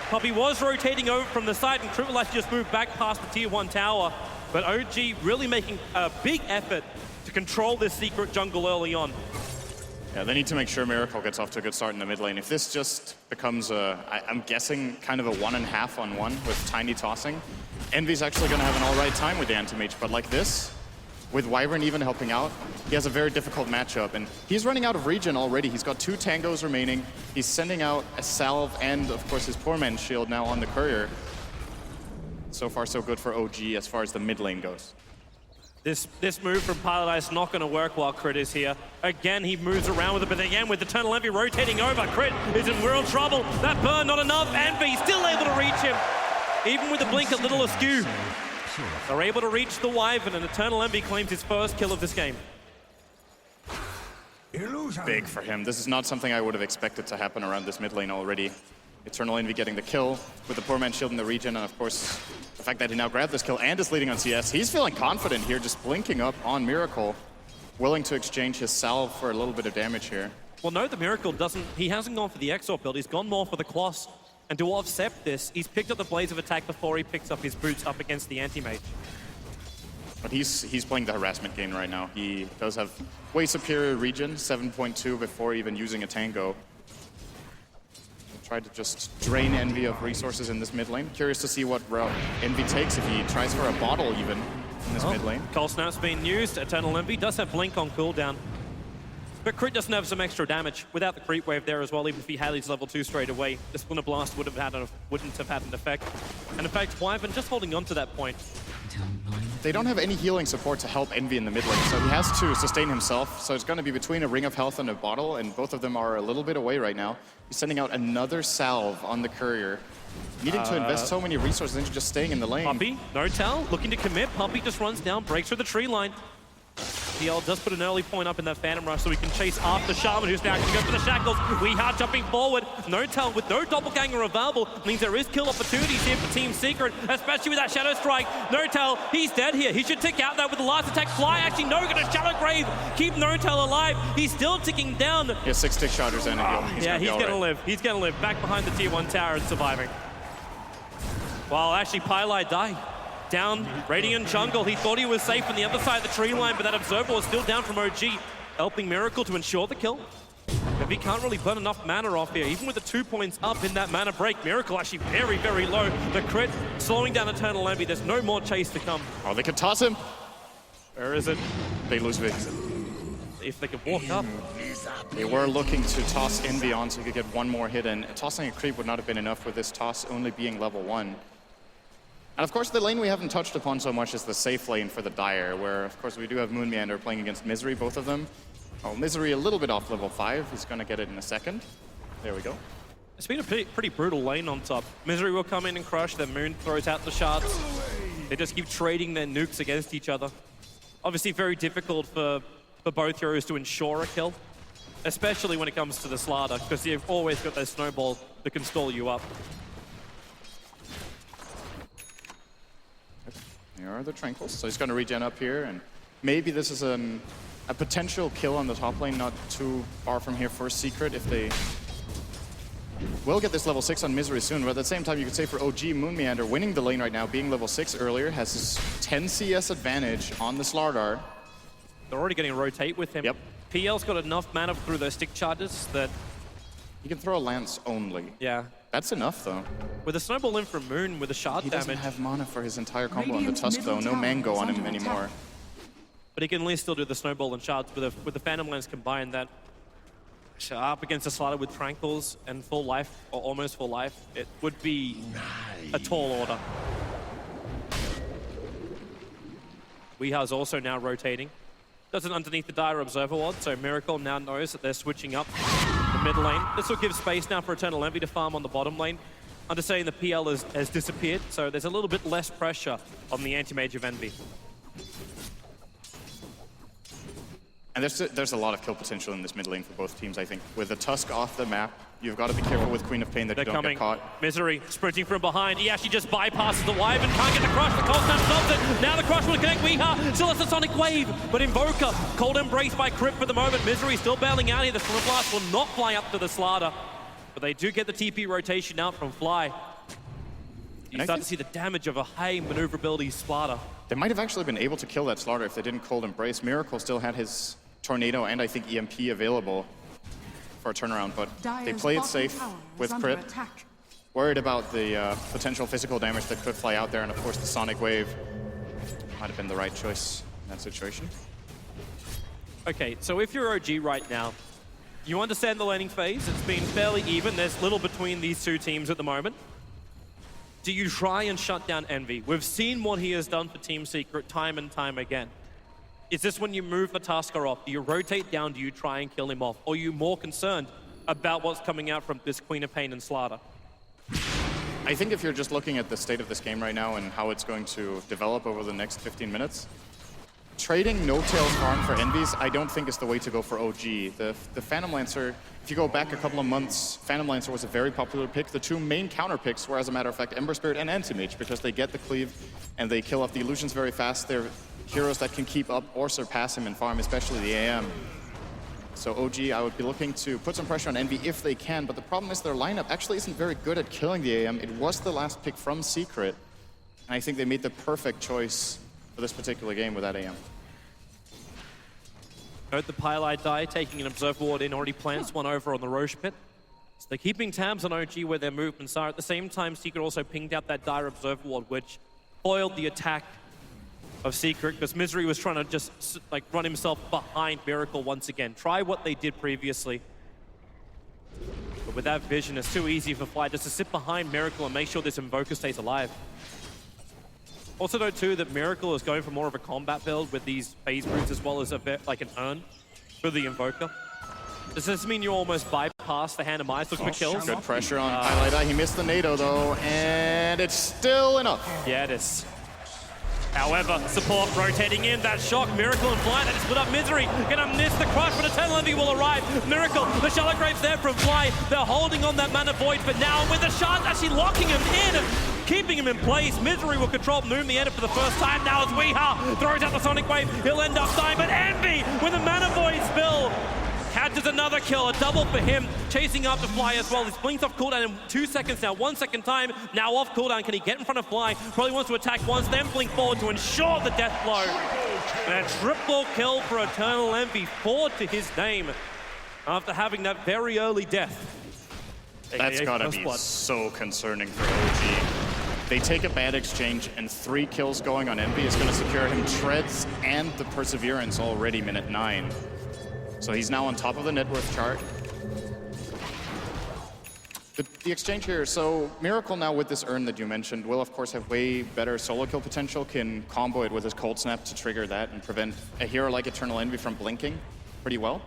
Poppy was rotating over from the side, and Crit will actually just move back past the tier 1 tower. But OG really making a big effort to control this secret jungle early on. Yeah, they need to make sure Miracle gets off to a good start in the mid lane. If this just becomes I'm guessing kind of a 1.5 on 1 with Tiny tossing, Envy's actually going to have an all right time with the Anti-Mage. But like this, with Wyvern even helping out, he has a very difficult matchup. And he's running out of regen already. He's got 2 tangos remaining. He's sending out a salve and, of course, his poor man's shield now on the courier. So far, so good for OG as far as the mid lane goes. This move from Pilot Eye is not going to work while Crit is here. Again, he moves around with it, but again, with Eternal Envy rotating over, Crit is in real trouble. That burn, not enough. Envy still able to reach him. Even with the blink a little askew. They're able to reach the Wyvern, and Eternal Envy claims his first kill of this game. Big for him. This is not something I would have expected to happen around this mid lane already. Eternal Envy getting the kill with the poor man's shield in the region, and of course, the fact that he now grabbed this kill and is leading on CS. He's feeling confident here, just blinking up on Miracle, willing to exchange his salve for a little bit of damage here. Well, no, the Miracle he hasn't gone for the Exort build, he's gone more for the Kloss. And to offset this, he's picked up the Blaze of Attack before he picks up his boots up against the Anti-Mage. But he's playing the harassment game right now. He does have way superior regen, 7.2 before even using a tango. Try to just drain Envy of resources in this mid lane. Curious to see what route Envy takes if he tries for a bottle even in this mid lane. Cold Snap's being used. Eternal Envy does have Blink on cooldown. But Crit doesn't have some extra damage without the creep wave there as well. Even if he had his level 2 straight away, the Splinter Blast wouldn't have had an effect. And in fact, Wyvern just holding on to that point. They don't have any healing support to help Envy in the mid lane, so he has to sustain himself. So it's going to be between a Ring of Health and a bottle, and both of them are a little bit away right now. He's sending out another salve on the courier. Needing to invest so many resources into just staying in the lane. Puppy, no tell, looking to commit. Puppy just runs down, breaks through the tree line. PL does put an early point up in that Phantom Rush so we can chase after Shaman, who's now going to go for the Shackles. We are jumping forward. No tell with no Doppelganger available means there is kill opportunities here for Team Secret, especially with that Shadow Strike. No tell, he's dead here. He should tick out that with the last attack. Fly actually no, going to Shadow Grave. Keep No Tell alive. He's still ticking down. He has 6 tick shotters and a heal. He's going to live. He's going to live back behind the tier 1 tower and surviving. While actually Pilot died. Down, Radiant jungle. He thought he was safe on the other side of the tree line, but that Observer was still down from OG, helping Miracle to ensure the kill. If he can't really burn enough mana off here, even with the 2 points up in that mana break, Miracle actually very, very low. The Crit slowing down Eternal Envy. There's no more chase to come. Oh, they could toss him. Where is it? They lose Vic. If they could walk up. They were looking to toss Envy on so he could get one more hit, and tossing a creep would not have been enough with this toss only being level 1. And of course, the lane we haven't touched upon so much is the safe lane for the Dire, where of course we do have Moon Meander playing against Misery, both of them. Oh, Misery a little bit off level 5. He's going to get it in a second. There we go. It's been a pretty brutal lane on top. Misery will come in and crush, then Moon throws out the shards. They just keep trading their nukes against each other. Obviously very difficult for both heroes to ensure a kill, especially when it comes to the Slardar, because you've always got that snowball that can stall you up. Here are the Tranquils. So he's going to regen up here, and maybe this is a potential kill on the top lane, not too far from here for Secret if they will get this level 6 on Misery soon. But at the same time, you could say for OG, Moon Meander winning the lane right now, being level 6 earlier, has his 10 CS advantage on the Slardar. They're already getting a rotate with him. Yep. PL's got enough mana through those stick charges that he can throw a lance only. Yeah. That's enough, though. With a snowball in from Moon with a shard he damage. He doesn't have mana for his entire combo on the Tusk, though. No Mango on him anymore. But he can at least still do the snowball and shards with the Phantom Lens combined. That up against a Slardar with Tranquils and full life, or almost full life, it would be a tall order. Weeha's also now rotating. Does it underneath the Dire Observer Ward, so Miracle now knows that they're switching up the mid lane. This will give space now for Eternal Envy to farm on the bottom lane. understanding the PL has disappeared, so there's a little bit less pressure on the anti-mage of Envy. And there's a lot of kill potential in this mid lane for both teams, I think. With the Tusk off the map, you've got to be careful with Queen of Pain that you don't get caught. Misery sprinting from behind. He actually just bypasses the Wyvern, can't get the crush. The Cold Snap stops it. Now the crush will connect Weeha. Still has the Sonic Wave, but Invoker, Cold Embrace by Crypt for the moment. Misery still bailing out here. The Slip Blast will not fly up to the Slaughter, but they do get the TP rotation out from Fly. You start to see the damage of a high maneuverability Splatter. They might have actually been able to kill that Slaughter if they didn't Cold Embrace. Miracle still had his Tornado and I think EMP available for a turnaround, but they played it safe with crit. Worried about the potential physical damage that could fly out there, and of course the Sonic Wave might have been the right choice in that situation. Okay, so if you're OG right now, you understand the laning phase. It's been fairly even. There's little between these two teams at the moment. Do you try and shut down Envy? We've seen what he has done for Team Secret time and time again. Is this when you move the Tusker off? Do you rotate down? Do you try and kill him off? Or are you more concerned about what's coming out from this Queen of Pain and Slaughter? I think if you're just looking at the state of this game right now and how it's going to develop over the next 15 minutes, trading no-tail farm for Envies, I don't think is the way to go for OG. The Phantom Lancer, if you go back a couple of months, Phantom Lancer was a very popular pick. The two main counter picks were, as a matter of fact, Ember Spirit and Anti-Mage, because they get the cleave and they kill off the illusions very fast. They're heroes that can keep up or surpass him in farm, especially the AM. So OG, I would be looking to put some pressure on Envy if they can, but the problem is their lineup actually isn't very good at killing the AM. It was the last pick from Secret, and I think they made the perfect choice for this particular game with that AM. Note the Pylite die, taking an Observer Ward in, already plants one over on the Roche Pit. So they're keeping tabs on OG where their movements are. At the same time, Secret also pinged out that dire Observer Ward, which foiled the attack of Secret, because Misery was trying to just like run himself behind Miracle once again. Try what they did previously. But with that vision, it's too easy for Fly just to sit behind Miracle and make sure this Invoker stays alive. Also note too that Miracle is going for more of a combat build with these phase roots as well as a bit like an urn for the Invoker. Does this mean you almost bypass the Hand of Mice looking for kills? Good pressure on Pylite. He missed the NATO though, and it's still enough. Yeah, it is. However, support rotating in, that shock, Miracle and Fly, that is split up Misery, gonna miss the crush, but Eternal Envy will arrive. Miracle, the Shallow Grave's there from Fly, they're holding on that Mana Void for now, with the shards actually locking him in and keeping him in place. Misery will control Moon the Ender for the first time, now as Weeha throws out the Sonic Wave, he'll end up dying, but Envy, with a Mana Void spill, catches another kill, a double for him, chasing after Fly as well. This blinks off cooldown in 2 seconds now, 1 second time, now off cooldown. Can he get in front of Fly? Probably wants to attack once, then blink forward to ensure the death blow. And a triple kill for Eternal Envy, 4 to his name, after having that very early death. That's gotta be so concerning for OG. They take a bad exchange, and 3 kills going on Envy is gonna secure him Treads and the Perseverance already minute 9. So he's now on top of the net worth chart. The exchange here, so Miracle now with this urn that you mentioned will of course have way better solo kill potential, can combo it with his Cold Snap to trigger that and prevent a hero like Eternal Envy from blinking pretty well.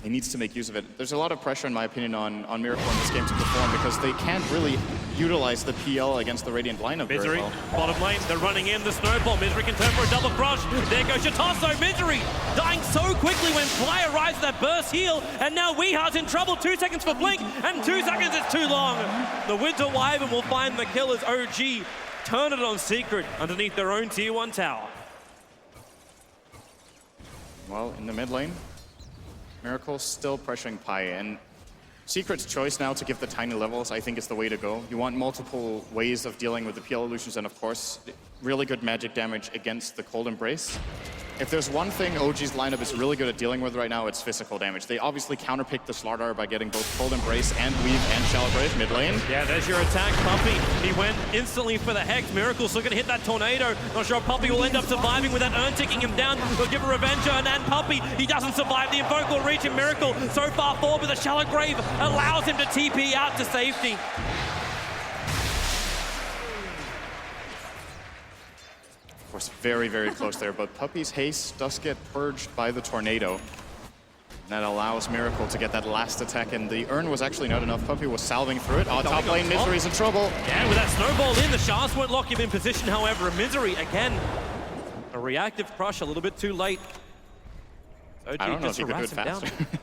He needs to make use of it. There's a lot of pressure, in my opinion, on Miracle in this game to perform because they can't really utilize the PL against the Radiant lineup Misery, very well. bottom lane, they're running in the snowball. Misery can turn for a double crush. There goes Shatasso. Misery dying so quickly when Fly arrives with that burst heal. And now Weeha's in trouble. 2 seconds for Blink, and 2 seconds is too long. The Winter Wyvern will find the kill as OG turn it on Secret underneath their own tier 1 tower. Well, in the mid lane, Miracle still pressuring Pi, and Secret's choice now to give the tiny levels, I think, is the way to go. You want multiple ways of dealing with the PL illusions, and of course, really good magic damage against the Cold Embrace. If there's one thing OG's lineup is really good at dealing with right now, it's physical damage. They obviously counterpick the Slardar by getting both Cold Embrace and Weave and Shallow Grave mid lane. Yeah, there's your attack, Puppey. He went instantly for the Hex. Miracle's still gonna hit that Tornado. Not sure if Puppey will end up surviving with that urn ticking him down. He'll give a Revenger, and Puppey, he doesn't survive. The Invoke will reach him. Miracle so far forward with a Shallow Grave allows him to TP out to safety. Of course, very, very close there, but Puppey's haste does get purged by the Tornado. That allows Miracle to get that last attack, and the urn was actually not enough. Puppey was salving through it. Oh, top lane, Misery's in trouble. Yeah, with that snowball in, the Shards won't lock him in position, however. Misery, again, a reactive crush a little bit too late. OG I don't know if just he could do it harass him faster. down.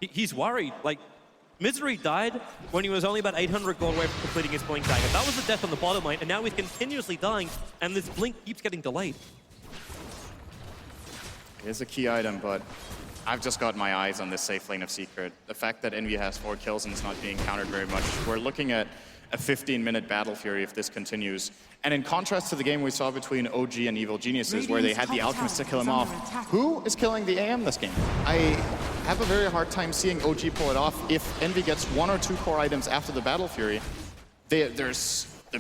He's worried. Like, Misery died when he was only about 800 gold away from completing his Blink Dagger. That was the death on the bottom lane, and now he's continuously dying, and this Blink keeps getting delayed. It is a key item, but I've just got my eyes on this safe lane of Secret. The fact that Envy has 4 kills and is not being countered very much. We're looking at a 15-minute Battle Fury if this continues. And in contrast to the game we saw between OG and Evil Geniuses, where they had the Alchemist to kill him off, who is killing the AM this game? I have a very hard time seeing OG pull it off. If Envy gets 1 or 2 core items after the Battle Fury, the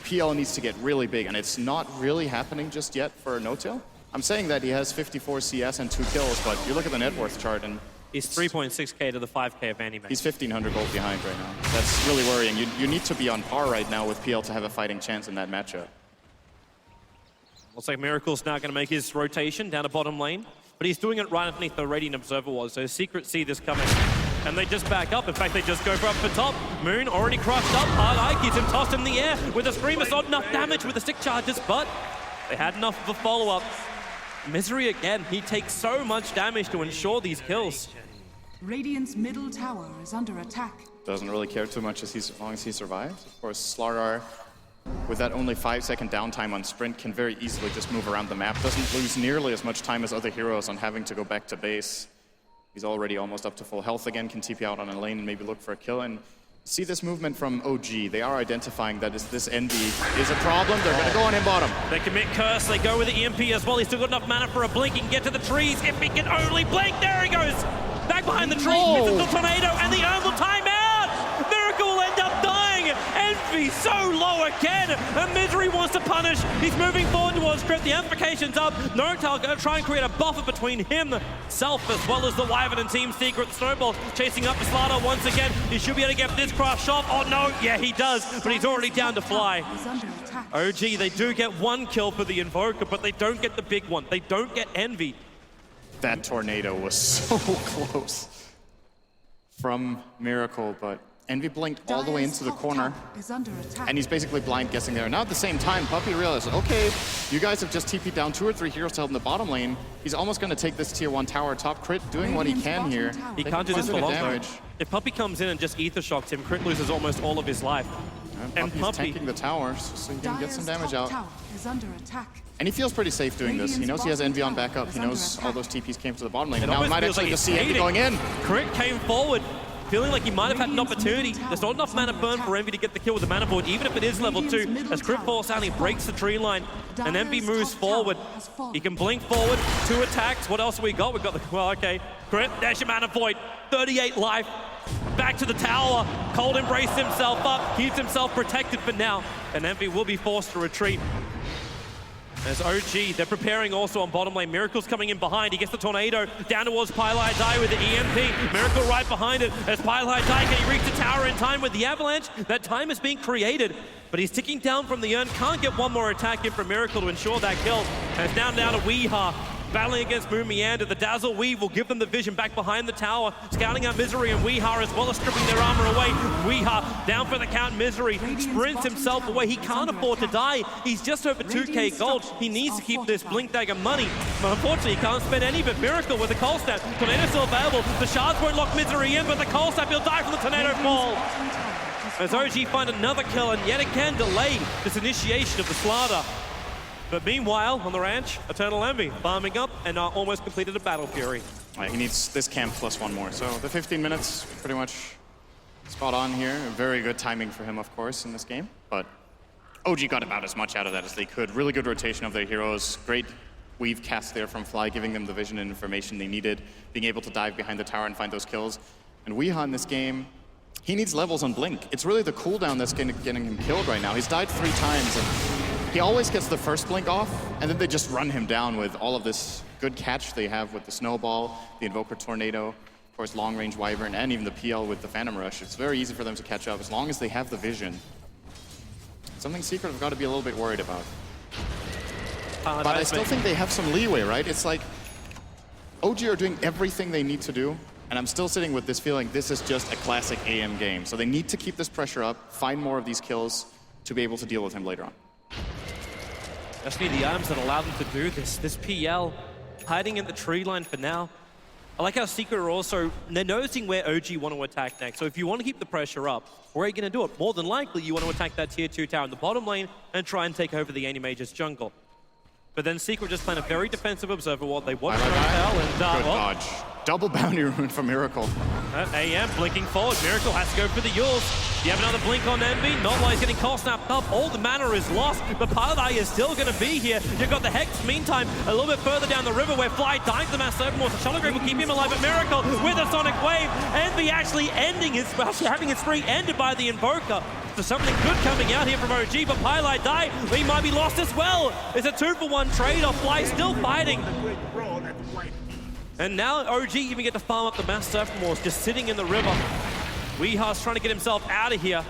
PL needs to get really big, and it's not really happening just yet for No-Tail. I'm saying that he has 54 CS and 2 kills, but you look at the net worth chart and he's 3.6k to the 5k of Anime. He's 1,500 gold behind right now. That's really worrying. You need to be on par right now with PL to have a fighting chance in that matchup. Looks like Miracle's now going to make his rotation down to bottom lane, but he's doing it right underneath the Radiant Observer wall, so Secret see this coming. And they just back up. In fact, they just go for up for top. Moon already crushed up. Hard Eye keeps him tossed in the air with a Screamer. Not enough damage with the stick charges, but they had enough of a follow-up. Misery again, he takes so much damage to ensure these kills. Radiant's middle tower is under attack. Doesn't really care too much as long as he survives. Of course, Slardar, with that only 5-second downtime on sprint, can very easily just move around the map. Doesn't lose nearly as much time as other heroes on having to go back to base. He's already almost up to full health again, can TP out on a lane and maybe look for a kill. And see this movement from OG. They are identifying that this Envy is a problem. They're going to go on him bottom. They commit Curse. They go with the EMP as well. He's still got enough mana for a blink. He can get to the trees if he can only blink. There he goes. Back behind the trees. Misses the tornado and the urn will time out. Miracle will end up dying. Envy so low again. And Misery wants to punish. He's moving forward towards Crypt. The amplification's up. No-Tail going to try and create a buffer between himself as well as the Wyvern and Team Secret. Snowball chasing up Slaughter once again. He should be able to get this crush off. Oh no, yeah he does, but he's already down to fly. OG, they do get 1 kill for the Invoker, but they don't get the big one. They don't get Envy. That tornado was so close from Miracle, but Envy blinked all the way into the corner, and he's basically blind guessing there. Now at the same time, Puppey realizes, okay, you guys have just TP'd down 2 or 3 heroes to help in the bottom lane. He's almost going to take this tier 1 tower top. Crit doing what he can here. He can't do this for long though. If Puppey comes in and just ether shocks him, Crit loses almost all of his life. And Puppey's tanking the towers so he can get some damage out. And he feels pretty safe doing this. He knows he has Envy on backup. He knows all those TPs came to the bottom lane. And now he might actually just see Envy going in. Crit came forward, feeling like he might have had an opportunity. There's not enough mana burn for Envy to get the kill with the mana board, even if it is level 2. As Crit falls down, he breaks the tree line, and Envy moves forward. He can blink forward, 2 attacks. What else have we got? We've got the, well, okay. Crit, there's your mana void. 38 life. Back to the tower. Cold embrace himself up, keeps himself protected for now, and Envy will be forced to retreat. As OG, they're preparing also on bottom lane. Miracle's coming in behind. He gets the tornado down towards Pylai Die with the EMP. Miracle right behind it as Pylai Die. Can he reach the tower in time with the avalanche? That time is being created, but he's ticking down from the urn. Can't get one more attack in from Miracle to ensure that kill. And it's now down to Weeha. Battling against Moon Meander, the Dazzle Weave will give them the vision back behind the tower, scouting out Misery and Weeha as well as stripping their armor away. Weeha down for the count. Misery sprints himself away. He can't afford to die. He's just over 2k gold. He needs to keep this Blink Dagger money, but unfortunately he can't spend any of it. Miracle with the Cold Snap. Tornado still available. The Shards won't lock Misery in, but the Cold Snap, he'll die from the Tornado fall. As OG find another kill and yet again delay this initiation of the Slaughter. But meanwhile, on the ranch, Eternal Envy farming up and almost completed a Battle Fury. Right, he needs this camp plus 1 more. So the 15 minutes, pretty much spot on here. Very good timing for him, of course, in this game. But OG got about as much out of that as they could. Really good rotation of their heroes. Great weave cast there from Fly, giving them the vision and information they needed. Being able to dive behind the tower and find those kills. And Weeha in this game, he needs levels on Blink. It's really the cooldown that's getting him killed right now. He's died 3 times, and he always gets the first blink off, and then they just run him down with all of this good catch they have with the Snowball, the Invoker Tornado, of course long-range Wyvern, and even the PL with the Phantom Rush. It's very easy for them to catch up as long as they have the vision. Something Secret have got to be a little bit worried about. But I still think they have some leeway, right? It's like OG are doing everything they need to do And I'm still sitting with this feeling this is just a classic AM game. So they need to keep this pressure up, find more of these kills to be able to deal with him later on. Just need the items that allow them to do this. This PL hiding in the tree line for now. I like how Secret are also, they're noticing where OG want to attack next. So if you want to keep the pressure up, where are you going to do it? More than likely, you want to attack that tier 2 tower in the bottom lane and try and take over the Animage's jungle. But then Secret just playing a very defensive observer what they want to tell and Good dodge. Double bounty rune for Miracle. AM blinking forward. Miracle has to go for the Yules. You have another blink on Envy. Not while he's getting cold snapped up. All the mana is lost, but Paladai is still going to be here. You've got the Hex, meantime, a little bit further down the river where Fly dies the Mass Overmore. So Shallow Grave will keep him alive, but Miracle with a Sonic Wave. Envy actually having his spree ended by the Invoker. So something good coming out here from OG, but Pylite die. He might be lost as well. It's a 2-for-1 trade-off. Fly still fighting. And now OG even get to farm up the Mass Surfmores, just sitting in the river. Weeha's trying to get himself out of here.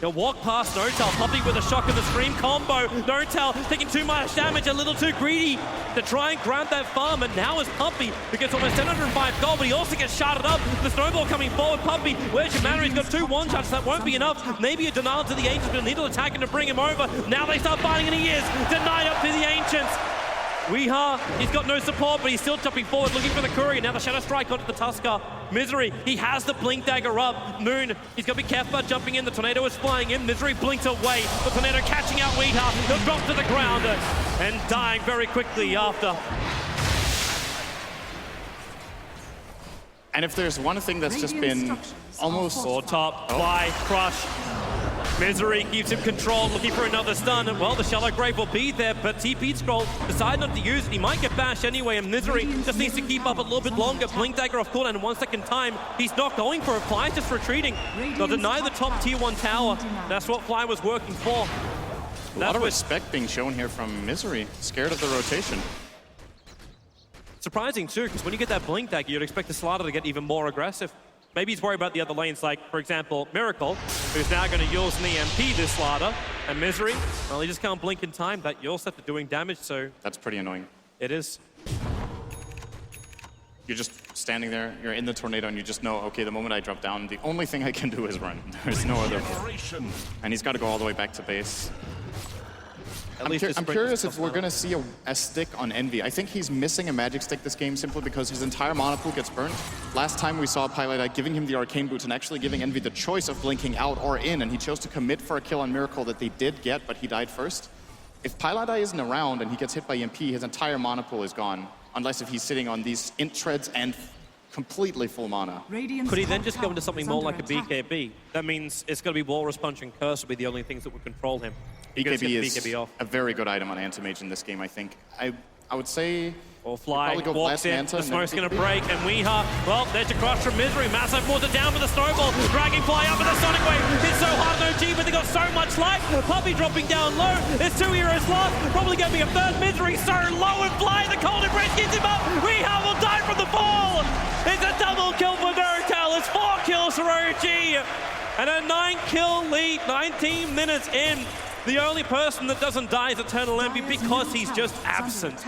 He'll walk past Notel, Puppey with a shock of the Scream combo. Notel taking too much damage, a little too greedy to try and grab that farm. And now is Puppey, who gets almost 705 gold, but he also gets sharded up. The snowball coming forward. Puppey, where's your mana? He's got 2 one-shots. That won't be enough. Maybe a denial to the Ancients, but a needle attack him to bring him over. Now they start fighting, and he is denied up to the Ancients. Weeha, he's got no support, but he's still jumping forward, looking for the Courier. Now the Shadow Strike onto the Tusker. Misery, he has the Blink Dagger up. Moon, he's got to be careful about jumping in. The Tornado is flying in. Misery blinks away. The Tornado catching out Weeha. He'll drop to the ground and dying very quickly after. And if there's one thing that's just been almost... Or top, Fly, Crush. Misery keeps him controlled, looking for another stun. Well, the Shallow Grave will be there, but TP Scroll decide not to use it. He might get bashed anyway, and Misery just needs to keep up a little bit longer. Blink Dagger off cooldown in 1 second time. He's not going for it. Fly's just retreating. They'll deny the top tier 1 tower. That's what Fly was working for. A lot of respect being shown here from Misery. Scared of the rotation. Surprising too, because when you get that Blink Dagger, you'd expect the Slider to get even more aggressive. Maybe he's worried about the other lanes, like, for example, Miracle, who's now going to Yules and EMP this Slider. And Misery, well, he just can't blink in time. That Yules set to doing damage, so... That's pretty annoying. It is. You're just standing there, you're in the Tornado, and you just know, okay, the moment I drop down, the only thing I can do is run. There's no other... And he's got to go all the way back to base. I'm curious if we're going to see a stick on Envy. I think he's missing a magic stick this game simply because his entire mana pool gets burnt. Last time we saw Pylite giving him the Arcane Boots and actually giving Envy the choice of blinking out or in, and he chose to commit for a kill on Miracle that they did get, but he died first. If Pylite isn't around and he gets hit by EMP, his entire mana pool is gone, unless if he's sitting on these int treads and completely full mana. Could he then just go into something more like a BKB? That means it's going to be Walrus Punch and Curse will be the only things that would control him. BKB is a very good item on Anti-Mage in this game, I think. I would say... Or Fly probably go walks in, Manta, the smoke's going to break, and Weeha, well, there's your crush from Misery. Massive water down for the Snowball, dragging Fly up with the Sonic Wave. It's so hard on OG, but they got so much life. Puppey dropping down low. There's 2 heroes lost. Probably going to be a third. Misery so low, and Fly, the Cold Embrace gets him up. Weeha will die from the fall. It's a double kill for Notel. It's 4 kills for OG. And a 9-kill lead, 19 minutes in. The only person that doesn't die is Eternal Envy because he's just absent.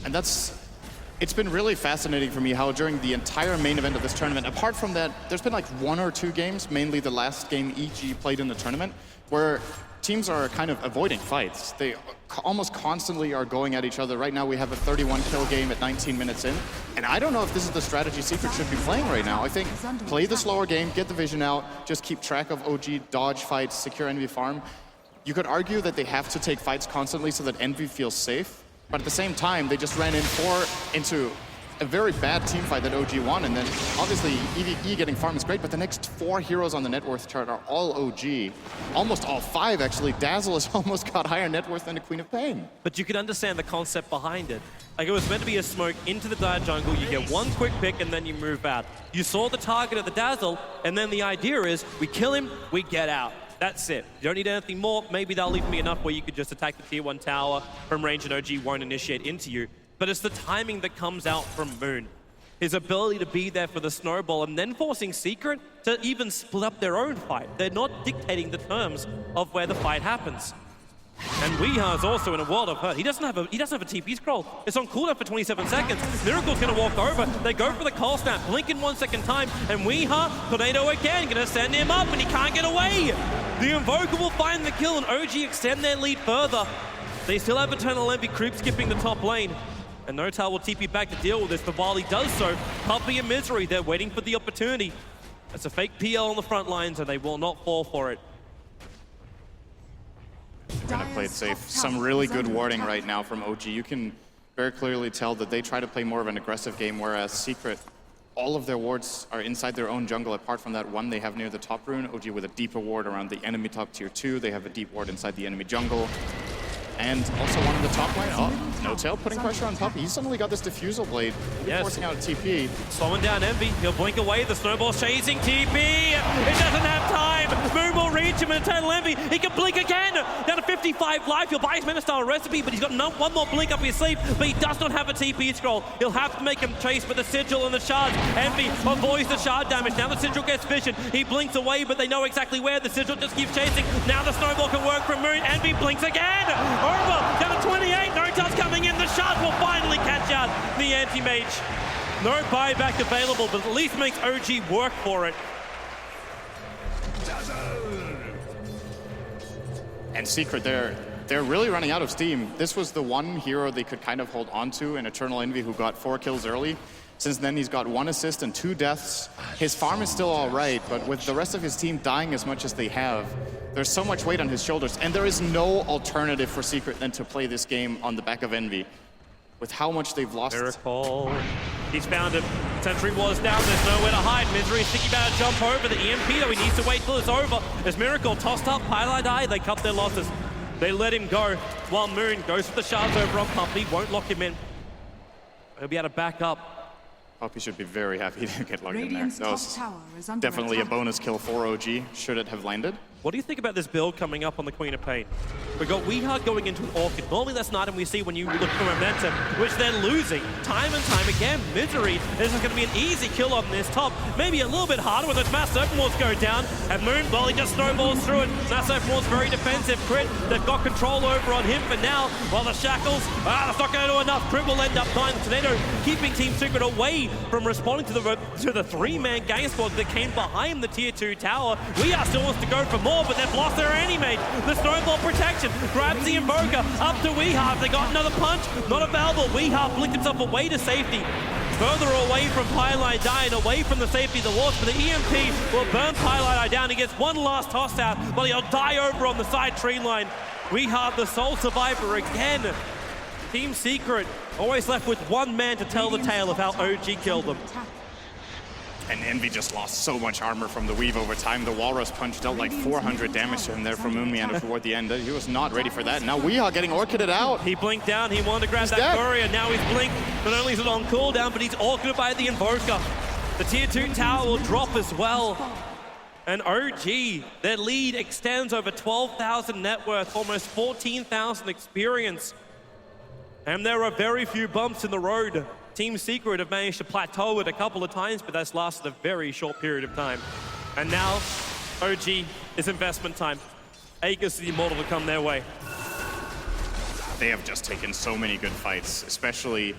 And it's been really fascinating for me how during the entire main event of this tournament, apart from that, there's been like 1 or 2 games, mainly the last game EG played in the tournament, where teams are kind of avoiding fights. They almost constantly are going at each other. Right now we have a 31-kill game at 19 minutes in. And I don't know if this is the strategy Secret should be playing right now. I think play the slower game, get the vision out, just keep track of OG, dodge fights, secure Envy farm. You could argue that they have to take fights constantly so that Envy feels safe. But at the same time, they just ran into a very bad team fight that OG won, and then obviously EVE getting farm is great, but the next 4 heroes on the net worth chart are all OG. Almost all 5, actually. Dazzle has almost got higher net worth than the Queen of Pain. But you can understand the concept behind it. Like, it was meant to be a smoke into the dire jungle, you get 1 quick pick, and then you move out. You saw the target of the Dazzle, and then the idea is, we kill him, we get out. That's it. You don't need anything more. Maybe that'll even be enough where you could just attack the tier 1 tower from range and OG won't initiate into you. But it's the timing that comes out from Moon. His ability to be there for the snowball and then forcing Secret to even split up their own fight. They're not dictating the terms of where the fight happens. And Weeha's also in a world of hurt. He doesn't have a TP scroll. It's on cooldown for 27 seconds. Miracle's gonna walk over. They go for the cold snap. Blink in 1 second time. And Weeha, Tornado again, gonna send him up, and he can't get away. The Invoker will find the kill, and OG extend their lead further. They still have Eternal Envy creep skipping the top lane. And Notal will TP back to deal with this, but while he does so, Puppey and Misery, they're waiting for the opportunity. It's a fake PL on the front lines, and they will not fall for it. They're going to play it safe. Some really good warding right now from OG. You can very clearly tell that they try to play more of an aggressive game, whereas Secret, all of their wards are inside their own jungle, apart from that one they have near the top rune. OG with a deeper ward around the enemy top tier 2. They have a deep ward inside the enemy jungle. And also one in the top lane. Oh, Notail putting pressure on Puppey. He's suddenly got this Diffusal Blade. Yes. Forcing out a TP. Slowing down Envy. He'll blink away. The Snowball's chasing TP. It doesn't have time. Moon will reach him in Eternal Envy. He can blink again. Down to 55 life. He'll buy his Mana Style recipe, but he's got one more blink up his sleeve. But he does not have a TP scroll. He'll have to make him chase with the Sigil and the Shards. Envy avoids the Shard damage. Now the Sigil gets vision. He blinks away, but they know exactly where. The Sigil just keeps chasing. Now the Snowball can work from Moon. Envy blinks again. Over. Down to 28. Notal's coming in. The Shards will finally catch out the anti-mage. No buyback available, but at least makes OG work for it. And Secret, they're really running out of steam. This was the one hero they could kind of hold on to in Eternal Envy, who got 4 kills early. Since then, he's got 1 assist and 2 deaths. His farm is still all right, but with the rest of his team dying as much as they have, there's so much weight on his shoulders, and there is no alternative for Secret than to play this game on the back of Envy. With how much they've lost. Miracle. He's found him. Sentry was down. There's nowhere to hide. Misery is thinking about a jump over the EMP, though he needs to wait till it's over. As Miracle tossed up, Pylai die. They cut their losses. They let him go, while Moon goes for the Shards over on Puppey. Won't lock him in. He'll be able to back up. Puppey should be very happy to get locked in there. That was definitely a bonus kill for OG, should it have landed. What do you think about this build coming up on the Queen of Pain? We've got Weehart going into an Orchid. Normally that's an item we see when you look for momentum, which they're losing time and time again. Misery, this is going to be an easy kill on this top. Maybe a little bit harder when those Mass Open Walls go down. And Moon, well, he just snowballs through it. Mass Open Walls very defensive. Crit, they've got control over on him for now. While the Shackles, that's not going to do enough. Crit will end up dying. The Tornado keeping Team Secret away from responding to the 3-man gang squad that came behind the tier 2 tower. Weehart still wants to go for more, but they've lost their anti-mage. The Snowball protection grabs the Invoker up to Weehart. They got another punch, not available. Weehart blinked himself away to safety. Further away from Pylai Die and away from the safety of the walls, but the EMP will burn Pylai Die down. He gets one last toss out, but he'll die over on the side tree line. Weehart, the sole survivor again. Team Secret always left with one man to tell the tale of how OG killed them. And Envy just lost so much armor from the weave over time. The Walrus Punch dealt like 400 damage to him there from Moon Meander toward the end. He was not ready for that. Now Weehaw getting Orchided out. He blinked down. He wanted to grab that courier. Now he's blinked. Not only is it on cooldown, but he's Orchided by the Invoker. The tier 2 tower will drop as well. And OG, their lead extends over 12,000 net worth, almost 14,000 experience. And there are very few bumps in the road. Team Secret have managed to plateau it a couple of times, but that's lasted a very short period of time. And now, OG is investment time. Aegis the Immortal to come their way. They have just taken so many good fights, especially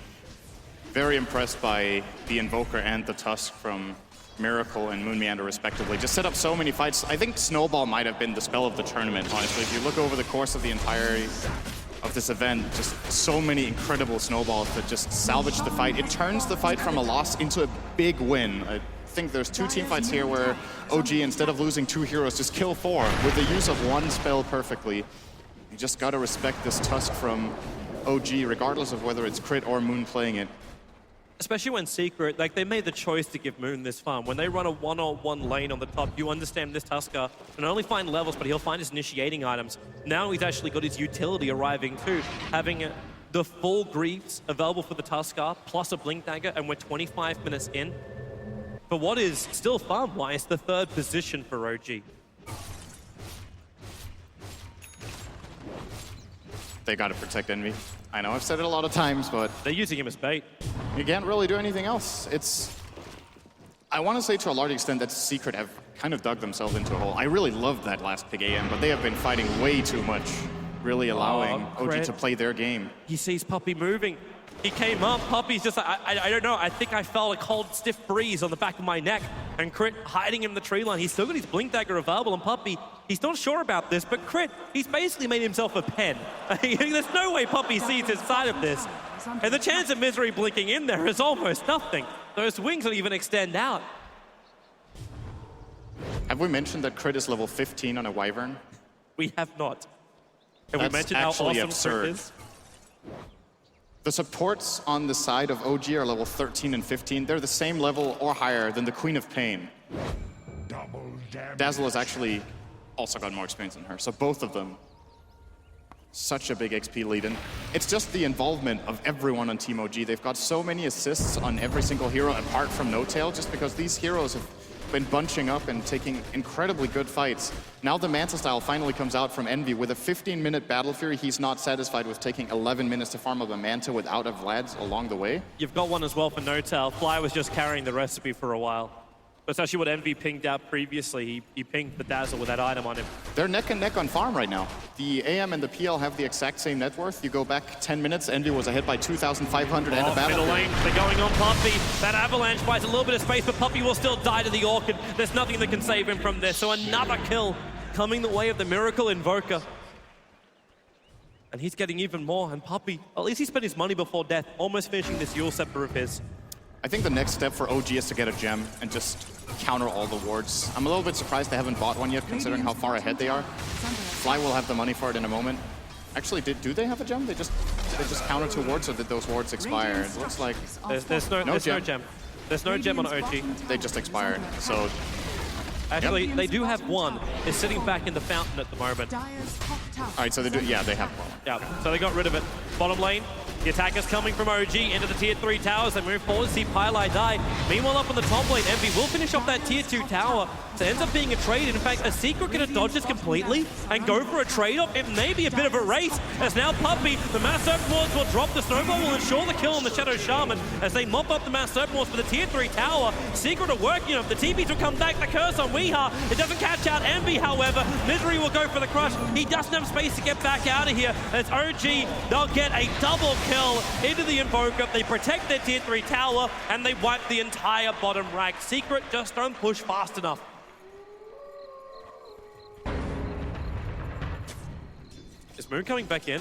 very impressed by the Invoker and the Tusk from Miracle and Moon Meander respectively. Just set up so many fights. I think Snowball might have been the spell of the tournament, honestly. If you look over the course of the entirety of this event, just so many incredible snowballs that just salvage the fight. It turns the fight from a loss into a big win. I think there's 2 team fights here where OG, instead of losing 2 heroes, just kill 4 with the use of 1 spell perfectly. You just gotta respect this Tusk from OG, regardless of whether it's Crit or Moon playing it. Especially when Secret, like, they made the choice to give Moon this farm. When they run a one-on-one lane on the top, you understand this Tusker can not only find levels, but he'll find his initiating items. Now he's actually got his utility arriving too, having the full Greaves available for the Tusker, plus a Blink Dagger, and we're 25 minutes in. For what is still farm-wise, the 3rd position for OG. They gotta protect Envy. I know I've said it a lot of times, but they're using him as bait. You can't really do anything else. I want to say to a large extent that Secret have kind of dug themselves into a hole. I really loved that last pick AM, but they have been fighting way too much really allowing OG Crit. to play their game. He sees Puppey moving. He came up, Puppey's just like, I don't know, I think I felt a cold, stiff breeze on the back of my neck, and Crit hiding in the tree line. He's still got his Blink Dagger available, and Puppey, he's not sure about this, but Crit, he's basically made himself a pen. There's no way Puppey sees his side of this. And the chance of Misery blinking in there is almost nothing. Those wings don't even extend out. Have we mentioned that Crit is level 15 on a Wyvern? We have not. Have we That's mentioned how actually awesome absurd. Crit is? The supports on the side of OG are level 13 and 15. They're the same level or higher than the Queen of Pain. Dazzle has actually also got more experience than her, so both of them. Such a big XP lead, and it's just the involvement of everyone on Team OG. They've got so many assists on every single hero apart from No-Tail, just because these heroes have been bunching up and taking incredibly good fights. Now the Manta style finally comes out from Envy. With a 15-minute Battle Fury, he's not satisfied with taking 11 minutes to farm up a Manta without a Vlad's along the way. You've got one as well for No-Tail. Fly was just carrying the recipe for a while. That's actually what Envy pinged out previously. He pinged the Dazzle with that item on him. They're neck and neck on farm right now. The AM and the PL have the exact same net worth. You go back 10 minutes, Envy was ahead by 2,500 and a battle. Middle lane, they're going on Puppey. That avalanche buys a little bit of space, but Puppey will still die to the Orchid. There's nothing that can save him from this. So another kill coming the way of the Miracle Invoker. And he's getting even more. And Puppey, at least he spent his money before death, almost finishing this Yule Scepter of his. I think the next step for OG is to get a gem and just counter all the wards. I'm a little bit surprised they haven't bought one yet, considering how far ahead they are. Fly will have the money for it in a moment. Actually, do they have a gem? They just counter 2 wards, or did those wards expire? It looks like there's no gem. There's no gem on OG. They just expired. So actually, they do have one. It's sitting back in the fountain at the moment. All right, so they do. Yeah, they have one. Yeah, so they got rid of it. Bottom lane, the attack is coming from OG into the tier 3 towers. They move forward, see Pylai die. Meanwhile, up on the top lane, Envy will finish off that tier 2 tower. So it ends up being a trade. In fact, a Secret gonna dodge this completely and go for a trade-off. It may be a bit of a race, as now Puppey, the Mass Serpent will drop. The Snowball will ensure the kill on the Shadow Shaman as they mop up the Mass Serpent for the tier 3 tower. Secret are working up. The TPs will come back. The curse on Weeha. It doesn't catch out Envy, however. Misery will go for the crush. He doesn't have space to get back out of here. As OG, they'll get a double kill into the Invoker. They protect their tier 3 tower, and they wipe the entire bottom rack. Secret just don't push fast enough. Is Moon coming back in?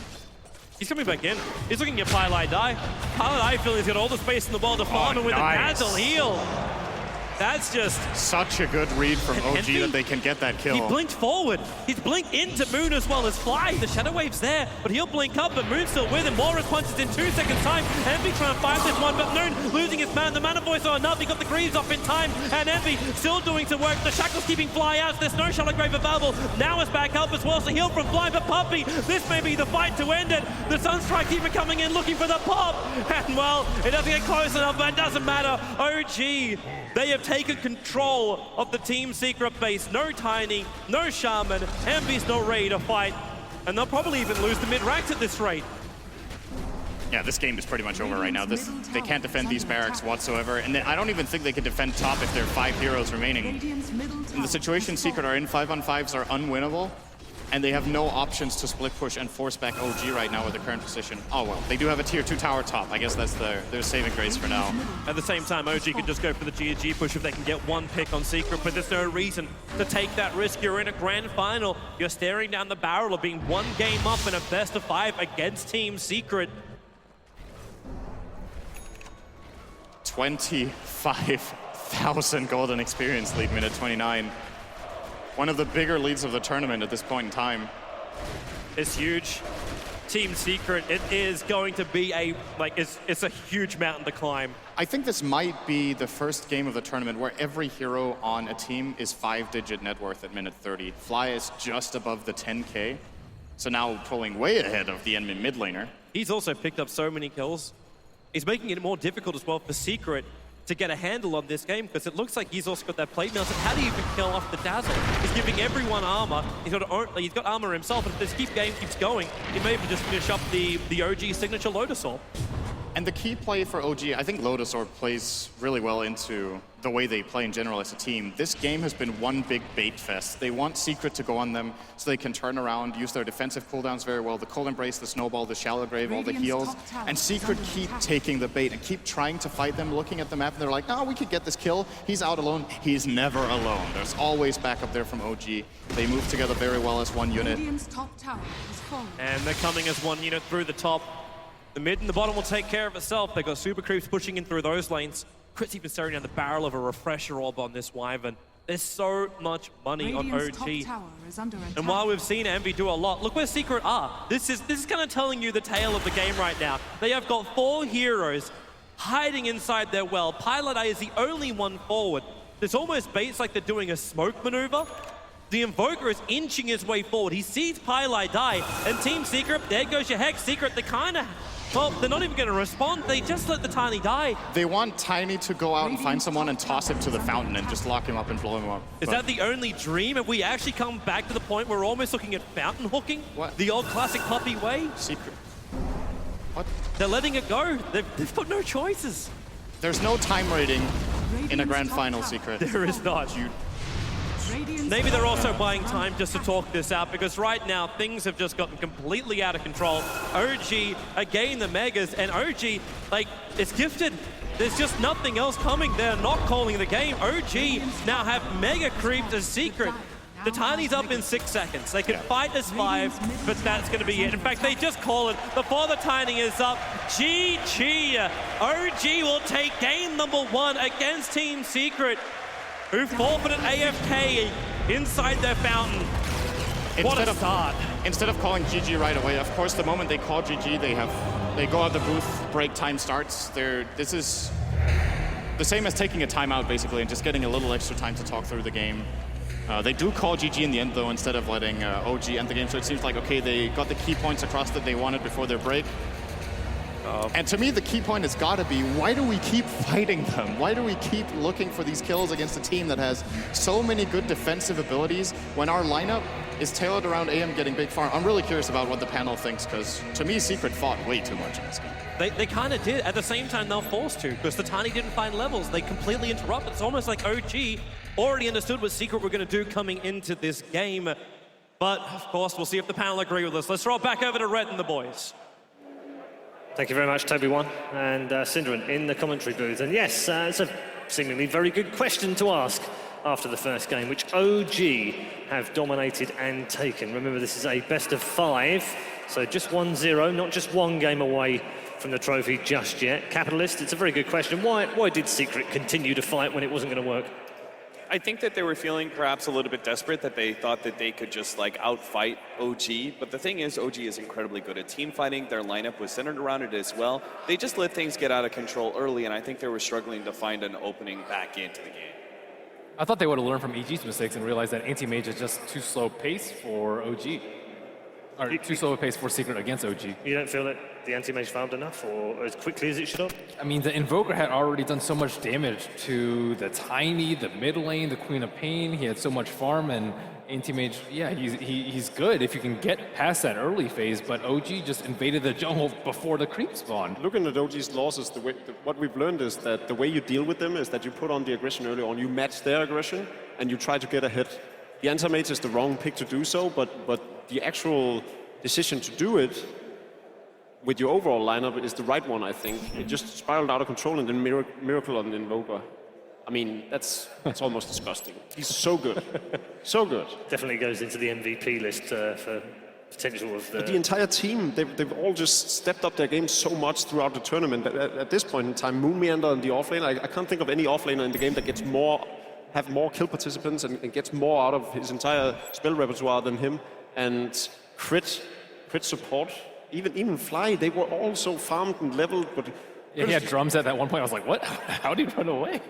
He's coming back in. He's looking at Pylai die. Pylai feeling he's got all the space in the ball to farm, and with nice. the Dazzle heal. That's just such a good read from OG that they can get that kill. He blinked forward. He's blinked into Moon as well as Fly. The Shadow Wave's there, but he'll blink up, but Moon's still with him. Walrus punches in 2 seconds time. Envy trying to fight this one, but Moon losing his man. The Mana Voice are enough. He got the Greaves off in time, and Envy still doing some work. The Shackle's keeping Fly out. There's no Shadow Grave available. Now it's back up as well, so heal from Fly, but Puppey, this may be the fight to end it. The Sunstrike even coming in looking for the pop, and well, it doesn't get close enough, but it doesn't matter. OG, they have taken control of the Team Secret base. No Tiny, no Shaman, Envy's not ready to fight, and they'll probably even lose the mid-ranks at this rate. Yeah, this game is pretty much over right now. They can't defend these barracks whatsoever, and I don't even think they can defend top if there are 5 heroes remaining. In the situation Secret are in, 5-on-5s are unwinnable, and they have no options to split push and force back OG right now with the current position. Oh well, they do have a tier 2 tower top. I guess that's their saving grace for now. At the same time, OG could just go for the GG push if they can get one pick on Secret, but there's no reason to take that risk. You're in a grand final. You're staring down the barrel of being 1 game up in a best of 5 against Team Secret. 25,000 golden experience lead, minute 29. One of the bigger leads of the tournament at this point in time. It's huge. Team Secret, it is going to be it's a huge mountain to climb. I think this might be the first game of the tournament where every hero on a team is 5-digit net worth at minute 30. Fly is just above the 10K, so now pulling way ahead of the enemy mid laner. He's also picked up so many kills. He's making it more difficult as well for Secret to get a handle on this game, because it looks like he's also got that plate mail. So how do you even kill off the Dazzle? He's giving everyone armor. He's got armor himself, and if this game keeps going, he may even just finish up the OG signature Lotus Orb. And the key play for OG, I think Lotus Orb plays really well into the way they play in general as a team. This game has been one big bait fest. They want Secret to go on them so they can turn around, use their defensive cooldowns very well, the Cold Embrace, the Snowball, the Shallow Grave, all the heals. And Secret keep taking the bait and keep trying to fight them, looking at the map, and they're like, oh, we could get this kill. He's out alone. He's never alone. There's always backup there from OG. They move together very well as one unit. And they're coming as one unit through the top. The mid and the bottom will take care of itself. They've got super creeps pushing in through those lanes. Crit's even staring down the barrel of a refresher orb on this Wyvern. There's so much money on OG. And while we've seen Envy do a lot, look where Secret are. This is kind of telling you the tale of the game right now. They have got 4 heroes hiding inside their well. Pilot A is the only one forward. This almost baits like they're doing a smoke maneuver. The Invoker is inching his way forward. He sees Pilot die, and Team Secret, there goes your Hex. Secret, they kind of, well, they're not even going to respond. They just let the Tiny die. They want Tiny to go out and find someone and toss him to the fountain and just lock him up and blow him up. Is that the only dream? Have we actually come back to the point where we're almost looking at fountain hooking? What? The old classic puppy way? Secret. What? They're letting it go. They've got no choices. There's no time rating in a grand final, Secret. There is not. Maybe they're also buying time just to talk this out, because right now things have just gotten completely out of control. OG are getting the megas, and OG, like, it's gifted. There's just nothing else coming. They're not calling the game. OG now have mega creeped as Secret. The Tiny's up in 6 seconds. They can fight as 5, but that's going to be it. In fact, they just call it before the Tiny is up. GG. OG will take game number 1 against Team Secret, who forfeited AFK inside their fountain. What a start. Instead of calling GG right away, of course, the moment they call GG, they go out the booth, break time starts. This is the same as taking a timeout, basically, and just getting a little extra time to talk through the game. They do call GG in the end, though, instead of letting OG end the game. So it seems like, okay, they got the key points across that they wanted before their break. And to me, the key point has got to be, why do we keep fighting them? Why do we keep looking for these kills against a team that has so many good defensive abilities when our lineup is tailored around AM getting big farm? I'm really curious about what the panel thinks, because to me, Secret fought way too much in this game. They kind of did. At the same time, they're forced to, because the Tiny didn't find levels. They completely interrupted. It's almost like OG already understood what Secret were going to do coming into this game. But, of course, we'll see if the panel agree with us. Let's throw it back over to Red and the boys. Thank you very much, Toby1 and Synderen in the commentary booth. And yes, it's a seemingly very good question to ask after the first game, which OG have dominated and taken. Remember, this is a best of 5, so just 1-0, not just one game away from the trophy just yet. Capitalist, it's a very good question. Why did Secret continue to fight when it wasn't going to work? I think that they were feeling perhaps a little bit desperate, that they thought that they could just like outfight OG. But the thing is, OG is incredibly good at team fighting. Their lineup was centered around it as well. They just let things get out of control early, and I think they were struggling to find an opening back into the game. I thought they would have learned from EG's mistakes and realized that anti-mage is just too slow pace for OG. Or too slow a pace for Secret against OG. You don't feel that the anti-mage farmed enough, or as quickly as it should have? I mean, the Invoker had already done so much damage to the Tiny, the mid lane, the Queen of Pain. He had so much farm, and anti-mage, yeah, he's good if you can get past that early phase, but OG just invaded the jungle before the creep spawned. Looking at OG's losses, what we've learned is that the way you deal with them is that you put on the aggression early on, you match their aggression, and you try to get ahead. The anti-mage is the wrong pick to do so, but the actual decision to do it with your overall lineup is the right one, I think. It just spiraled out of control, and then Miracle on the Invoker. I mean, that's almost disgusting. He's so good. So good. Definitely goes into the MVP list for potential of the... But the entire team, they've all just stepped up their game so much throughout the tournament. At this point in time, Moonmeander in the offlane, I can't think of any offlaner in the game that gets have more kill participants and gets more out of his entire spell repertoire than him. And crit support, even Fly, they were all so farmed and leveled, but... Yeah, he had drums at that one point. I was like, what? How did he run away?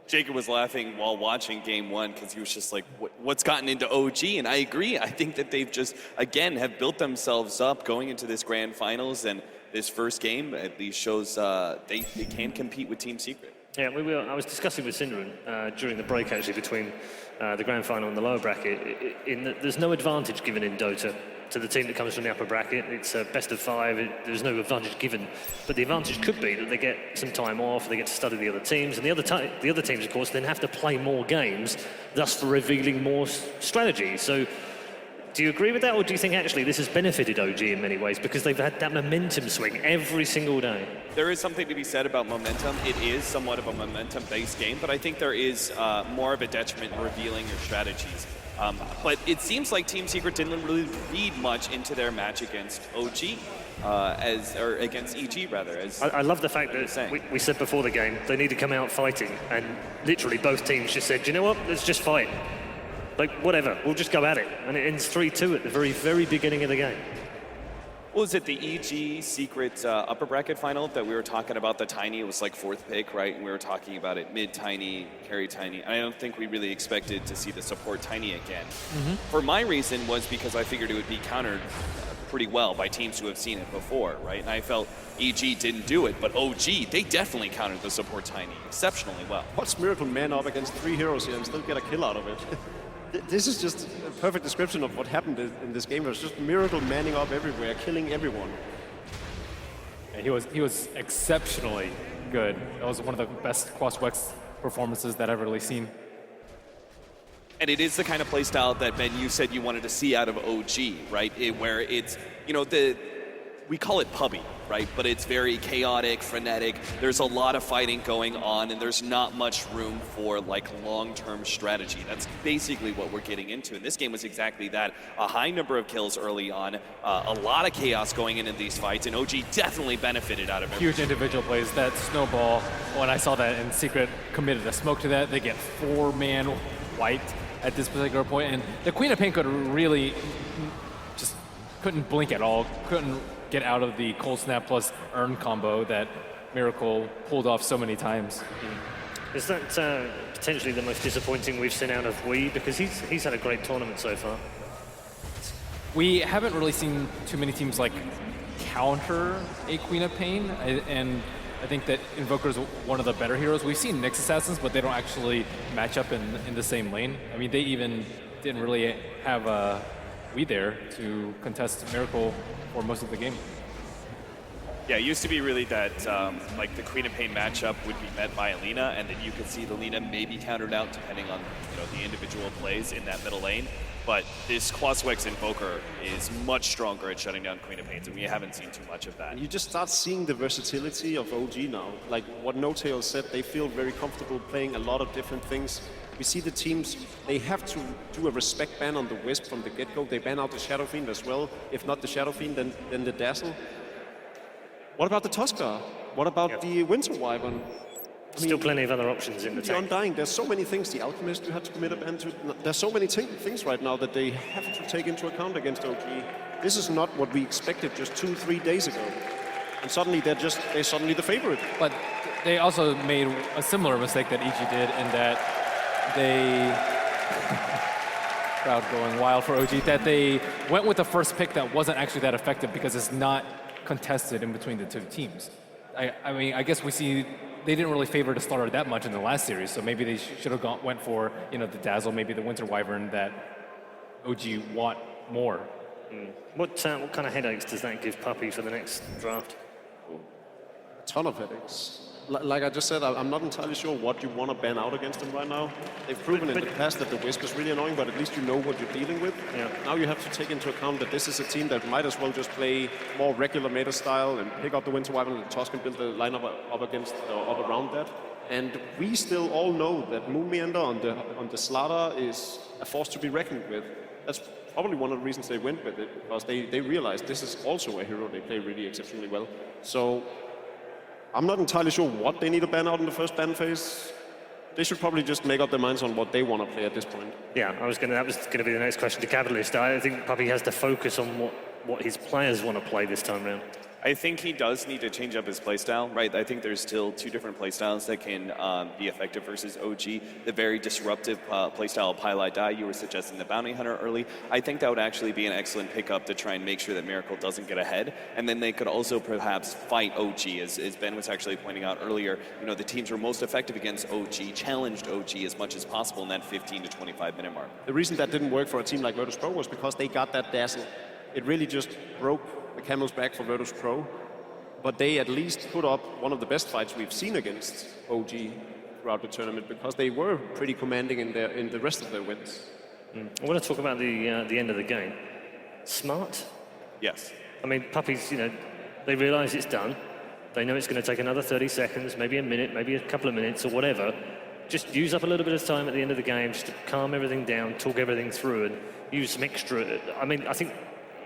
Jacob was laughing while watching game 1 because he was just like, what's gotten into OG? And I agree. I think that they've just, again, have built themselves up going into this grand finals, and this first game at least shows they can compete with Team Secret. Yeah, I was discussing with Synderen during the break, actually, between the grand final and the lower bracket, in that there's no advantage given in Dota to the team that comes from the upper bracket. It's a best of 5, there's no advantage given. But the advantage could be that they get some time off, they get to study the other teams, and the other teams, of course, then have to play more games, thus for revealing more strategy. So do you agree with that, or do you think actually this has benefited OG in many ways because they've had that momentum swing every single day? There is something to be said about momentum. It is somewhat of a momentum-based game, but I think there is more of a detriment in revealing your strategies. But it seems like Team Secret didn't really read much into their match against OG, or against EG rather. I love the fact that we said before the game they need to come out fighting, and literally both teams just said, you know what, let's just fight. Like, whatever, we'll just go at it. And it ends 3-2 at the very, very beginning of the game. Was it the EG Secret upper bracket final that we were talking about? The Tiny, it was like 4th pick, right? And we were talking about it mid-Tiny, carry Tiny. I don't think we really expected to see the support Tiny again. For my reason was because I figured it would be countered pretty well by teams who have seen it before, right? And I felt EG didn't do it, but OG, they definitely countered the support Tiny exceptionally well. Watch Miracle man up against 3 heroes here and still get a kill out of it. This is just a perfect description of what happened in this game. It was just Miracle manning up everywhere, killing everyone. And he was exceptionally good. That was one of the best Quaswex performances that I've really seen. And it is the kind of playstyle that, Ben, you said you wanted to see out of OG, right? Where it's, you know, we call it pubby, right? But it's very chaotic, frenetic. There's a lot of fighting going on, and there's not much room for like long-term strategy. That's basically what we're getting into. And this game was exactly that. A high number of kills early on, a lot of chaos going into these fights, and OG definitely benefited out of it. Huge individual plays. That snowball, when I saw that and Secret committed a smoke to that, they get 4-man wiped at this particular point. And the Queen of Pain could really just couldn't blink at all, couldn't get out of the cold snap plus earn combo that Miracle pulled off so many times. Is that potentially the most disappointing we've seen out of Wii? Because he's had a great tournament so far. We haven't really seen too many teams like counter a Queen of Pain, and I think that Invoker's one of the better heroes. We've seen Nyx Assassins, but they don't actually match up in the same lane. I mean, they even didn't really have a Wii there to contest Miracle for most of the game. Yeah, it used to be really that like the Queen of Pain matchup would be met by Alina, and then you could see the Alina maybe countered out depending on the individual plays in that middle lane. But this Quaswex Invoker is much stronger at shutting down Queen of Pains, and we haven't seen too much of that. You just start seeing the versatility of OG now. Like what No Tail said, they feel very comfortable playing a lot of different things. We see the teams, they have to do a respect ban on the Wisp from the get-go. They ban out the Shadow Fiend as well. If not the Shadow Fiend, then the Dazzle. What about the Tuskar? What about the Winter Wyvern? Still plenty of other options in the tank. Undying, there's so many things. The Alchemist you had to commit a ban to. There's so many things right now that they have to take into account against OG. This is not what we expected just 2-3 days ago. And suddenly they're suddenly the favorite. But they also made a similar mistake that EG did in that they crowd going wild for OG, that they went with the first pick that wasn't actually that effective because it's not contested in between the two teams. I mean, I guess we see they didn't really favor the starter that much in the last series, so maybe they should have went for the Dazzle, maybe the Winter Wyvern that OG want more. What kind of headaches does that give Puppy for the next draft? A ton of headaches. Like I just said, I'm not entirely sure what you want to ban out against them right now. They've proven in the past that the Wisp is really annoying, but at least you know what you're dealing with. Yeah. Now you have to take into account that this is a team that might as well just play more regular meta style and pick up the Winter Wyvern and the Tusk and build the lineup up against or up around that. And we still all know that Moon Meander on the Slaughter is a force to be reckoned with. That's probably one of the reasons they went with it, because they realized this is also a hero they play really exceptionally well. So I'm not entirely sure what they need to ban out in the first ban phase. They should probably just make up their minds on what they want to play at this point. Yeah, that was going to be the next question to Capitalist. I think Puppy has to focus on what his players want to play this time around. I think he does need to change up his playstyle, right? I think there's still two different playstyles that can be effective versus OG. The very disruptive playstyle of Highlight Die, you were suggesting the Bounty Hunter early. I think that would actually be an excellent pickup to try and make sure that Miracle doesn't get ahead. And then they could also perhaps fight OG, as Ben was actually pointing out earlier. You know, the teams were most effective against OG, challenged OG as much as possible in that 15 to 25 minute mark. The reason that didn't work for a team like Virtus.pro was because they got that dazzle. It really just broke the camel's back for Virtus.pro, but they at least put up one of the best fights we've seen against OG throughout the tournament because they were pretty commanding in the rest of their wins. I want to talk about the end of the game. Smart? Yes. I mean, Puppies, you know, they realise it's done. They know it's going to take another 30 seconds, maybe a minute, maybe a couple of minutes or whatever. Just use up a little bit of time at the end of the game just to calm everything down, talk everything through, and use some extra. I mean, I think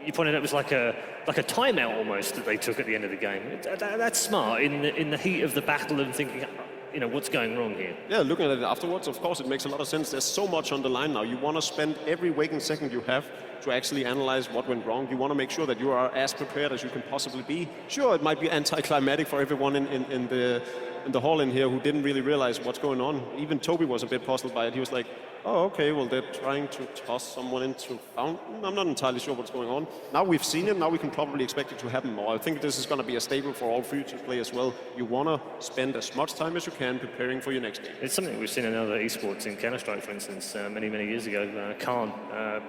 you pointed out it was like a timeout almost that they took at the end of the game. That's smart in the heat of the battle and thinking, you know, what's going wrong here. Yeah, looking at it afterwards, of course, it makes a lot of sense. There's so much on the line now. You want to spend every waking second you have to actually analyze what went wrong. You want to make sure that you are as prepared as you can possibly be. Sure, it might be anticlimactic for everyone in the hall in here who didn't really realize what's going on. Even Toby was a bit puzzled by it. He was like, oh, okay, well, they're trying to toss someone into fountain. I'm not entirely sure what's going on. Now we've seen it, now we can probably expect it to happen more. I think this is going to be a staple for all future play as well. You want to spend as much time as you can preparing for your next game. It's something we've seen in other esports, in Counter-Strike, for instance, many years ago. Khan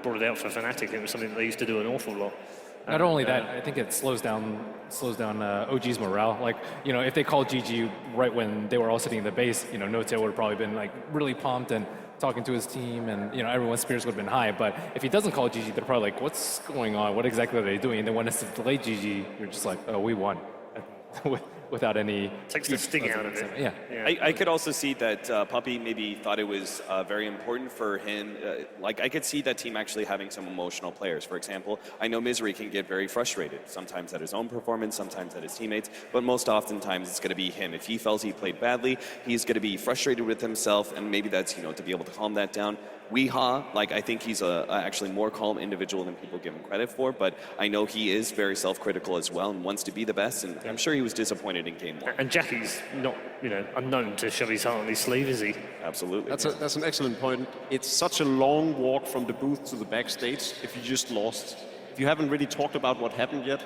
brought it out for Fnatic, and it was something that they used to do an awful lot. Not only that, I think it slows down OG's morale. Like, you know, if they called GG right when they were all sitting in the base, you know, Notail would have probably been like really pumped and talking to his team, and you know, everyone's spirits would have been high. But if he doesn't call GG, they're probably like, what's going on? What exactly are they doing? And then when it's delayed GG, you're just like, oh, we won. Without any... Takes the sting out of it. Yeah. I could also see that Puppy maybe thought it was very important for him. Like, I could see that team actually having some emotional players. For example, I know Misery can get very frustrated, sometimes at his own performance, sometimes at his teammates, but most oftentimes it's going to be him. If he felt he played badly, he's going to be frustrated with himself, and maybe that's, you know, to be able to calm that down. Weehaw, like, I think he's a actually more calm individual than people give him credit for, but I know he is very self-critical as well and wants to be the best, and I'm sure he was disappointed in game one. And Jackie's not, you know, unknown to shove his heart on his sleeve, is he? Absolutely. That's an excellent point. It's such a long walk from the booth to the backstage if you just lost. If you haven't really talked about what happened yet,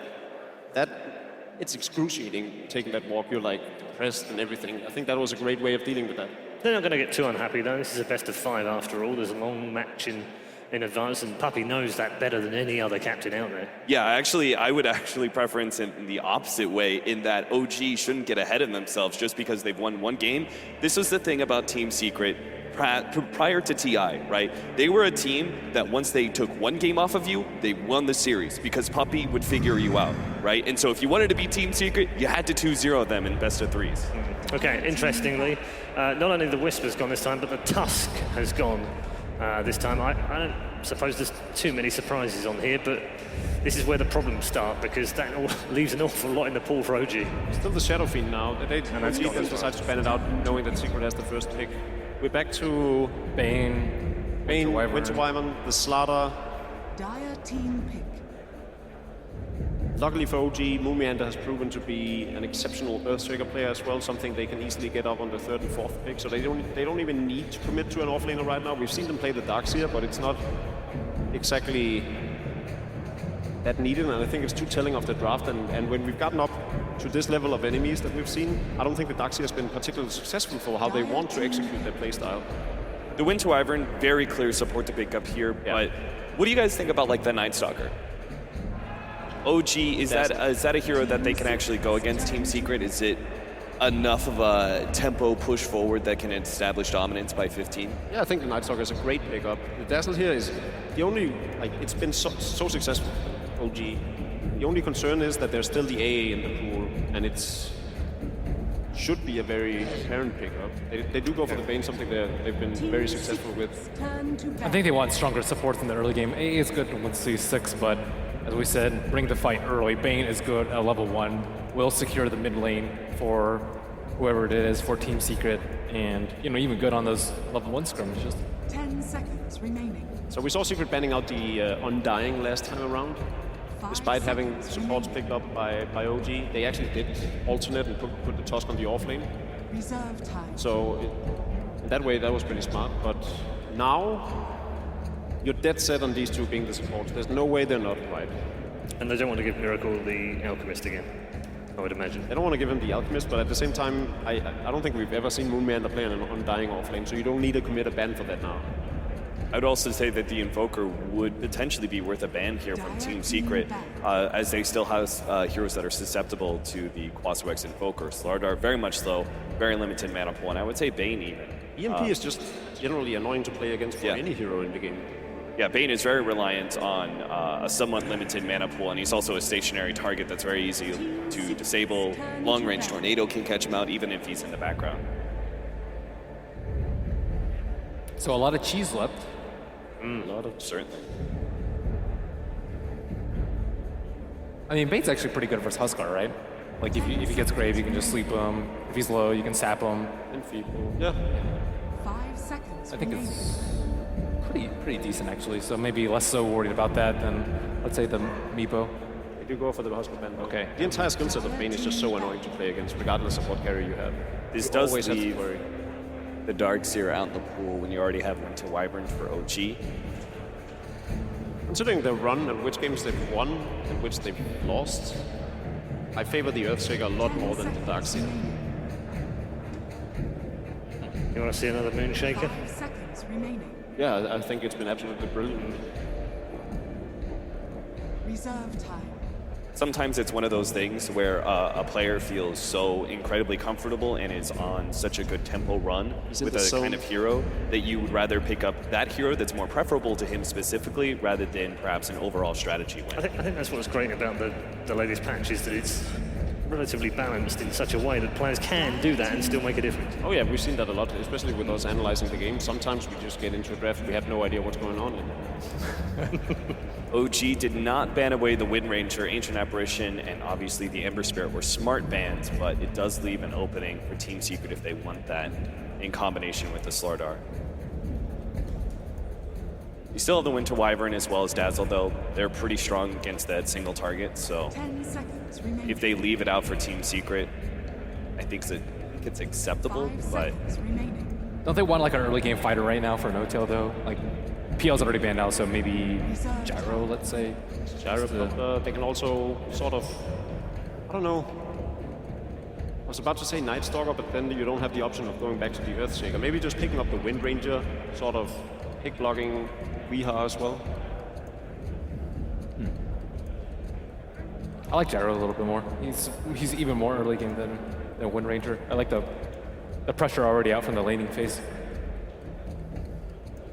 it's excruciating taking that walk. You're like depressed and everything. I think that was a great way of dealing with that. They're not going to get too unhappy, though. This is a best of 5 after all. There's a long match in advance, and Puppy knows that better than any other captain out there. Yeah, actually, I would actually preference in the opposite way, in that OG shouldn't get ahead of themselves just because they've won one game. This was the thing about Team Secret prior to TI, right? They were a team that once they took one game off of you, they won the series because Puppy would figure you out, right? And so if you wanted to be Team Secret, you had to 2-0 them in best of 3s. Okay, interestingly, not only the Wisp has gone this time, but the Tusk has gone this time. I don't suppose there's too many surprises on here, but this is where the problems start, because that leaves an awful lot in the pool for OG. Still the Shadow Fiend now. They decide to ban it out, knowing that Secret has the first pick. We're back to Bane, Winter Wyvern, the Slaughter. Dire team pick. Luckily for OG, Moomiander has proven to be an exceptional Earthshaker player as well, something they can easily get up on the 3rd and 4th pick, so they don't even need to commit to an offlaner right now. We've seen them play the Darkseer, but it's not exactly that needed, and I think it's too telling of the draft, and when we've gotten up to this level of enemies that we've seen, I don't think the Darkseer has been particularly successful for how they want to execute their playstyle. The Winter Wyvern, very clear support to pick up here, but what do you guys think about, like, the Night Stalker? OG, is that a hero that they can actually go against Team Secret? Is it enough of a tempo push forward that can establish dominance by 15? Yeah, I think the Night Stalker is a great pickup. The Dazzle here is the only, like, it's been so successful, OG. The only concern is that there's still the AA in the pool, and it's should be a very apparent pickup. They do go for the Bane, something they've been very successful with. I think they want stronger support in the early game. AA is good once C6, but as we said, bring the fight early. Bane is good at level 1. Will secure the mid lane for whoever it is, for Team Secret, and you know, even good on those level 1 skirmishes. 10 seconds remaining. So we saw Secret banning out the Undying last time around. despite having supports picked up by OG, they actually did alternate and put the Tusk on the off lane. Reserve time. So in that way, that was pretty smart. But now, you're dead set on these two being the supports. There's no way they're not right. And they don't want to give Miracle the Alchemist again, I would imagine. They don't want to give him the Alchemist, but at the same time, I don't think we've ever seen Moonmeander play on Undying offlane, so you don't need to commit a ban for that now. I would also say that the Invoker would potentially be worth a ban here from Team Secret, as they still have heroes that are susceptible to the Quaswex Invoker. Slardar, very much slow, very limited mana pool, and I would say Bane even. EMP is just generally annoying to play against for any hero in the game. Yeah, Bane is very reliant on a somewhat limited mana pool, and he's also a stationary target that's very easy to disable. Long-range Tornado can catch him out even if he's in the background. So a lot of cheese left. A lot of, certainly. I mean, Bane's actually pretty good versus Huskar, right? Like if he gets Grave, you can just sleep him. If he's low, you can sap him. And Feeble. Yeah. 5 seconds. I think it's pretty decent actually. So maybe less so worried about that than, let's say, the Meepo. I do go for the Huskar ban. Okay. The entire skill set of Bane is just so annoying to play against, regardless of what carry you have. This you does always have to leave worry. the Darkseer out in the pool when you already have Winter Wyvern for OG. Considering their run and which games they've won and which they've lost, I favor the Earthshaker a lot more than the Darkseer. You want to see another Moonshaker? 5 seconds remaining. Yeah, I think it's been absolutely brilliant. Reserve time. Sometimes it's one of those things where a player feels so incredibly comfortable and is on such a good tempo run with a kind of hero that you would rather pick up that hero that's more preferable to him specifically rather than perhaps an overall strategy win. I think that's what's great about the latest patch is that it's relatively balanced in such a way that players can do that and still make a difference. Oh yeah, we've seen that a lot, especially with us analyzing the game. Sometimes we just get into a draft, we have no idea what's going on. OG did not ban away the Wind Ranger, Ancient Apparition, and obviously the Ember Spirit were smart bans, but it does leave an opening for Team Secret if they want that in combination with the Slardar. You still have the Winter Wyvern as well as Dazzle, though. They're pretty strong against that single target, so 10 seconds remaining. if they leave it out for Team Secret, I think it's acceptable, but Don't they want like an early game fighter right now for No-Tail though? Like PL's already banned out, so maybe Gyro, let's say. Gyro, they can also sort of, I don't know. I was about to say Night Stalker, but then you don't have the option of going back to the Earthshaker. Maybe just picking up the Wind Ranger, sort of pick blocking Weeha as well. I like Gyro a little bit more. He's even more early game than Wind Ranger. I like the pressure already out from the laning phase.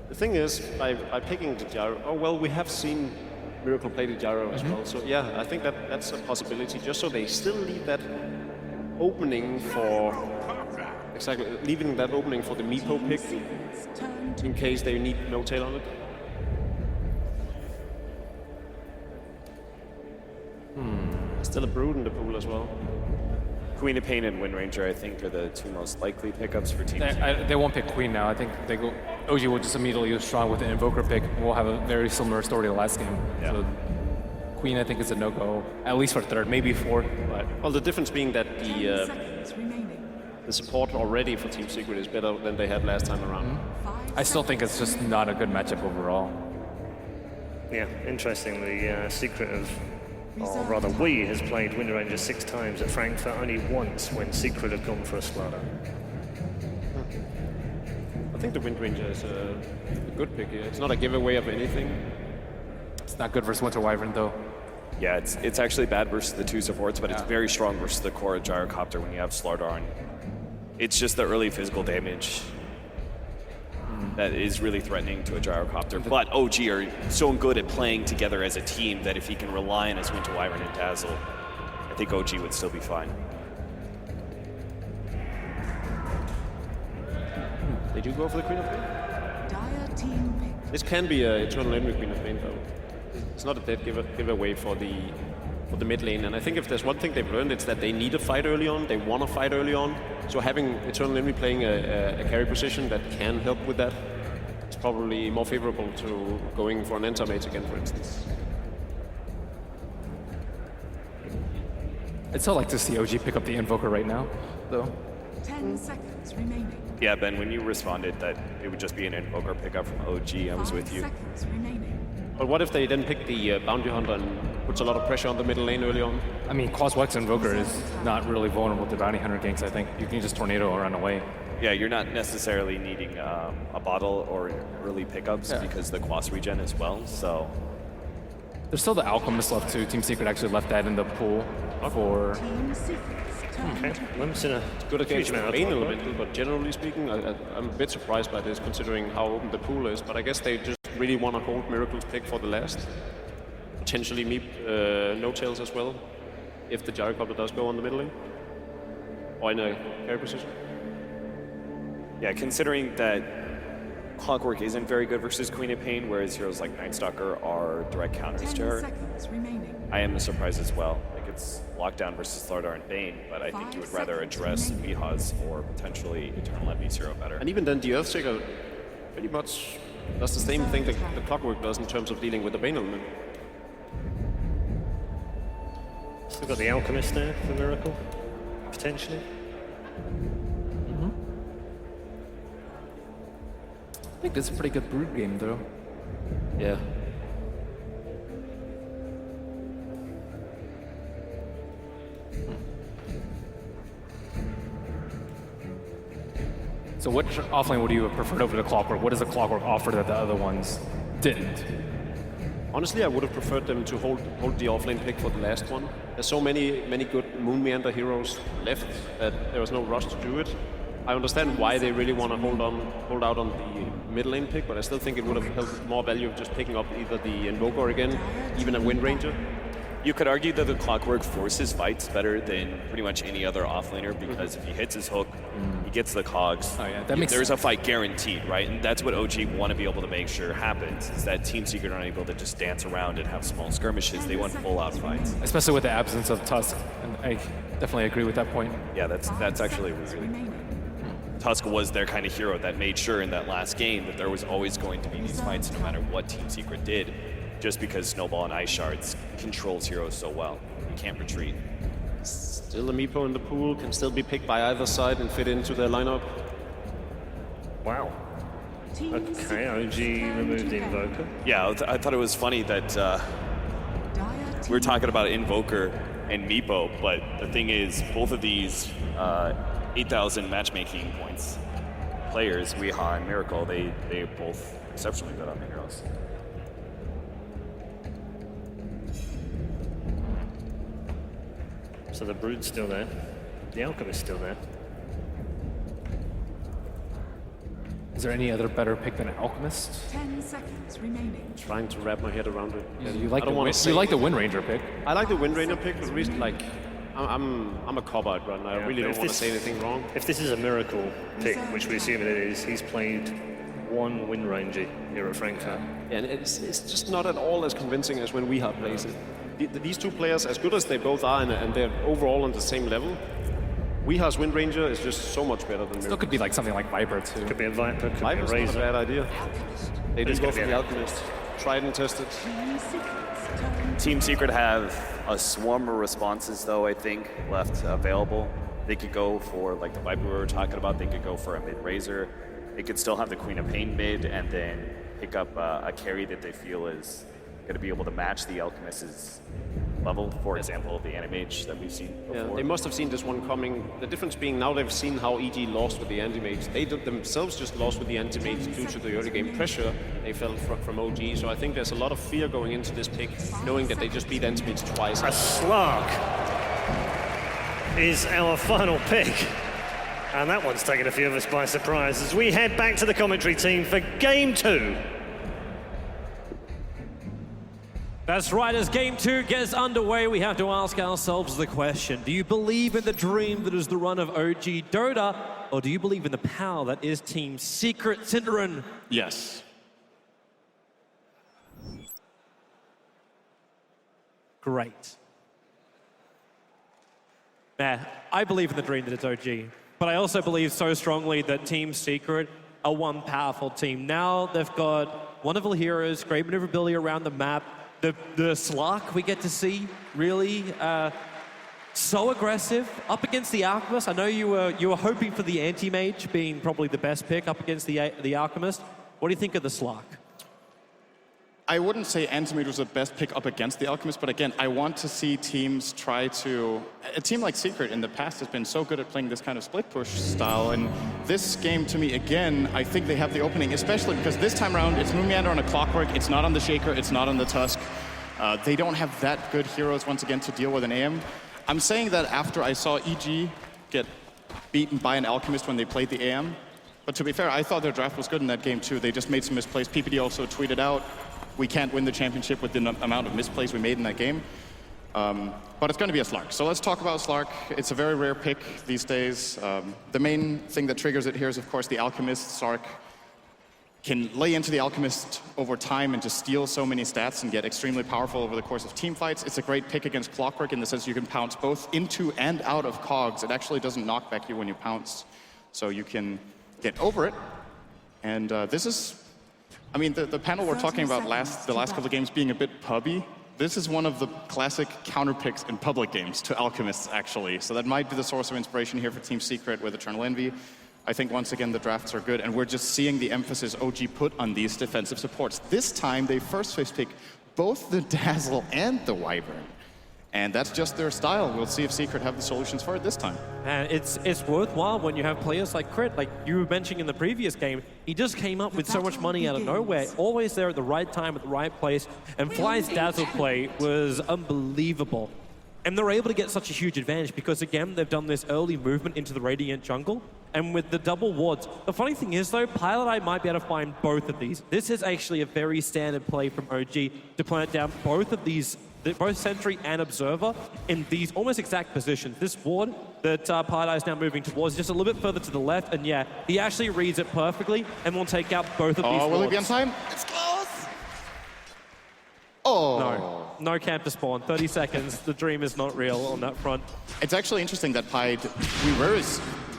The thing is, by picking the Gyro, oh well, we have seen Miracle play the Gyro as well. So yeah, I think that's a possibility, just so they still leave that opening for, exactly, leaving that opening for the Meepo pick in case they need No-Tail on it. Still a Brood in the pool as well. Queen of Pain and Wind Ranger, I think, are the two most likely pickups for Team Secret. They won't pick Queen now. I think they go. OG will just immediately go strong with an Invoker pick. We'll have a very similar story to last game. Yeah. So Queen, I think, is a no-go, at least for third, maybe fourth. But well, the difference being that the support already for Team Secret is better than they had last time around. I still think it's just not a good matchup overall. Yeah, interesting. The Secret of, or rather we, has played Wind Ranger 6 times at Frankfurt, only once when Secret have gone for a Slardar. I think the Wind Ranger is a good pick here. It's not a giveaway of anything. It's not good versus Winter Wyvern though. Yeah, it's actually bad versus the two supports, but it's very strong versus the core Gyrocopter when you have Slardar on. It's just the early physical damage that is really threatening to a Gyrocopter. But OG are so good at playing together as a team that if he can rely on his Winter Wyvern and Dazzle, I think OG would still be fine. They do go for the Queen of Pain. Dire team pick. This can be an Eternal Enemy Queen of Pain, though. It's not a dead giveaway for the mid lane. And I think if there's one thing they've learned, it's that they need a fight early on. They want to fight early on. So having Eternal Enemy playing a carry position that can help with that is probably more favorable to going for an Enter mate again, for instance. I'd still like to see OG pick up the Invoker right now, though. 10 seconds remaining. Yeah, Ben, when you responded that it would just be an Invoker pickup from OG, I was with you. 5 seconds remaining. But what if they then pick the Bounty Hunter and puts a lot of pressure on the middle lane early on? I mean, Quaswex Invoker is not really vulnerable to Bounty Hunter ganks, I think. You can just Tornado or run away. Yeah, you're not necessarily needing a bottle or early pickups because the Quas regen as well, so... There's still the Alchemist left too. Team Secret actually left that in the pool for... Team Secret's turn. Okay, Lim's in a good against huge amount of Bane time, elemental, but generally speaking, I'm a bit surprised by this considering how open the pool is. But I guess they just really want to hold Miracle's pick for the last. Potentially Meep No Tails as well, if the Gyrocopter does go on the middle lane. Or in a carry position. Yeah, considering that Clockwork isn't very good versus Queen of Pain, whereas heroes like Night Stalker are direct counters to 10 her, seconds remaining. I am surprised as well. Like, it's Lockdown versus Thlardar and Bane, but I think you would rather address Mihaz or potentially Eternal Envy's hero better. And even then, the Earthshaker pretty much does the same thing that the Clockwork does in terms of dealing with the Bane element. Still got the Alchemist there for Miracle, potentially. I think it's a pretty good Brood game, though. Yeah. So which offlane would you have preferred over the Clockwork? What does the Clockwork offer that the other ones didn't? Honestly, I would have preferred them to hold the offlane pick for the last one. There's so many good Moon Meander heroes left that there was no rush to do it. I understand why they really want to hold out on the mid lane pick, but I still think it would have held more value of just picking up either the Invoker again, even a Wind Ranger. You could argue that the Clockwork forces fights better than pretty much any other offlaner because if he hits his hook, he gets the cogs. Oh yeah, that makes there's a fight guaranteed, right? And that's what OG want to be able to make sure happens, is that Team Secret aren't able to just dance around and have small skirmishes. They want full-out fights. Especially with the absence of Tusk, and I definitely agree with that point. Yeah, that's actually really cool. Tusk was their kind of hero that made sure in that last game that there was always going to be these fights no matter what Team Secret did, just because Snowball and Ice Shards controls heroes so well. You can't retreat. Still a Meepo in the pool, can still be picked by either side and fit into their lineup. Wow. Okay, OG removed the Invoker. Yeah, I thought it was funny that we were talking about Invoker and Meepo, but the thing is, both of these 8,000 matchmaking points players, Weehaw and Miracle, they're both exceptionally good on the heroes. So the Brood's still there. The Alchemist's still there. Is there any other better pick than Alchemist? 10 seconds remaining. Trying to wrap my head around it. Yeah, you like the Wind Ranger pick? I like the Wind Ranger pick, but reason I'm a cobalt right now. I really don't want to say anything wrong. If this is a Miracle pick, which we assume it is, he's played one Wind Ranger here at Frankfurt. Yeah, and it's just not at all as convincing as when Weehaw plays it. These two players, as good as they both are, and they're overall on the same level, Weehaw's Wind Ranger is just so much better than Miracle. Still could be like something like Viper too. Could be a Viper, could Viper's be a not Razor. a bad idea. They did go for the Alchemist. Tried and tested. Team Secret have a swarm of responses, though, I think, left available. They could go for, like the Viper we were talking about, they could go for a mid-Razor. They could still have the Queen of Pain mid and then pick up a carry that they feel is going to be able to match the Alchemist's level, for example, the Animage that we've seen before. Yeah, they must have seen this one coming. The difference being now they've seen how EG lost with the Anti-Mage. They themselves just lost with the Anti-Mage due to the early game pressure they felt from OG. So I think there's a lot of fear going into this pick, knowing that they just beat Anti-Mage twice. A Slark is our final pick. And that one's taken a few of us by surprise as we head back to the commentary team for Game 2. That's right, as Game 2 gets underway, we have to ask ourselves the question, do you believe in the dream that is the run of OG Dota, or do you believe in the power that is Team Secret? Cinderin? Yes. Great. I believe in the dream that it's OG, but I also believe so strongly that Team Secret are one powerful team. Now they've got wonderful heroes, great maneuverability around the map. The Slark we get to see, really. So aggressive up against the Alchemist. I know you were hoping for the anti-mage being probably the best pick up against the Alchemist. What do you think of the Slark? I wouldn't say Antimate was the best pick up against the Alchemist, but again, I want to see teams try to... A team like Secret in the past has been so good at playing this kind of split push style, and this game, to me, again, I think they have the opening, especially because this time around, it's Moon Meander on a Clockwork, it's not on the Shaker, it's not on the Tusk. They don't have that good heroes, once again, to deal with an AM. I'm saying that after I saw EG get beaten by an Alchemist when they played the AM, but to be fair, I thought their draft was good in that game, too. They just made some misplays. PPD also tweeted out, we can't win the championship with the amount of misplays we made in that game. But it's going to be a Slark. So let's talk about Slark. It's a very rare pick these days. The main thing that triggers it here is, of course, the Alchemist. Slark can lay into the Alchemist over time and just steal so many stats and get extremely powerful over the course of team fights. It's a great pick against Clockwork in the sense you can pounce both into and out of cogs. It actually doesn't knock back you when you pounce. So you can get over it. And this is... I mean, the panel we're talking about the last couple of games being a bit pubby, this is one of the classic counter picks in public games to Alchemists, actually. So that might be the source of inspiration here for Team Secret with Eternal Envy. I think, once again, the drafts are good, and we're just seeing the emphasis OG put on these defensive supports. This time, they first phase pick both the Dazzle and the Wyvern. And that's just their style. We'll see if Secret have the solutions for it this time. And it's worthwhile when you have players like Crit, like you were mentioning in the previous game. He just came up with so much money out of nowhere, always there at the right time, at the right place. And Fly's Dazzle play was unbelievable. And they're able to get such a huge advantage because, again, they've done this early movement into the Radiant jungle. And with the double wards, the funny thing is, though, Pilot Eye might be able to find both of these. This is actually a very standard play from OG to plant down both of these, both Sentry and Observer, in these almost exact positions. This ward that Pilot Eye is now moving towards, just a little bit further to the left, and yeah, he actually reads it perfectly and will take out both of these wards. Will he be on time? It's close! Oh. No camp to spawn. 30 seconds. The dream is not real on that front. It's actually interesting that Pied, we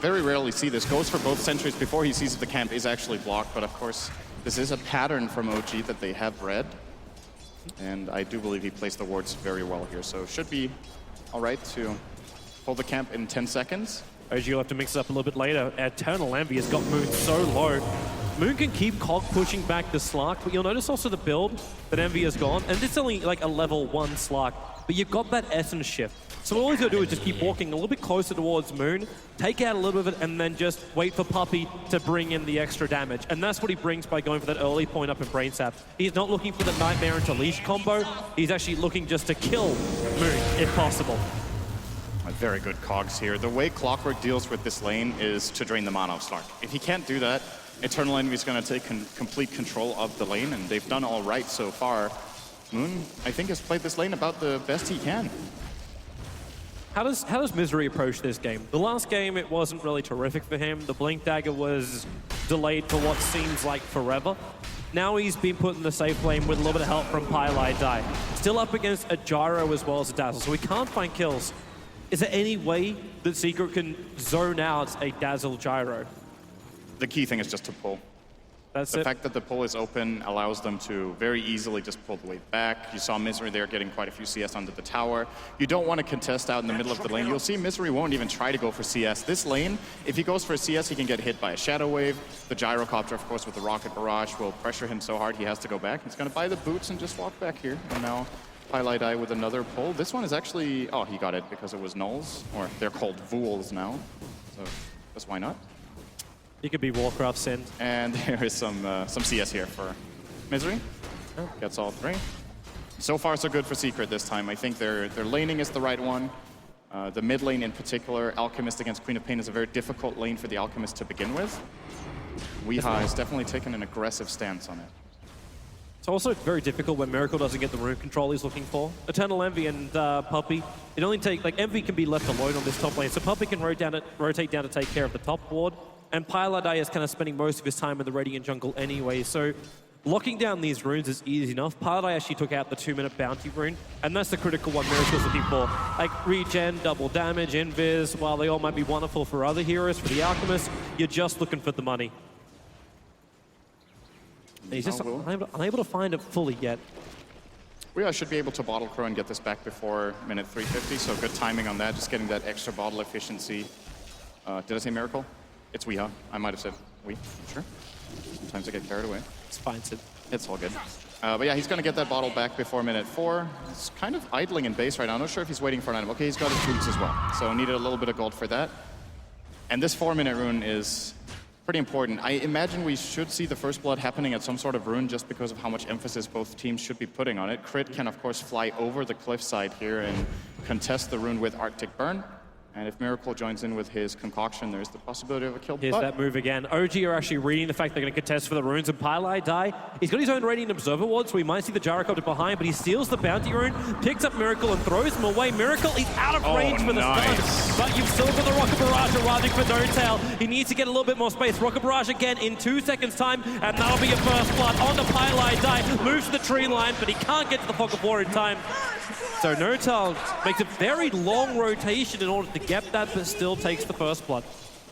very rarely see this, goes for both sentries before he sees if the camp is actually blocked, but of course, this is a pattern from OG that they have read. And I do believe he placed the wards very well here, so should be all right to pull the camp in 10 seconds. OG will have to mix it up a little bit later. Eternal Envy has got Moon so low. Moon can keep Cog pushing back the Slark, but you'll notice also the build that Envy has gone, and it's only like a level 1 Slark, but you've got that Essence shift. So all he's got to do is just keep walking a little bit closer towards Moon, take out a little bit of it, and then just wait for Puppey to bring in the extra damage. And that's what he brings by going for that early point up in Brain Sap. He's not looking for the Nightmare into Leash combo, he's actually looking just to kill Moon, if possible. Very good cogs here. The way Clockwork deals with this lane is to drain the mana of Slark. If he can't do that, Eternal Envy is going to take complete control of the lane, and they've done all right so far. Moon, I think, has played this lane about the best he can. How does Misery approach this game? The last game, it wasn't really terrific for him. The Blink Dagger was delayed for what seems like forever. Now he's been put in the safe lane with a little bit of help from Pylai Dai. Still up against a Gyro as well as a Dazzle, so he can't find kills. Is there any way that Secret can zone out a Dazzle Gyro? The key thing is just to pull. The fact that the pull is open allows them to very easily just pull the wave back. You saw Misery there getting quite a few CS under the tower. You don't want to contest out in the middle of the lane. You'll see Misery won't even try to go for CS. This lane, if he goes for a CS, he can get hit by a Shadow Wave. The Gyrocopter, of course, with the Rocket Barrage will pressure him so hard he has to go back. He's going to buy the boots and just walk back here. And now Highlight Eye with another pull. This one is actually... Oh, he got it because it was Nulls. Or they're called Vools now. So just why not? He could be Warcraft Sin. And there is some CS here for Misery. Gets all three. So far, so good for Secret this time. I think their laning is the right one. The mid lane in particular, Alchemist against Queen of Pain is a very difficult lane for the Alchemist to begin with. Weeha has definitely taken an aggressive stance on it. It's also very difficult when Miracle doesn't get the room control he's looking for. Eternal Envy and Puppey, it only takes, like, Envy can be left alone on this top lane, so Puppey can rotate down to take care of the top ward. And Pyladai is kind of spending most of his time in the Radiant jungle anyway, so locking down these runes is easy enough. Pyladai actually took out the 2-minute bounty rune, and that's the critical one Miracle's looking for. Like regen, double damage, invis, while they all might be wonderful for other heroes, for the Alchemist, you're just looking for the money. He's just unable to find it fully yet. We should be able to bottle Crow and get this back before minute 350, so good timing on that, just getting that extra bottle efficiency. Did I say Miracle? It's Weeha. I might have said we, sure. Sometimes I get carried away. It's fine, Sid. It's all good. But yeah, he's going to get that bottle back before minute 4. He's kind of idling in base right now. I'm not sure if he's waiting for an item. Okay, he's got his boots as well, so needed a little bit of gold for that. And this 4-minute rune is pretty important. I imagine we should see the first blood happening at some sort of rune just because of how much emphasis both teams should be putting on it. Crit can, of course, fly over the cliffside here and contest the rune with Arctic Burn. And if Miracle joins in with his concoction, there's the possibility of a kill. Here's that move again. OG are actually reading the fact they're going to contest for the runes, and Pylai die. He's got his own Radiant Observer Ward, so we might see the Gyrocopter behind, but he steals the Bounty Rune, picks up Miracle and throws him away. Miracle, he's out of range for the stun, but you've still got the Rocket Barrage arriving for No Tail. He needs to get a little bit more space. Rocket Barrage again in 2 seconds time, and that'll be a first blood on the Pylai die. Moves to the tree line, but he can't get to the Fog of War in time. So No Tail makes a very long rotation in order to get that, but still takes the first blood.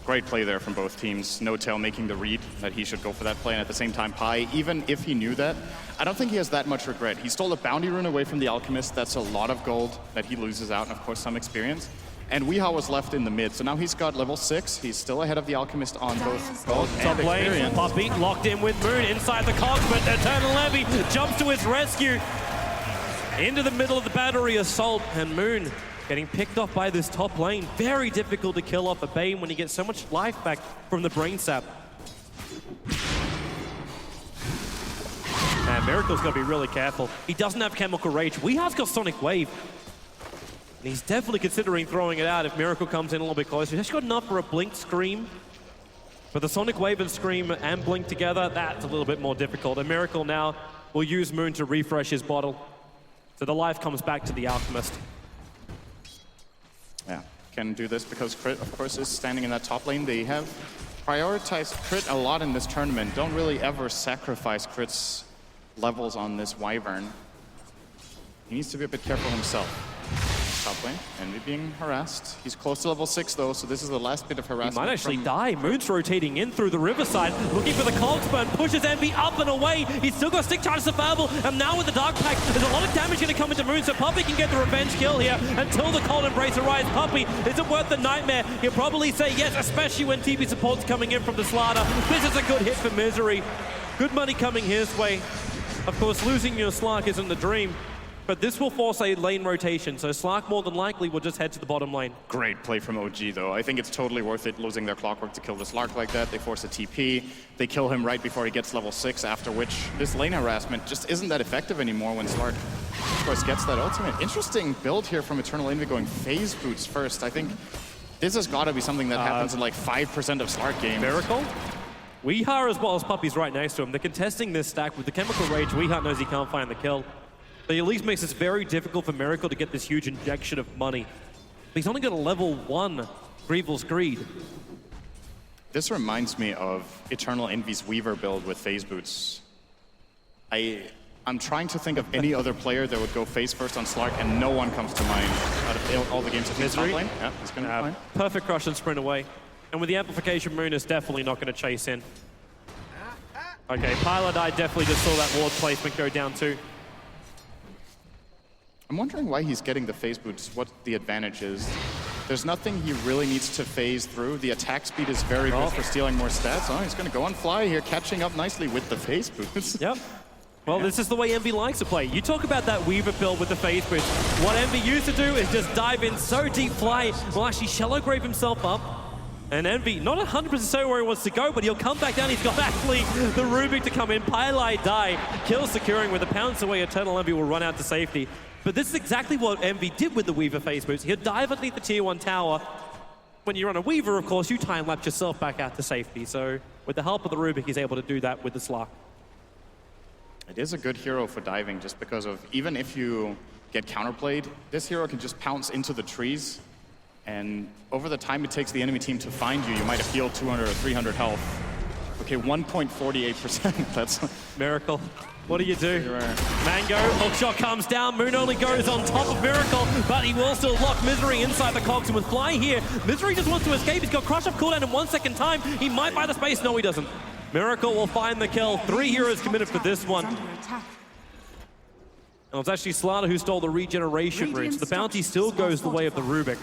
Great play there from both teams. No Tail making the read that he should go for that play, and at the same time, Pi, even if he knew that, I don't think he has that much regret. He stole a Bounty Rune away from the Alchemist. That's a lot of gold that he loses out, and of course some experience. And Weeha was left in the mid, so now he's got level 6. He's still ahead of the Alchemist on both gold and Top lane, experience. Puppy locked in with Moon inside the cogs, but Eternal Levy jumps to his rescue. Into the middle of the battery assault, and Moon getting picked off by this top lane. Very difficult to kill off a Bane when he gets so much life back from the Brain Sap. And Miracle's got to be really careful. He doesn't have Chemical Rage. Weeha's got Sonic Wave. And he's definitely considering throwing it out if Miracle comes in a little bit closer. He's actually got enough for a Blink Scream. But the Sonic Wave and Scream and Blink together, that's a little bit more difficult. And Miracle now will use Moon to refresh his bottle. So the life comes back to the Alchemist. Yeah, can do this because Crit, of course, is standing in that top lane. They have prioritized Crit a lot in this tournament. Don't really ever sacrifice Crit's levels on this Wyvern. He needs to be a bit careful himself. Top lane, Envy being harassed. He's close to level 6 though, so this is the last bit of harassment. He might actually die. Moon's rotating in through the riverside, looking for the Cogs burn, pushes Envy up and away. He's still got Stick Charge Survival, and now with the Dark Pack, there's a lot of damage going to come into Moon, so Puppy can get the revenge kill here until the Cold Embrace arrives. Puppy, is it worth the nightmare? He'll probably say yes, especially when TP support's coming in from the Slaughter. This is a good hit for Misery. Good money coming his way. Of course, losing your Slark isn't the dream, but this will force a lane rotation, so Slark more than likely will just head to the bottom lane. Great play from OG though. I think it's totally worth it losing their Clockwork to kill the Slark like that. They force a TP, they kill him right before he gets level 6, after which this lane harassment just isn't that effective anymore when Slark, of course, gets that ultimate. Interesting build here from Eternal Envy going phase boots first. I think this has got to be something that happens in like 5% of Slark games. Miracle? Weeha as well as Puppy's right next to him. They're contesting this stack with the Chemical Rage. Weeha knows he can't find the kill. But he at least makes it very difficult for Miracle to get this huge injection of money. But he's only got a level 1 Grievel's Greed. This reminds me of Eternal Envy's Weaver build with phase boots. I'm trying to think of any other player that would go face first on Slark, and no one comes to mind out of all the games of Misery. Yeah, he's going to be fine. Perfect crush and sprint away. And with the amplification, Moon is definitely not going to chase in. Okay, Pylai definitely just saw that ward placement go down too. I'm wondering why he's getting the phase boots, what the advantage is. There's nothing he really needs to phase through. The attack speed is very good for stealing more stats. Oh, he's going to go on fly here, catching up nicely with the phase boots. Yep. Well, this is the way Envy likes to play. You talk about that Weaver build with the phase boots. What Envy used to do is just dive in so deep fly, will actually shallow grave himself up. And Envy, not 100% certain where he wants to go, but he'll come back down. He's got actually the Rubik to come in. Pylai die, kill securing with a pounce away. Eternal Envy will run out to safety. But this is exactly what Envy did with the Weaver phase boots. He'll dive underneath the tier 1 tower. When you run a Weaver, of course, you time-lapse yourself back out to safety. So with the help of the Rubik, he's able to do that with the Slark. It is a good hero for diving just because of, even if you get counterplayed, this hero can just pounce into the trees. And over the time it takes the enemy team to find you, you might have healed 200 or 300 health. Okay, 1.48%. That's Miracle. What do you do? Mango, hookshot comes down. Moon only goes on top of Miracle, but he will still lock Misery inside the cogs. And with Fly here, Misery just wants to escape. He's got Crush Off cooldown in 1 second time. He might buy the space. No, he doesn't. Miracle will find the kill. 3 heroes committed for this one. And it's actually Slaughter who stole the regeneration rune, so the bounty still goes the way of the Rubik.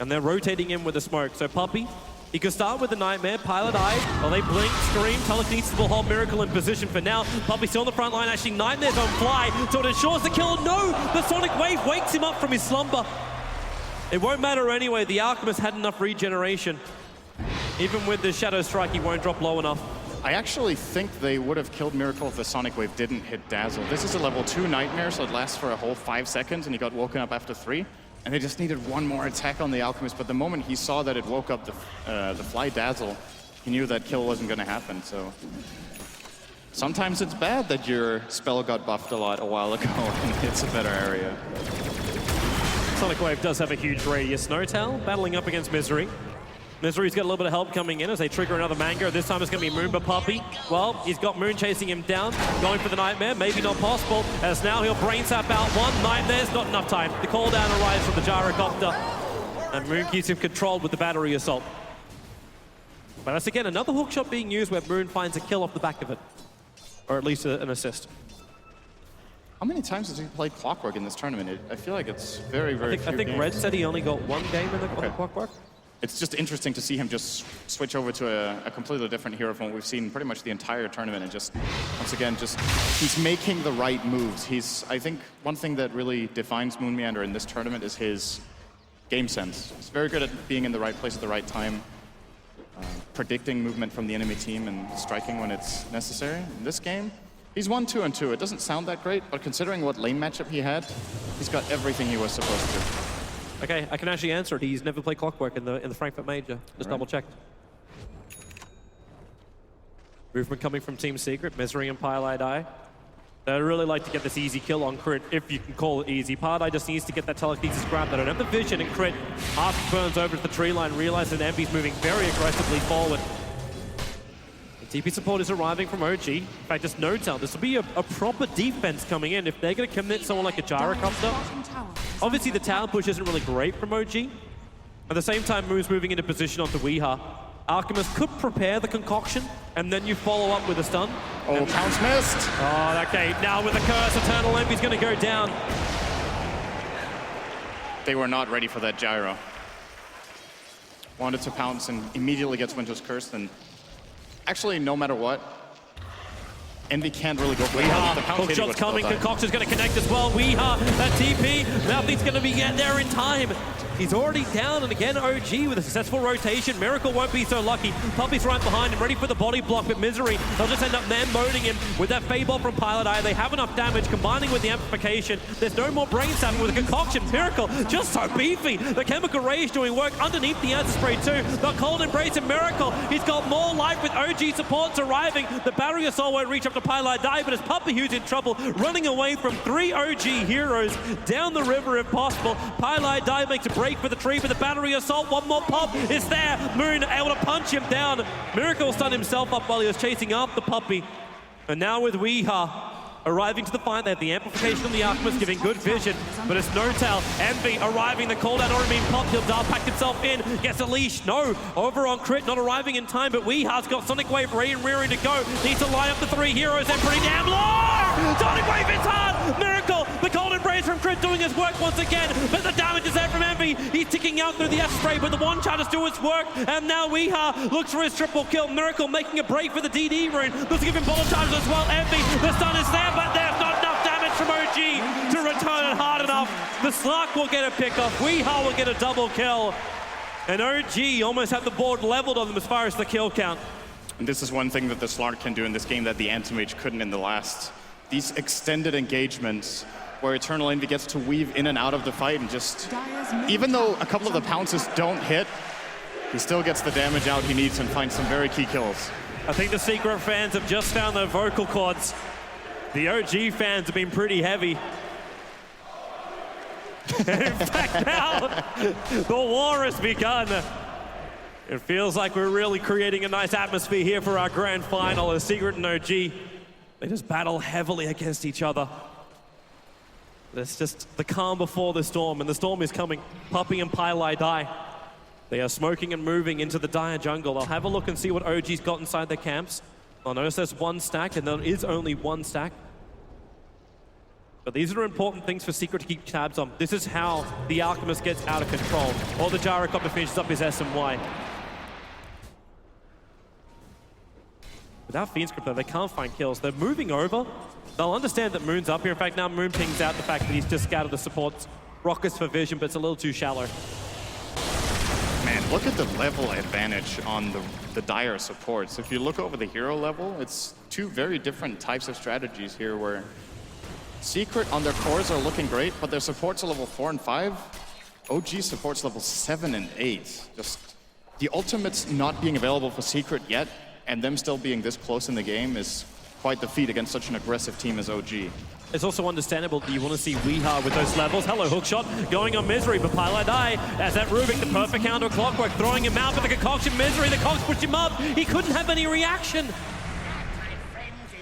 And they're rotating in with the smoke. So Puppey, he could start with the Nightmare, Pilot Eye, while they blink, scream, telekinesis will hold Miracle in position for now. Puppey still on the front line, actually Nightmare's on fly, so it ensures the kill. No, the Sonic Wave wakes him up from his slumber. It won't matter anyway, the Alchemist had enough regeneration. Even with the Shadow Strike, he won't drop low enough. I actually think they would have killed Miracle if the Sonic Wave didn't hit Dazzle. This is a level 2 Nightmare, so it lasts for a whole 5 seconds, and he got woken up after 3. And they just needed one more attack on the Alchemist, but the moment he saw that it woke up the Fly Dazzle, he knew that kill wasn't going to happen, so... Sometimes it's bad that your spell got buffed a while ago and hits a better area. Sonic Wave does have a huge radius. Snowtail battling up against Misery. Misery's got a little bit of help coming in as they trigger another Mango. This time it's going to be Moonba Puppey. Well, he's got Moon chasing him down, going for the Nightmare. Maybe not possible, as now he'll Brain Sap out one. Nightmare's not enough time. The call down arrives from the Gyrocopter, and Moon keeps him controlled with the Battery Assault. But that's again another hookshot being used where Moon finds a kill off the back of it, or at least an assist. How many times has he played Clockwork in this tournament? I feel like it's very, very few I think games. Red said he only got one game in on the Clockwork. It's just interesting to see him just switch over to a completely different hero from what we've seen pretty much the entire tournament, and just, once again, he's making the right moves. I think one thing that really defines Moon Meander in this tournament is his game sense. He's very good at being in the right place at the right time, predicting movement from the enemy team and striking when it's necessary. In this game, he's 1-2-2. It doesn't sound that great, but considering what lane matchup he had, he's got everything he was supposed to. Okay, I can actually answer it. He's never played Clockwork in the Frankfurt Major. Just double checked. Movement coming from Team Secret, Misery and Pilot Eye. I'd really like to get this easy kill on Crit, if you can call it easy. Pilot Eye just needs to get that telekinesis grab. They don't have the vision, and Crit half burns over to the tree line, realizes that Envy's moving very aggressively forward. The TP support is arriving from OG. In fact, it's Snowtail. This will be a proper defense coming in. If they're going to commit someone like a Gyrocopter, obviously the tower push isn't really great from OG. At the same time, Moon's moving into position onto Weeha. Alchemist could prepare the concoction, and then you follow up with a stun. Oh, Pounce missed! Oh, okay. Now with the curse, Eternal Envy's going to go down. They were not ready for that gyro. Wanted to pounce and immediately gets Winter's Curse, and actually, no matter what, Envy can't really go for it. Hook shot's coming, Concoction's going to connect as well. Weeha, that TP, nothing's going to be getting there in time. He's already down, and again, OG with a successful rotation. Miracle won't be so lucky. Puppey's right behind him, ready for the body block, but Misery, they'll just end up man-moding him with that Fable from Pilot Eye. They have enough damage, combining with the amplification. There's no more brain sapping with a Concoction. Miracle, just so beefy. The Chemical Rage doing work underneath the Answer Spray too. The Cold Embrace and Miracle. He's got more life with OG supports arriving. The Battery Assault won't reach up to Pilot Eye, but it's Puppey who's in trouble, running away from 3 OG heroes down the river if possible. Pilot Eye makes a break for the tree, but the Battery Assault, one more pop, is there. Moon able to punch him down. Miracle stunned himself up while he was chasing after Puppey. And now with Weeha arriving to the fight, they have the amplification on the Alchemist, giving good vision, but it's Snowtail. Envy arriving, the call down already been popped. He'll packed himself in, gets a leash. No, over on Crit, not arriving in time, but Weeha's got Sonic Wave rearing to go. Needs to line up the 3 heroes and pretty damn low! Sonic Wave is hard! Miracle! The Cold Embrace from Crit doing his work once again, but the damage is there from Envy. He's ticking out through the S-Spray, but the one shot is doing its work, and now Weeha looks for his triple kill. Miracle making a break for the DD rune. Looks to give him bullet charges as well. Envy, the stun is there, but there's not enough damage from OG to return it hard enough. The Slark will get a pick off. Weeha will get a double kill. And OG almost had the board leveled on them as far as the kill count. And this is one thing that the Slark can do in this game that the Anti-Mage couldn't in the last. These extended engagements where Eternal Envy gets to weave in and out of the fight and just, even though a couple of the pounces don't hit, he still gets the damage out he needs and finds some very key kills. I think the Secret fans have just found their vocal cords. The OG fans have been pretty heavy. In fact, now the war has begun. It feels like we're really creating a nice atmosphere here for our grand final as Secret and OG, they just battle heavily against each other. It's just the calm before the storm, and the storm is coming. Puppey and Pilot Eye. They are smoking and moving into the dire jungle. I'll have a look and see what OG's got inside their camps. I'll notice there's 1 stack, and there is only 1 stack. But these are important things for Secret to keep tabs on. This is how the Alchemist gets out of control. Or the Gyrocopter finishes up his SMY. Without Fiend's Grip, though, they can't find kills. They're moving over. They'll understand that Moon's up here. In fact, now Moon pings out the fact that he's just scattered the supports. Rockets for vision, but it's a little too shallow. Man, look at the level advantage on the Dire supports. If you look over the hero level, it's two very different types of strategies here where Secret on their cores are looking great, but their supports are level 4 and 5. OG supports level 7 and 8. Just the ultimates not being available for Secret yet, and them still being this close in the game is quite the feat against such an aggressive team as OG. It's also understandable that you want to see Weeha with those levels. Hello, hookshot going on Misery, but Pilot Die as that Rubik, the perfect counter Clockwork, throwing him out with the concoction. Misery, the Cogs push him up. He couldn't have any reaction.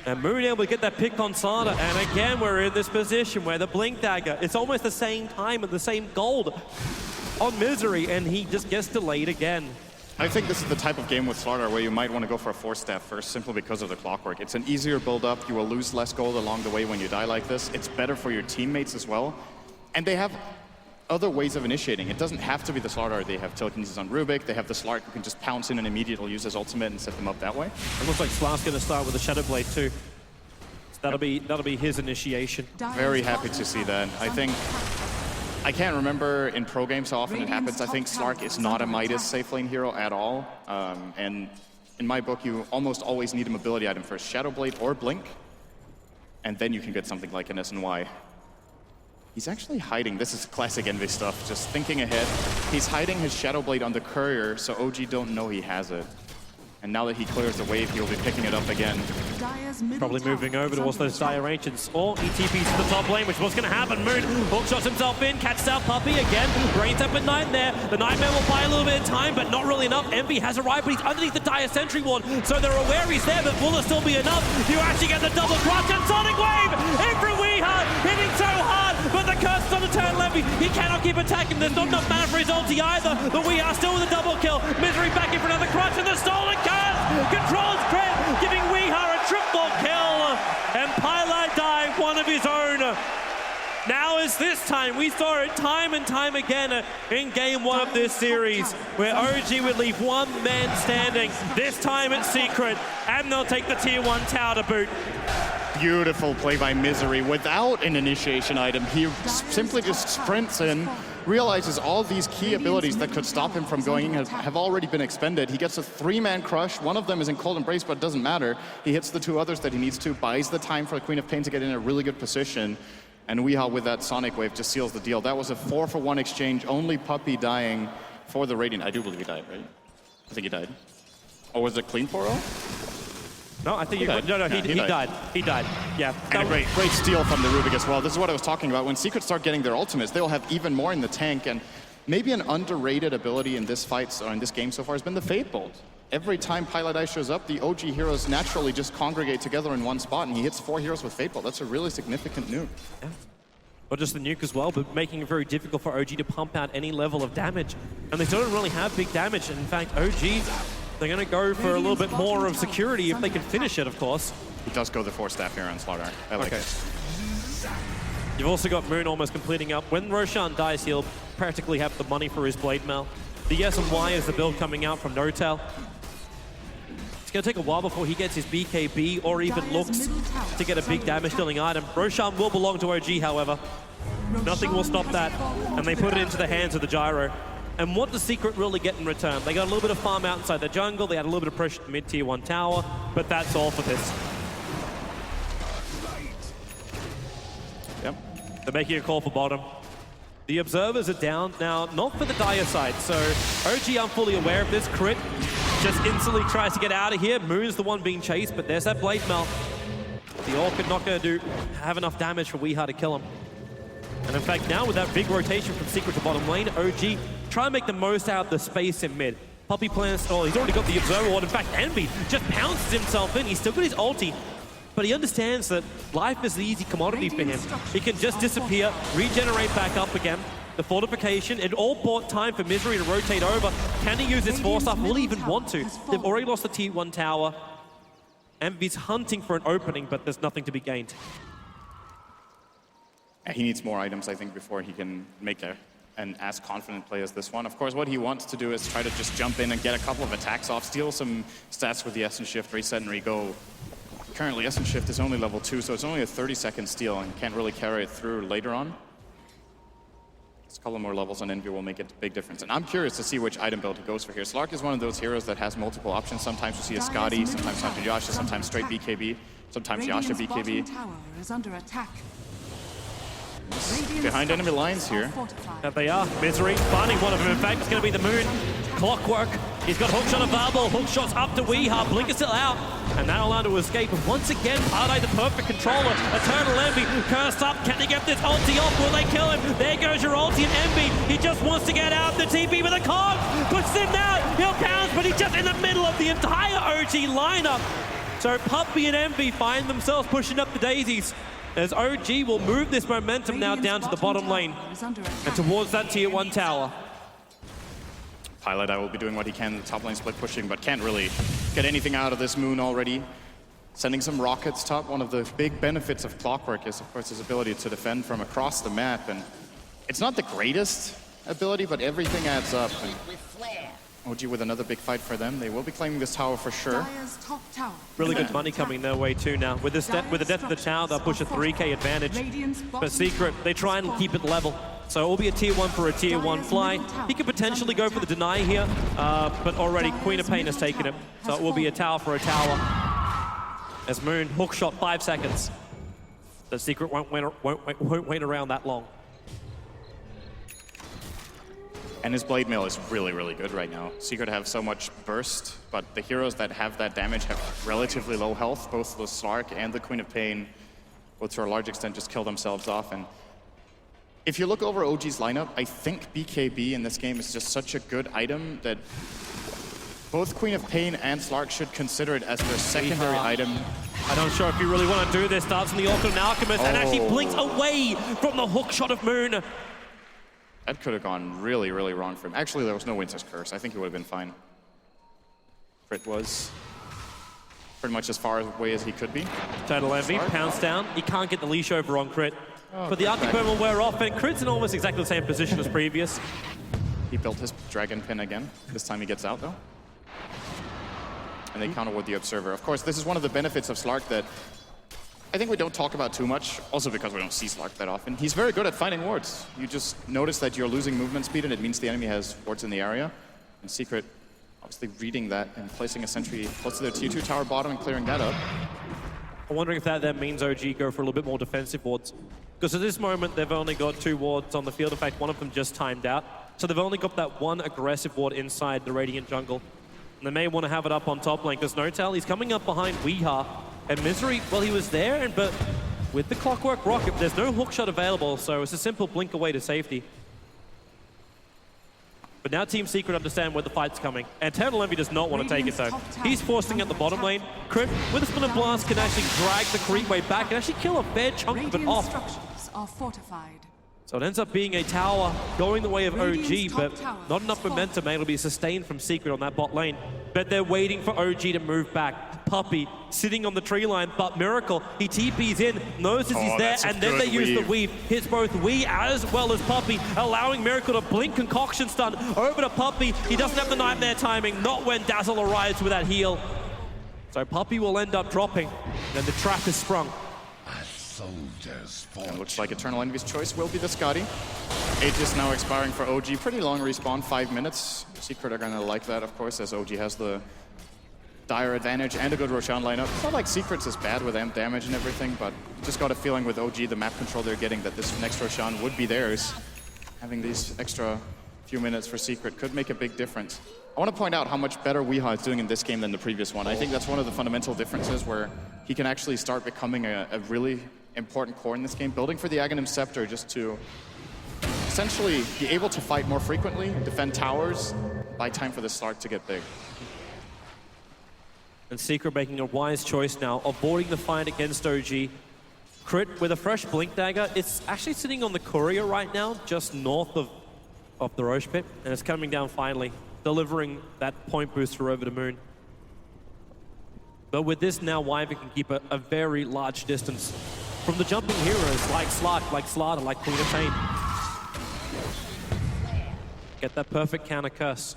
And Moon able to get that pick on Sada, and again we're in this position where the Blink Dagger, it's almost the same time and the same gold on Misery, and he just gets delayed again. I think this is the type of game with Slaughter where you might want to go for a 4-staff first simply because of the Clockwork. It's an easier build-up, you will lose less gold along the way when you die like this. It's better for your teammates as well. And they have other ways of initiating. It doesn't have to be the Slaughter. They have telekinesis on Rubik, they have the Slark who can just pounce in and immediately use his ultimate and set them up that way. It looks like Slark's going to start with a Shadow Blade too. So that'll be his initiation. Very happy to see that. I can't remember in pro games how often it happens. I think Slark is not a Midas safe lane hero at all. And in my book, you almost always need a mobility item first. Shadow Blade or Blink. And then you can get something like an SNY. He's actually hiding. This is classic Envy stuff. Just thinking ahead. He's hiding his Shadow Blade on the Courier so OG don't know he has it. And now that he clears the wave, he'll be picking it up again. Probably moving over towards those Dire Ancients. Or ETPs to the top lane, which is what's going to happen. Moon hookshots himself in, catches out Puppey again. Brains up at Night there. The Nightmare will buy a little bit of time, but not really enough. Envy has arrived, but he's underneath the Dire Sentry Ward, so they're aware he's there, but will there still be enough? You actually get the double clutch and Sonic Wave! In for Weeha, hitting so hard, but the curse is on the turn Envy. He cannot keep attacking. There's not enough mana for his ulti either. The Weeha still with a double kill. Misery back in for another crunch, and the stolen curse controls Crit, giving Weeha a triple kill, and Pilot Die, one of his own. Now is this time. We saw it time and time again in game 1 of this series, where OG would leave one man standing, this time at Secret, and they'll take the tier 1 tower to boot. Beautiful play by Misery. Without an initiation item, he simply just sprints in, realizes all these key abilities that could stop him from going in have already been expended. He gets a 3-man crush. One of them is in Cold Embrace, but it doesn't matter. He hits the 2 others that he needs to, buys the time for the Queen of Pain to get in a really good position. And Weeha with that Sonic Wave just seals the deal. That was a 4-for-1 exchange, only Puppey dying for the Radiant. I do believe he died, right? I think he died. Or was it clean 4-0? No, I think he died. No, he died. He died. Yeah. And a great steal from the Rubik as well. This is what I was talking about. When Secret start getting their ultimates, they'll have even more in the tank. And maybe an underrated ability in this fight or in this game so far has been the Fate Bolt. Every time Pilot Eye shows up, the OG heroes naturally just congregate together in one spot, and he hits 4 heroes with Fate Bolt. That's a really significant nuke. Yeah. Not just the nuke as well, but making it very difficult for OG to pump out any level of damage. And they don't really have big damage. And in fact, OG, they're going to go for a little bit more of security if they can finish it, of course. He does go the 4-staff here on Slaughter. I like it. You've also got Moon almost completing up. When Roshan dies, he'll practically have the money for his Blade Mail. The S&Y is the build coming out from No-Tail. It's going to take a while before he gets his BKB or even looks to get a big damage-dealing item. Roshan will belong to OG, however. Nothing will stop that, and they put it into the hands of the Gyro. And what does Secret really get in return? They got a little bit of farm out inside the jungle, they had a little bit of pressure at the mid-tier 1 tower, but that's all for this. Yep. They're making a call for bottom. The observers are down now, not for the Dire side, so OG, I'm fully aware of this. Crit just instantly tries to get out of here. Moon's the one being chased, but there's that Blade Mail. The Orchid not going to have enough damage for Weeha to kill him. And in fact, now with that big rotation from Secret to bottom lane, OG try and make the most out of the space in mid. Puppey plans, oh, he's already got the Observer Ward. In fact, Envy just pounces himself in. He's still got his ulti, but he understands that life is the easy commodity for him. He can just disappear, regenerate back up again. The fortification, it all bought time for Misery to rotate over. Can he use his Force-Up? Will he even want to? They've already lost the tier 1 tower. Envy's hunting for an opening, but there's nothing to be gained. He needs more items, I think, before he can make an as confident play as this one. Of course, what he wants to do is try to just jump in and get a couple of attacks off, steal some stats with the Essence Shift, reset and re-go. Currently, Essence Shift is only level 2, so it's only a 30-second steal and can't really carry it through later on. Just a couple more levels on Envy will make a big difference. And I'm curious to see which item build he goes for here. Slark is one of those heroes that has multiple options. Sometimes you see a Scotty, sometimes Hunter Yasha, sometimes straight BKB, sometimes Yasha BKB. Tower is under attack. Behind enemy lines here. There they are. Misery finding one of them. In fact, it's going to be the Moon. Clockwork. He's got hookshot available. Hookshot's up to Weeha. Blinker still out. And that'll allow to escape. And once again, Pardai the perfect controller. Eternal Envy cursed up. Can he get this ulti off? Will they kill him? There goes your ulti and Envy. He just wants to get out. The TP with a cog. Pushes him down. He'll pounce, but he's just in the middle of the entire OG lineup. So Puppy and Envy find themselves pushing up the daisies, as OG will move this momentum now down to the bottom lane and towards that tier 1 tower. Pilot Eye will be doing what he can in the top lane split pushing, but can't really get anything out of this Moon already. Sending some rockets top. One of the big benefits of Clockwork is, of course, his ability to defend from across the map. And it's not the greatest ability, but everything adds up. And OG with another big fight for them. They will be claiming this tower for sure. Really good money coming their way too now. With the death of the tower, they'll push a 3k advantage. But Secret, they try and keep it level. So it will be a tier 1 for a tier 1 fly. He could potentially go for the deny here, but already Queen of Pain has taken it. So it will be a tower for a tower. As Moon hookshot 5 seconds. The Secret won't wait around that long. And his Blade Mail is really, really good right now. Secret have so much burst, but the heroes that have that damage have relatively low health. Both the Slark and the Queen of Pain will, to a large extent, just kill themselves off. And if you look over OG's lineup, I think BKB in this game is just such a good item that both Queen of Pain and Slark should consider it as their secondary item. I'm not sure if you really want to do this. Starts on the Orchid and Alchemist and actually blinks away from the hookshot of Moon. That could have gone really, really wrong for him. Actually, there was no Winter's Curse. I think he would have been fine. Crit was pretty much as far away as he could be. Total Envy, pounce down. He can't get the leash over on Crit. But the Arctic will wear off, and Crit's in almost exactly the same position as previous. He built his Dragon Pin again. This time he gets out, though. And they counter with the Observer. Of course, this is one of the benefits of Slark that I think we don't talk about too much, also because we don't see Slark that often. He's very good at finding wards. You just notice that you're losing movement speed, and it means the enemy has wards in the area. And Secret, obviously reading that and placing a sentry close to their tier 2 tower bottom and clearing that up. I'm wondering if that then means OG go for a little bit more defensive wards. Because at this moment, they've only got 2 wards on the field. In fact, one of them just timed out. So they've only got that 1 aggressive ward inside the Radiant jungle. And they may want to have it up on top lane, because Notel, he's coming up behind Weeha. And Misery, well, he was there, but with the Clockwork Rocket, there's no hookshot available, so it's a simple blink away to safety. But now Team Secret understand where the fight's coming. And Total Envy does not want to take it, though. He's forcing at the bottom lane. Crit, with a Spin of Blast, can actually drag the creep wave back and actually kill a fair chunk of it off. Structures are fortified. So it ends up being a tower going the way of OG, but not enough momentum able to be sustained from Secret on that bot lane. But they're waiting for OG to move back. Puppy sitting on the tree line, but Miracle, he TP's in, notices he's there, and then they use the weave. Hits both Wee as well as Puppy, allowing Miracle to blink Concoction stun over to Puppy. He doesn't have the Nightmare timing, not when Dazzle arrives with that heal. So Puppy will end up dropping, and the trap is sprung. And looks like Eternal Envy's choice will be the Scotty. Aegis now expiring for OG. Pretty long respawn, 5 minutes. Secret are gonna like that, of course, as OG has the dire advantage and a good Roshan lineup. It's not like Secret's is bad with amp damage and everything, but just got a feeling with OG, the map control they're getting, that this next Roshan would be theirs. Having these extra few minutes for Secret could make a big difference. I want to point out how much better Weeha is doing in this game than the previous one. I think that's one of the fundamental differences where he can actually start becoming a really important core in this game, building for the Aghanim Scepter just to essentially be able to fight more frequently, defend towers, buy time for the Slark to get big. And Secret making a wise choice now, avoiding the fight against OG. Crit with a fresh Blink Dagger. It's actually sitting on the Courier right now, just north of the Roche Pit, and it's coming down finally, delivering that point booster over to Moon. But with this now, Wyvern can keep a very large distance. from the jumping heroes like Slark, like Slaughter, like Queen of Pain. Get that perfect counter curse.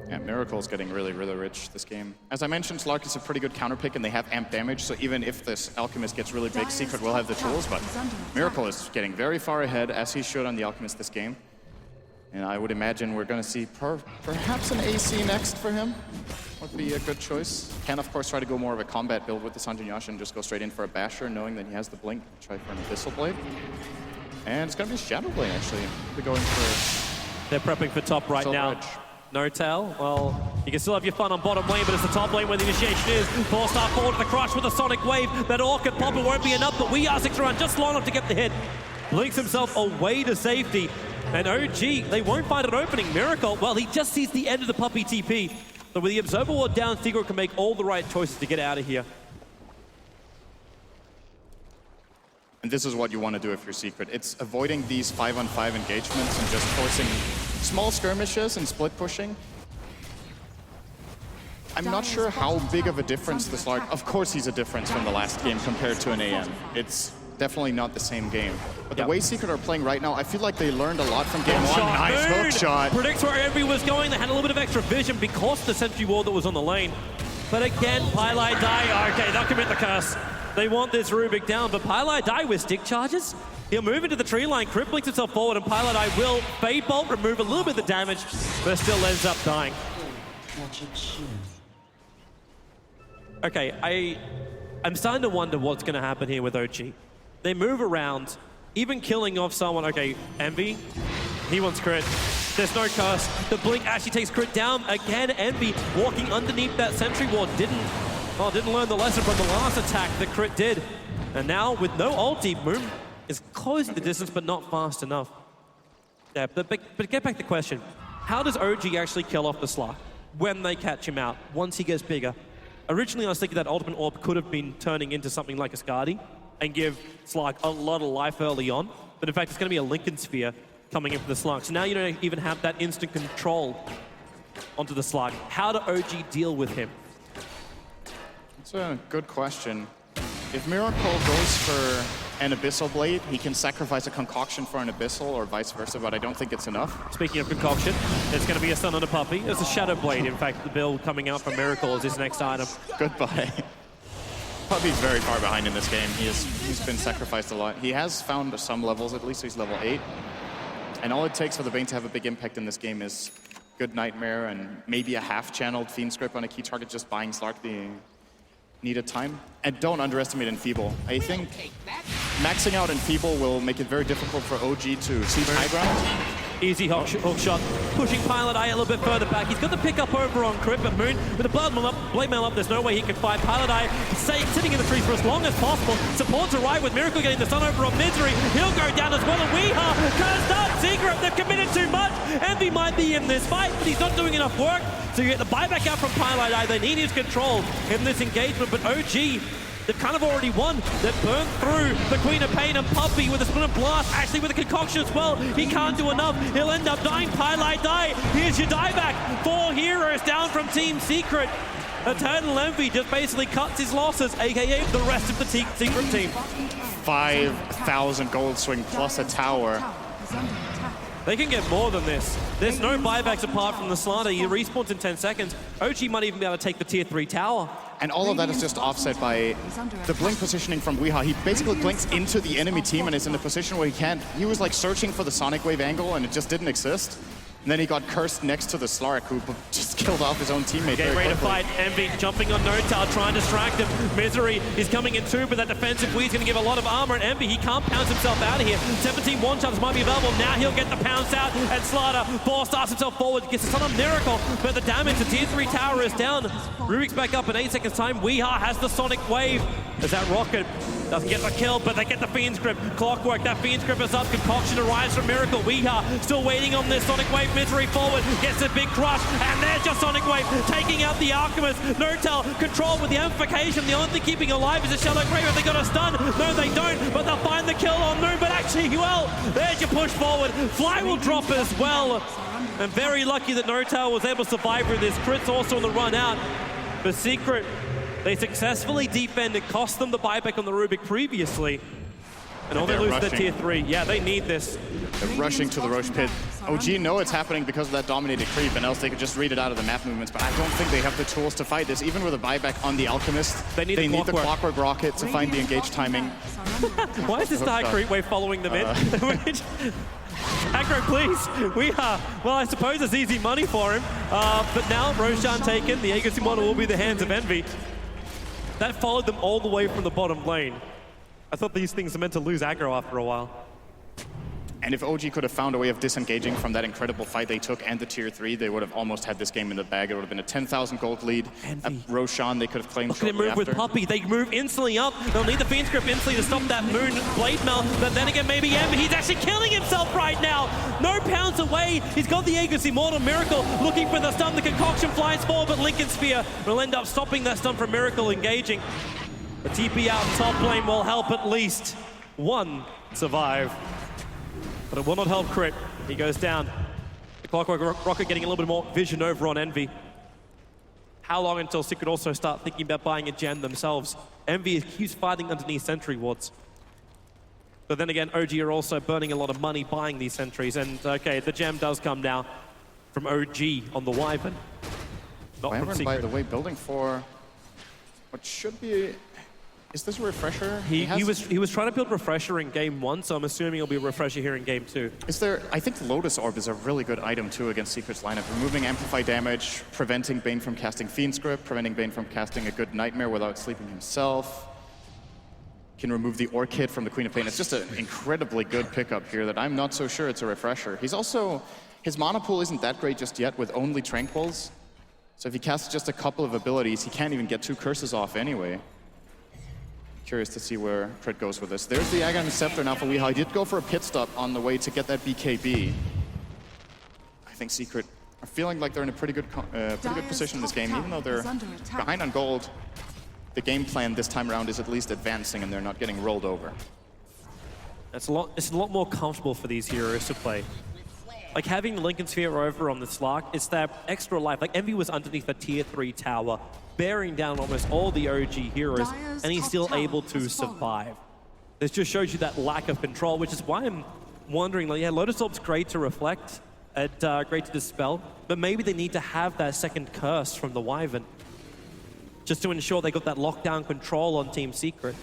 Yeah, Miracle's getting really, really rich this game. As I mentioned, Slark is a pretty good counter pick and they have amp damage, so even if this Alchemist gets really big, Secret will have the tools, but Miracle is getting very far ahead, as he should on the Alchemist this game. And I would imagine we're going to see perhaps an AC next for him. Would be a good choice. Can, of course, try to go more of a combat build with the Sanjin Yasha and just go straight in for a Basher, knowing that he has the Blink. Try for an Abyssal Blade. And it's going to be Shadow Blade, actually. They're going for... They're prepping for top right now. No tail. Well, you can still have your fun on bottom lane, but it's the top lane where the initiation is. 4-star forward to the crush with a Sonic Wave. That Orchid pop, it won't be enough, but we are 6 around just long enough to get the hit. Blinks himself away to safety. And OG, they won't find an opening. Miracle, well, he just sees the end of the puppy TP. But with the Observer Ward down, Secret can make all the right choices to get out of here. And this is what you want to do if you're Secret. It's avoiding these 5-on-5 engagements and just forcing small skirmishes and split pushing. I'm not sure how big of a difference this Slark... Of course he's a difference from the last game compared to an AM. It's definitely not the same game. But the way Secret are playing right now, I feel like they learned a lot from game one. Nice hook shot. Predicts where Envy was going. They had a little bit of extra vision because of the sentry wall that was on the lane. But again, Pylai die. Okay, they'll commit the curse. They want this Rubik down, but Pylai die with stick charges. He'll move into the tree line, Crit blinks himself forward, and Pylai die will Fade Bolt, remove a little bit of the damage, but still ends up dying. Okay, I'm starting to wonder what's going to happen here with OG. They move around, even killing off someone. Okay, Envy, he wants Crit. There's no curse. The Blink actually takes Crit down. Again, Envy walking underneath that sentry ward didn't learn the lesson from the last attack that Crit did. And now, with no ulti, Moon is closing the distance, but not fast enough. Yeah, but get back to the question. How does OG actually kill off the Slark when they catch him out, once he gets bigger? Originally, I was thinking that Ultimate Orb could have been turning into something like a Skadi and give Slark a lot of life early on. But in fact, it's going to be a Lincoln Sphere coming in for the Slark. So now you don't even have that instant control onto the Slark. How do OG deal with him? That's a good question. If Miracle goes for an Abyssal Blade, he can sacrifice a Concoction for an Abyssal or vice versa, but I don't think it's enough. Speaking of Concoction, there's going to be a Stun on a Puppy. There's a Shadow Blade, in fact, the build coming out from Miracle is his next item. Goodbye. Puppy's very far behind in this game. He's been sacrificed a lot. He has found some levels, at least he's level 8. And all it takes for the Bane to have a big impact in this game is good Nightmare and maybe a half-channeled Fiend Script on a key target, just buying Slark the needed time. And don't underestimate Enfeeble. I think maxing out Enfeeble will make it very difficult for OG to seize high ground. Easy hook shot, pushing Pilot Eye a little bit further back. He's got the pick up over on Crit, but Moon with the Blade Mail up, there's no way he can fight. Pilot Eye sitting in the trees for as long as possible. Supports arrive with Miracle getting the stun over on Misery. He'll go down as well, and Weeha cursed up. Secret, they've committed too much. Envy might be in this fight, but he's not doing enough work. So you get the buyback out from Pilot Eye. They need his control in this engagement, but OG, they've kind of already won. They've burned through the Queen of Pain and Puppy with a Spin of Blast, actually with a Concoction as well. He can't do enough. He'll end up dying. Pylai die. Here's your dieback. 4 heroes down from Team Secret. Eternal Envy just basically cuts his losses, aka the rest of the Secret team. 5,000 gold swing plus a tower. They can get more than this. There's no buybacks apart from the Slander. He respawns in 10 seconds. OG might even be able to take the tier 3 tower. And all of that is just offset by the blink positioning from Weeha. He basically blinks into the enemy team and is in a position where he can't. He was like searching for the Sonic Wave angle and it just didn't exist. And then he got cursed next to the Slark, who just killed off his own teammate. Getting ready to fight. Envy jumping on No-Tail, trying to distract him. Misery is coming in too, but that defensive weed's going to give a lot of armor. And Envy, he can't pounce himself out of here. 17 one-shots might be available. Now he'll get the pounce out. And Slaughter 4-stars himself forward. Gets a son of Miracle, but the damage, the tier 3 tower is down. Rubik's back up in 8 seconds time. Weeha has the Sonic Wave. As that Rocket doesn't get the kill, but they get the Fiend Script. Clockwork, that Fiend Script is up. Concoction arrives from Miracle. Weeha still waiting on this Sonic Wave. Misery forward, gets a big crush, and there's just Sonic Wave taking out the Alchemist. No-Tail control with the amplification. The only thing keeping alive is a Shallow Grave. Have they got a stun? No, they don't, but they'll find the kill on Moon. But actually, well, there's your push forward. Fly will drop as well. And very lucky that No-Tail was able to survive with this. Crit's also on the run out. But Secret, They successfully defended, cost them the buyback on the Rubik previously. And all they lose their tier 3. Yeah, they need this. They're rushing to the Roche pit. OG know it's happening because of that dominated creep, and else they could just read it out of the map movements. But I don't think they have the tools to fight this. Even with a buyback on the Alchemist, they need the clockwork rocket to find the engage timing. Why is this the high creep wave following them in? Aggro, please. We are. Well, I suppose it's easy money for him. But now Roshan taken. The Agency model will be the hands of Envy. That followed them all the way from the bottom lane. I thought these things are meant to lose aggro after a while. And if OG could have found a way of disengaging from that incredible fight they took and the tier 3, they would have almost had this game in the bag. It would have been a 10,000 gold lead. At Roshan, they could have claimed Look at him move with Puppey. They move instantly up. They'll need the Fiend's Grip instantly to stop that Moon Blade Mail. But then again, maybe Envy. He's actually killing himself right now. No pounds away. He's got the Aegis Immortal. Miracle looking for the stun. The concoction flies forward, but Lincoln Sphere will end up stopping that stun from Miracle engaging. The TP out top lane will help at least one survive. But it will not help Crit. He goes down. The Clockwork Rocket getting a little bit more vision over on Envy. How long until Secret also start thinking about buying a gem themselves? Envy keeps fighting underneath sentry wards. But then again, OG are also burning a lot of money buying these sentries. And okay, the gem does come now from OG on the Wyvern. Not from Secret. By the way, building for what should be... Is this a refresher? He was trying to build refresher in game 1, so I'm assuming it'll be a refresher here in game 2. Is there? I think Lotus Orb is a really good item too against Secret's lineup. Removing amplify damage, preventing Bane from casting Fiend's Grip, preventing Bane from casting a good Nightmare without sleeping himself. Can remove the Orchid from the Queen of Pain. It's just an incredibly good pickup here that I'm not so sure it's a refresher. He's also, his mana pool isn't that great just yet with only Tranquils. So if he casts just a couple of abilities, he can't even get 2 curses off anyway. Curious to see where Crit goes with this. There's the Agon Scepter now for Weehaw. He did go for a pit stop on the way to get that BKB. I think Secret are feeling like they're in a pretty good position in this game, even though they're behind on gold. The game plan this time around is at least advancing and they're not getting rolled over. It's a lot more comfortable for these heroes to play. Like having Lincoln Sphere over on the Slark, it's that extra life. Like Envy was underneath a tier 3 tower, bearing down almost all the OG heroes, and he's still able to survive. This just shows you that lack of control, which is why I'm wondering, like, yeah, Lotus Orb's great to reflect, and great to dispel, but maybe they need to have that second curse from the Wyvern, just to ensure they got that lockdown control on Team Secret.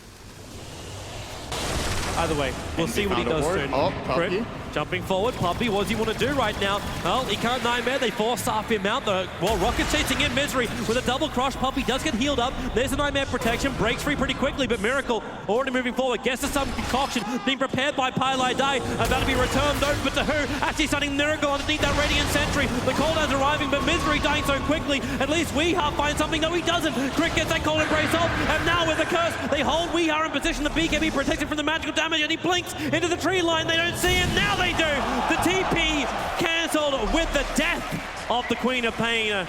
Either way, we'll see what he does soon. Oh, Puppey. Jumping forward, Puppey, what does he want to do right now? Well, he can't Nightmare, they force off him out. Rocket chasing in Misery with a double crush. Puppey does get healed up. There's a Nightmare protection, breaks free pretty quickly, but Miracle already moving forward. Gets to some concoction, being prepared by Pylai Dai, about to be returned over to who? Actually starting Miracle underneath that Radiant Sentry. The cooldown's arriving, but Misery dying so quickly. At least Weehaw finds something. No, he doesn't. Crit gets that cold embrace off, and now with the curse, they hold Weehaw in position. The BKB protected from the magical damage, and he blinks into the tree line. They don't see him. Now they do. The TP cancelled with the death of the Queen of Pain.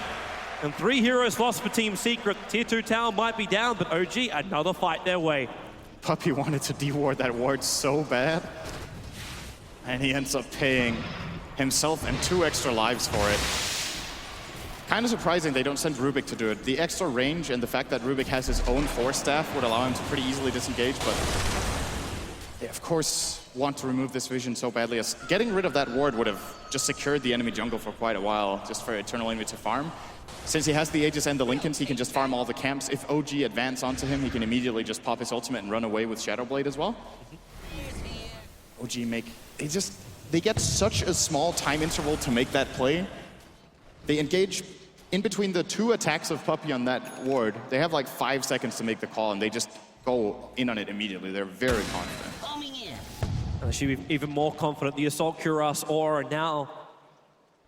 And 3 heroes lost for Team Secret. Tier 2 tower might be down, but OG, another fight their way. Puppey wanted to deward that ward so bad. And he ends up paying himself and 2 extra lives for it. Kind of surprising they don't send Rubik to do it. The extra range and the fact that Rubik has his own Force Staff would allow him to pretty easily disengage, but they, of course, want to remove this vision so badly, as getting rid of that ward would have just secured the enemy jungle for quite a while, just for Eternal Envy to farm. Since he has the Aegis and the Lincolns, he can just farm all the camps. If OG advance onto him, he can immediately just pop his ultimate and run away with Shadowblade as well. OG they get such a small time interval to make that play. They engage in between the 2 attacks of Puppey on that ward. They have like 5 seconds to make the call, and they just go in on it immediately. They're very confident. She'll be even more confident. The Assault Cuirass aura now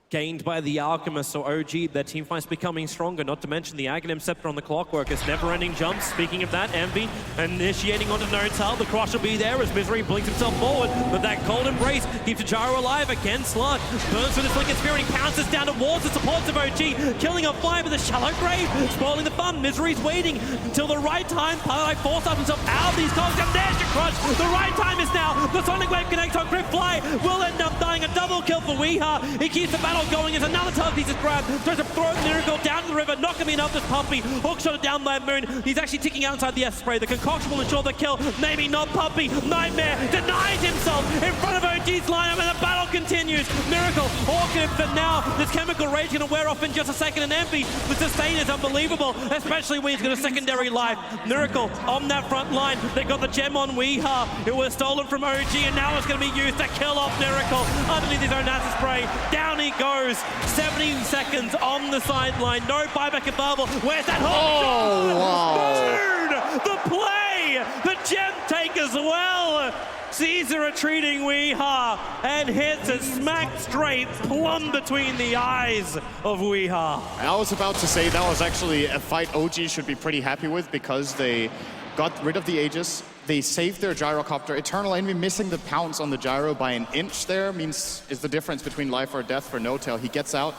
gained by the Alchemist, so OG, their team fight's becoming stronger, not to mention the Aghanim Scepter on the Clockwork. It's never-ending jumps. Speaking of that, Envy initiating onto Notal. The crush will be there as Misery blinks himself forward, but that cold embrace keeps Ajaro alive again. Slug burns through this Lincoln Spirit and pounces down towards the supports of OG, killing a fly with a shallow grave, spoiling the fun. Misery's waiting until the right time. Pylai forced up himself out of these cogs, and there's your crush. The right time is now. The Sonic Wave connects on Crit Fly will end up dying. A double kill for Weehaw. He keeps the battle Miracle going as another telepiece is grabbed. Tries to throw Miracle down to the river. Not going to be enough. This Puppey hookshot it down by Moon. He's actually ticking outside the S-spray. The concoction will ensure the kill. Maybe not. Puppey. Nightmare denies himself in front of OG's lineup, and the battle continues. Miracle awkward for now. This chemical rage going to wear off in just a second, and Envy, the sustain is unbelievable, especially when he's got a secondary life. Miracle on that front line. They got the gem on Weeha. It was stolen from OG, and now it's going to be used to kill off Miracle underneath his own acid spray. Down he goes. 17 seconds on the sideline. No buyback available. Where's that hook? Oh, wow. Burn! The play! The gem take as well. Caesar retreating Weeha and hits it smack straight plumb between the eyes of Weeha. I was about to say that was actually a fight OG should be pretty happy with because they got rid of the Aegis. They saved their gyrocopter. Eternal Envy missing the pounce on the gyro by an inch there means is the difference between life or death for No-Tail. He gets out,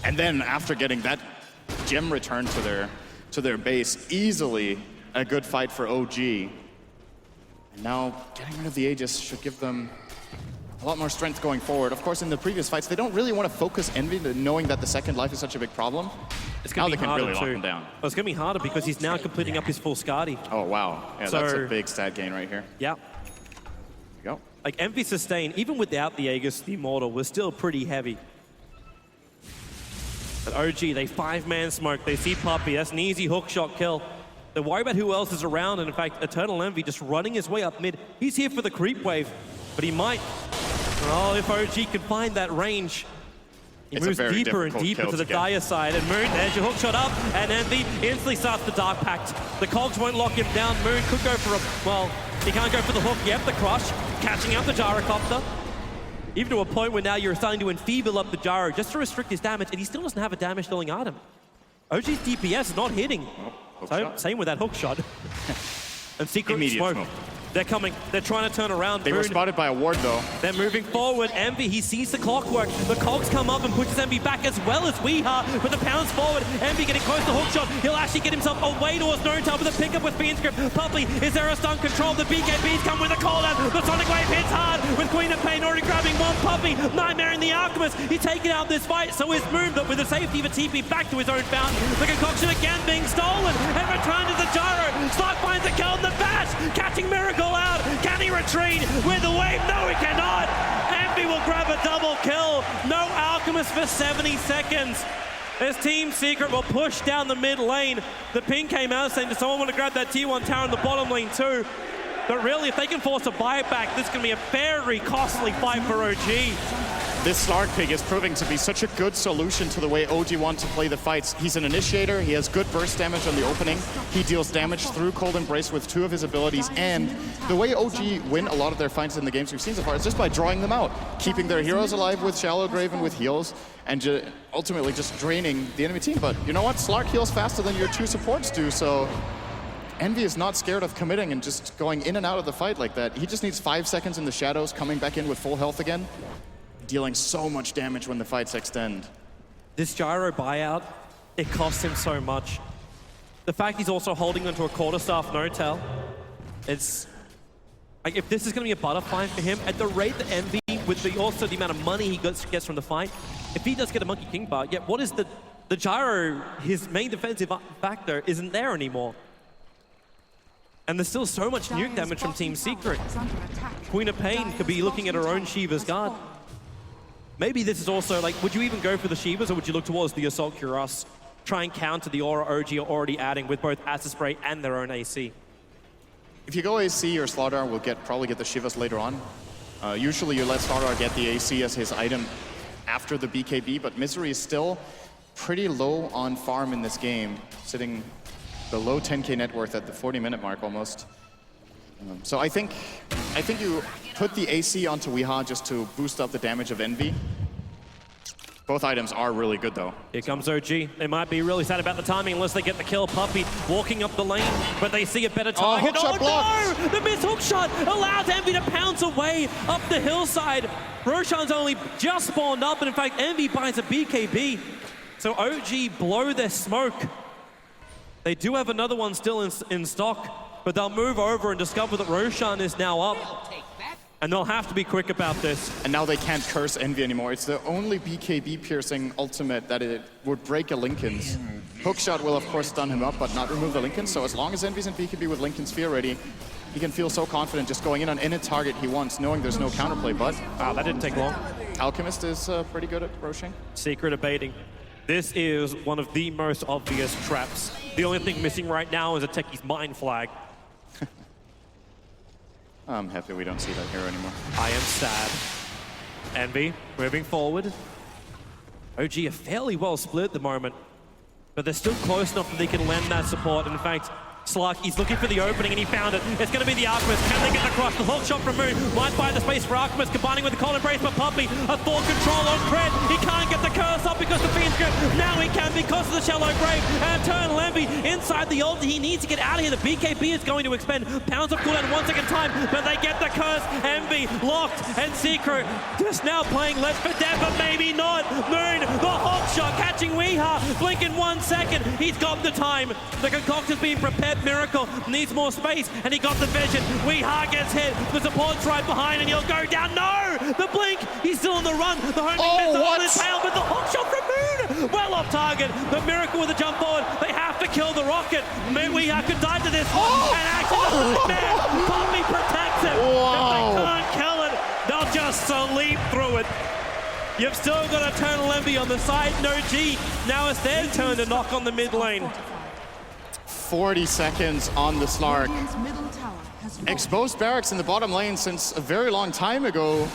and then after getting that gem returned to their base, easily a good fight for OG. And now getting rid of the Aegis should give them a lot more strength going forward. Of course, in the previous fights, they don't really want to focus Envy, knowing that the second life is such a big problem. It's going to be harder really lock him down. Well, it's going to be harder because he's now completing up his full Skadi. Oh, wow. Yeah, that's a big stat gain right here. Yeah. There you go. Like, Envy sustain, even without the Aegis, the Immortal, was still pretty heavy. But OG, they 5-man smoke. They see Puppey. That's an easy hookshot kill. They worry about who else is around, and in fact, Eternal Envy just running his way up mid. He's here for the creep wave, but he might. Oh, if OG can find that range. He moves deeper and deeper to the dire side, and Moon, there's your hookshot up, and Envy instantly starts the Dark Pact. The cogs won't lock him down. Moon could go for a, well, he can't go for the hook yet. The crush, catching out the gyrocopter. Even to a point where now you're starting to enfeeble up the gyro just to restrict his damage, and he still doesn't have a damage-dealing item. OG's DPS is not hitting. So, same with that hook shot. And Secret Immediate smoke. They're coming. They're trying to turn around. They were spotted by a ward, though. They're moving forward. Envy, he sees the clockwork. The cogs come up and pushes Envy back as well as Weeha. With the pounds forward, Envy getting close to hookshot. He'll actually get himself away towards No-Tail with a pickup with Fiend's Grip. Puppey, is there a stun control? The BKBs come with a call out. The Sonic Wave hits hard with Queen of Pain already grabbing one. Puppey, Nightmare in the Alchemist. He's taken out this fight, so is Moon, but with the safety of a TP back to his own fountain. The concoction again being stolen and returned to the gyro. Slug finds the kill in the bash, catching Miracle out. Can he retreat with the wave? No, he cannot. Envy will grab a double kill. No Alchemist for 70 seconds. As Team Secret will push down the mid lane. The ping came out saying, does someone want to grab that T1 tower in the bottom lane too? But really, if they can force a buyback, this is going to be a very costly fight for OG. This Slark Pig is proving to be such a good solution to the way OG want to play the fights. He's an initiator, he has good burst damage on the opening, he deals damage through Cold Embrace with 2 of his abilities, and the way OG win a lot of their fights in the games we've seen so far is just by drawing them out, keeping their heroes alive with Shallow Grave and with heals, and ultimately just draining the enemy team. But you know what? Slark heals faster than your 2 supports do, so Envy is not scared of committing and just going in and out of the fight like that. He just needs 5 seconds in the shadows, coming back in with full health again, dealing so much damage when the fights extend. This gyro buyout, it costs him so much. The fact he's also holding onto a quarterstaff No-Tail, it's like if this is going to be a butterfly for him, at the rate that Envy, with also the amount of money he gets from the fight, if he does get a Monkey King bar, yet what is the gyro, his main defensive factor, isn't there anymore. And there's still so much nuke damage from Team Secret. Queen of Pain could be looking at her own Shiva's guard. Maybe this is also like, would you even go for the Shivas, or would you look towards the Assault Cuirass? Try and counter the aura OG are already adding with both Acid Spray and their own AC. If you go AC, your Slardar will probably get the Shivas later on. Usually you let Slardar get the AC as his item after the BKB, but Misery is still pretty low on farm in this game, sitting below 10k net worth at the 40-minute mark almost. So I think you put the AC onto Weeha just to boost up the damage of Envy. Both items are really good though. Here comes OG. They might be really sad about the timing unless they get the kill. Puppey walking up the lane, but they see a better target. Oh no! The missed hook shot allows Envy to pounce away up the hillside. Roshan's only just spawned up, and in fact, Envy buys a BKB. So OG blow their smoke. They do have another one still in stock, but they'll move over and discover that Roshan is now up. And they'll have to be quick about this. And now they can't curse Envy anymore. It's the only BKB piercing ultimate that it would break a Linken's. Hookshot will of course stun him up, but not remove the Linken. So as long as Envy's in BKB with Linken's Sphere ready, he can feel so confident just going in on any target he wants, knowing there's no counterplay. But wow, that didn't take long. Alchemist is pretty good at roaching. Secret abating. This is one of the most obvious traps. The only thing missing right now is a Techie's Mind Flag. I'm happy we don't see that hero anymore. I am sad. Envy moving forward. OG are fairly well split at the moment, but they're still close enough that they can lend that support. In fact, Slark, he's looking for the opening and he found it. It's going to be the Alchemist. Can they get across? The hook shot from Moon might find the space for Alchemist, combining with the cold embrace, but Puppy, a Thor control on Cred. He can't get the curse up because the Fiend's grip. Now he can because of the shallow grave. And Eternal Envy inside the ult. He needs to get out of here. The BKB is going to expend pounds of cooldown one second time, but they get the curse. Envy locked and Secret just now playing less for death, but maybe not. Moon, the hook shot catching Weeha. Blink in 1 second. He's got the time. The concoction's being prepared. Miracle needs more space, and he got the vision. Weeha gets hit. The support's right behind, and he'll go down. No! The blink! He's still on the run. The homing missile on his tail, but the hook shot from Moon! Well off target, but Miracle with a jump forward. They have to kill the rocket. Weeha could die to this one, and actually, man, Poppy protects him. If they can't kill it, they'll just leap through it. You've still got Eternal Envy on the side. No G. Now it's their turn to knock on the mid lane. 40 seconds on the Slark. Exposed barracks in the bottom lane since a very long time ago.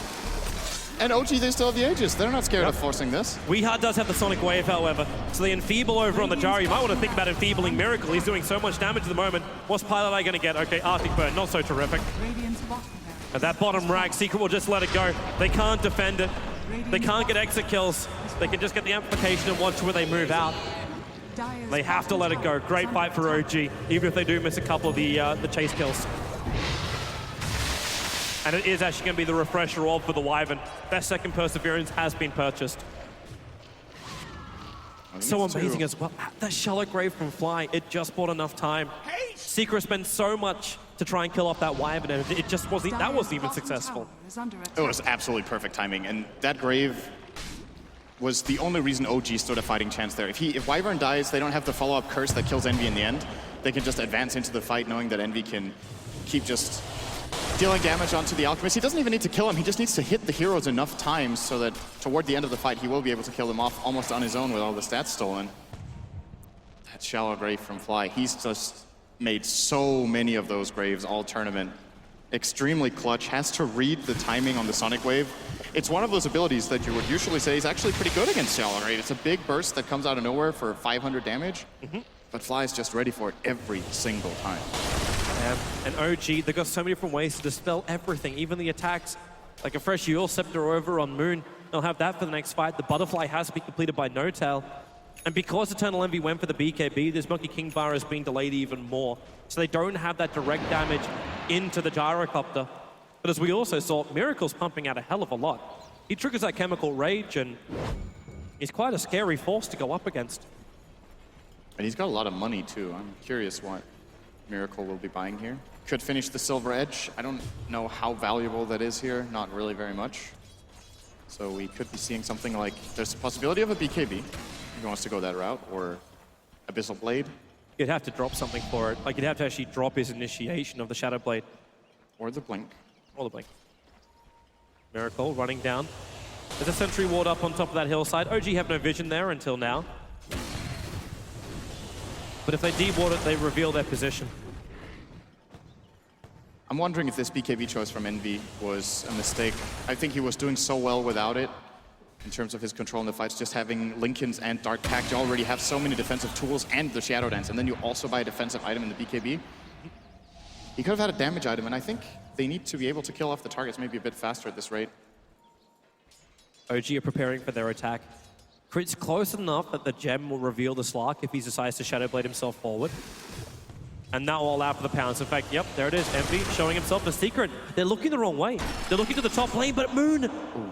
And OG, they still have the Aegis. They're not scared of forcing this. Weeha does have the Sonic Wave, however. So they enfeeble over on the Jar. You might want to think about enfeebling Miracle. He's doing so much damage at the moment. What's Pilot Eye going to get? Okay, Arctic Burn, not so terrific. At that bottom rag, Secret will just let it go. They can't defend it. They can't get exit kills. They can just get the amplification and watch where they move out. They have to let it go. Great fight for OG, even if they do miss a couple of the chase kills. And it is actually going to be the refresher orb for the Wyvern. Best second Perseverance has been purchased. So amazing as well. That shallow grave from Fly, it just bought enough time. Secret spent so much to try and kill off that Wyvern, and it just wasn't even successful. It was absolutely perfect timing, and that grave was the only reason OG stood a fighting chance there. If Wyvern dies, they don't have the follow-up curse that kills Envy in the end. They can just advance into the fight knowing that Envy can keep just dealing damage onto the Alchemist. He doesn't even need to kill him, he just needs to hit the heroes enough times so that toward the end of the fight, he will be able to kill them off almost on his own with all the stats stolen. That shallow grave from Fly, he's just made so many of those graves all tournament. Extremely clutch, has to read the timing on the Sonic Wave. It's one of those abilities that you would usually say is actually pretty good against Shallow Grave. It's a big burst that comes out of nowhere for 500 damage, but Fly is just ready for it every single time. And OG, they've got so many different ways to dispel everything, even the attacks. Like a fresh Yule Scepter over on Moon. They'll have that for the next fight. The Butterfly has to be completed by No Tail. And because Eternal Envy went for the BKB, this Monkey King bar is being delayed even more. So they don't have that direct damage into the Gyrocopter. But as we also saw, Miracle's pumping out a hell of a lot. He triggers that Chemical Rage, and he's quite a scary force to go up against. And he's got a lot of money, too. I'm curious what Miracle will be buying here. Could finish the Silver Edge. I don't know how valuable that is here. Not really very much. So we could be seeing something like, there's a possibility of a BKB, if he wants to go that route, or Abyssal Blade. You'd have to drop something for it. Like, you'd have to actually drop his initiation of the Shadow Blade. Or the Blink. Or the Blink. Miracle running down. There's a Sentry Ward up on top of that hillside. OG have no vision there until now. But if they deward it, they reveal their position. I'm wondering if this BKB choice from Envy was a mistake. I think he was doing so well without it in terms of his control in the fights. Just having Linken's and Dark Pact, you already have so many defensive tools and the Shadow Dance, and then you also buy a defensive item in the BKB. He could have had a damage item, and I think they need to be able to kill off the targets maybe a bit faster at this rate. OG are preparing for their attack. Crit's close enough that the gem will reveal the Slark if he decides to Shadow Blade himself forward. And that will allow for the pounce. In fact, yep, there it is. Envy showing himself a secret. They're looking the wrong way. They're looking to the top lane, but Moon! Ooh.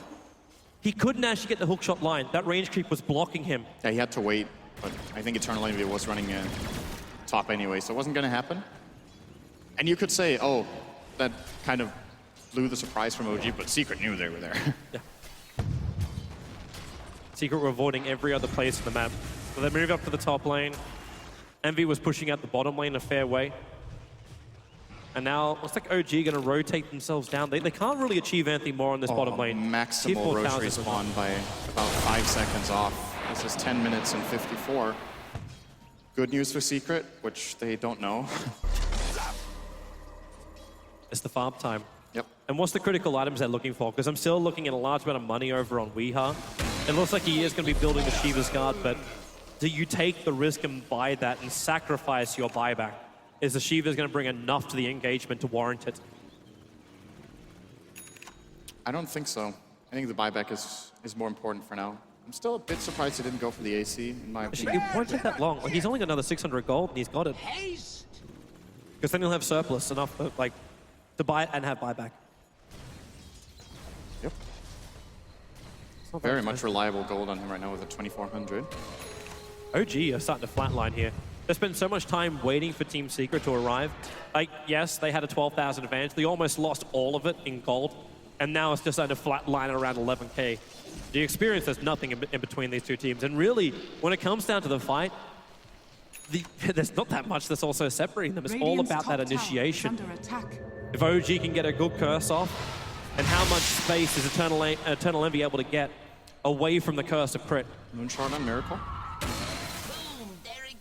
He couldn't actually get the hookshot line. That range creep was blocking him. Yeah, he had to wait, but I think Eternal Envy was running top anyway, so it wasn't going to happen. And you could say, oh, that kind of blew the surprise from OG, but Secret knew they were there. Yeah. Secret were avoiding every other place in the map. So they moved up to the top lane. Envy was pushing out the bottom lane a fair way. And now, looks like OG going to rotate themselves down. They can't really achieve anything more on this bottom lane. Maximal Roche respawn by about 5 seconds off. This is 10 minutes and 54. Good news for Secret, which they don't know. It's the farm time. Yep. And what's the critical items they're looking for? Because I'm still looking at a large amount of money over on Weeha. It looks like he is going to be building the Shiva's Guard, but do you take the risk and buy that and sacrifice your buyback? Is the Shiva's going to bring enough to the engagement to warrant it? I don't think so. I think the buyback is more important for now. I'm still a bit surprised he didn't go for the AC, in my opinion. It won't take that long. Like, he's only got another 600 gold, and he's got it. Because then he'll have surplus enough to buy it and have buyback. Yep. Very much reliable gold on him right now with a 2400. OG are starting to flatline here. They spent so much time waiting for Team Secret to arrive. Like, yes, they had a 12,000 advantage. They almost lost all of it in gold. And now it's just starting to flatline around 11k. The experience, there's nothing in between these two teams. And really, when it comes down to the fight, there's not that much that's also separating them. It's all about that initiation. If OG can get a good curse off, and how much space is Eternal Envy able to get away from the curse of crit? Moonshot on Miracle.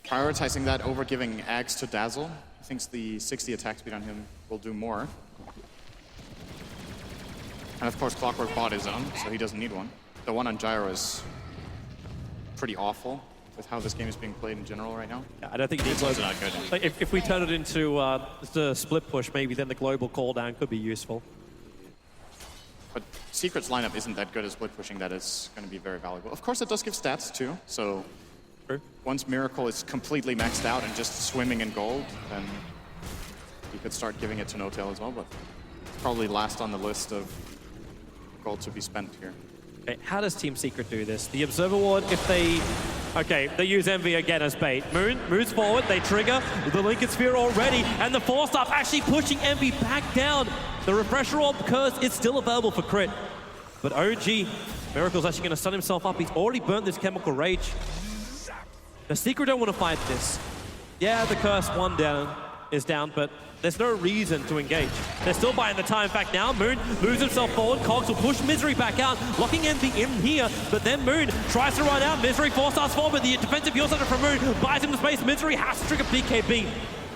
Prioritizing that over giving Ags to Dazzle. He thinks the 60 attack speed on him will do more. And of course, Clockwork bought his own, so he doesn't need one. The one on Gyro is pretty awful with how this game is being played in general right now. Yeah, I don't think it needs also not good. Like, if we turn it into the split push, maybe then the global cooldown could be useful. But Secret's lineup isn't that good at split pushing that is going to be very valuable. Of course, it does give stats too, so once Miracle is completely maxed out and just swimming in gold, then you could start giving it to No-Tail as well, but it's probably last on the list of gold to be spent here. Okay, how does Team Secret do this? The Observer Ward, if they... Okay, they use Envy again as bait. Moon moves forward, they trigger the Lincoln Sphere already, and the Force Staff actually pushing Envy back down. The Refresher Orb curse is still available for crit. But OG, Miracle's actually going to stun himself up. He's already burnt this Chemical Rage. The Secret don't want to fight this. Yeah, the curse is down, but there's no reason to engage. They're still buying the time. In fact, now Moon moves himself forward. Cogs will push Misery back out, locking Envy in here. But then Moon tries to run out. Misery force-starts forward, but the defensive heal center from Moon buys him the space. Misery has to trigger BKB.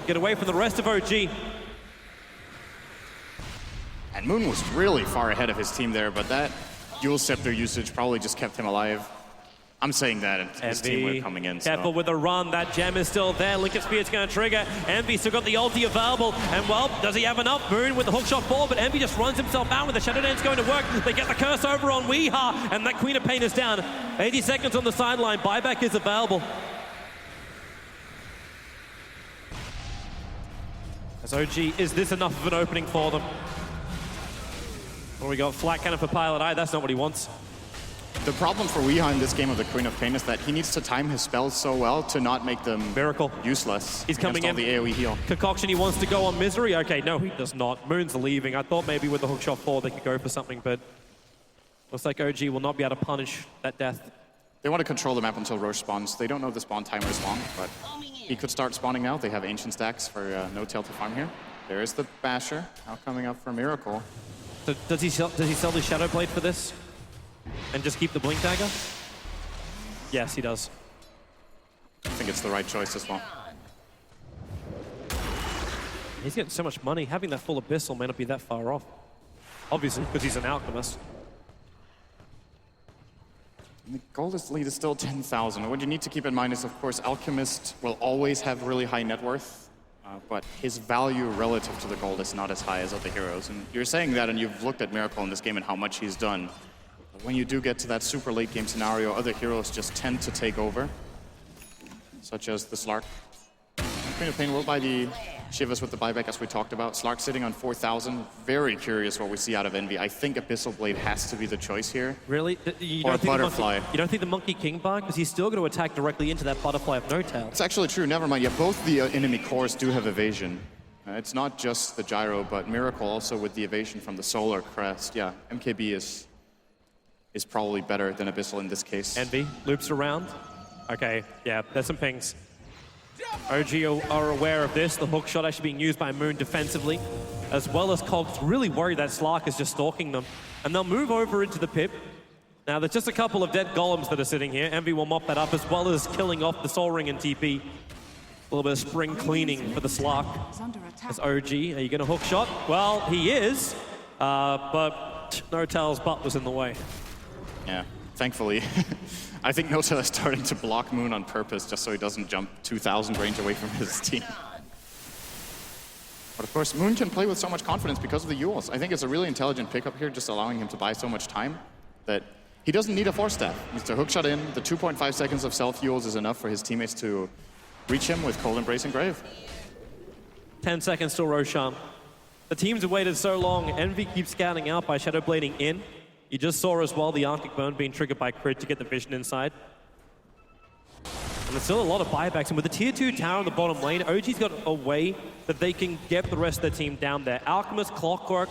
Get away from the rest of OG. And Moon was really far ahead of his team there, but that Dual Scepter usage probably just kept him alive. I'm saying that, and his team were coming in. Careful with the run, that gem is still there. Lincoln Spear's going to trigger. Envy still got the ulti available, and well, does he have enough? Moon with the hookshot forward, but Envy just runs himself out with the Shadow Dance going to work. They get the curse over on Weeha, and that Queen of Pain is down. 80 seconds on the sideline, buyback is available. As OG, is this enough of an opening for them? Well, we got flat cannon for Pilot Eye, that's not what he wants. The problem for Weeha in this game of the Queen of Pain is that he needs to time his spells so well to not make them useless. He's coming in. The AoE heal. Concoction, he wants to go on Misery. Okay, no, he does not. Moon's leaving. I thought maybe with the hookshot 4 they could go for something, but looks like OG will not be able to punish that death. They want to control the map until Roche spawns. They don't know the spawn timer is long, but he could start spawning now. They have Ancient stacks for No-Tail to farm here. There's the Basher, now coming up for Miracle. So does he sell the Shadow Blade for this? And just keep the Blink Dagger? Yes, he does. I think it's the right choice as well. He's getting so much money. Having that full Abyssal may not be that far off. Obviously, because he's an Alchemist. And the gold lead is still 10,000. What you need to keep in mind is, of course, Alchemist will always have really high net worth, but his value relative to the gold is not as high as other heroes. And you're saying that, and you've looked at Miracle in this game and how much he's done. When you do get to that super late game scenario, other heroes just tend to take over, such as the Slark. Queen of Pain will buy the Shivas with the buyback, as we talked about. Slark sitting on 4,000. Very curious what we see out of Envy. I think Abyssal Blade has to be the choice here. Really? Or a Butterfly. You don't think the Monkey King bar? Because he's still going to attack directly into that Butterfly of No-Tail. It's actually true. Never mind. Yeah, both the enemy cores do have evasion. It's not just the gyro, but Miracle also with the evasion from the solar crest. Yeah, MKB is probably better than Abyssal in this case. Envy loops around. Okay, yeah, there's some pings. OG are aware of this. The hook shot actually being used by Moon defensively, as well as Cogs really worried that Slark is just stalking them. And they'll move over into the pip. Now, there's just a couple of dead golems that are sitting here. Envy will mop that up, as well as killing off the Soul Ring and TP. A little bit of spring cleaning for the Slark. As OG, are you going to hook shot? Well, he is, but Notel's butt was in the way. Yeah, thankfully. I think Notel is starting to block Moon on purpose just so he doesn't jump 2,000 range away from his team. But of course, Moon can play with so much confidence because of the Yules. I think it's a really intelligent pickup here, just allowing him to buy so much time that he doesn't need a force staff. He's to hook shot in. The 2.5 seconds of self-Yules is enough for his teammates to reach him with Cold Embrace and Grave. 10 seconds till Roshan. The teams have waited so long. Envy keeps scanning out by Shadow Blading in. You just saw as well the Arctic Burn being triggered by Crit to get the vision inside. And there's still a lot of buybacks. And with the tier 2 tower in the bottom lane, OG's got a way that they can get the rest of their team down there. Alchemist, Clockwork,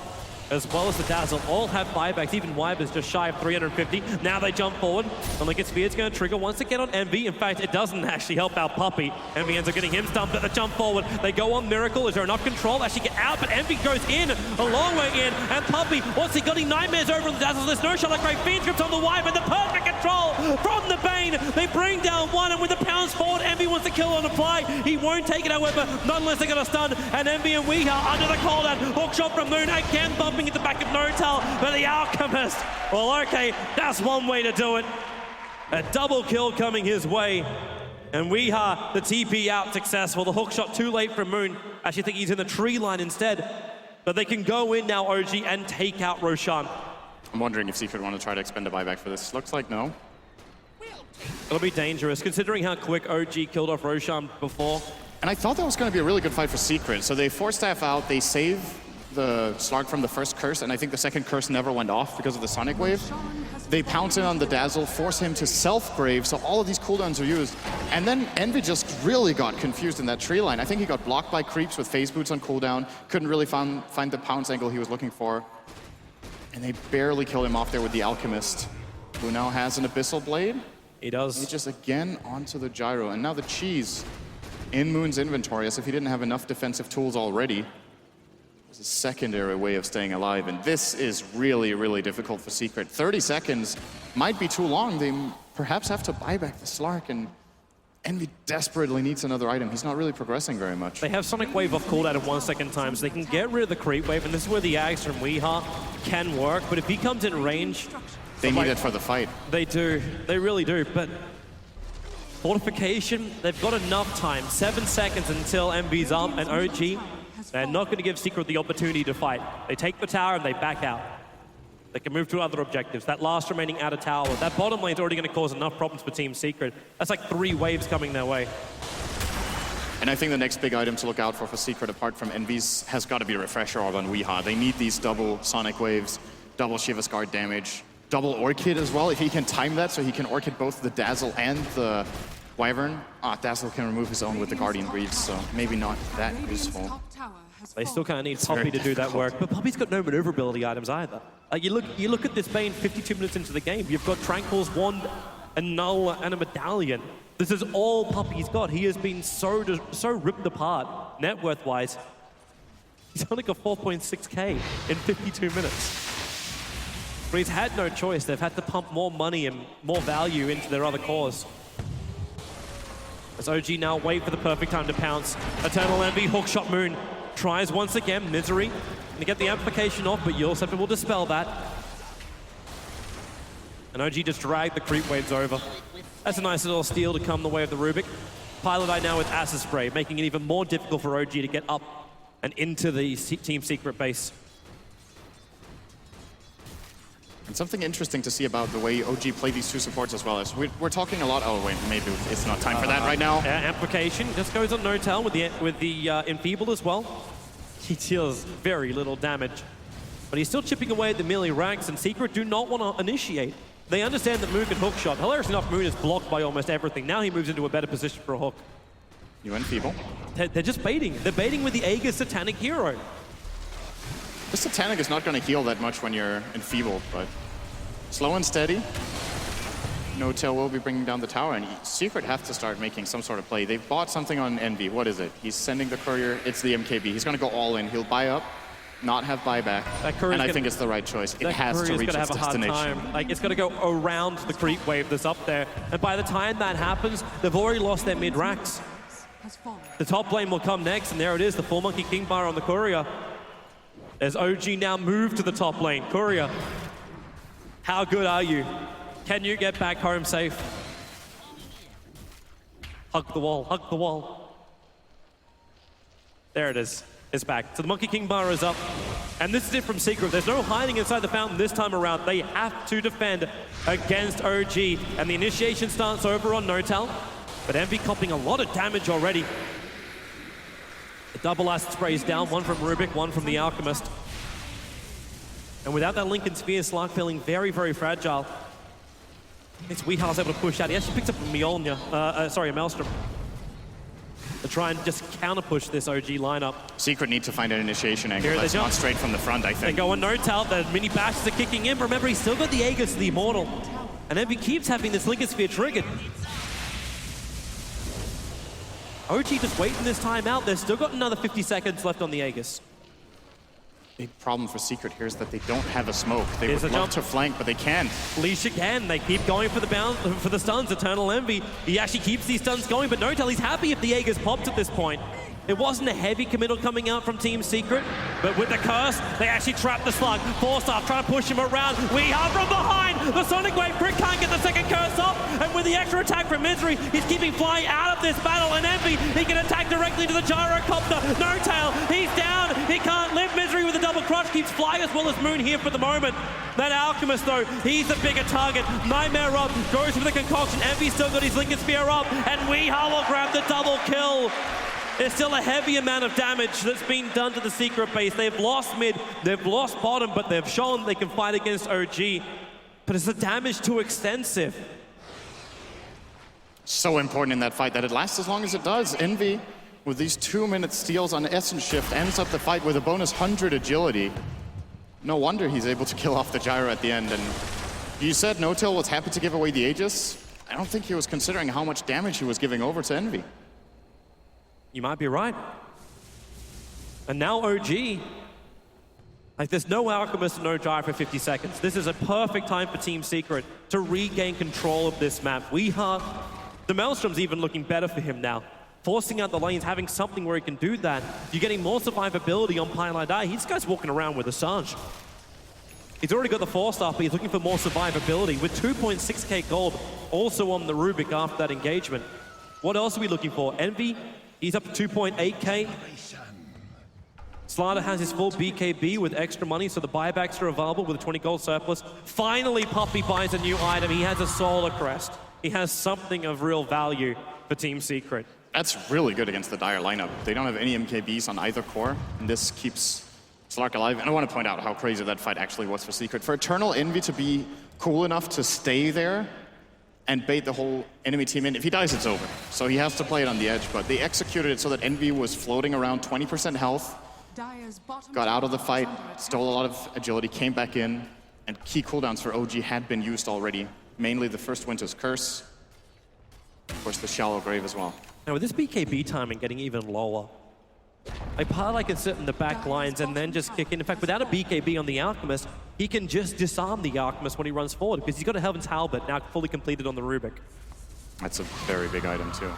as well as the Dazzle all have buybacks. Even Wyber's just shy of 350. Now they jump forward. And like it's Spear's going to trigger once again on Envy. In fact, it doesn't actually help out Puppey. Envy ends up getting him stumped at the jump forward. They go on Miracle. Is there enough control? Actually get out, but Envy goes in, a long way in. And Puppey, once he got his nightmares over on the Dazzle, there's no shot like Great Fiend script on the Wyber. The perfect control from the Bane. They bring down one, and with the pounds forward, Envy wants to kill on the fly. He won't take it, however, not unless they got a stun. And Envy and Weeha under the cooldown. Hook shot from Moon, again bumping at the back of Notel, but the Alchemist, well, okay, that's one way to do it. A double kill coming his way. And Weeha, the TP out successful. The hook shot too late from Moon. Actually think he's in the tree line instead. But they can go in now, OG, and take out Roshan. I'm wondering if Secret want to try to expend a buyback for this. Looks like no. It'll be dangerous, considering how quick OG killed off Roshan before. And I thought that was going to be a really good fight for Secret. So they force staff out, they save the Slark from the first curse, and I think the second curse never went off because of the Sonic Wave. They pounce in on the Dazzle, force him to self-grave, so all of these cooldowns are used. And then Envy just really got confused in that tree line. I think he got blocked by creeps with phase boots on cooldown, couldn't really find the pounce angle he was looking for. And they barely kill him off there with the Alchemist, who now has an Abyssal Blade. He does. He just again onto the gyro, and now the cheese in Moon's inventory, as if he didn't have enough defensive tools already. It's a secondary way of staying alive, and this is really, really difficult for Secret. 30 seconds might be too long. They perhaps have to buy back the Slark, and Envy desperately needs another item. He's not really progressing very much. They have Sonic Wave off cooldown at 1 second time, so they can get rid of the creep wave, and this is where the Ags from Weeha can work, but if he comes in range... They need it for the fight. They do. They really do, but... Fortification, they've got enough time. 7 seconds until Envy's up, and OG... They're not going to give Secret the opportunity to fight. They take the tower and they back out. They can move to other objectives. That last remaining outer tower, that bottom lane's already going to cause enough problems for Team Secret. That's like 3 waves coming their way. And I think the next big item to look out for Secret, apart from Envy's, has got to be a Refresher Orb on Weeha. They need these double Sonic Waves, double Shiva's Guard damage, double Orchid as well, if he can time that so he can Orchid both the Dazzle and the Wyvern. Dazzle can remove his own with the Guardian Greaves, so maybe not that useful. They still kind of need Puppey to do that work, but Puppey's got no maneuverability items either. Like you look at this Bane 52 minutes into the game, you've got Tranquil's Wand, a Null, and a Medallion. This is all Puppey's got. He has been so ripped apart, net worth-wise. He's only got 4.6k in 52 minutes. But he's had no choice. They've had to pump more money and more value into their other cores. As OG now wait for the perfect time to pounce. Eternal Envy, hookshot Moon. Tries once again, Misery. Gonna get the amplification off, but Yulsepper will dispel that. And OG just dragged the creep waves over. That's a nice little steal to come the way of the Rubik. Pilot Eye now with Acid Spray, making it even more difficult for OG to get up and into the Team Secret base. And something interesting to see about the way OG play these two supports as well is we're talking a lot. Oh wait, maybe it's not time for that right now. Yeah, amplification just goes on Notel with the Enfeeble as well. He deals very little damage, but he's still chipping away at the melee ranks, and Secret do not want to initiate. They understand that Moon can hookshot. Hilariously enough, Moon is blocked by almost everything. Now he moves into a better position for a hook. You went feeble. They're just baiting. They're baiting with the Aegis Satanic Hero. The Satanic is not going to heal that much when you're enfeebled, but slow and steady. No-Tail will be bringing down the tower, and Secret have to start making some sort of play. They've bought something on Envy. What is it? He's sending the courier. It's the MKB. He's going to go all in. He'll buy up, not have buyback, and I think it's the right choice. It has to reach its destination. Like, it's going to go around the creep wave that's up there, and by the time that happens, they've already lost their mid-racks. The top lane will come next, and there it is, the 4-Monkey King Bar on the courier. As OG now move to the top lane. Courier, how good are you? Can you get back home safe? Hug the wall, hug the wall. There it is, it's back. So the Monkey King Bar is up. And this is it from Secret. There's no hiding inside the fountain this time around. They have to defend against OG. And the initiation starts over on No-Tail. But Envy copping a lot of damage already. The double acid sprays down, one from Rubik, one from the Alchemist. And without that Lincoln Sphere, Slark feeling very, very fragile. It's Weehar's able to push out. He actually picks up a Mjolnir, sorry, a Maelstrom. To try and just counter-push this OG lineup. Secret need to find an initiation angle. That's not straight from the front, I think. They go on No-Tail, the mini bashes are kicking in. Remember, he's still got the Aegis, the Immortal. And Envy keeps having this Lincoln Sphere triggered. OG just waiting this time out. They've still got another 50 seconds left on the Aegis. Big problem for Secret here is that they don't have a smoke. They would love to flank, but they can't. Leash again. They keep going for the stuns. Eternal Envy. He actually keeps these stuns going, but No-Tail, he's happy if the Aegis popped at this point. It wasn't a heavy committal coming out from Team Secret, but with the curse, they actually trapped the slug. Forstaff trying to push him around. Weehar from behind. The Sonic Wave Crit can't get the second curse off, and with the extra attack from Misery, he's keeping Fly out of this battle, and Envy, he can attack directly to the Gyrocopter. No-Tail, he's down. He can't live. Misery with a double crush keeps Fly as well as Moon here for the moment. That Alchemist, though, he's the bigger target. Nightmare up, goes for the concoction. Envy's still got his Lincoln Spear up, and Weehar will grab the double kill. There's still a heavy amount of damage that's been done to the Secret base. They've lost mid, they've lost bottom, but they've shown they can fight against OG. But is the damage too extensive? So important in that fight that it lasts as long as it does. Envy, with these 2-minute steals on Essence Shift, ends up the fight with a bonus 100 agility. No wonder he's able to kill off the Gyro at the end. And you said No-Tail was happy to give away the Aegis. I don't think he was considering how much damage he was giving over to Envy. You might be right. And now OG. Like, there's no Alchemist and no Gyre for 50 seconds. This is a perfect time for Team Secret to regain control of this map. Weehar, the Maelstrom's even looking better for him now. Forcing out the lanes, having something where he can do that. You're getting more survivability on Pylai. This guy's walking around with Assange. He's already got the Forstaff, but he's looking for more survivability with 2.6k gold also on the Rubik after that engagement. What else are we looking for? Envy, he's up to 2.8k. Slider has his full BKB with extra money, so the buybacks are available with a 20 gold surplus. Finally, Puppy buys a new item. He has a Solar Crest. He has something of real value for Team Secret. That's really good against the Dire lineup. They don't have any MKBs on either core, and this keeps Slark alive. And I want to point out how crazy that fight actually was for Secret. For Eternal Envy to be cool enough to stay there and bait the whole enemy team in. If he dies, it's over. So he has to play it on the edge, but they executed it so that Envy was floating around 20% health, got out of the fight, stole a lot of agility, came back in, and key cooldowns for OG had been used already. Mainly the first Winter's Curse, of course the Shallow Grave as well. Now with this BKB timing getting even lower, like Parlay can sit in the back lines and then just kick in. In fact, without a BKB on the Alchemist, he can just disarm the Alchemist when he runs forward because he's got a Heaven's Halberd now fully completed on the Rubik. That's a very big item too.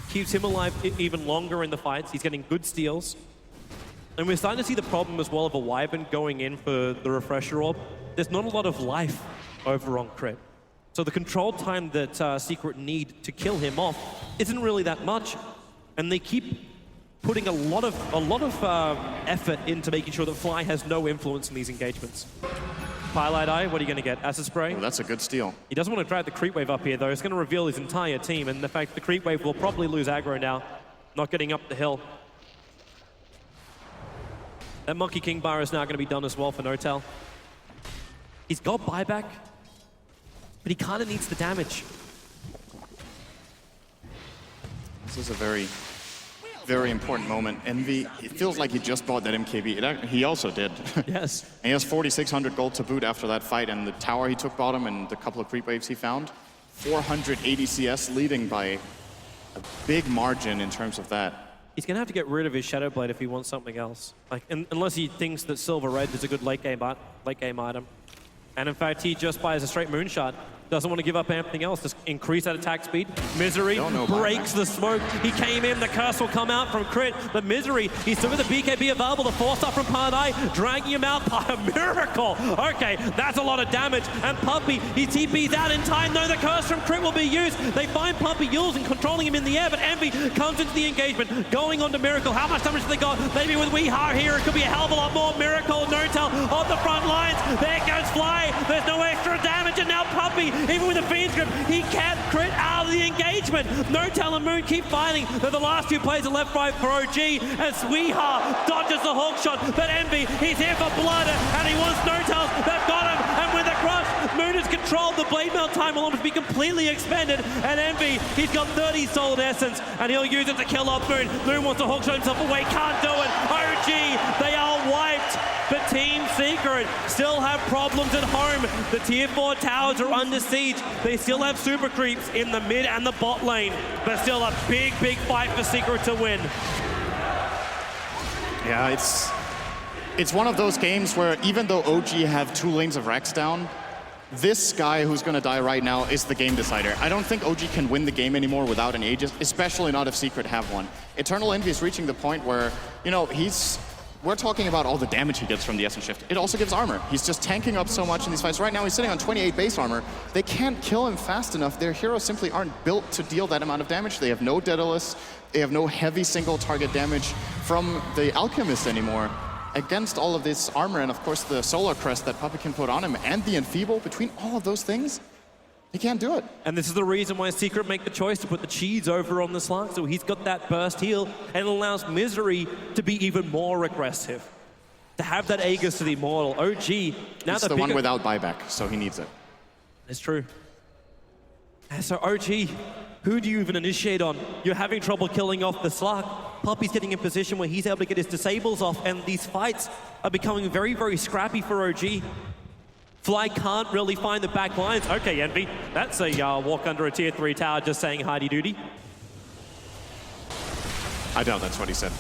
Keeps him alive even longer in the fights. He's getting good steals. And we're starting to see the problem as well of a Wyvern going in for the Refresher Orb. There's not a lot of life over on Crit. So the control time that Secret need to kill him off isn't really that much. And they keep putting a lot of effort into making sure that Fly has no influence in these engagements. Twilight Eye, what are you going to get? Acid Spray? Oh, that's a good steal. He doesn't want to drag the Creep Wave up here, though. It's going to reveal his entire team, and the fact the Creep Wave will probably lose aggro now, not getting up the hill. That Monkey King Bar is now going to be done as well for No-Tail. He's got buyback, but he kind of needs the damage. This is a very very important moment. Envy, it feels like he just bought that MKB. He also did. Yes. And he has 4,600 gold to boot after that fight, and the tower he took bottom and the couple of creep waves he found. 480 CS, leading by a big margin in terms of that. He's going to have to get rid of his Shadow Blade if he wants something else. Like, unless he thinks that Silver Red is a good late game item. And in fact, he just buys a straight Moonshot. Doesn't want to give up anything else. Just increase that attack speed. Misery breaks the smoke. He came in. The curse will come out from Crit. But Misery, he's still with the BKB available. The force up from Paradise, dragging him out by a miracle. Okay, that's a lot of damage. And Puppey, he TP's out in time. No, the curse from Crit will be used. They find Puppey using, controlling him in the air. But Envy comes into the engagement, going on to Miracle. How much damage have they got? Maybe with Weeha here, it could be a hell of a lot more. Miracle, No-Tell on the front lines. There goes Fly. There's no extra damage. And now Puppey, even with the Fiend's Grip, he can't Crit out of the engagement. No-Tell and Moon keep fighting. They're the last two players are left right for OG, and Weeha dodges the hook shot. But Envy, he's here for blood, and he wants No-Tells. They've got him, and with the crush, Moon is controlled. The blade melt time will almost be completely expended, and Envy, he's got 30 solid essence, and he'll use it to kill off Moon. Moon wants to hook shot himself away, can't do it. OG, they are wiped. But Team Secret still have problems at home. The tier 4 towers are under siege. They still have super creeps in the mid and the bot lane, but still a big fight for Secret to win. Yeah, it's one of those games where even though OG have 2 lanes of Rax down, this guy who's going to die right now is the game decider. I don't think OG can win the game anymore without an Aegis, especially not if Secret have one. Eternal Envy is reaching the point where, you know, we're talking about all the damage he gets from the Essence Shift. It also gives armor. He's just tanking up so much in these fights. Right now, he's sitting on 28 base armor. They can't kill him fast enough. Their heroes simply aren't built to deal that amount of damage. They have no Daedalus. They have no heavy single target damage from the Alchemist anymore. Against all of this armor and, of course, the Solar Crest that Puppey can put on him and the Enfeeble, between all of those things, he can't do it. And this is the reason why Secret make the choice to put the cheese over on the Slug, so he's got that burst heal, and it allows Misery to be even more aggressive. To have that Aegis to the Immortal. OG, now it's the one without buyback, so he needs it. It's true. And so OG, who do you even initiate on? You're having trouble killing off the Slug. Puppey's getting in position where he's able to get his disables off, and these fights are becoming very scrappy for OG. Fly can't really find the back lines. Okay, Envy, that's a walk under a tier 3 tower just saying hardy-doody. I doubt that's what he said.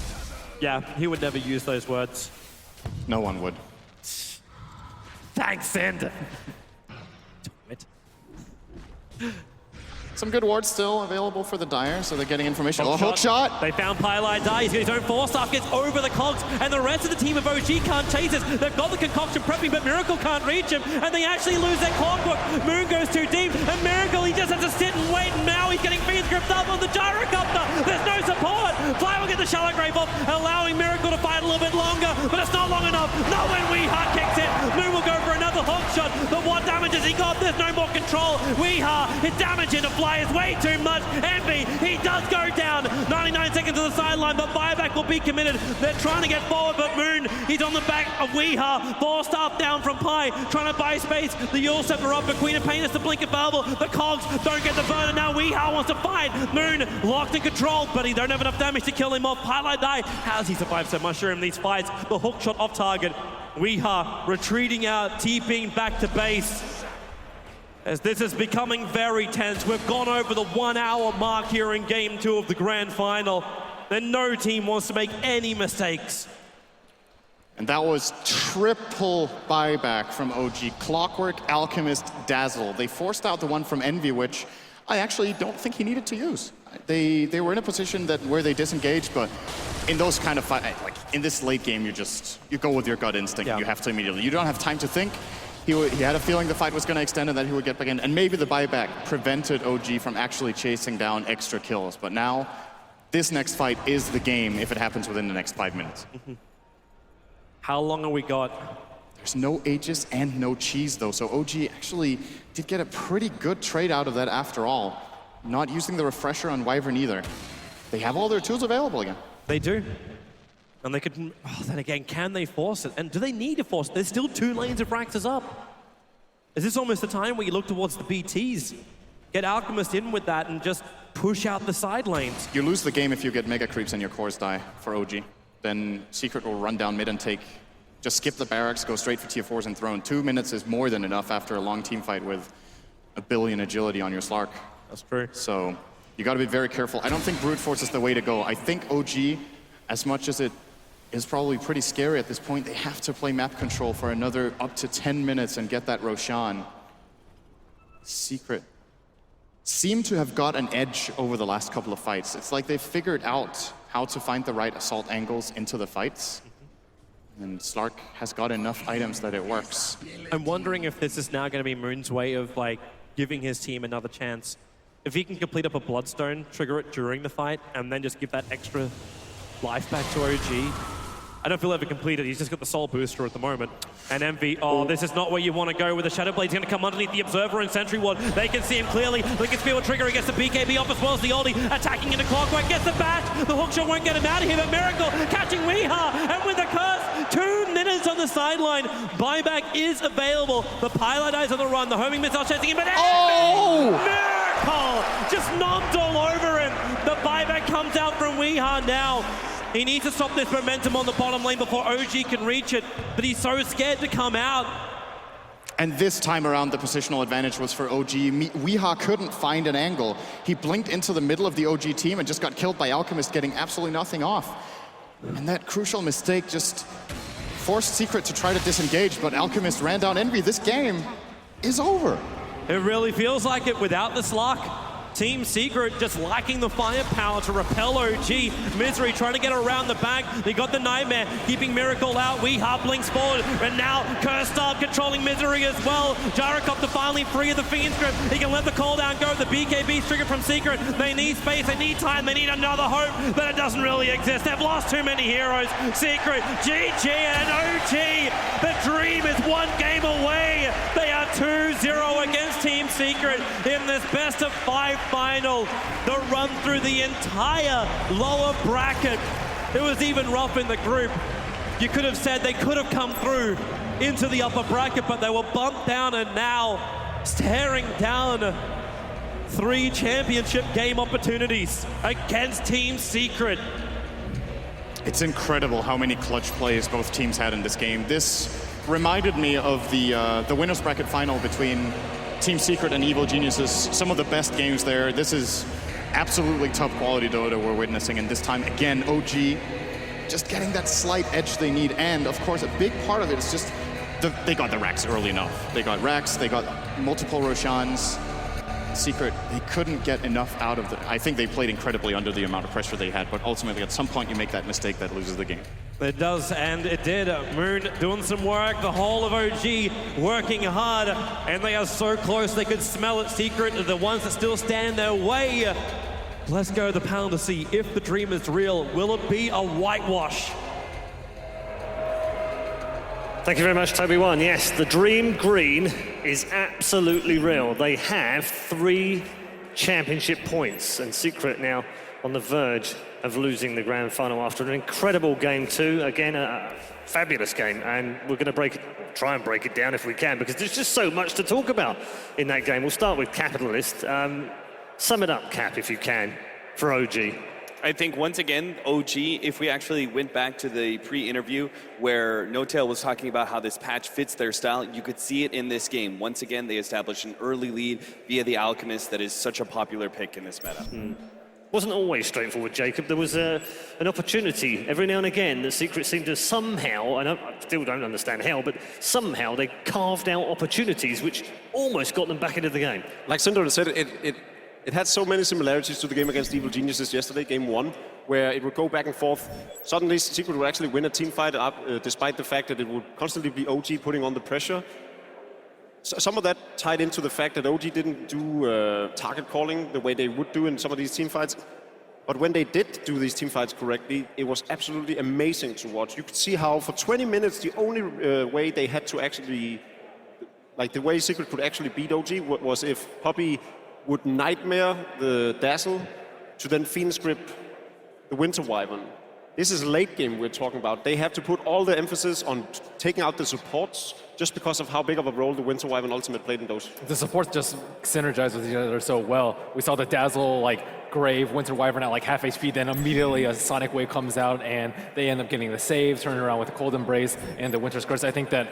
Yeah, he would never use those words. No one would. Thanks, Sander. Some good wards still available for the Dire, so they're getting information. Hook shot! They found Pylai Die. He's got his own force staff, gets over the cogs, and the rest of the team of OG can't chase us. They've got the concoction prepping, but Miracle can't reach him, and they actually lose their clockwork. Moon goes too deep, and Miracle, he just has to sit and wait, and now he's getting Fiend's Grip up on the Gyrocopter. There's no support. Fly will get the Shallow Grave off, allowing Miracle to fight a little bit longer, but it's not long enough. No, when Weeha kicks it, Moon will go for another hook shot, but what damage has he got? There's no more control. Weeha, his damage into Fly is way too much. Envy, he does go down. 99 seconds to the sideline, but buyback will be committed. They're trying to get forward, but Moon, he's on the back of Weeha. Ball staff down from Pi, trying to buy space. The Yule Scepter up, but Queen of Pain is the blink available. The cogs don't get the burn, and now Weeha wants to fight. Moon locked and controlled, but he don't have enough damage to kill him off. Pylai Die, how's he survived so much during these fights? The hook shot off target. Weeha retreating out, TPing back to base. As this is becoming very tense, we've gone over the 1 hour mark here in Game 2 of the Grand Final. Then no team wants to make any mistakes. And that was triple buyback from OG. Clockwork, Alchemist, Dazzle. They forced out the one from Envy, which I actually don't think he needed to use. They were in a position where they disengaged, but in those kind of fights, like in this late game, you go with your gut instinct. Yeah. You have to immediately. You don't have time to think. He had a feeling the fight was going to extend and that he would get back in. And maybe the buyback prevented OG from actually chasing down extra kills. But now, this next fight is the game if it happens within the next 5 minutes. How long have we got? There's no Aegis and no cheese, though. So OG actually did get a pretty good trade out of that after all. Not using the refresher on Wyvern either. They have all their tools available again. They do. And they could, then again, can they force it? And do they need to force it? There's still 2 lanes of Raxes up. Is this almost the time where you look towards the BTs? Get Alchemist in with that and just push out the side lanes. You lose the game if you get mega creeps and your cores die for OG. Then Secret will run down mid and just skip the barracks, go straight for tier 4s and throne. 2 minutes is more than enough after a long team fight with a billion agility on your Slark. That's true. So you got to be very careful. I don't think brute force is the way to go. I think OG, as much as it is probably pretty scary at this point, they have to play map control for another up to 10 minutes and get that Roshan. Secret seem to have got an edge over the last couple of fights. It's like they've figured out how to find the right assault angles into the fights. And Slark has got enough items that it works. I'm wondering if this is now going to be Moon's way of like giving his team another chance. If he can complete up a Bloodstone, trigger it during the fight, and then just give that extra life back to OG. I don't feel ever completed. He's just got the Soul Booster at the moment. And Envy, oh, this is not where you want to go with the Shadow Blade's going to come underneath the Observer and Sentry Ward. They can see him clearly. Lincoln's Field Trigger, he gets the BKB off as well as the oldie, attacking into Clockwork, gets the bash. The hookshot won't get him out of here, but Miracle catching Weeha, and with the curse, 2 minutes on the sideline. Buyback is available. The Pilot Eyes on the run, the homing missile chasing him, but Miracle just knocked all over him. The buyback comes out from Weeha now. He needs to stop this momentum on the bottom lane before OG can reach it, but he's so scared to come out. And this time around, the positional advantage was for OG. Weeha couldn't find an angle. He blinked into the middle of the OG team and just got killed by Alchemist, getting absolutely nothing off. And that crucial mistake just forced Secret to try to disengage, but Alchemist ran down Envy. This game is over. It really feels like it without the Slark. Team Secret just lacking the firepower to repel OG. Misery trying to get around the back. They got the Nightmare, keeping Miracle out. Weeha blinks forward, and now Cursed controlling Misery as well. Gyrocopter finally free of the Fiend's grip. He can let the cooldown go. The BKB trigger from Secret. They need space, they need time, they need another hope, but it doesn't really exist. They've lost too many heroes. Secret, GG, and OG. The dream is 1 game away. They are 2-0 against Team Secret in this best-of-5 final. The run through the entire lower bracket. It was even rough in the group. You could have said they could have come through into the upper bracket, but they were bumped down and now staring down 3 championship game opportunities against Team Secret. It's incredible how many clutch plays both teams had in this game. This reminded me of the winners bracket final between Team Secret and Evil Geniuses. Some of the best games there. This is absolutely top quality Dota we're witnessing, and this time again OG just getting that slight edge they need. And of course a big part of it is just they got the racks early enough. They got racks, they got multiple Roshans. Secret, they couldn't get enough out of I think they played incredibly under the amount of pressure they had, but ultimately at some point you make that mistake that loses the game. It does, and it did. Moon doing some work, the whole of OG working hard, and they are so close they could smell it. Secret are the ones that still stand in their way. Let's go to the panel to see if the dream is real. Will it be a whitewash? Thank you very much, Toby One. Yes, the Dream Green is absolutely real. They have 3 championship points, and Secret now on the verge of losing the grand final after an incredible game 2. Again, a fabulous game, and we're going to try and break it down if we can, because there's just so much to talk about in that game. We'll start with Capitalist. Sum it up, Cap, if you can, for OG. I think once again, OG, if we actually went back to the pre-interview where No-Tail was talking about how this patch fits their style, you could see it in this game. Once again, they established an early lead via the Alchemist that is such a popular pick in this meta. Wasn't always straightforward, Jacob. There was an opportunity every now and again that Secret seemed to somehow, and I still don't understand how, but somehow they carved out opportunities which almost got them back into the game. Like Sindre said, it had so many similarities to the game against Evil Geniuses yesterday, game 1, where it would go back and forth. Suddenly, Secret would actually win a team fight up, despite the fact that it would constantly be OG putting on the pressure. So some of that tied into the fact that OG didn't do target calling the way they would do in some of these team fights. But when they did do these team fights correctly, it was absolutely amazing to watch. You could see how for 20 minutes, the only way they had to actually, like the way Secret could actually beat OG was if Poppy would Nightmare the Dazzle to then Fiend's Grip the Winter Wyvern. This is late game we're talking about. They have to put all the emphasis on taking out the supports just because of how big of a role the Winter Wyvern Ultimate played in those. The supports just synergize with each other so well. We saw the Dazzle, like Grave, Winter Wyvern at like half HP, then immediately a Sonic Wave comes out and they end up getting the save, turning around with the Cold Embrace and the Winter's Curse. I think that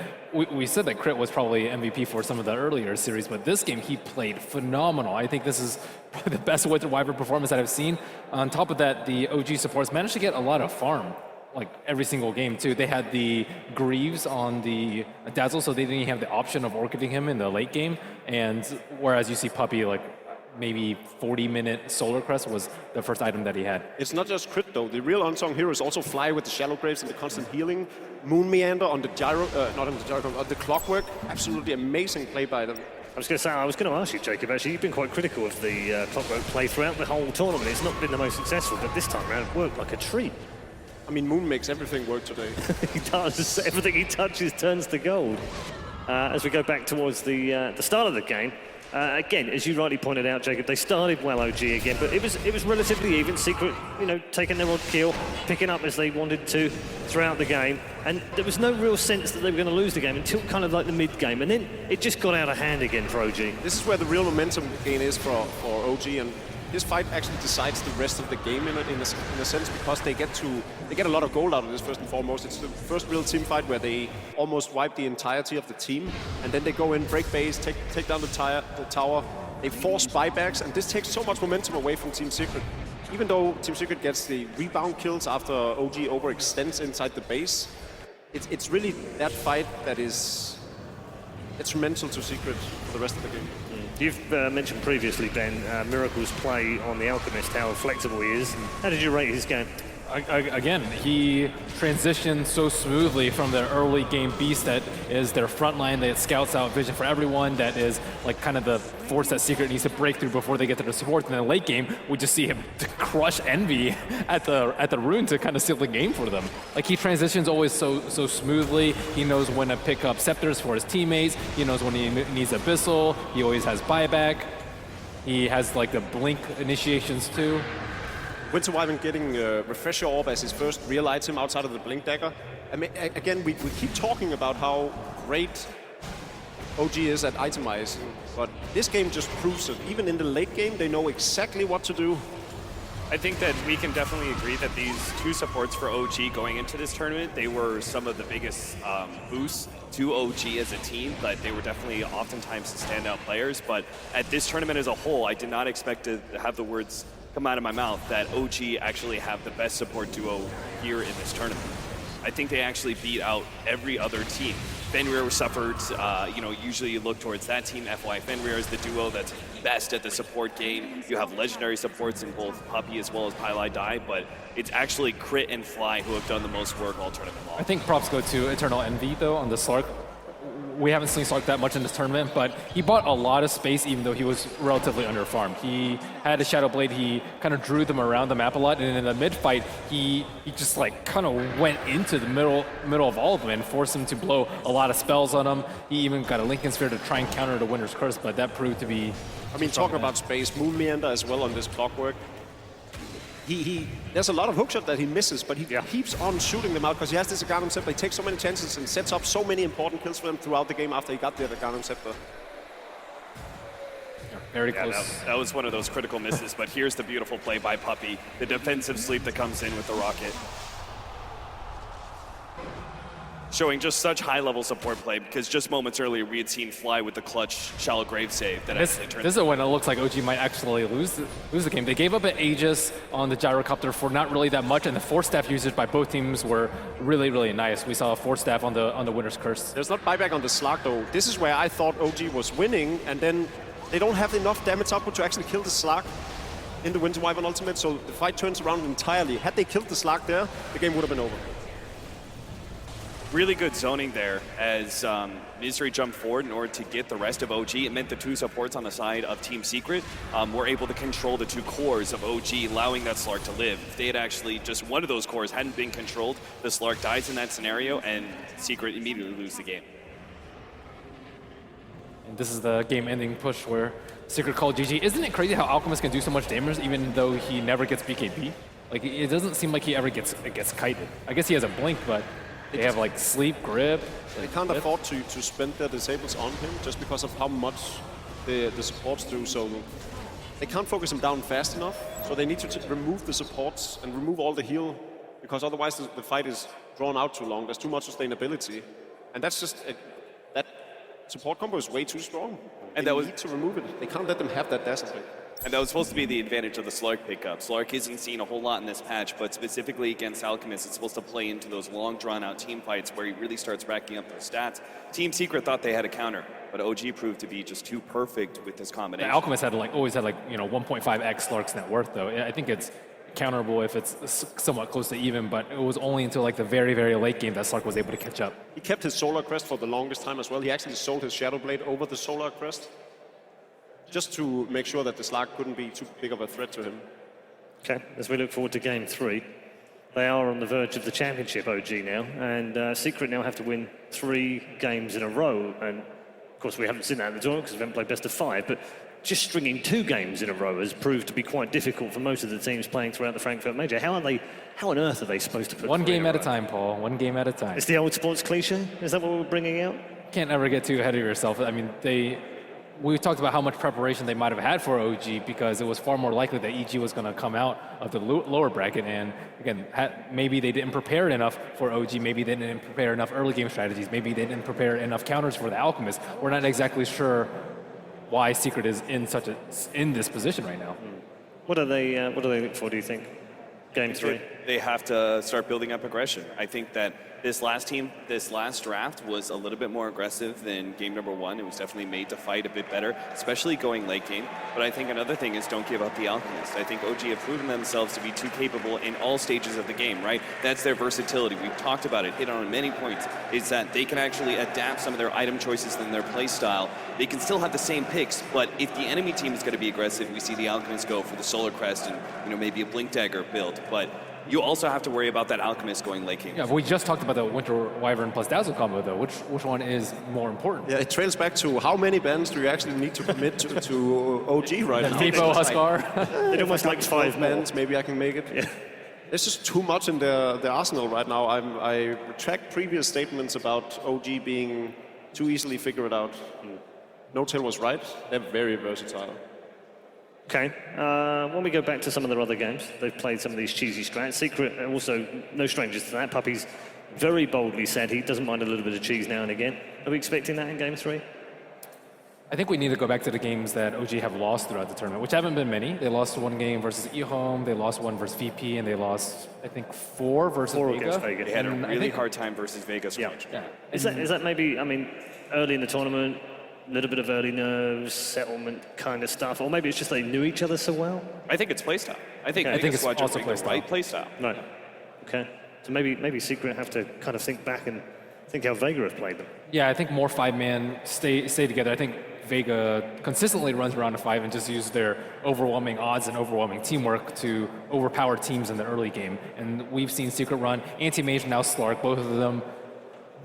we said that Crit was probably MVP for some of the earlier series, but this game he played phenomenal. I think this is probably the best Winter Wyvern performance that I've seen. On top of that, the OG supports managed to get a lot of farm. Like every single game too. They had the Greaves on the Dazzle, so they didn't even have the option of orchiding him in the late game. And whereas you see Puppy like maybe 40-minute Solar Crest was the first item that he had. It's not just Crit though. The real unsung heroes also fly with the Shallow Graves and the constant healing. Moon Meander on the gyro, not on the gyro, on the Clockwork. Absolutely amazing play by them. I was going to ask you, Jacob, actually, you've been quite critical of the Clockwork play throughout the whole tournament. It's not been the most successful, but this time around it worked like a treat. I mean, Moon makes everything work today. He does. Everything he touches turns to gold. As we go back towards the start of the game, again, as you rightly pointed out, Jacob, they started well OG again, but it was relatively even. Secret, taking their odd kill, picking up as they wanted to throughout the game, and there was no real sense that they were going to lose the game until kind of like the mid-game, and then it just got out of hand again for OG. This is where the real momentum gain is for OG, and this fight actually decides the rest of the game in a sense, because they get a lot of gold out of this first and foremost. It's the first real team fight where they almost wipe the entirety of the team, and then they go in, break base, take down the tower. They force buybacks, and this takes so much momentum away from Team Secret. Even though Team Secret gets the rebound kills after OG overextends inside the base, it's really that fight that is detrimental to Secret for the rest of the game. You've mentioned previously, Ben, Miracle's play on the Alchemist, how flexible he is. How did you rate his game? Again, he transitioned so smoothly from the early game beast that is their front line that scouts out vision for everyone, that is like kind of the force that Secret needs to break through before they get to the support. And then the late game, we just see him crush Envy at the rune to kind of seal the game for them. Like he transitions always so smoothly. He knows when to pick up scepters for his teammates. He knows when he needs Abyssal. He always has buyback. He has like the blink initiations too. Winter Wyvern getting Refresher Orb as his first real item outside of the Blink Dagger. I mean, again, we keep talking about how great OG is at itemizing, but this game just proves it. Even in the late game, they know exactly what to do. I think that we can definitely agree that these two supports for OG going into this tournament, they were some of the biggest boosts to OG as a team, but they were definitely oftentimes the standout players. But at this tournament as a whole, I did not expect to have the words come out of my mouth that OG actually have the best support duo here in this tournament. I think they actually beat out every other team. Fenrir suffered, usually you look towards that team. FY Fenrir is the duo that's best at the support game. You have legendary supports in both Puppy as well as Pylai Dai, but it's actually Crit and Fly who have done the most work all tournament long. I think props go to Eternal Envy though on the Slark. We haven't seen Slark that much in this tournament, but he bought a lot of space even though he was relatively underfarmed. He had a Shadow Blade, he kind of drew them around the map a lot, and in the mid-fight, he just like kind of went into the middle of all of them and forced them to blow a lot of spells on them. He even got a Lincoln Sphere to try and counter the Winter's Curse, but that proved to be... I mean, talk about space. Moon Meander as well on this Clockwork. There's a lot of hookshot that he misses, but he keeps on shooting them out because he has this Aghanim Scepter. He takes so many chances and sets up so many important kills for them throughout the game after he got the Aghanim Scepter. Very close. That was one of those critical misses, but here's the beautiful play by Puppy. The defensive sleep that comes in with the rocket. Showing just such high-level support play, because just moments earlier we had seen Fly with the clutch Shallow Grave save. This is when it looks like OG might actually lose the game. They gave up an Aegis on the Gyrocopter for not really that much, and the Force Staff usage by both teams were really, really nice. We saw a Force Staff on the Winter's Curse. There's not buyback on the Slark though. This is where I thought OG was winning, and then they don't have enough damage output to actually kill the Slark in the Winter Wyvern Ultimate, so the fight turns around entirely. Had they killed the Slark there, the game would have been over. Really good zoning there as Misery jumped forward in order to get the rest of OG. It meant the two supports on the side of Team Secret were able to control the two cores of OG, allowing that Slark to live. If they had actually, just one of those cores hadn't been controlled, the Slark dies in that scenario and Secret immediately lose the game. And this is the game-ending push where Secret called GG. Isn't it crazy how Alchemist can do so much damage even though he never gets BKB? Like, it doesn't seem like he ever gets kited. I guess he has a blink, but They have like sleep, grip. They can't afford to spend their disables on him just because of how much the supports do. So they can't focus him down fast enough. So they need to remove the supports and remove all the heal, because otherwise the fight is drawn out too long. There's too much sustainability, and that's just that support combo is way too strong. And they need to remove it. They can't let them have that dazzle pick. And that was supposed to be the advantage of the Slark pickup. Slark isn't seen a whole lot in this patch, but specifically against Alchemist, it's supposed to play into those long, drawn-out team fights where he really starts racking up those stats. Team Secret thought they had a counter, but OG proved to be just too perfect with this combination. The Alchemist had always had 1.5x Slark's net worth, though. I think it's counterable if it's somewhat close to even, but it was only until the very, very late game that Slark was able to catch up. He kept his Solar Crest for the longest time as well. He actually sold his Shadow Blade over the Solar Crest, just to make sure that the Slark couldn't be too big of a threat to him. Okay, as we look forward to game 3, they are on the verge of the championship, OG now, and Secret now have to win 3 games in a row. And of course, we haven't seen that in the tournament because we haven't played best of 5, but just stringing 2 games in a row has proved to be quite difficult for most of the teams playing throughout the Frankfurt Major. How on earth are they supposed to put one game in a at a row? time, Paul. One game at a time. It's the old sports cliche? Is that what we're bringing out? Can't ever get too ahead of yourself. I mean, we talked about how much preparation they might have had for OG, because it was far more likely that EG was going to come out of the lower bracket. And again, maybe they didn't prepare enough for OG. Maybe they didn't prepare enough early game strategies. Maybe they didn't prepare enough counters for the Alchemist. We're not exactly sure why Secret is in this position right now. What do they look for, do you think? Game 3? They have to start building up aggression. I think that this last draft was a little bit more aggressive than game number 1. It was definitely made to fight a bit better, especially going late game. But I think another thing is don't give up the Alchemist. I think OG have proven themselves to be too capable in all stages of the game, right? That's their versatility. We've talked about it, hit on many points, is that they can actually adapt some of their item choices and their play style. They can still have the same picks, but if the enemy team is going to be aggressive, we see the Alchemist go for the Solar Crest and maybe a Blink Dagger build. But you also have to worry about that Alchemist going late game. Yeah, but we just talked about the Winter Wyvern plus Dazzle combo, though. Which one is more important? Yeah, it trails back to how many bans do you actually need to commit to OG right now? Depot, Huskar. It almost like 5 bans, maybe I can make it. Yeah. There's just too much in the arsenal right now. I retract previous statements about OG being too easily figured out. No-Tail was right. They're very versatile. Okay, when we go back to some of their other games, they've played some of these cheesy strats. Secret, also no strangers to that. Puppy's very boldly said he doesn't mind a little bit of cheese now and again. Are we expecting that in game 3? I think we need to go back to the games that OG have lost throughout the tournament, which haven't been many. They lost 1 game versus eHome, they lost 1 versus VP, and they lost, I think, 4 versus Vega. They had a really hard time versus Vega. Yeah. Is that maybe, early in the tournament, a little bit of early nerves, settlement kind of stuff, or maybe it's just they knew each other so well? I think it's playstyle. I think it's also playstyle. Right playstyle. Right. Okay. So maybe Secret have to kind of think back and think how Vega have played them. Yeah, I think more 5-man stay together. I think Vega consistently runs around a 5 and just use their overwhelming odds and overwhelming teamwork to overpower teams in the early game. And we've seen Secret run Anti-Mage, now Slark, both of them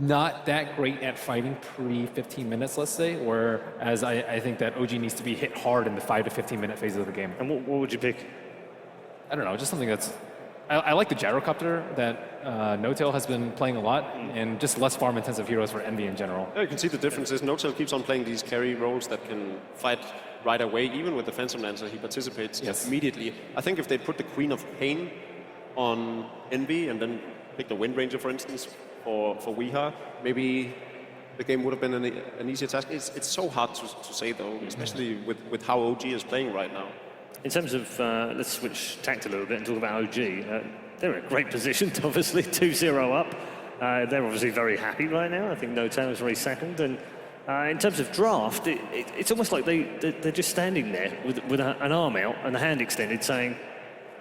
not that great at fighting pre-15 minutes, let's say, whereas I think that OG needs to be hit hard in the 5 to 15 minute phases of the game. And what would you pick? I don't know, just something that's... I like the Gyrocopter that No-Tail has been playing a lot, and just less farm-intensive heroes for Envy in general. Yeah, you can see the differences. No-Tail keeps on playing these carry roles that can fight right away. Even with the Phantom Lancer, he participates immediately. I think if they put the Queen of Pain on Envy and then pick the Wind Ranger, for instance, for Weeha, maybe the game would have been an easier task. It's so hard to say, though, especially with how OG is playing right now. In terms of, let's switch tact a little bit and talk about OG. They're in a great position, obviously, 2-0 up. They're obviously very happy right now. I think No-Tail is very second. And in terms of draft, it's almost like they're just standing there with an arm out and a hand extended saying,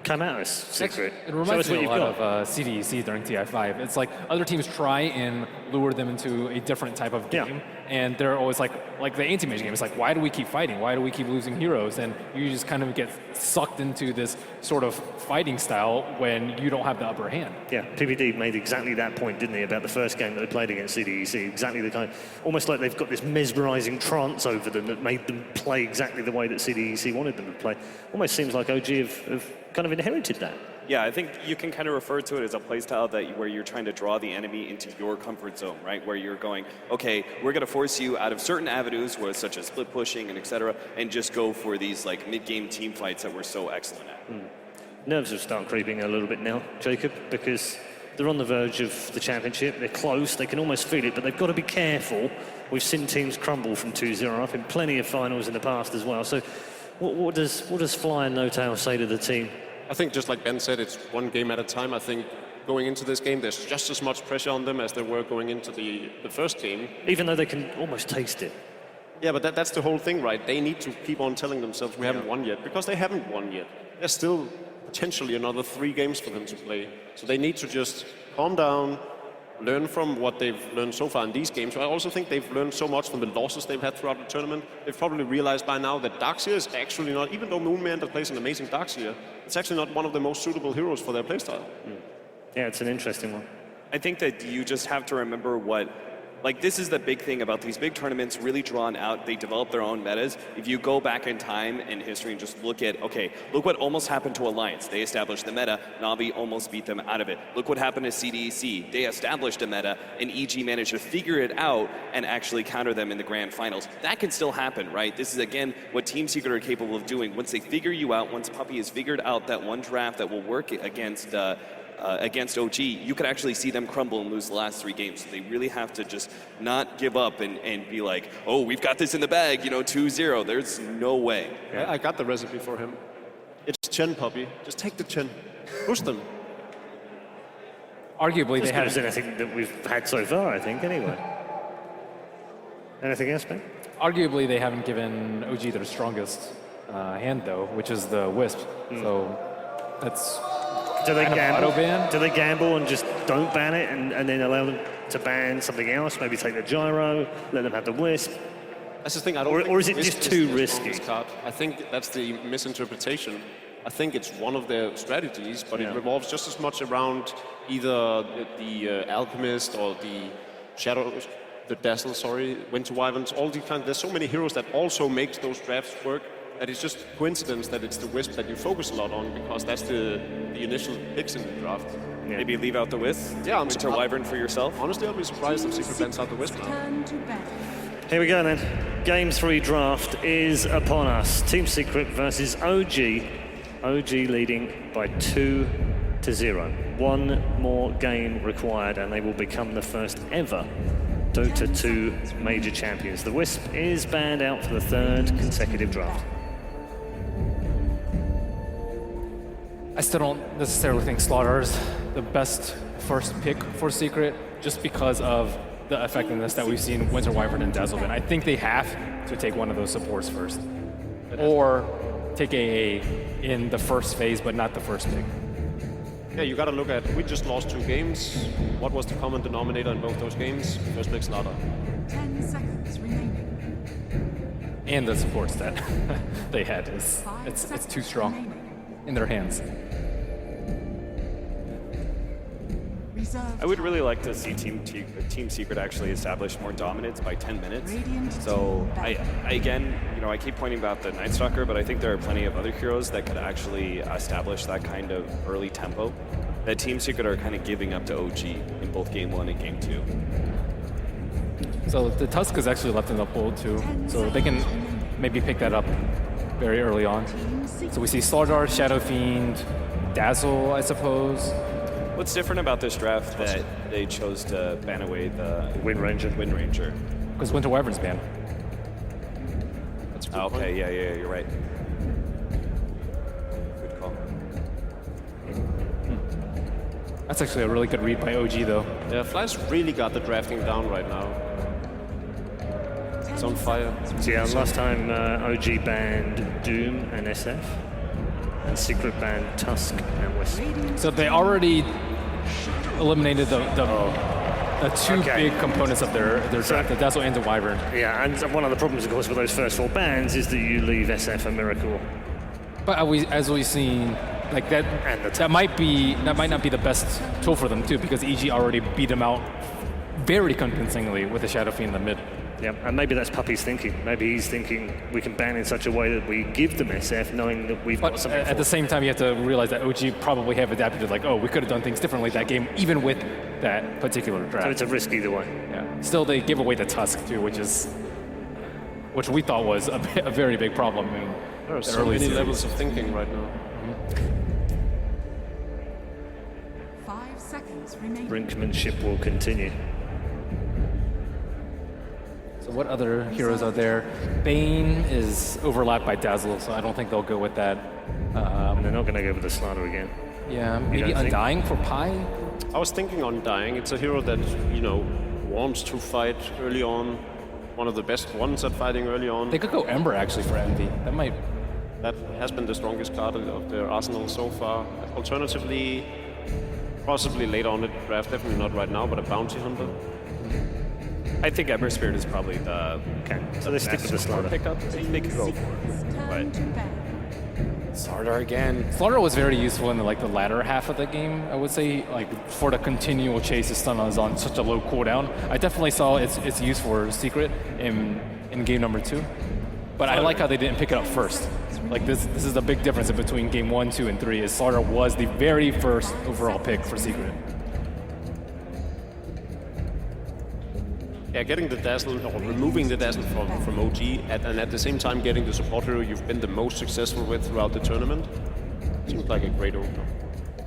come at us, Secret. It reminds me a lot of CDEC during TI5. It's like other teams try and lure them into a different type of game, and they're always like the anti-mage game. It's like, why do we keep fighting? Why do we keep losing heroes? And you just kind of get sucked into this sort of fighting style when you don't have the upper hand. Yeah, PPD made exactly that point, didn't he, about the first game that they played against CDEC. Exactly the kind, almost like they've got this mesmerizing trance over them that made them play exactly the way that CDEC wanted them to play. Almost seems like OG have kind of inherited that. Yeah, I think you can kind of refer to it as a playstyle where you're trying to draw the enemy into your comfort zone, right? Where you're going, okay, we're going to force you out of certain avenues, such as split pushing and etc., and just go for these like mid-game team fights that we're so excellent at. Nerves will start creeping a little bit now, Jacob, because they're on the verge of the championship. They're close. They can almost feel it, but they've got to be careful. We've seen teams crumble from 2-0 up in plenty of finals in the past as well. So what does Fly and No Tail say to the team? I think just like Ben said, it's one game at a time. I think going into this game, there's just as much pressure on them as there were going into the first game. Even though they can almost taste it. Yeah, but that's the whole thing, right? They need to keep on telling themselves we haven't won yet, because they haven't won yet. There's still potentially another 3 games for them to play. So they need to just calm down, learn from what they've learned so far in these games. I also think they've learned so much from the losses they've had throughout the tournament. They've probably realized by now that Darkseer is actually not, even though Moonmeander plays an amazing Darkseer, it's actually not one of the most suitable heroes for their playstyle. Yeah, it's an interesting one. I think that you just have to remember this is the big thing about these big tournaments, really drawn out. They develop their own metas. If you go back in time in history and just look at, look what almost happened to Alliance. They established the meta, Na'Vi almost beat them out of it. Look what happened to CDEC. They established a meta, and EG managed to figure it out and actually counter them in the grand finals. That can still happen, right? This is, again, what Team Secret are capable of doing. Once they figure you out, once Puppy has figured out that one draft that will work against OG, you could actually see them crumble and lose the last 3 games. So they really have to just not give up and be like, oh, we've got this in the bag, 2-0. There's no way. I got the recipe for him. It's Chen, Puppy. Just take the Chen. Push them. Arguably, they have anything that we've had so far, I think, anyway. Anything else, Ben? Arguably, they haven't given OG their strongest hand, though, which is the Wisp. So that's... Do they gamble? Auto-ban? Do they gamble and just don't ban it and then allow them to ban something else? Maybe take the gyro, let them have the Wisp? That's the thing. I don't or think is it Wisp just too their risky? strongest card. I think that's the misinterpretation. I think it's one of their strategies, but it revolves just as much around either the Alchemist or the Shadow, the Dazzle, Winter Wyverns, all these kinds. There's so many heroes that also make those drafts work. That it's just coincidence that it's the Wisp that you focus a lot on, because that's the initial picks in the draft. Yeah. Maybe leave out the Wisp? Yeah, Winter Wyvern for yourself? Honestly, I'll be surprised if Secret bans out the Wisp now. Here we go then. Game 3 draft is upon us. Team Secret versus OG. OG leading by 2-0. One more game required and they will become the first ever Dota 2 major champions. The Wisp is banned out for the 3rd consecutive draft. I still don't necessarily think Slaughter is the best first pick for Secret, just because of the effectiveness that we've seen Winter Wyvern and Dazzleman. I think they have to take one of those supports first, or take AA in the first phase, but not the first pick. Yeah, you got to look at, we just lost 2 games. What was the common denominator in both those games? First pick Slaughter. 10 seconds remaining. And the supports that they had it's too strong in their hands. I would really like to see Team Secret actually establish more dominance by 10 minutes. So I keep pointing out the Night Stalker, but I think there are plenty of other heroes that could actually establish that kind of early tempo that Team Secret are kind of giving up to OG in both Game 1 and Game 2. So the Tusk is actually left in the pool too, so they can maybe pick that up very early on. So we see Slardar, Shadow Fiend, Dazzle, I suppose. What's different about this draft that they chose to ban away the Wind Ranger? Because Winter Wyvern's banned. That's okay, yeah, you're right. Good call. That's actually a really good read by OG, though. Yeah, Fly's really got the drafting down right now. It's on fire. So yeah, last time OG banned Doom and SF, and Secret banned Tusk and Wisp. So they already eliminated the 2 big components of their draft, the Dazzle and the Wyvern. Yeah, and one of the problems, of course, with those first 4 bans is that you leave SF and Miracle. But as we've seen, like that might not be the best tool for them too, because EG already beat them out very convincingly with the Shadow Fiend in the mid. Yeah, and maybe that's Puppy's thinking. Maybe he's thinking we can ban in such a way that we give them SF, knowing that we've got something. At the same time, you have to realize that OG probably have adapted to like, oh, we could have done things differently that game, even with that particular draft. So it's a risk either way. Yeah. Still, they give away the Tusk too, which we thought was a very big problem. In there are the so early many series. levels of thinking right now. 5 seconds remaining. Brinkmanship will continue. So what other heroes are there? Bane is overlapped by Dazzle, so I don't think they'll go with that. And they're not going to go with the Slaughter again. Yeah, maybe Undying for Pi? I was thinking Undying. It's a hero that, wants to fight early on. One of the best ones at fighting early on. They could go Ember actually for Envy. That has been the strongest card of their arsenal so far. Alternatively, possibly later on in the draft, definitely not right now, but a Bounty Hunter. I think Ember Spirit is probably the so they stick with the Slaughter pickup. They could go for it, but Slaughter again. Slaughter was very useful in the latter half of the game. I would say for the continual chase, his stun is on such a low cooldown. I definitely saw its use for Secret in game number 2, but I like how they didn't pick it up first. This is the big difference between game 1, 2, and 3. Is Slaughter was the very first overall pick for Secret. Yeah, getting the Dazzle, or removing the Dazzle from OG, and at the same time getting the support hero you've been the most successful with throughout the tournament, seems like a great opener.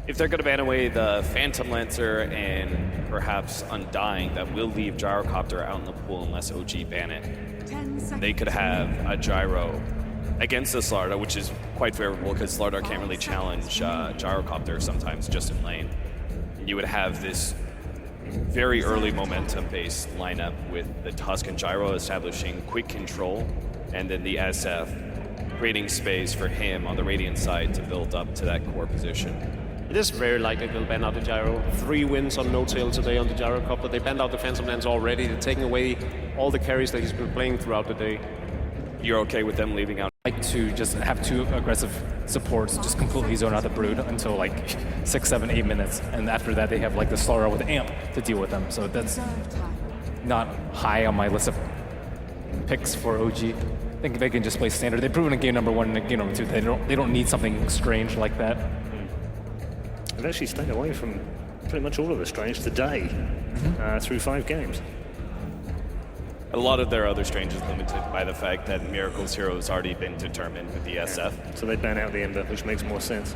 If they're going to ban away the Phantom Lancer and perhaps Undying, that will leave Gyrocopter out in the pool unless OG ban it. They could have a Gyro against the Slardar, which is quite favorable because Slardar can't really challenge Gyrocopter sometimes just in lane. And you would have this very early momentum-based lineup with the Tusk and Gyro establishing quick control, and then the SF creating space for him on the Radiant side to build up to that core position. It is very likely they'll ban out the Gyro. 3 wins on No Tail today on the Gyrocopter. They banned out the Phantom Lance already. They're taking away all the carries that he's been playing throughout the day. You're okay with them leaving out? Like to just have 2 aggressive supports just completely zone out the Brood until 6, 7, 8 minutes, and after that they have the Slaughter with Amp to deal with them. So that's not high on my list of picks for OG. I think they can just play standard. They've proven in game number 1 and game number 2 they don't need something strange like that. They've actually stayed away from pretty much all of the strange today through 5 games. A lot of their other strange is limited by the fact that Miracle's hero has already been determined with the SF. So they ban out the Ember, which makes more sense.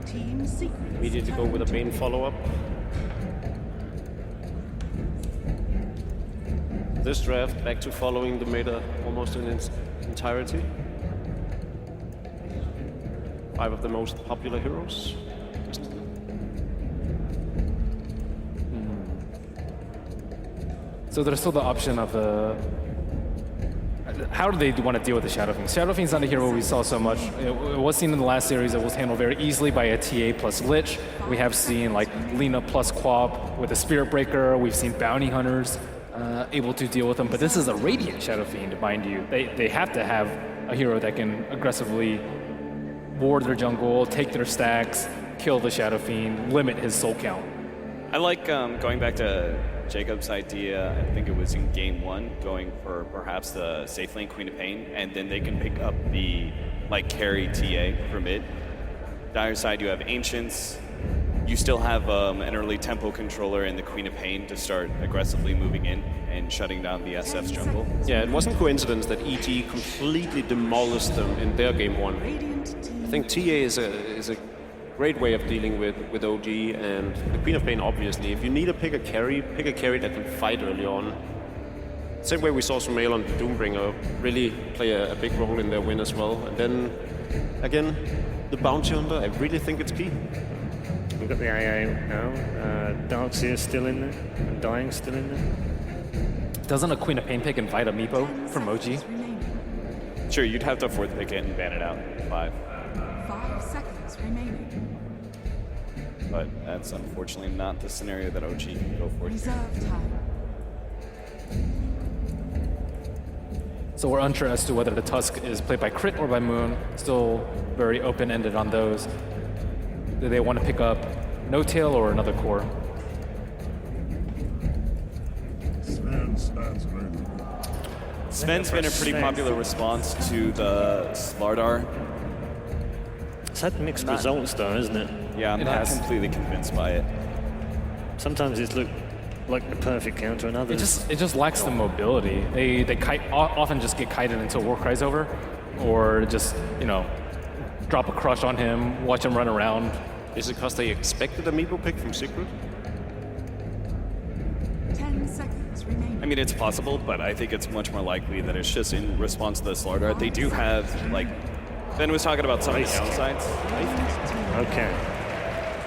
Team Secret. Immediately go with a Bane follow-up. This draft, back to following the meta almost in its entirety. 5 of the most popular heroes. So there's still the option of how do they want to deal with the Shadow Fiend? Shadow Fiend's not a hero we saw so much. It was seen in the last series. It was handled very easily by a TA plus Lich. We have seen Lina plus Quap with a Spirit Breaker. We've seen Bounty Hunters able to deal with them. But this is a Radiant Shadow Fiend, mind you. They have to have a hero that can aggressively ward their jungle, take their stacks, kill the Shadow Fiend, limit his soul count. I like going back to Jacob's idea, I think it was in game 1, going for perhaps the safe lane Queen of Pain, and then they can pick up the carry TA for mid. Dire side, you have Ancients. You still have an early tempo controller in the Queen of Pain to start aggressively moving in and shutting down the SF's jungle. Yeah, it wasn't coincidence that EG completely demolished them in their game 1. I think TA is a great way of dealing with OG, and the Queen of Pain, obviously. If you need to pick a carry that can fight early on. Same way we saw Sumail on Doombringer really play a big role in their win as well. And then, again, the Bounty Hunter, I really think it's key. We've got the AA now. Darkseer still in there, and Dying still in there. Doesn't a Queen of Pain pick invite a Meepo from OG? Sure, you'd have to 4th pick it and ban it out. 5. 5 seconds remaining. But that's unfortunately not the scenario that OG can go for. Reserve time. So we're unsure as to whether the Tusk is played by Crit or by Moon. Still very open-ended on those. Do they want to pick up No Tail or another core? Sven's been a pretty popular response to the Slardar. It's had mixed results though, isn't it? Yeah, I'm not completely convinced by it. Sometimes it's looked like the perfect counter, and others It just lacks the mobility. They often just get kited until war cry's over, or just drop a crush on him, watch him run around. Is it because they expected a meeple pick from Secret? 10 seconds remaining. I mean, it's possible, but I think it's much more likely that it's just in response to the Slardar. They do have, like, Ben was talking about some of the downsides. Okay.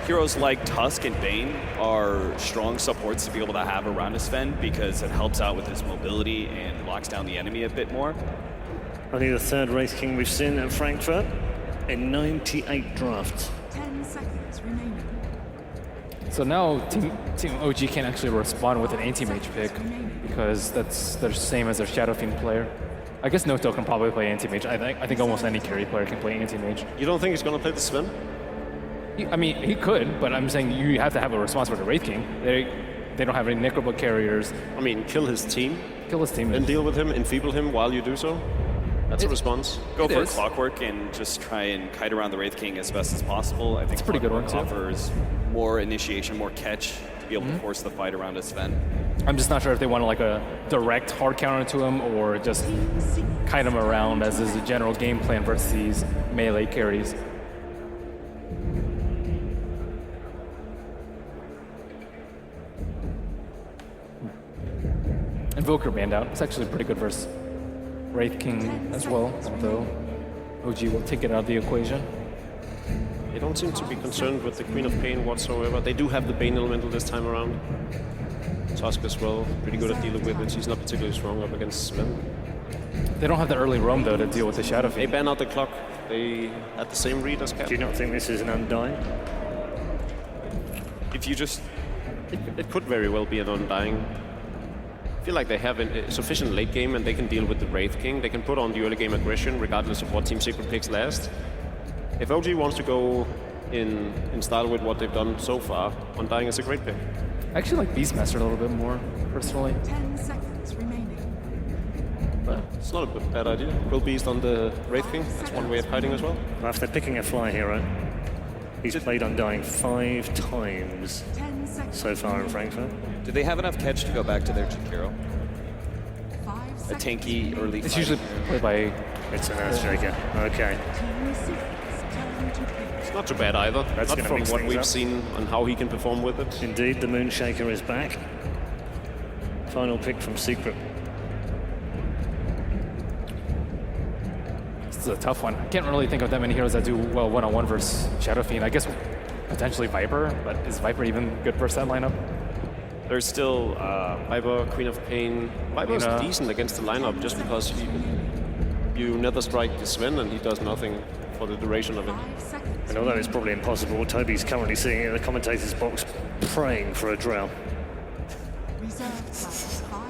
Heroes like Tusk and Bane are strong supports to be able to have around a Sven because it helps out with his mobility and locks down the enemy a bit more. Only the third Wraith King we've seen at Frankfurt in 98 drafts. 10 seconds remaining. So now Team OG can actually respond with an anti-mage pick because that's the same as their Shadow Fiend player. I guess Noto can probably play anti-mage. I think almost any carry player can play anti-mage. You don't think he's going to play the Sven? I mean, he could, but I'm saying you have to have a response for the Wraith King. They don't have any Necrobook carriers. I mean, kill his team. Kill his team. And deal with him, enfeeble him while you do so. That's a response. Go for Clockwork and just try and kite around the Wraith King as best as possible. I think it's a pretty good one too. Offers more initiation, more catch to be able to force the fight around a Sven. I'm just not sure if they want like a direct hard counter to him or just kite him around as is a general game plan versus these melee carries. Invoker banned out. It's actually pretty good versus Wraith King as well, although OG will take it out of the equation. They don't seem to be concerned with the Queen of Pain whatsoever. They do have the Bane Elemental this time around. Tusk as well, pretty good at dealing with it. He's not particularly strong up against Sven. They don't have the early roam though to deal with the Shadow Fiend. They ban out the clock. They had the same read as Cap. Do you not think this is an Undying? If you just... It could very well be an Undying. I feel like they have a sufficient late game and they can deal with the Wraith King. They can put on the early game aggression regardless of what Team Secret picks last. If OG wants to go in style with what they've done so far, Undying is a great pick. I actually like Beastmaster a little bit more, personally. 10 seconds remaining. But it's not a bad idea. Quill Beast on the Wraith King, that's one way of hiding as well. Well, if they're picking a fly hero, he's played Undying 5 times so far in Frankfurt. Do they have enough catch to go back to their Jakiro? A tanky early It's fight. usually played by... It's an Earthshaker. Okay. It's not too bad either. That's not gonna from mix what things we've up. seen and how he can perform with it. Indeed, the Moonshaker is back. Final pick from Secret. This is a tough one. I can't really think of that many heroes that do well one-on-one versus Shadow Fiend. I guess potentially Viper, but is Viper even good versus that lineup? There's still Viper, Queen of Pain. Viper's decent against the lineup just because you never strike the Sven and he does nothing for the duration of it. And although it's probably impossible, Toby's currently sitting in the commentator's box praying for a drow.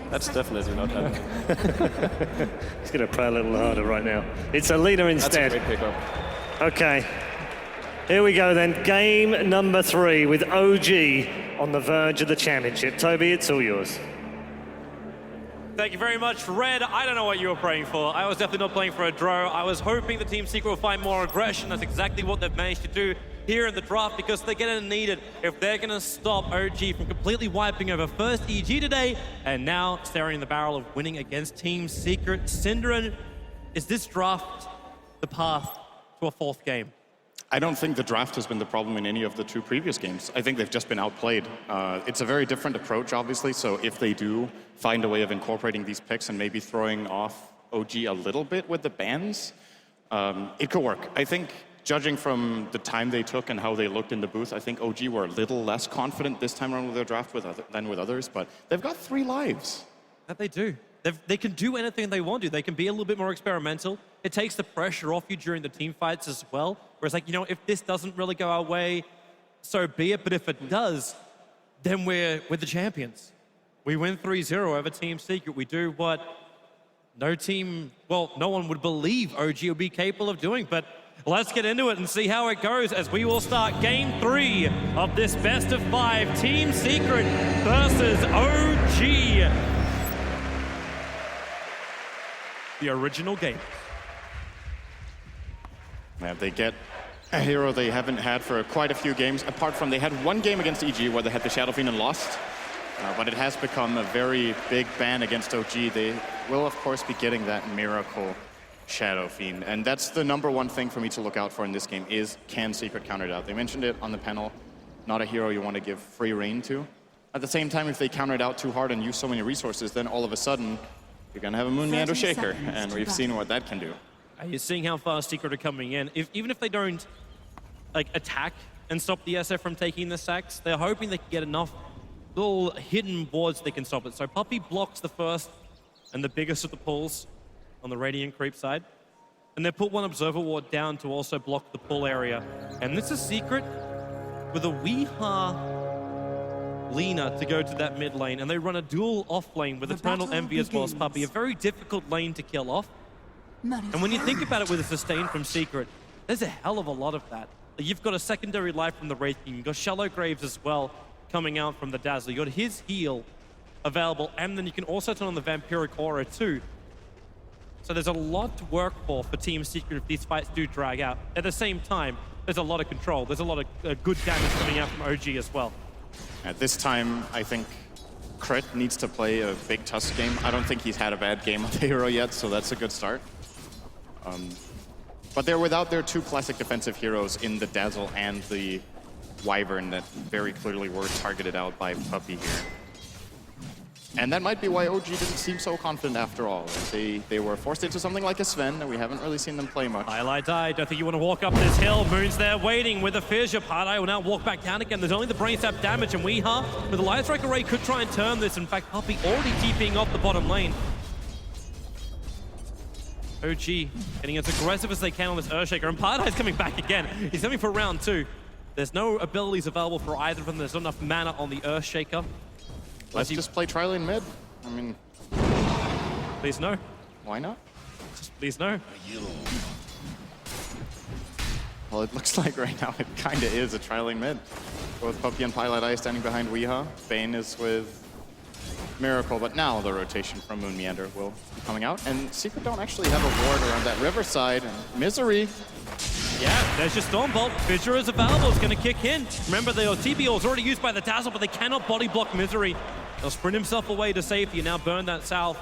That's definitely not happening. He's going to pray a little harder right now. It's a leader instead. That's a great pickup. Okay. Here we go then. Game number 3 with OG on the verge of the championship. Toby, it's all yours. Thank you very much, Red. I don't know what you were praying for. I was definitely not playing for a draw. I was hoping the Team Secret will find more aggression. That's exactly what they've managed to do here in the draft because they're going to need it if they're going to stop OG from completely wiping over first EG today and now staring in the barrel of winning against Team Secret. Synderen, is this draft the path to a 4th game? I don't think the draft has been the problem in any of the 2 previous games. I think they've just been outplayed. It's a very different approach, obviously, so if they do find a way of incorporating these picks and maybe throwing off OG a little bit with the bans, it could work. I think, judging from the time they took and how they looked in the booth, I think OG were a little less confident this time around with their draft than with others, but they've got 3 lives. That they do. They can do anything they want to. They can be a little bit more experimental. It takes the pressure off you during the team fights as well. Whereas, like, if this doesn't really go our way, so be it. But if it does, then we're the champions. We win 3-0 over Team Secret. We do what no one would believe OG would be capable of doing. But let's get into it and see how it goes as we will start Game 3 of this best of 5 Team Secret versus OG. the original game. Yeah, they get a hero they haven't had for quite a few games, apart from they had one game against EG where they had the Shadow Fiend and lost. But it has become a very big ban against OG. They will, of course, be getting that Miracle Shadow Fiend. And that's the #1 thing for me to look out for in this game is, can Secret counter it out? They mentioned it on the panel. Not a hero you want to give free reign to. At the same time, if they counter it out too hard and use so many resources, then all of a sudden, you're going to have a Moon Meander Shaker. And we've seen what that can do. You're seeing how fast Secret are coming in. Even if they don't like attack and stop the SF from taking the sacks, they're hoping they can get enough little hidden wards they can stop it. So Puppey blocks the first and the biggest of the pulls on the Radiant creep side. And they put one Observer ward down to also block the pull area. And this is Secret with a Weeha Lina to go to that mid lane. And they run a dual off lane with Eternal Envy as well as Puppey. A very difficult lane to kill off. And when you think about it with a sustain from Secret, there's a hell of a lot of that. You've got a secondary life from the Wraith King. You've got Shallow Graves as well coming out from the Dazzler. You got his heal available, and then you can also turn on the Vampiric Aura too. So there's a lot to work for Team Secret if these fights do drag out. At the same time, there's a lot of control. There's a lot of good damage coming out from OG as well. At this time, I think Crit needs to play a big Tusk game. I don't think he's had a bad game with the hero yet, so that's a good start. But they're without their two classic defensive heroes in the Dazzle and the Wyvern that very clearly were targeted out by Puppey here. And that might be why OG didn't seem so confident after all. They were forced into something like a Sven, and we haven't really seen them play much. Highlight die, don't think you want to walk up this hill. Moon's there waiting with a fissure. Pardai will now walk back down again. There's only the Brain Sap damage, and Weeha with the Light Strike Array could try and turn this. In fact, Puppey already TPing off the bottom lane. OG getting as aggressive as they can on this Earthshaker, and Pardai's coming back again. He's coming for round 2. There's no abilities available for either of them. There's not enough mana on the Earthshaker. Let's just play Trilane mid. I mean... Please no. Why not? Just please no. Well, it looks like right now it kind of is a Trilane mid. Both Puppey and Pilot Eye standing behind Weeha. Bane is with Miracle, but now the rotation from Moon Meander will be coming out. And Secret don't actually have a ward around that Riverside. And Misery. Yeah, there's your Stormbolt. Fissure is available. It's going to kick in. Remember, the TBO is already used by the Dazzle, but they cannot body block Misery. He'll sprint himself away to safety and now burn that south.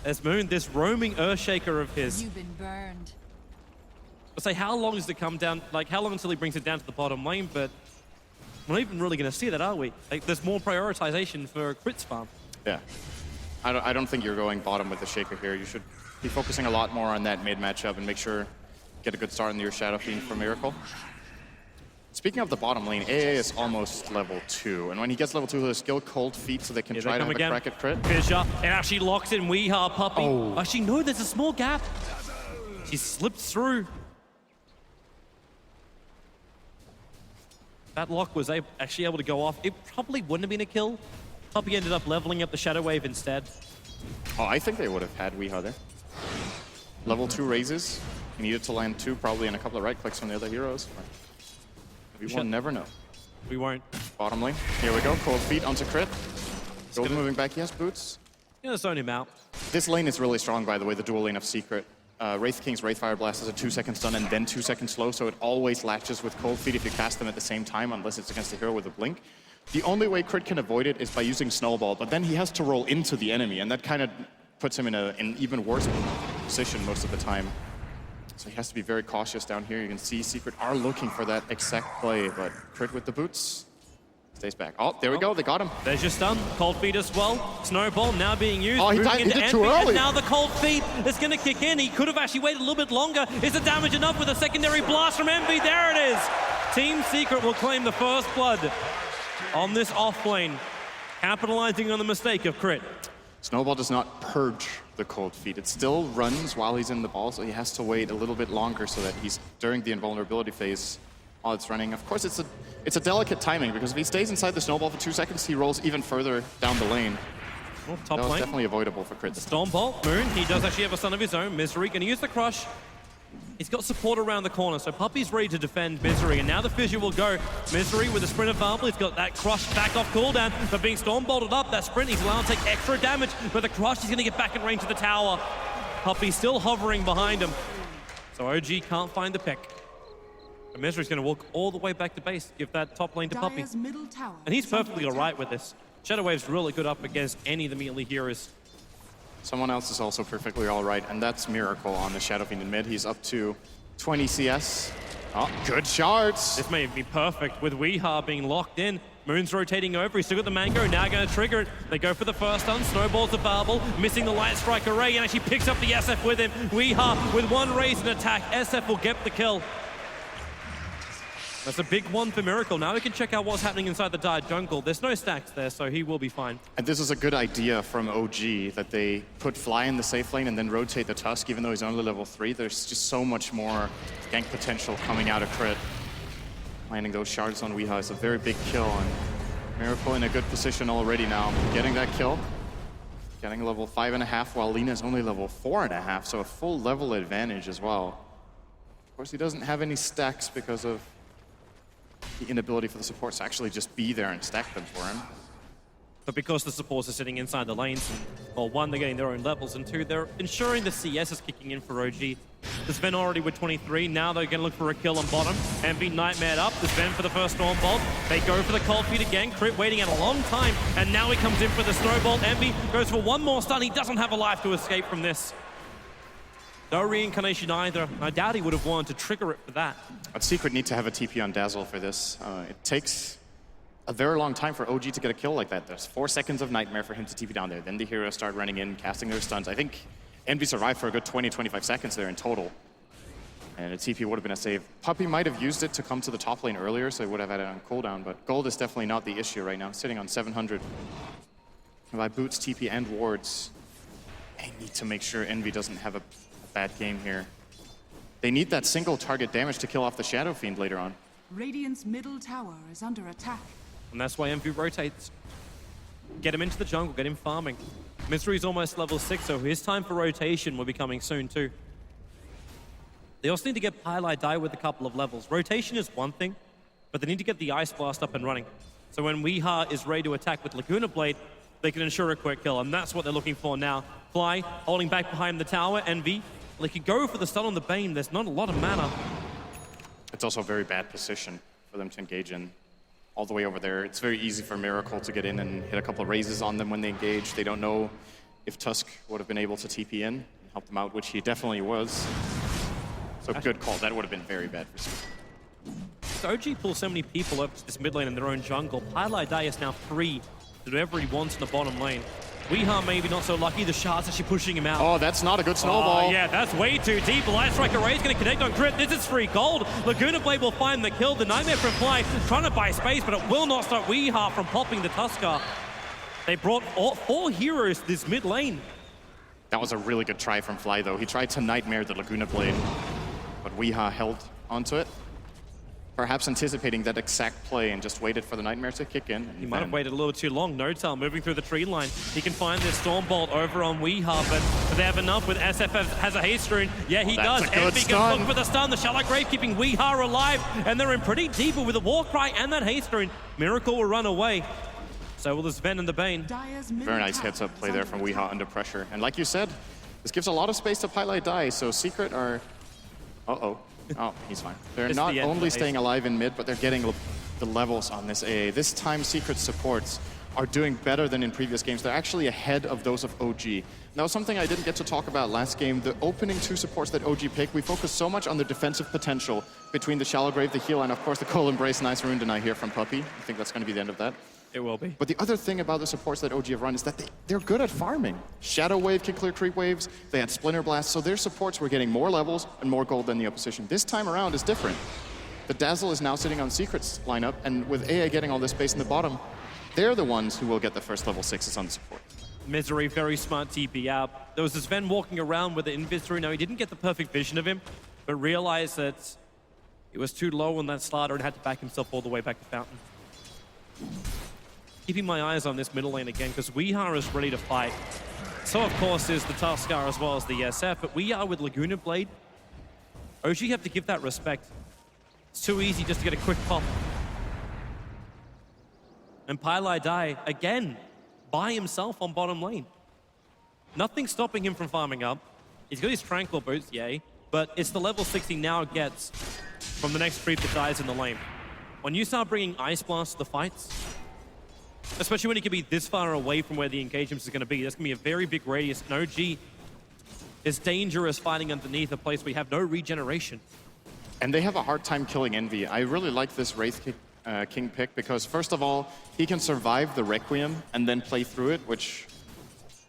There's Moon, this roaming Earthshaker of his. You've been burned. I'll say, how long does it come down? Like, how long until he brings it down to the bottom lane? But we're not even really going to see that, are we? Like, there's more prioritization for Crit's farm. Yeah. I don't think you're going bottom with the Shaker here. You should be focusing a lot more on that mid matchup and make sure get a good start in your Shadow Fiend for Miracle. Speaking of the bottom lane, AA is almost level 2. And when he gets level 2, he'll skill Cold Feet so they can try to have a crack at Crit. Fissure, and actually locks in Weeha, Puppey. Oh. Actually, no, there's a small gap. She slipped through. That lock was actually able to go off. It probably wouldn't have been a kill. Puppey ended up leveling up the Shadow Wave instead. Oh, I think they would have had Weeha there. Level 2 raises. He needed to land 2 probably and a couple of right clicks from the other heroes. We will never know. We won't. Bottom lane. Here we go. Cold Feet onto Crit. Gold moving back. He has boots. Gonna zone him out. This lane is really strong, by the way, the dual lane of Secret. Wraith King's Wraithfire Blast is a 2-second stun and then 2 seconds slow, so it always latches with Cold Feet if you cast them at the same time, unless it's against a hero with a blink. The only way Crit can avoid it is by using Snowball, but then he has to roll into the enemy, and that kind of puts him in an even worse position most of the time. So he has to be very cautious down here. You can see Secret are looking for that exact play, but Crit with the boots stays back. Oh, there we go. They got him. There's your stun. Cold Feet as well. Snowball now being used. Oh, he did too early. And now the Cold Feet is going to kick in. He could have actually waited a little bit longer. Is the damage enough with a secondary blast from Envy? There it is. Team Secret will claim the first blood on this off lane, capitalizing on the mistake of Crit. Snowball does not purge the Cold Feet. It still runs while he's in the ball, so he has to wait a little bit longer so that he's, during the invulnerability phase, while it's running. Of course, it's a delicate timing, because if he stays inside the Snowball for 2 seconds, he rolls even further down the lane. Well, top that was lane. definitely avoidable for Crit. Stormbolt, Moon, he does actually have a stun of his own. Misery, going to use the Crush. He's got support around the corner, so Puppey's ready to defend Misery, and now the Fissure will go. Misery with a sprint available, he's got that Crush back off cooldown, but being Storm bolted up, that sprint, he's allowed to take extra damage, but the Crush is going to get back in range of the tower. Puppy still hovering behind him. So OG can't find the pick. And Misery's going to walk all the way back to base, give that top lane to Puppy. Dire's middle tower And he's is under perfectly all attack. right with this. Shadow Wave's really good up against any of the melee heroes. Someone else is also perfectly all right, and that's Miracle on the Shadow Fiend in mid. He's up to 20 CS. Oh, good shards. This may be perfect with Weeha being locked in. Moon's rotating over, he's still got the Mango, now going to trigger it. They go for the first stun, snowballs the Barbel, missing the Light Strike array, and actually picks up the SF with him. Weeha with one raise and attack, SF will get the kill. That's a big one for Miracle. Now we can check out what's happening inside the Dire jungle. There's no stacks there, so he will be fine. And this is a good idea from OG, that they put Fly in the safe lane and then rotate the Tusk, even though he's only level 3. There's just so much more gank potential coming out of Crit. Landing those shards on Weeha is a very big kill, and Miracle in a good position already now. Getting that kill, getting level 5.5, while Lina's only level 4.5, so a full level advantage as well. Of course, he doesn't have any stacks because of the inability for the supports to actually just be there and stack them for him. But because the supports are sitting inside the lanes, and, well, one, they're getting their own levels, and two, they're ensuring the CS is kicking in for OG. The Sven already with 23, now they're going to look for a kill on bottom. Envy nightmared up, the Sven for the first Storm Bolt. They go for the Cold Feet again, Crit waiting out a long time, and now he comes in for the Snowball. Envy goes for one more stun, he doesn't have a life to escape from this. No reincarnation either. I doubt he would have wanted to trigger it for that. But Secret need to have a TP on Dazzle for this. It takes a very long time for OG to get a kill like that. There's 4 seconds of Nightmare for him to TP down there. Then the heroes start running in, casting their stuns. I think Envy survived for a good 20-25 seconds there in total. And a TP would have been a save. Puppy might have used it to come to the top lane earlier, so he would have had it on cooldown, but gold is definitely not the issue right now. Sitting on 700. And by boots, TP, and wards, they need to make sure Envy doesn't have a bad game here. They need that single target damage to kill off the Shadow Fiend later on. Radiant's middle tower is under attack. And that's why Envy rotates. Get him into the jungle, get him farming. Misery's almost level 6, so his time for rotation will be coming soon too. They also need to get Pylai Die with a couple of levels. Rotation is one thing, but they need to get the Ice Blast up and running. So when Weeha is ready to attack with Laguna Blade, they can ensure a quick kill, and that's what they're looking for now. Fly, holding back behind the tower, Envy. They could go for the stun on the Bane, there's not a lot of mana. It's also a very bad position for them to engage in. All the way over there, it's very easy for Miracle to get in and hit a couple of raises on them when they engage. They don't know if Tusk would have been able to TP in and help them out, which he definitely was. So good call, that would have been very bad for Secret. So OG pulls so many people up to this mid lane in their own jungle. Pylai Die is now free to do whatever he wants in the bottom lane. Weeha maybe not so lucky, the shard's actually pushing him out. Oh, that's not a good snowball. Oh, yeah, that's way too deep. Light Strike Array is going to connect on Crit. This is free gold. Laguna Blade will find the kill. The Nightmare from Fly trying to buy space, but it will not stop Weeha from popping the Tusker. They brought 4 heroes to this mid lane. That was a really good try from Fly, though. He tried to Nightmare the Laguna Blade, but Weeha held onto it. Perhaps anticipating that exact play and just waited for the Nightmare to kick in. He might have waited a little too long. No-Tail moving through the tree line. He can find this Storm Bolt over on Weeha, but do they have enough with SF has a haste rune? Yeah, he does. Envy can look for the stun. The Shallow Grave keeping Weeha alive, and they're in pretty deep with a Warcry and that haste rune. Miracle will run away. So will the Sven and the Bane. Very nice heads-up play there from Weeha under pressure. And like you said, this gives a lot of space to Pylai Die, so Secret are... Uh-oh. Oh, he's fine. They're It's not the end only of the staying alive in mid, but they're getting the levels on this AA. This time, Secret supports are doing better than in previous games. They're actually ahead of those of OG. Now, something I didn't get to talk about last game, the opening 2 supports that OG picked, we focused so much on the defensive potential between the Shallow Grave, the heal, and of course the Cold Embrace. Nice rune deny here from Puppy. I think that's going to be the end of that. It will be. But the other thing about the supports that OG have run is that they're good at farming. Shadow Wave can clear creep waves, they had Splinter Blast, so their supports were getting more levels and more gold than the opposition. This time around is different. The Dazzle is now sitting on Secret's lineup, and with AA getting all this space in the bottom, they're the ones who will get the first level 6s on the support. Misery, very smart TP out. There was this Sven walking around with the Invis. Now, he didn't get the perfect vision of him, but realized that it was too low on that starter and had to back himself all the way back to Fountain. Keeping my eyes on this middle lane again, because Weeha is ready to fight. So, of course, is the Tuskar as well as the SF, but we are with Laguna Blade. OG have to give that respect. It's too easy just to get a quick pop. And Pylai Die, again, by himself on bottom lane. Nothing stopping him from farming up. He's got his Tranquil boots, yay, but it's the level 6 he now gets from the next creep that dies in the lane. When you start bringing Ice Blast to the fights, especially when he can be this far away from where the engagement is going to be, that's going to be a very big radius. And OG is dangerous fighting underneath a place where you have no regeneration. And they have a hard time killing Envy. I really like this Wraith King pick because, first of all, he can survive the Requiem and then play through it, which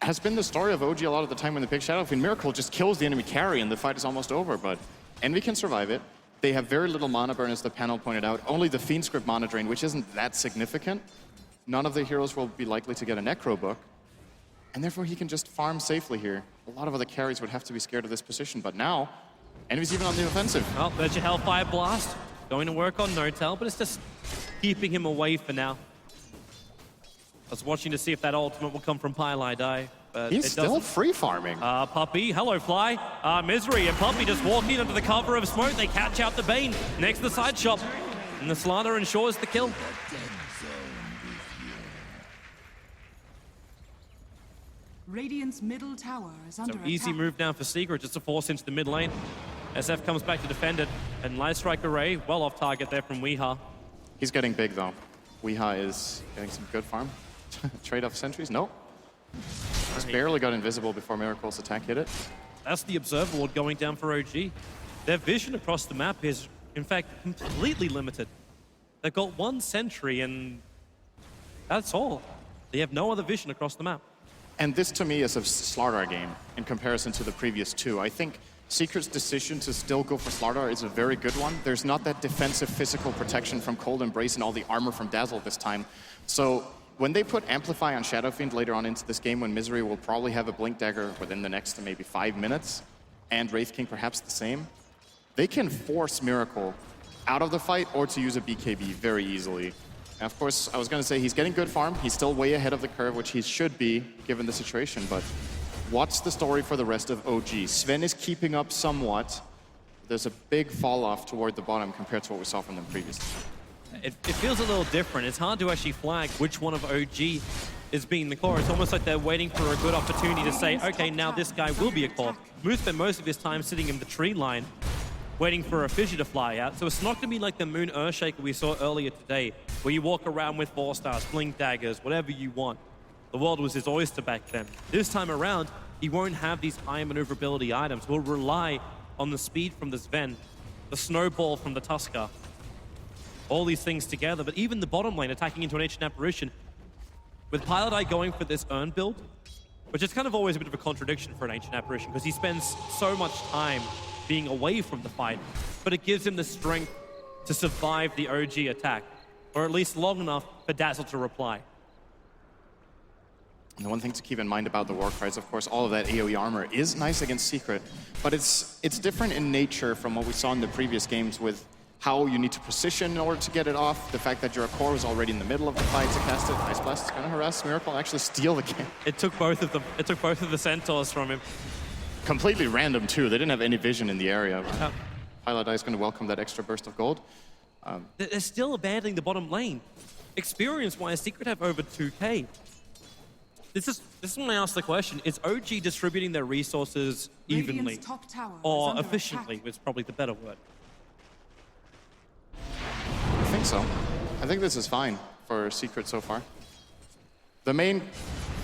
has been the story of OG a lot of the time when they pick Shadow Fiend. Miracle just kills the enemy carry and the fight is almost over, but Envy can survive it. They have very little mana burn, as the panel pointed out. Only the Fiend Script mana drain, which isn't that significant. None of the heroes will be likely to get a Necro book, and therefore he can just farm safely here. A lot of other carries would have to be scared of this position, but now, Envy's even on the offensive. Well, there's your Hellfire Blast. Going to work on No-Tail, but it's just keeping him away for now. I was watching to see if that ultimate will come from Pylai, but he's it still doesn't. free farming. Puppey, hello Fly. Misery and Puppey just walking under the cover of smoke. They catch out the Bane next to the side shop. And the Slanner ensures the kill. Radiant's middle tower is under So attack. easy move now for Secret just to force into the mid lane. SF comes back to defend it. And Light Strike Array, well off target there from Weeha. He's getting big though. Weeha is getting some good farm. Trade off sentries? No. Just barely got invisible before Miracle's attack hit it. That's the Observer Ward going down for OG. Their vision across the map is, in fact, completely limited. They've got one sentry and that's all. They have no other vision across the map. And this to me is a Slardar game in comparison to the previous two. I think Secret's decision to still go for Slardar is a very good one. There's not that defensive physical protection from Cold Embrace and all the armor from Dazzle this time. So when they put Amplify on Shadow Fiend later on into this game, when Misery will probably have a Blink Dagger within the next maybe 5 minutes, and Wraith King perhaps the same, they can force Miracle out of the fight or to use a BKB very easily. And of course, I was going to say he's getting good farm. He's still way ahead of the curve, which he should be given the situation. But what's the story for the rest of OG? Sven is keeping up somewhat. There's a big fall off toward the bottom compared to what we saw from them previously. It feels a little different. It's hard to actually flag which one of OG is being the core. It's almost like they're waiting for a good opportunity to say, okay, now this guy will be a core. Moose spent most of his time sitting in the tree line, waiting for a fissure to fly out. So it's not going to be like the Moon Earthshaker we saw earlier today, where you walk around with 4-stars, blink daggers, whatever you want. The world was his oyster back then. This time around, he won't have these high maneuverability items. He'll rely on the speed from the Sven, the snowball from the Tusker, all these things together. But even the bottom lane attacking into an Ancient Apparition, with Pilot going for this Urn build, which is kind of always a bit of a contradiction for an Ancient Apparition, because he spends so much time being away from the fight, but it gives him the strength to survive the OG attack, or at least long enough for Dazzle to reply. And the one thing to keep in mind about the Warcries, of course, all of that AoE armor is nice against Secret, but it's different in nature from what we saw in the previous games with how you need to position in order to get it off, the fact that your core was already in the middle of the fight to cast it. Ice Blast is going to harass Miracle and actually steal the game. It took both of them. It took both of the Centaurs from him. Completely random too. They didn't have any vision in the area. Pilot is going to welcome that extra burst of gold. They're still abandoning the bottom lane. Experience-wise, Secret have over 2k. This is when I ask the question, is OG distributing their resources evenly? Radiant's top tower is Or under efficiently, attack. is probably the better word. I think so. I think this is fine for Secret so far. The main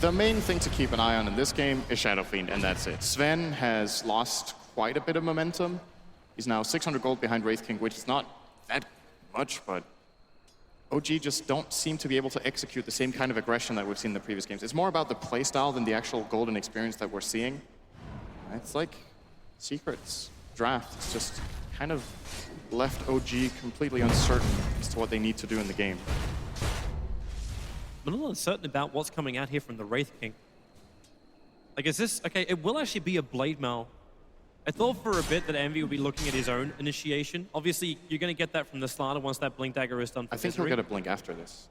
thing to keep an eye on in this game is Shadow Fiend, and that's it. Sven has lost quite a bit of momentum. He's now 600 gold behind Wraith King, which is not that much, but OG just don't seem to be able to execute the same kind of aggression that we've seen in the previous games. It's more about the playstyle than the actual golden experience that we're seeing. It's like Secret's draft. It's just kind of left OG completely uncertain as to what they need to do in the game. I'm a little uncertain about what's coming out here from the Wraith King. Like, is this... Okay, it will actually be a Blade Mail. I thought for a bit that Envy would be looking at his own initiation. Obviously, you're going to get that from the Slanner once that Blink Dagger is done for I think Misery. he'll get a Blink after this.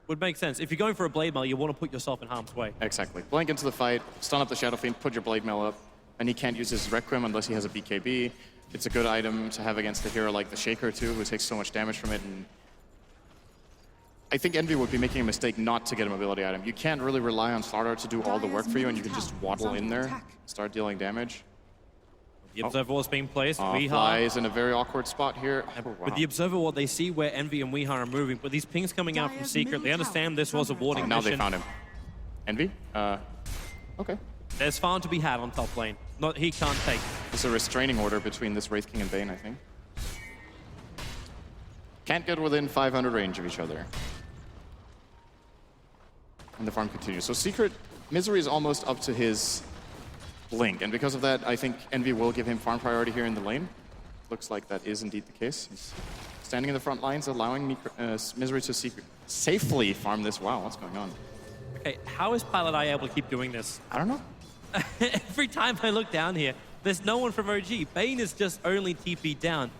Would make sense. If you're going for a Blade Mail, you want to put yourself in harm's way. Exactly. Blink into the fight, stun up the Shadow Fiend, put your Blade Mail up, and he can't use his Requiem unless he has a BKB. It's a good item to have against a hero like the Shaker too, who takes so much damage from it. And I think Envy would be making a mistake not to get a mobility item. You can't really rely on Slardar to do all the work for you, and you can just waddle in there, start dealing damage. The Observer Ward's being placed. Fly is in a very awkward spot here. With the Observer Ward, they see where Envy and Weeha are moving, but these pings coming out from Secret, they understand this was a warding now mission. they found him. Envy? Okay. There's farm to be had on top lane. He can't take. There's a restraining order between this Wraith King and Bane, I think. Can't get within 500 range of each other. And the farm continues. So Secret, Misery is almost up to his blink, and because of that, I think Envy will give him farm priority here in the lane. Looks like that is indeed the case. He's standing in the front lines, allowing Misery to safely farm this. Wow, what's going on? Okay, how is Pilot Eye able to keep doing this? I don't know. Every time I look down here, there's no one from OG. Bane is just only TP down.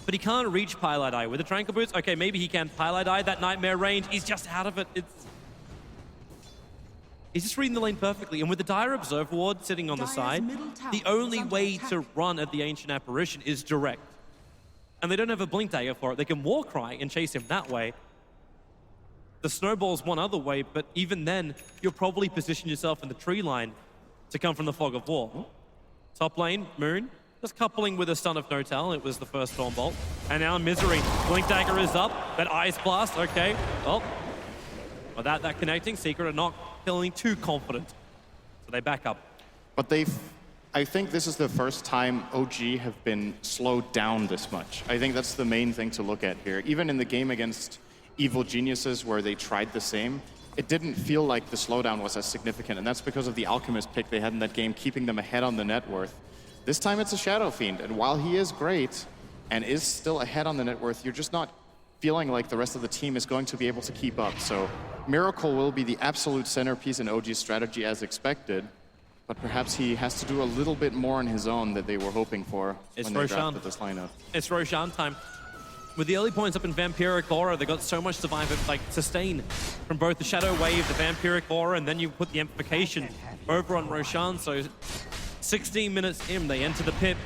But he can't reach Pilot Eye. With the Tranquil Boots, okay, maybe he can. Pilot Eye, that Nightmare range, he's just out of it. He's just reading the lane perfectly. And with the Dire Observer Ward sitting on the side, the only way to run at the Ancient Apparition is direct. And they don't have a Blink Dagger for it. They can War Cry and chase him that way. The Snowball's one other way, but even then, you'll probably position yourself in the tree line to come from the Fog of War. Top lane, Moon, just coupling with a Stun of No-Tell. It was the first Stormbolt. And now Misery. Blink Dagger is up. That Ice Blast, okay. Well, without that connecting, Secret are not feeling too confident. So they back up. But I think this is the first time OG have been slowed down this much. I think that's the main thing to look at here. Even in the game against Evil Geniuses where they tried the same, it didn't feel like the slowdown was as significant, and that's because of the Alchemist pick they had in that game, keeping them ahead on the net worth. This time it's a Shadow Fiend, and while he is great and is still ahead on the net worth, you're just not feeling like the rest of the team is going to be able to keep up. So Miracle will be the absolute centerpiece in OG's strategy as expected, but perhaps he has to do a little bit more on his own that they were hoping for when they drafted this lineup. It's Roshan time. With the early points up in Vampiric Aura, they got so much sustain from both the Shadow Wave, the Vampiric Aura, and then you put the amplification over on Roshan. So 16 minutes in, they enter the pit.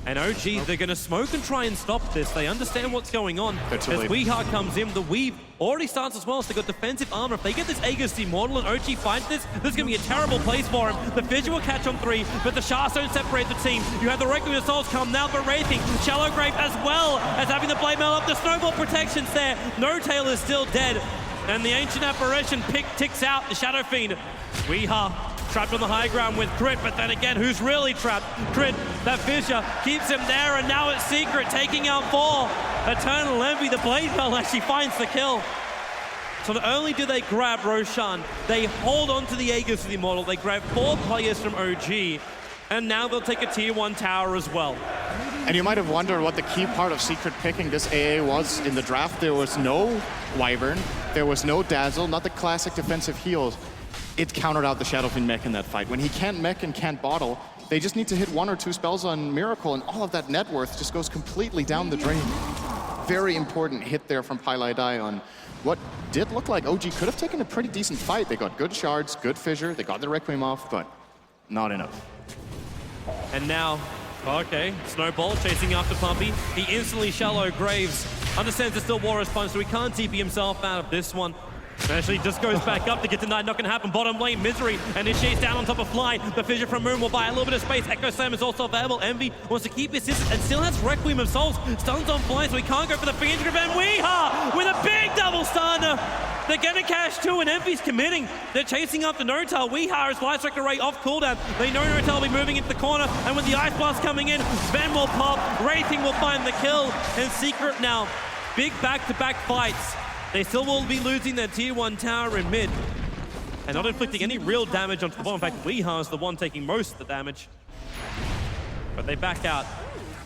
And OG, they're going to smoke and try and stop this. They understand what's going on. As Weeha comes in, the weave already starts as well, so they've got defensive armor. If they get this Aegis Immortal and OG finds this is going to be a terrible place for him. The Fissure will catch on 3, but the Shafts don't separate the team. You have the Requiem of Souls come now, but Wraithing, Shallow Grave as well as having the Blade Mail up. The Snowball protection's there. No-Tail is still dead. And the Ancient Apparition ticks out the Shadow Fiend. Weeha trapped on the high ground with Crit, but then again, who's really trapped? Crit, that Fissure keeps him there, and now it's Secret taking out 4. Eternal Envy, the Blade Mail actually finds the kill. So not only do they grab Roshan, they hold on to the Aegis of the Immortal, they grab 4 players from OG, and now they'll take a Tier 1 tower as well. And you might have wondered what the key part of Secret picking this AA was in the draft. There was no Wyvern, there was no Dazzle, not the classic defensive heals. It countered out the Shadow Fiend mech in that fight. When he can't mech and can't bottle, they just need to hit 1 or 2 spells on Miracle, and all of that net worth just goes completely down the drain. Very important hit there from Pilot Eye on what did look like OG could have taken a pretty decent fight. They got good shards, good Fissure, they got the Requiem off, but not enough. And now, okay, Snowball chasing after Pumpy. He instantly Shallow Graves. Understands there's still War Response, so he can't TP himself out of this one. Actually just goes back up to get denied, not gonna happen. Bottom lane, Misery initiates down on top of Fly. The Fissure from Moon will buy a little bit of space. Echo Slam is also available. Envy wants to keep his distance and still has Requiem of Souls. Stuns on Fly, so he can't go for the Fiend Grip. And Weeha with a big double stunner. They're gonna cash 2, and Envy's committing. They're chasing after No-Tail. Weeha is Light Strike Array off cooldown. They know No-Tail will be moving into the corner, and with the Ice Blast coming in, Sven will pop. Wraithing will find the kill, and Secret now. Big back-to-back fights. They still will be losing their Tier 1 tower in mid and not inflicting any real damage onto the bottom. In fact, Weeha is the one taking most of the damage. But they back out.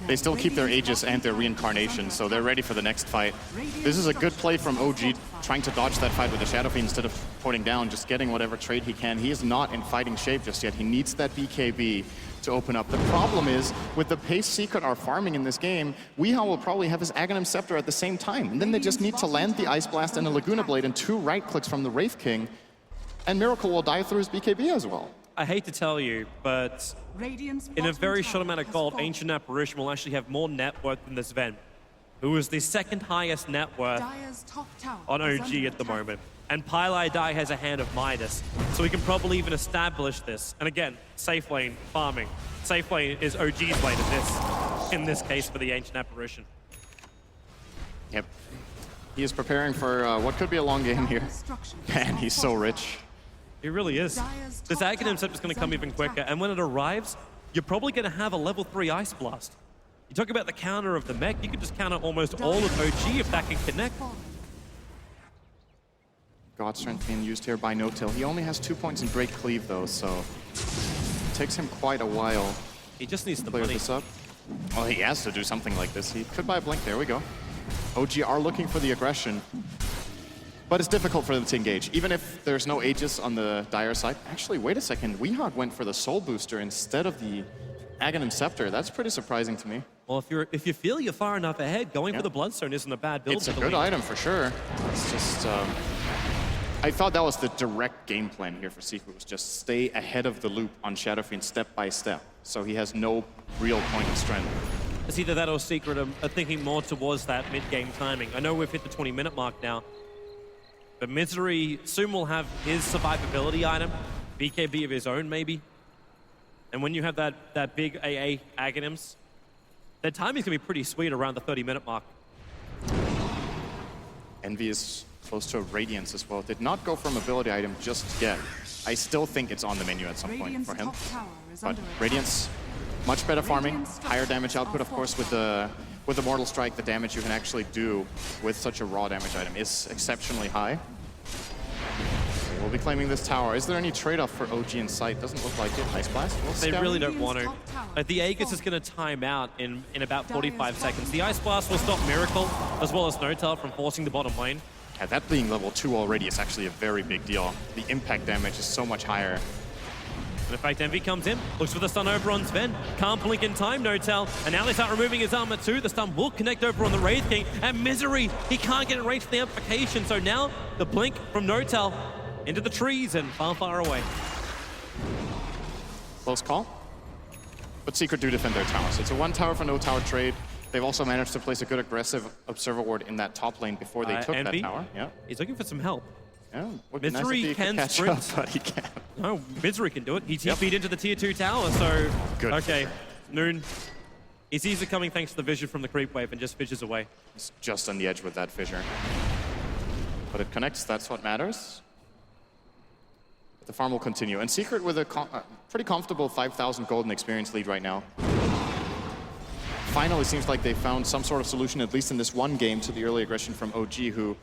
They still keep their Aegis and their Reincarnation, so they're ready for the next fight. This is a good play from OG, trying to dodge that fight with the Shadow Fiend instead of pointing down, just getting whatever trade he can. He is not in fighting shape just yet. He needs that BKB to open up. The problem is, with the pace Secret are farming in this game, Weeha will probably have his Aghanim Scepter at the same time, and then they just need to land the Ice Blast and a Laguna Blade and 2 right clicks from the Wraith King, and Miracle will die through his BKB as well. I hate to tell you, but in a very short amount of gold, Ancient Apparition will actually have more net worth than this Sven, who is the 2nd highest net worth on OG at the moment. and Pylai Dai has a hand of Midas. So we can probably even establish this. And again, safe lane, farming. Safe lane is OG's lane in this case for the Ancient Apparition. Yep. He is preparing for what could be a long game here. Man, he's so rich. He really is. This Aghanim Scepter is going to come even quicker, and when it arrives, you're probably going to have a level 3 Ice Blast. You talk about the counter of the mech, you could just counter almost all of OG if that can connect. God Strength being used here by No-Till. He only has 2 points in Break Cleave though, so it takes him quite a while. He just needs to clear money. this up. Well, he has to do something like this. He could buy a Blink. There we go. OG are looking for the aggression, but it's difficult for them to engage. Even if there's no Aegis on the Dire side. Actually, wait a second. Weehawk went for the Soul Booster instead of the Aghanim Scepter. That's pretty surprising to me. Well, if you feel you're far enough ahead, going for the Bloodstone isn't a bad build. It's a good item for sure. It's just, I thought that was the direct game plan here for Secret, was just stay ahead of the loop on Shadow Fiend step by step. So he has no real point of strength. It's either that or Secret are thinking more towards that mid-game timing. I know we've hit the 20-minute mark now, but Misery soon will have his survivability item, BKB of his own maybe. And when you have that big AA Aghanims, their timing's gonna be pretty sweet around the 30-minute mark. Envy is close to a Radiance as well. Did not go from ability item just yet. I still think it's on the menu at some point for him. But Radiance, much better farming, higher damage output, of course, with the Mortal Strike. The damage you can actually do with such a raw damage item is exceptionally high. We'll be claiming this tower. Is there any trade-off for OG in sight? Doesn't look like it. Ice Blast. They really don't want to. The Aegis is going to time out in about 45 seconds. The Ice Blast will stop Miracle, as well as No-Tail, from forcing the bottom lane. Yeah, that being level 2 already is actually a very big deal. The impact damage is so much higher. And in fact, Envy comes in, looks for the stun over on Sven. Can't blink in time, No-Tail. And now they start removing his armor too. The stun will connect over on the Wraith King. And Misery, he can't get in range for the amplification. So now the blink from No-Tail into the trees and far, far away. Close call. But Secret do defend their towers. It's a 1 tower for no tower trade. They've also managed to place a good aggressive Observer Ward in that top lane before they took Envy, that tower. Yeah. He's looking for some help. Yeah, would be nice if Misery he can could catch sprint. up, but he can't. No, Misery can do it. He TP'd into the tier 2 tower, so... Good. Okay, Noon. He sees it coming thanks to the vision from the creep wave and just fishes away. He's just on the edge with that fissure. But it connects, that's what matters. But the farm will continue. And Secret with a pretty comfortable 5,000 golden experience lead right now. Finally seems like they found some sort of solution, at least in this one game, to the early aggression from OG, who,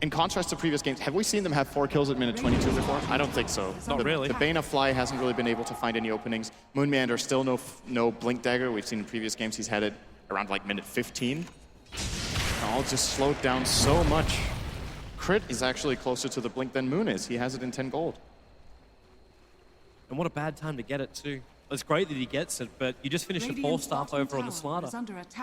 in contrast to previous games, have we seen them have 4 kills at minute 22 before? I don't think so. Not really. The Bane of Fly hasn't really been able to find any openings. Moonmeander still no Blink Dagger. We've seen in previous games he's had it around like minute 15. All just slowed down so much. Crit is actually closer to the Blink than Moon is. He has it in 10 gold. And what a bad time to get it too. It's great that he gets it, but you just finished the 4-star over on the Slider.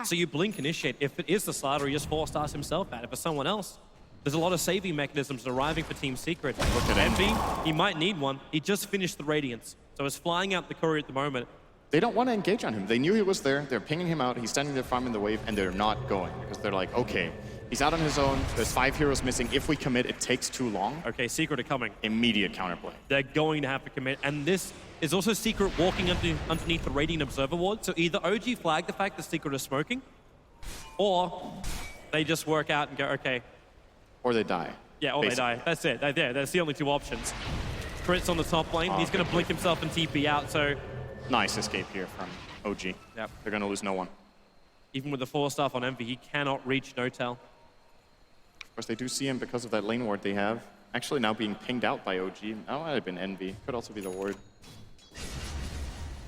So you blink initiate. If it is the Slider, he just 4-stars himself at it. For someone else, there's a lot of saving mechanisms arriving for Team Secret. Look at Envy, he might need one. He just finished the Radiance. So he's flying out the courier at the moment. They don't want to engage on him. They knew he was there. They're pinging him out. He's standing there farming the wave, and they're not going. Because they're like, okay, he's out on his own. There's 5 heroes missing. If we commit, it takes too long. Okay, Secret are coming. Immediate counterplay. They're going to have to commit. And this is also Secret walking underneath the Radiant Observer Ward. So either OG flag the fact that Secret is smoking, or they just work out and go, okay. Or they die. Yeah, or basically. they die. That's it. They're there. That's the only 2 options. Crit's on the top lane. He's going to blink himself and TP out, so... Nice escape here from OG. Yep. They're going to lose no one. Even with the 4-star on Envy, he cannot reach No-Tail. Of course, they do see him because of that lane ward they have. Actually now being pinged out by OG. That might have been Envy. Could also be the ward.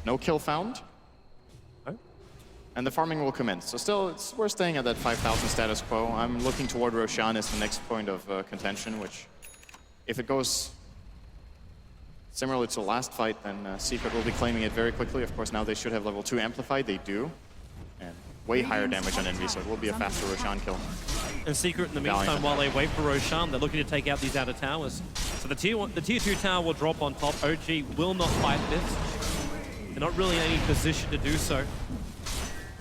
No kill found. And the farming will commence. So still, we're staying at that 5,000 status quo. I'm looking toward Roshan as the next point of contention, which, if it goes similarly to the last fight, then Secret will be claiming it very quickly. Of course, now they should have level 2 amplified. They do. And way higher damage on Envy, so it will be a faster Roshan kill. And Secret, in the meantime, while they wait for Roshan, they're looking to take out these outer towers. So the tier 2 tower will drop on top. OG will not fight this. They're not really in any position to do so.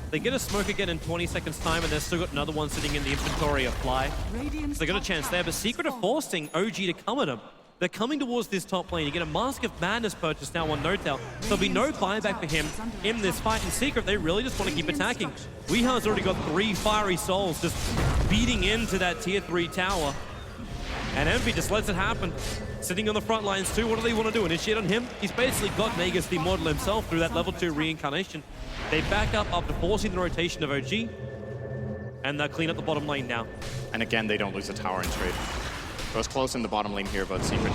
They get a smoke again in 20 seconds time, and they've still got another one sitting in the inventory of Fly. So they got a chance there, but Secret are forcing OG to come at them. They're coming towards this top lane. You get a Mask of Madness purchase now on No-Tail. There'll be no buyback for him in this fight. In Secret, they really just want to keep attacking. Weeha's already got 3 Fiery Souls just beating into that tier 3 tower. And Envy just lets it happen. Sitting on the front lines too, what do they want to do? Initiate on him? He's basically got Nagus the Immortal himself through that level 2 reincarnation. They back up after forcing the rotation of OG. And they'll clean up the bottom lane now. And again, they don't lose a tower in trade. Goes close in the bottom lane here, but Secret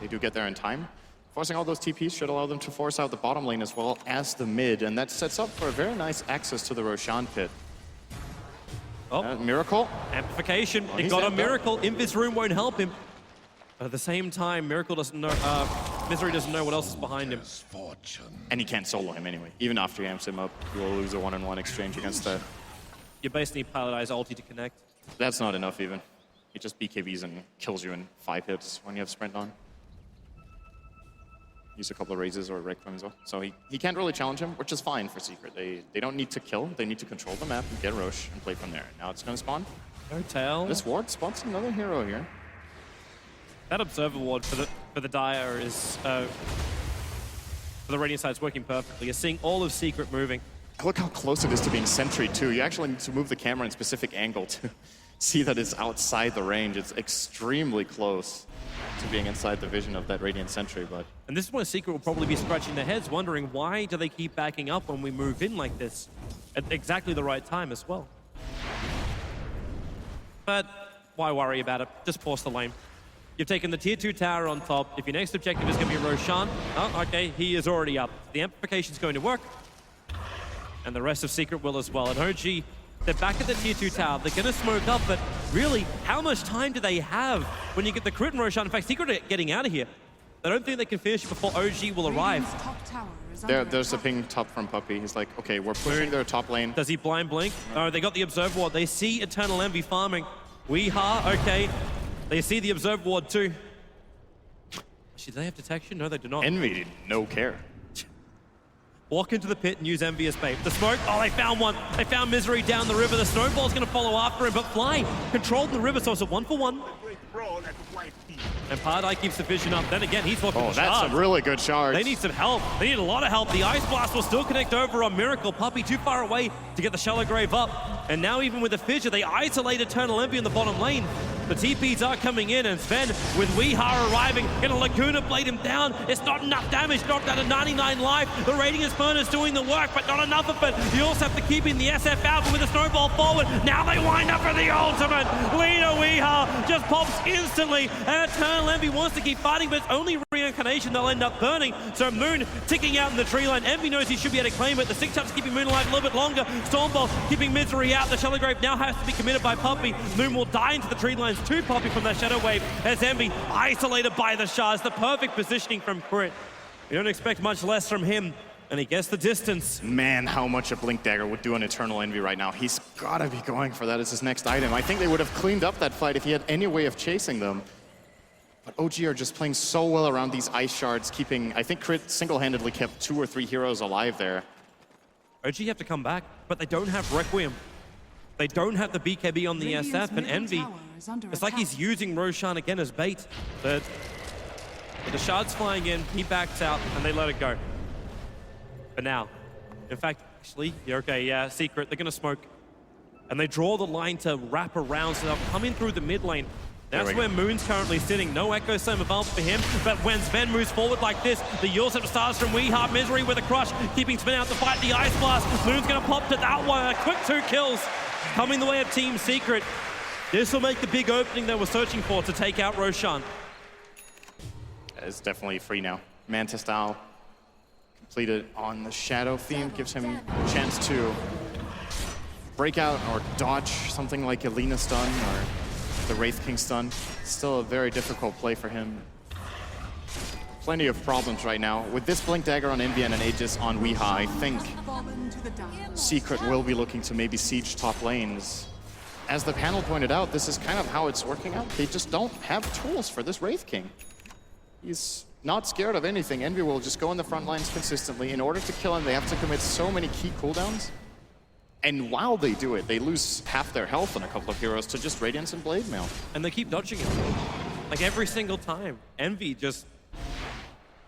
they do get there in time. Forcing all those TPs should allow them to force out the bottom lane as well as the mid, and that sets up for a very nice access to the Roshan pit. Oh, Miracle. Amplification. Well, It he's got a amped up. Miracle. Invis Room won't help him. But at the same time, Miracle doesn't know, Misery doesn't know what else is behind him. And he can't solo him anyway. Even after he amps him up, he will lose a one-on-one exchange against that. You basically need Pilot Eye's ulti to connect. That's not enough even. He just BKBs and kills you in 5 hits when you have sprint on. Use a couple of raises or Requiem as well. So he can't really challenge him, which is fine for Secret. They don't need to kill, they need to control the map and get Roche and play from there. Now it's gonna spawn. No-Tail. This ward spots another hero here. That Observer ward for the Dire is, for the Radiant side is working perfectly. You're seeing all of Secret moving. Look how close it is to being sentry too. You actually need to move the camera in a specific angle to see that it's outside the range. It's extremely close to being inside the vision of that Radiant sentry, but... And this is why Secret will probably be scratching their heads, wondering why do they keep backing up when we move in like this? At exactly the right time as well. But why worry about it? Just force the lane. You've taken the tier 2 tower on top. If your next objective is going to be Roshan, oh, okay, he is already up. The amplification's going to work. And the rest of Secret will as well. And OG, they're back at the tier 2 tower. They're going to smoke up, but really, how much time do they have when you get the crit and Roshan? In fact, Secret are getting out of here. I don't think they can finish it before OG will arrive. There's a ping top from Puppy. He's like, okay, we're pushing their top lane. Does he blind blink? Oh, they got the Observe Ward. They see Eternal Envy farming. Weeha, okay. They see the Observe Ward too. Actually, do they have detection? No, they do not. Envy, no care. Walk into the pit and use Envy as bait. The smoke, oh, they found one. They found Misery down the river. The Snowball's gonna follow after him, but Fly controlled the river, so it's a 1-for-1. And Pardai keeps the vision up. Then again, he's looking for that's shards. a really good shard. They need some help. They need a lot of help. The Ice Blast will still connect over on Miracle. Puppy too far away to get the Shallow Grave up. And now even with the Fissure, they isolate Eternal Envy in the bottom lane. The TPs are coming in, and Sven with Weeha arriving, gonna Laguna blade him down. It's not enough damage, knocked out of 99 life. The Radiance Burner's doing the work, but not enough of it. You also have to keep in the SF out, but with a Snowball forward, now they wind up for the ultimate. Lina Weeha just pops instantly, and Eternal Envy wants to keep fighting, but it's only reincarnation they'll end up burning. So Moon ticking out in the tree line. Envy knows he should be able to claim it. The 6-tap's keeping Moon alive a little bit longer. Stormball keeping Misery out. The Shallow Grave now has to be committed by Puppy. Moon will die into the tree lines to Puppy from that Shadow Wave as Envy isolated by the shards. The perfect positioning from Crit. We don't expect much less from him, and he gets the distance. Man, how much a Blink Dagger would do on Eternal Envy right now. He's gotta be going for that as his next item. I think they would have cleaned up that fight if he had any way of chasing them. But OG are just playing so well around these ice shards, keeping, I think Crit single-handedly kept 2 or 3 heroes alive there. OG have to come back, but they don't have Requiem. They don't have the BKB on the SF, and Envy, it's like he's using Roshan again as bait. But with the shards flying in, he backs out, and they let it go. For now. In fact, actually, yeah, okay, yeah, Secret, they're gonna smoke. And they draw the line to wrap around, so they'll come in through the mid lane. That's where Moon's currently sitting. No Echo Slam available for him, but when Sven moves forward like this, the Yulsep stars from Weeha. Misery with a crush, keeping Sven out to fight the Ice Blast. Moon's gonna pop to that one. A quick 2 kills coming the way of Team Secret. This will make the big opening they were searching for to take out Roshan. It's definitely free now. Manta style completed on the Shadow theme, gives him a chance to break out or dodge something like a Lina stun or the Wraith King stun. Still a very difficult play for him. Plenty of problems right now. With this Blink Dagger on Envy and an Aegis on Weeha, I think Secret will be looking to maybe siege top lanes. As the panel pointed out, this is kind of how it's working out. They just don't have tools for this Wraith King. He's not scared of anything. Envy will just go in the front lines consistently. In order to kill him, they have to commit so many key cooldowns. And while they do it, they lose half their health on a couple of heroes to just Radiance and Blade Mail. And they keep dodging it. Like every single time. Envy just...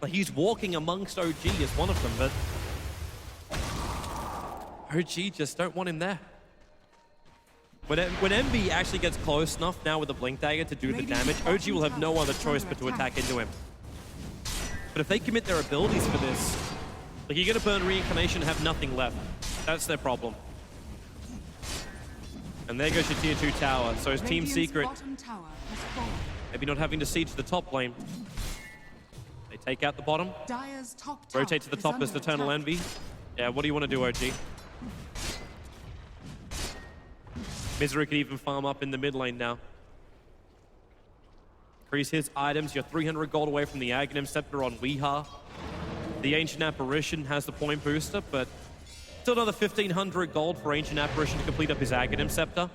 Like he's walking amongst OG as one of them, but... OG just don't want him there. When Envy actually gets close enough now with the Blink Dagger to do the damage, OG will have no other choice but to attack into him. But if they commit their abilities for this, like you're gonna burn Reincarnation and have nothing left. That's their problem. And there goes your tier 2 tower. So is Team Secret maybe not having to siege the top lane. They take out the bottom. Rotate to the top as Eternal Envy. Yeah, what do you want to do, OG? Misery could even farm up in the mid lane now. Increase his items. You're 300 gold away from the Aghanim Scepter on Weeha. The Ancient Apparition has the point booster, but still another 1,500 gold for Ancient Apparition to complete up his Aghanim Scepter.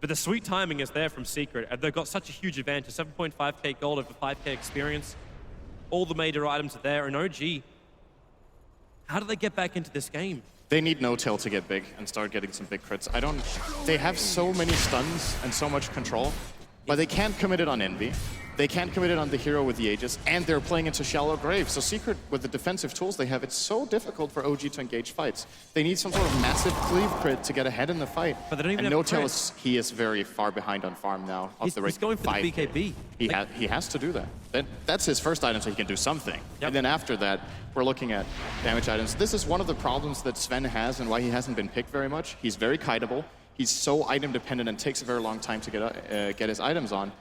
But the sweet timing is there from Secret, and they've got such a huge advantage. 7.5k gold over 5k experience. All the major items are there, and OG, how do they get back into this game? They need No-Tail to get big and start getting some big crits. They have so many stuns and so much control, but they can't commit it on Envy. They can't commit it on the hero with the Aegis, and they're playing into Shallow Grave. So Secret, with the defensive tools they have, it's so difficult for OG to engage fights. They need some sort of massive cleave crit to get ahead in the fight. But they don't even and have No-Tail he is very far behind on farm now. He's going for the BKB. He has to do that. That's his first item, so he can do something. And then after that, we're looking at damage items. This is one of the problems that Sven has and why he hasn't been picked very much. He's very kiteable. He's so item dependent and takes a very long time to get his items on.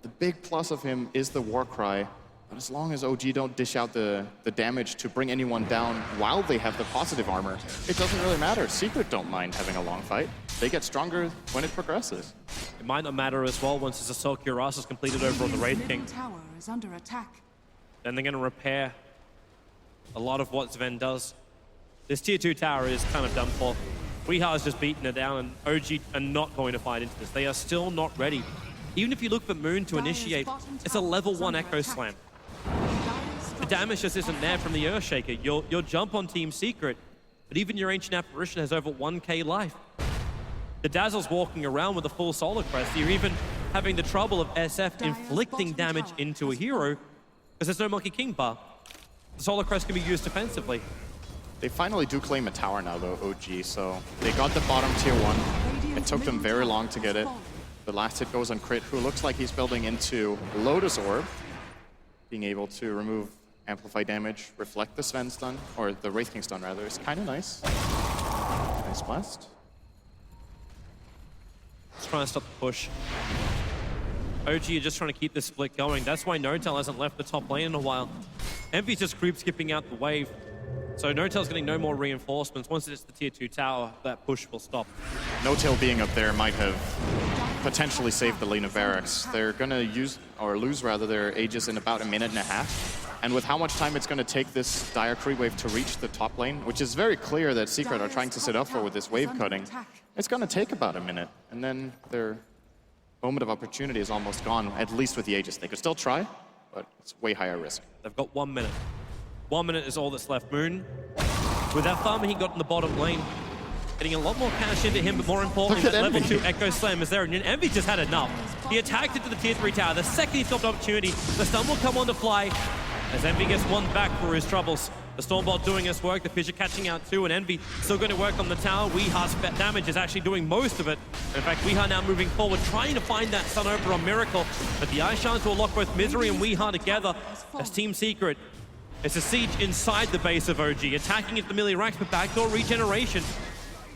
The big plus of him is the Warcry, but as long as OG don't dish out the damage to bring anyone down while they have the positive armor, it doesn't really matter. Secret don't mind having a long fight. They get stronger when it progresses. It might not matter as well once his Assault Cuirass is completed over on the Wraith King. Tower is under attack. Then they're going to repair a lot of what Sven does. This tier 2 tower is kind of done for. Weeha's just beaten it down, and OG are not going to fight into this. They are still not ready. Even if you look for Moon to initiate, it's a level 1 Echo Slam. The damage just isn't there from the Earthshaker. You'll jump on Team Secret, but even your Ancient Apparition has over 1k life. The Dazzle's walking around with a full Solar Crest. You're even having the trouble of SF inflicting damage into a hero because there's no Monkey King bar. The Solar Crest can be used defensively. They finally do claim a tower now, though, OG, so they got the bottom tier 1. It took them very long to get it. The last hit goes on Crit, who looks like he's building into Lotus Orb, being able to remove Amplify damage, reflect the Sven stun, or the Wraith King stun rather. It's kind of nice. Nice blast. Let's try and stop the push. OG are just trying to keep this split going. That's why No-Tail hasn't left the top lane in a while. Envy's just creep skipping out the wave. So No-Tail's getting no more reinforcements. Once it's the tier 2 tower, that push will stop. No-Tail being up there might have potentially saved the lane of Barracks. They're going to use, or lose rather, their Aegis in about a minute and a half. And with how much time it's going to take this dire creep wave to reach the top lane, which is very clear that Secret are trying to set up for with this wave cutting, it's going to take about a minute. And then their moment of opportunity is almost gone, at least with the Aegis. They could still try, but it's way higher risk. They've got 1 minute. 1 minute is all that's left. Moon, with that farming he got in the bottom lane, getting a lot more cash into him, but more importantly, that level 2 Echo Slam is there, and Envy just had enough. He attacked into the tier 3 tower. The second he's got an opportunity, the stun will come on to Fly, as Envy gets one back for his troubles. The Stormbolt doing his work, the Fissure catching out too, and Envy still going to work on the tower. Weeha's damage is actually doing most of it. In fact, Weeha now moving forward, trying to find that stun over on Miracle, but the Ice Shards will lock both Misery and Weeha together as Team Secret. It's a siege inside the base of OG, attacking at the melee racks, but backdoor regeneration.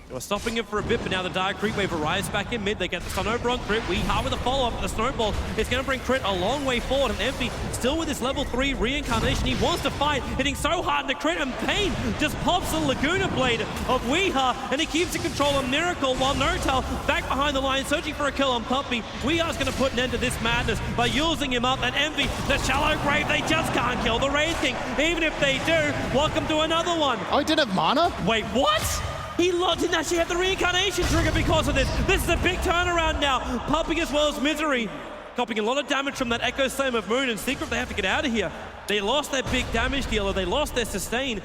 They were stopping it for a bit, but now the Dire Creep Wave arrives back in mid. They get the stun over on Crit. Weeha with a follow-up. The Snowball is going to bring Crit a long way forward. And Envy still with his level 3 reincarnation. He wants to fight, hitting so hard in the Crit, and Pain just pops the Laguna Blade of Weeha, and he keeps the control on Miracle, while No-Tail back behind the line, searching for a kill on Puppy. Weeha's going to put an end to this madness by using him up, and Envy, the Shallow Grave, they just can't kill the Wraith King. Even if they do, welcome to another one. Oh, he didn't have mana? Wait, what? He didn't actually have the reincarnation trigger because of this. This is a big turnaround now. Pumping as well as Misery. Copying a lot of damage from that Echo Slam of Moon, and Secret, they have to get out of here. They lost their big damage dealer. They lost their sustain.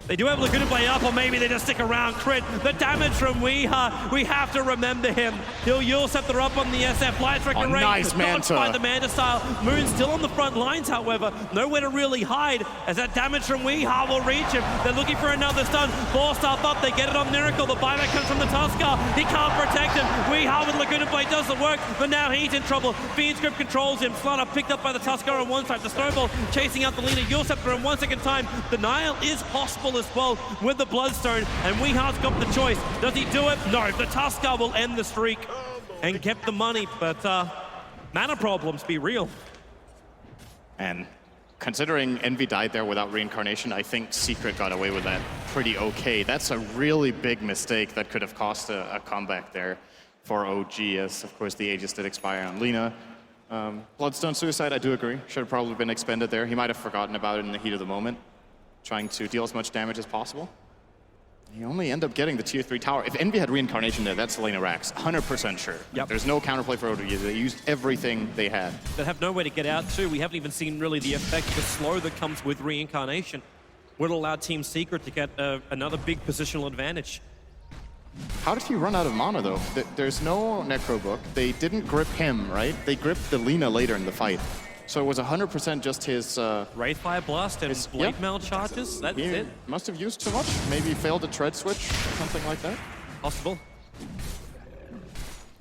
They do have Laguna play up, or maybe they just stick around. Crit, the damage from Weeha, we have to remember him. He'll Yule Scepter up on the SF. Light Striker Ray, nice dodged Manta. by the Manta style. Moon still on the front lines, however. Nowhere to really hide, as that damage from Weeha will reach him. They're looking for another stun. Forced up, they get it on Miracle. The buyback comes from the Tuskar. He can't protect him. Weeha with Laguna Blade doesn't work, but now he's in trouble. Fiend's Grip controls him. Slaughter picked up by the Tuskar on one side. The Snowball chasing out the leader. Yule Scepter in 1 second time. Denial is possible as well with the Bloodstone, and Weeha's got the choice. Does he do it? No, the Tuskar will end the streak and get the money, but mana problems be real. And considering Envy died there without reincarnation, I think Secret got away with that pretty okay. That's a really big mistake that could have cost a comeback there for OG, as of course the Aegis did expire on Lina. Bloodstone Suicide, I do agree. Should have probably been expended there. He might have forgotten about it in the heat of the moment, trying to deal as much damage as possible. You only end up getting the tier 3 tower. If Envy had reincarnation there, that's Lena Rax, 100% sure. Yep. There's no counterplay for OG. They used everything they had. They have nowhere to get out to. We haven't even seen really the effect of the slow that comes with reincarnation. Would allow Team Secret to get another big positional advantage. How did he run out of mana, though? There's no Necro Book. They didn't grip him, right? They gripped the Lina later in the fight. So it was 100% just his... Wraithfire Blast and Blade Mail charges, that's it. Must have used too much. Maybe failed a Tread Switch or something like that. Possible.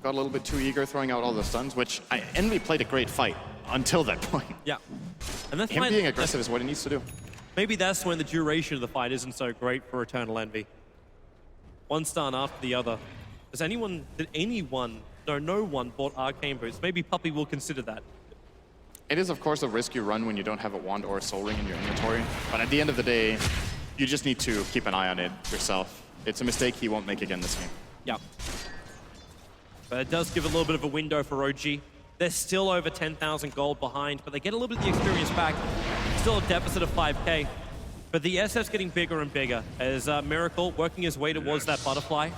Got a little bit too eager throwing out all the stuns, which Envy played a great fight until that point. Yeah. And that's him being aggressive is what he needs to do. Maybe that's when the duration of the fight isn't so great for Eternal Envy. One stun after the other. No one bought Arcane Boots. Maybe Puppy will consider that. It is, of course, a risky run when you don't have a wand or a soul ring in your inventory. But at the end of the day, you just need to keep an eye on it yourself. It's a mistake he won't make again this game. Yeah. But it does give a little bit of a window for OG. They're still over 10,000 gold behind, but they get a little bit of the experience back. Still a deficit of 5k. But the SF's getting bigger and bigger as Miracle working his way towards that butterfly.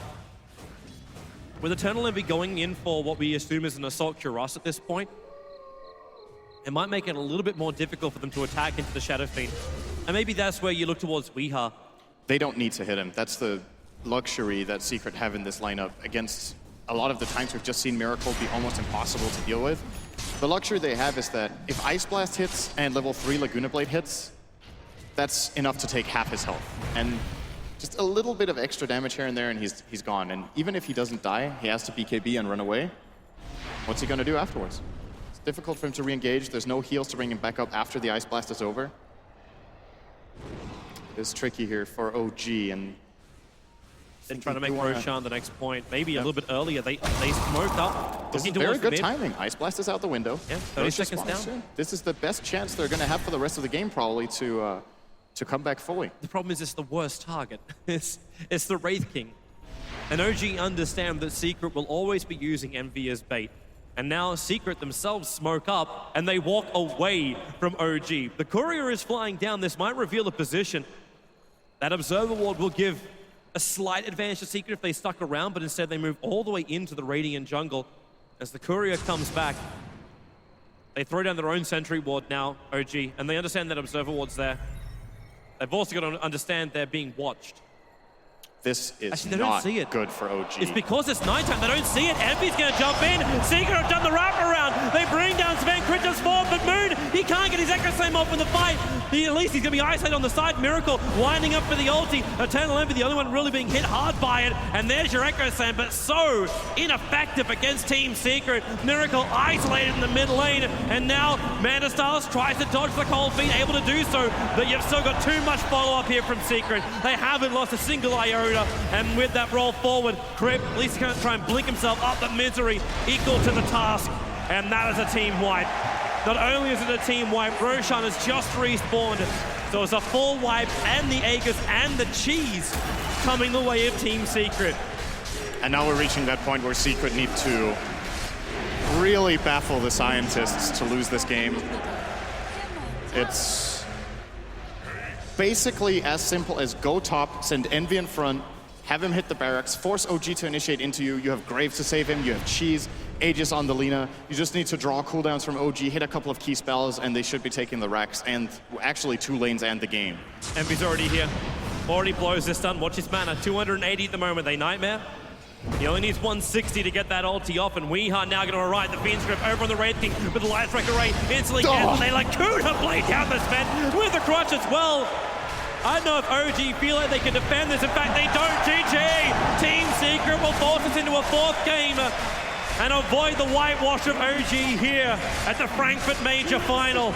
With Eternal Envy going in for what we assume is an Assault Cuirass at this point, it might make it a little bit more difficult for them to attack into the Shadow Fiend. And maybe that's where you look towards Weeha. They don't need to hit him. That's the luxury that Secret have in this lineup against a lot of the times we've just seen Miracle be almost impossible to deal with. The luxury they have is that if Ice Blast hits and level 3 Laguna Blade hits, that's enough to take half his health. And just a little bit of extra damage here and there and he's gone. And even if he doesn't die, he has to BKB and run away. What's he gonna do afterwards? Difficult for him to re-engage. There's no heals to bring him back up after the Ice Blast is over. It's tricky here for OG, and They're trying to make Roshan the next point. Maybe a little bit earlier. They smoked up. This is very good timing. Ice Blast is out the window. Yeah, 30 seconds down. This is the best chance they're going to have for the rest of the game, probably, to come back fully. The problem is it's the worst target. It's the Wraith King. And OG understand that Secret will always be using Envy as bait. And now Secret themselves smoke up and they walk away from OG. The Courier is flying down. This might reveal a position. That Observer Ward will give a slight advantage to Secret if they stuck around, but instead they move all the way into the Radiant jungle. As the Courier comes back, they throw down their own Sentry Ward now, OG, and they understand that Observer Ward's there. They've also got to understand they're being watched. This is Actually, they not don't see it. good for OG. It's because it's nighttime. They don't see it. Envy's going to jump in. Secret have done the wraparound. They bring down Sven. Crit does forward, but Moon, he can't get his Echo Slam off in the fight. At least he's going to be isolated on the side. Miracle winding up for the ulti. Eternal Envy, the only one really being hit hard by it. And there's your Echo Slam, but so ineffective against Team Secret. Miracle isolated in the mid lane. And now Manta Stars tries to dodge the cold feet, able to do so. But you've still got too much follow-up here from Secret. They haven't lost a single iota. And with that roll forward, Crip at least can't try and blink himself up, the misery equal to the task. And that is a team wipe. Not only is it a team wipe, Roshan has just respawned. So it's a full wipe and the Aegis and the cheese coming the way of Team Secret. And now we're reaching that point where Secret need to really baffle the Scientists to lose this game. It's basically as simple as go top, send Envy in front, have him hit the barracks, force OG to initiate into you. You have Graves to save him, you have Cheese, Aegis on the Lina. You just need to draw cooldowns from OG, hit a couple of key spells, and they should be taking the Rex, and actually 2 lanes and the game. Envy's already here. Already blows this stun. Watch his mana. 280 at the moment. They Nightmare. He only needs 160 to get that ulti off, and Weehan now going to arrive. The Fiend's Grip over on the Wraith King with the Light Strike Array. Instantly cancel. They like Kuda blade down the Sven with the crutch as well. I don't know if OG feel like they can defend this. In fact, they don't. GG! Team Secret will force us into a fourth game and avoid the whitewash of OG here at the Frankfurt Major Final.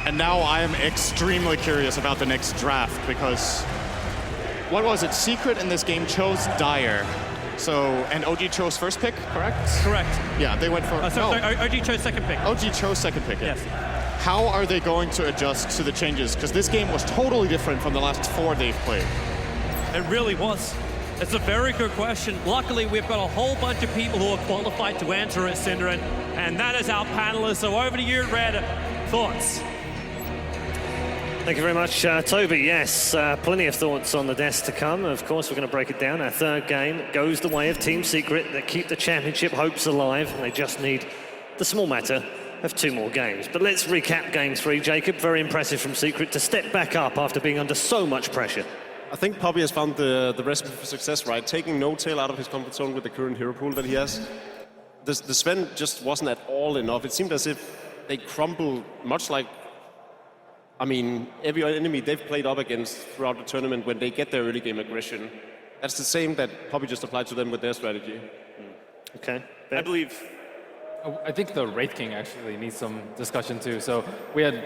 And now I am extremely curious about the next draft because, what was it? Secret in this game chose Dire. So, and OG chose first pick, correct? Correct. Yeah, they went for... Sorry, OG chose second pick. OG chose second pick, yeah. Yes. How are they going to adjust to the changes? Because this game was totally different from the last 4 they've played. It really was. It's a very good question. Luckily, we've got a whole bunch of people who are qualified to answer it, Synderen, and that is our panelists. So over to you, Red. Thoughts? Thank you very much, Toby. Yes, plenty of thoughts on the desk to come. Of course, we're going to break it down. Our third game goes the way of Team Secret that keep the championship hopes alive. And they just need the small matter of 2 more games. But let's recap Game 3. Jacob, very impressive from Secret to step back up after being under so much pressure. I think Poppy has found the recipe for success, right? Taking No Tail out of his comfort zone with the current hero pool that he has. The Sven just wasn't at all enough. It seemed as if they crumbled much like, I mean, every enemy they've played up against throughout the tournament when they get their early game aggression. That's the same that Poppy just applied to them with their strategy. Okay. I believe... I think the Wraith King actually needs some discussion too. So we had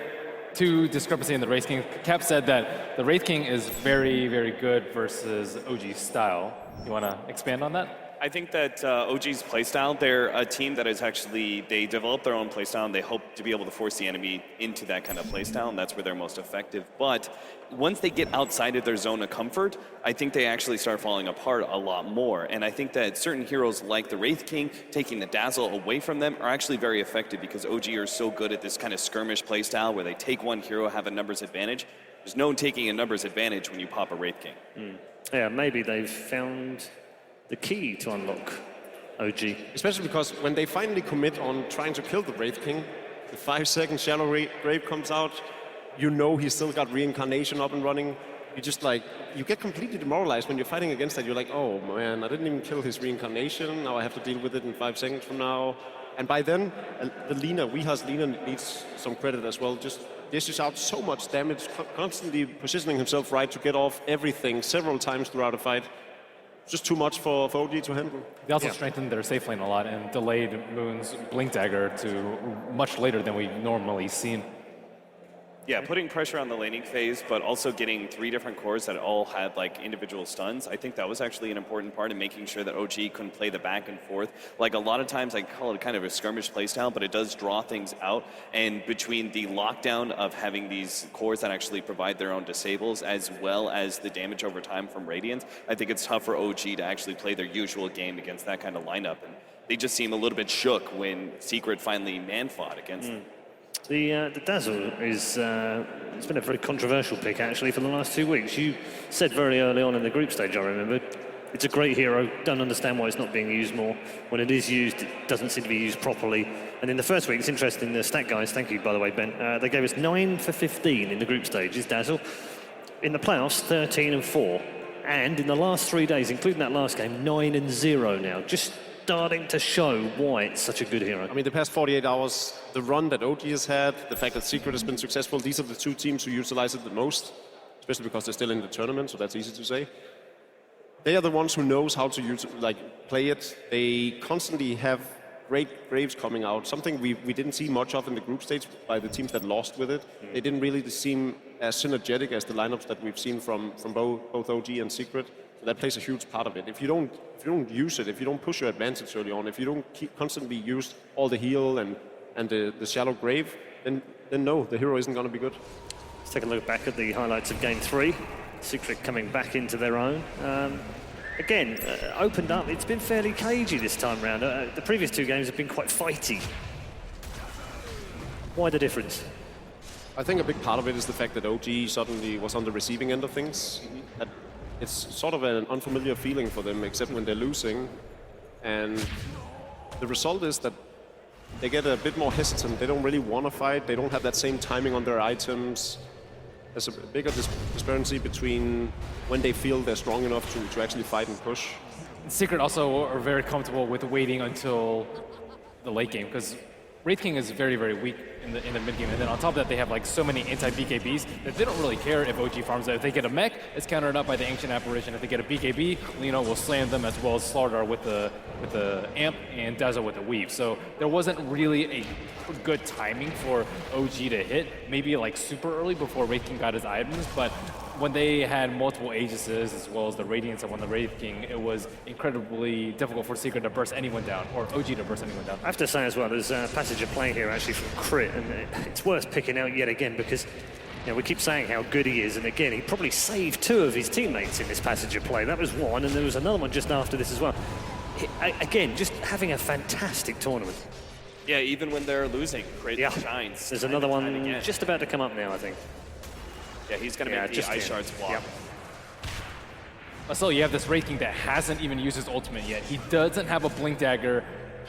2 discrepancy in the Wraith King. Cap said that the Wraith King is very, very good versus OG's style. You want to expand on that? I think that OG's playstyle, they're a team that is actually, they develop their own playstyle and they hope to be able to force the enemy into that kind of playstyle, and that's where they're most effective. But once they get outside of their zone of comfort, I think they actually start falling apart a lot more. And I think that certain heroes like the Wraith King, taking the Dazzle away from them, are actually very effective because OG are so good at this kind of skirmish playstyle where they take one hero, have a numbers advantage. There's no taking a numbers advantage when you pop a Wraith King. Yeah, maybe they've found the key to unlock OG. Especially because when they finally commit on trying to kill the Wraith King, the 5-second Shallow Grave comes out, you know he's still got Reincarnation up and running. You just like, you get completely demoralized when you're fighting against that. You're like, oh man, I didn't even kill his Reincarnation, now I have to deal with it in 5 seconds from now. And by then, the Lina, Weeha's Lina needs some credit as well. Just dishes out so much damage, constantly positioning himself right to get off everything several times throughout a fight. Just too much for OG to handle. They also strengthened their safe lane a lot and delayed Moon's Blink Dagger to much later than we've normally seen. Yeah, putting pressure on the laning phase, but also getting 3 different cores that all had like individual stuns. I think that was actually an important part in making sure that OG couldn't play the back and forth. Like a lot of times I call it kind of a skirmish playstyle, but it does draw things out. And between the lockdown of having these cores that actually provide their own disables, as well as the damage over time from Radiance, I think it's tough for OG to actually play their usual game against that kind of lineup. And they just seem a little bit shook when Secret finally man-fought against them. The Dazzle is it's been a very controversial pick actually for the last 2 weeks. You said very early on in the group stage, I remember, it's a great hero, don't understand why it's not being used more. When it is used, it doesn't seem to be used properly. And in the first week, it's interesting, the stat guys, thank you by the way, Ben, they gave us 9 for 15 in the group stage, is Dazzle. In the playoffs, 13 and 4. And in the last 3 days, including that last game, 9 and 0 now. Just starting to show why it's such a good hero. I mean, the past 48 hours, the run that OG has had, the fact that Secret has been successful, these are the 2 teams who utilize it the most, especially because they're still in the tournament, so that's easy to say. They are the ones who knows how to play it. They constantly have great Graves coming out, something we didn't see much of in the group stage by the teams that lost with it. They didn't really seem as synergetic as the lineups that we've seen from both OG and Secret. So that plays a huge part of it. If you don't use it, if you don't push your advantage early on, if you don't constantly use all the heal and the Shallow Grave, then no, the hero isn't going to be good. Let's take a look back at the highlights of Game 3. Secret coming back into their own. Again, opened up. It's been fairly cagey this time round. The previous 2 games have been quite fighty. Why the difference? I think a big part of it is the fact that OG suddenly was on the receiving end of things. It's sort of an unfamiliar feeling for them, except when they're losing. And the result is that they get a bit more hesitant. They don't really want to fight. They don't have that same timing on their items. there's a bigger disparity between when they feel they're strong enough to actually fight and push. Secret also are very comfortable with waiting until the late game, because Wraith King is very, very weak in the mid game, and then on top of that, they have like so many anti-BKBs that they don't really care if OG farms it. If they get a mech, it's countered up by the Ancient Apparition. If they get a BKB, Lino will slam them, as well as Slardar with the Amp and Dazzle with the Weave. So there wasn't really a good timing for OG to hit, maybe like super early before Wraith King got his items, but when they had multiple Aegises as well as the Radiance on the Wraith King, it was incredibly difficult for Secret to burst anyone down, or OG to burst anyone down. I have to say as well, there's a passage of play here actually from Crit, and it's worth picking out yet again because we keep saying how good he is, and again, he probably saved 2 of his teammates in this passage of play. That was one, and there was another one just after this as well. Again, just having a fantastic tournament. Yeah, even when they're losing, Crit shines. There's another one just about to come up now, I think. Yeah, he's going to make the Ice Shards walk. Yep. So you have this Wraith King that hasn't even used his ultimate yet. He doesn't have a Blink Dagger,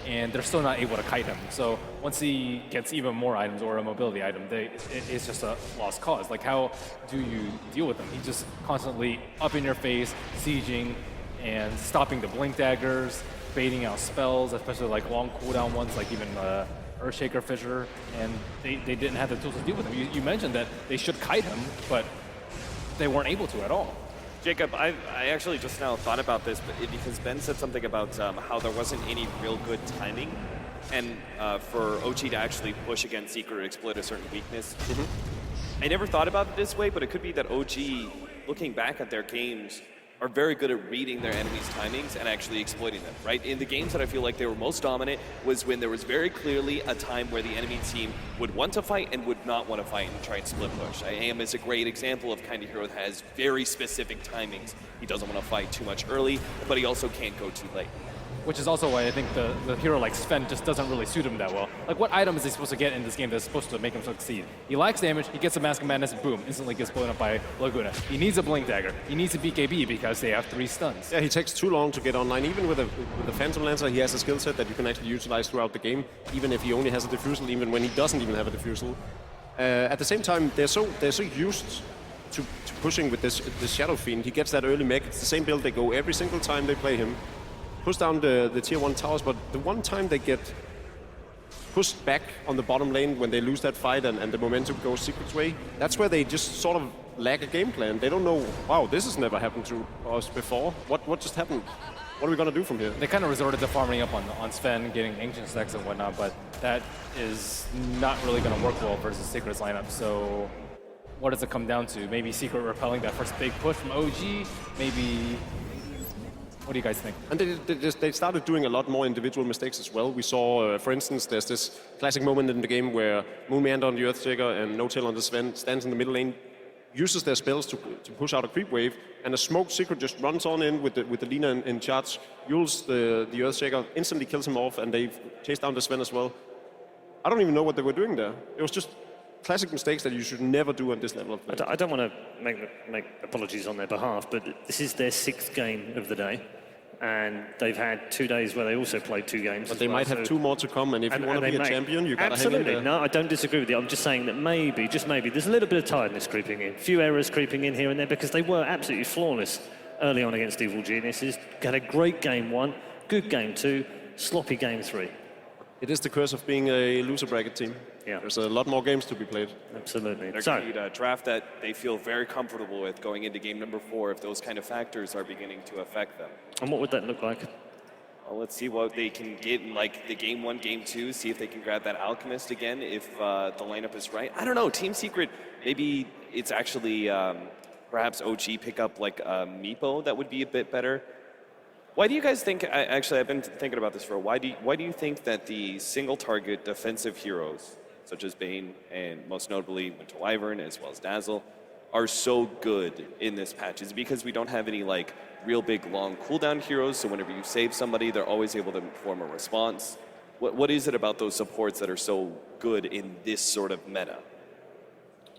and they're still not able to kite him. So once he gets even more items or a mobility item, it's just a lost cause. Like, how do you deal with him? He's just constantly up in your face, sieging, and stopping the Blink Daggers, baiting out spells, especially like long cooldown ones, like even Earthshaker Fissure, and they didn't have the tools to deal with him. You mentioned that they should kite him, but they weren't able to at all. Jacob, I actually just now thought about this because Ben said something about how there wasn't any real good timing, and for OG to actually push against Secret or exploit a certain weakness. I never thought about it this way, but it could be that OG, looking back at their games, are very good at reading their enemies' timings and actually exploiting them, right? In the games that I feel like they were most dominant was when there was very clearly a time where the enemy team would want to fight and would not want to fight and try and split push. AM is a great example of kind of hero that has very specific timings. He doesn't want to fight too much early, but he also can't go too late. Which is also why I think the hero like Sven just doesn't really suit him that well. Like, what item is he supposed to get in this game that's supposed to make him succeed? He lacks damage, he gets a Mask of Madness, boom, instantly gets blown up by Laguna. He needs a Blink Dagger. He needs a BKB because they have 3 stuns. Yeah, he takes too long to get online. Even with the Phantom Lancer, he has a skill set that you can actually utilize throughout the game, even if he only has a Diffusal, even when he doesn't even have a Diffusal. At the same time, they're so used to pushing with this Shadow Fiend. He gets that early mech. It's the same build they go every single time they play him. Push down the tier 1 towers, but the one time they get pushed back on the bottom lane when they lose that fight and the momentum goes Secret's way, that's where they just sort of lack a game plan. They don't know, wow, this has never happened to us before. What just happened? What are we going to do from here? They kind of resorted to farming up on Sven, getting Ancient Stacks and whatnot, but that is not really going to work well versus Secret's lineup. So what does it come down to? Maybe Secret repelling that first big push from OG, maybe... What do you guys think? And they started doing a lot more individual mistakes as well. We saw, for instance, there's this classic moment in the game where Moon Meander on the Earthshaker and No Tail on the Sven stands in the middle lane, uses their spells to push out a creep wave, and a Smoke Secret just runs on in with the Lina in charge, yules the Earthshaker, instantly kills him off, and they chase down the Sven as well. I don't even know what they were doing there. It was just classic mistakes that you should never do at this level of play. I don't want to make apologies on their behalf, but this is their 6th game of the day, and they've had 2 days where they also played 2 games. But they might have 2 more to come, and if you want to be a champion, you got to hang in there. No, I don't disagree with you. I'm just saying that maybe, just maybe, there's a little bit of tiredness creeping in. A few errors creeping in here and there because they were absolutely flawless early on against Evil Geniuses. Had a great game 1, good game 2, sloppy game 3. It is the curse of being a loser bracket team. Yeah. There's a lot more games to be played. Absolutely. They're going to need a draft that they feel very comfortable with going into game number 4 if those kind of factors are beginning to affect them. And what would that look like? Well, let's see what they can get in like the game 1, game 2, see if they can grab that Alchemist again if the lineup is right. I don't know, Team Secret, maybe it's actually perhaps OG pick up like a Meepo that would be a bit better. Why do you guys think, actually I've been thinking about this for a while, why do you think that the single target defensive heroes, such as Bane and most notably Winter Wyvern as well as Dazzle, are so good in this patch? Is it because we don't have any like real big long cooldown heroes, so whenever you save somebody, they're always able to perform a response? What is it about those supports that are so good in this sort of meta?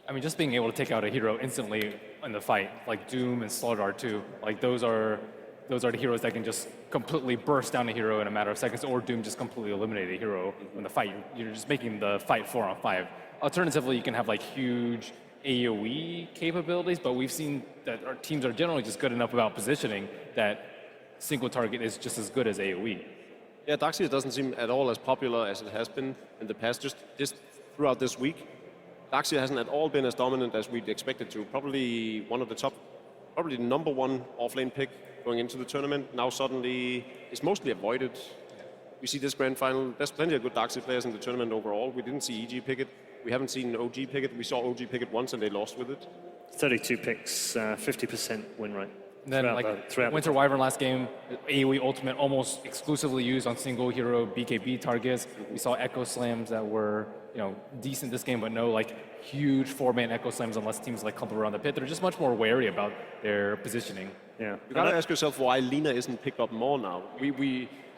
I mean, just being able to take out a hero instantly in the fight, like Doom and Slardar too, like those are the heroes that can just completely burst down a hero in a matter of seconds, or Doom just completely eliminate a hero in the fight. You're just making the fight 4-on-5. Alternatively, you can have like huge AoE capabilities, but we've seen that our teams are generally just good enough about positioning that single target is just as good as AoE. Yeah, Darkseer doesn't seem at all as popular as it has been in the past. Just throughout this week, Darkseer hasn't at all been as dominant as we'd expected to. Probably one of the top, probably the number one offlane pick going into the tournament. Now suddenly is mostly avoided. We see this grand final. There's plenty of good Darkseer players in the tournament overall. We didn't see EG pick it. We haven't seen OG pick it. We saw OG pick it once and they lost with it. 32 picks, 50% win rate. And then Winter Wyvern last game, AoE Ultimate almost exclusively used on single hero BKB targets. We saw Echo Slams that were decent this game, but no like huge 4-man Echo Slams unless teams like clump around the pit. They're just much more wary about their positioning. Yeah. You gotta ask yourself why Lina isn't picked up more now.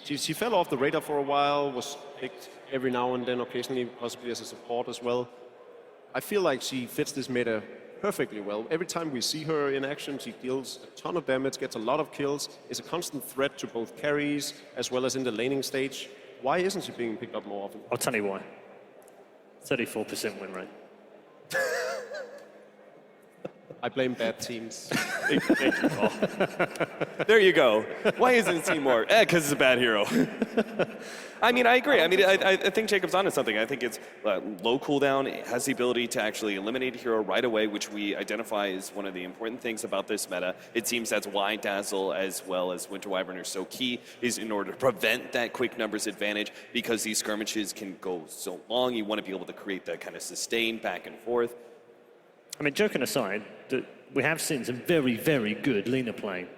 She fell off the radar for a while, was picked every now and then, occasionally possibly as a support as well. I feel like she fits this meta perfectly well. Every time we see her in action, she deals a ton of damage, gets a lot of kills, is a constant threat to both carries as well as in the laning stage. Why isn't she being picked up more often? I'll tell you why. 34% win rate. I blame bad teams. There you go. Why isn't he more? Because it's a bad hero. I mean, I agree. I mean, I think Jacob's onto something. I think it's low cooldown. It has the ability to actually eliminate a hero right away, which we identify as one of the important things about this meta. It seems that's why Dazzle as well as Winter Wyvern are so key, is in order to prevent that quick numbers advantage, because these skirmishes can go so long. You want to be able to create that kind of sustain back and forth. I mean, joking aside, we have seen some very, very good Lina play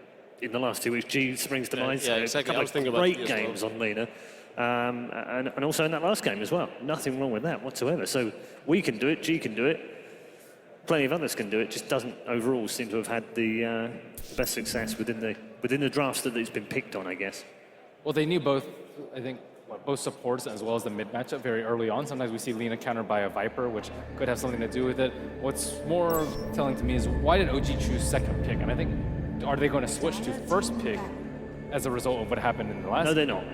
in the last 2 weeks. G springs to mind. Yeah, exactly. A couple of great games on Lina. And also in that last game as well. Nothing wrong with that whatsoever. So we can do it, G can do it. Plenty of others can do it. Just doesn't overall seem to have had the best success within the drafts that it's been picked on, I guess. Well, they knew both, I think, both supports as well as the mid matchup very early on. Sometimes we see Lina countered by a Viper, which could have something to do with it. What's more telling to me is why did OG choose second pick? And I think, are they going to switch to first pick as a result of what happened in the last? No, they're not.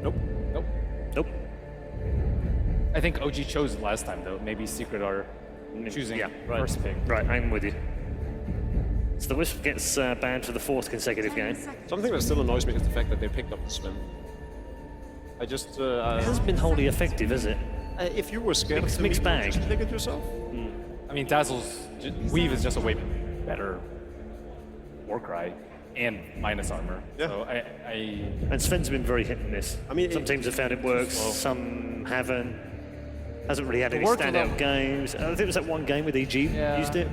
Nope. Nope. I think OG chose last time, though. Maybe Secret are choosing first pick. Right, I'm with you. So the Wisp gets banned for the 4th consecutive game. Something that still annoys me is the fact that they picked up the Sven. I just... it hasn't been wholly effective, has it? If you were scared of mixed bag. Just pick it yourself. I mean, Dazzle's Weave is just a way better Warcry and minus armor. Yeah. So And Sven's been very hit and miss. I mean, some teams have found it works, some haven't. Hasn't really had any standout games. I think it was that one game with EG used it.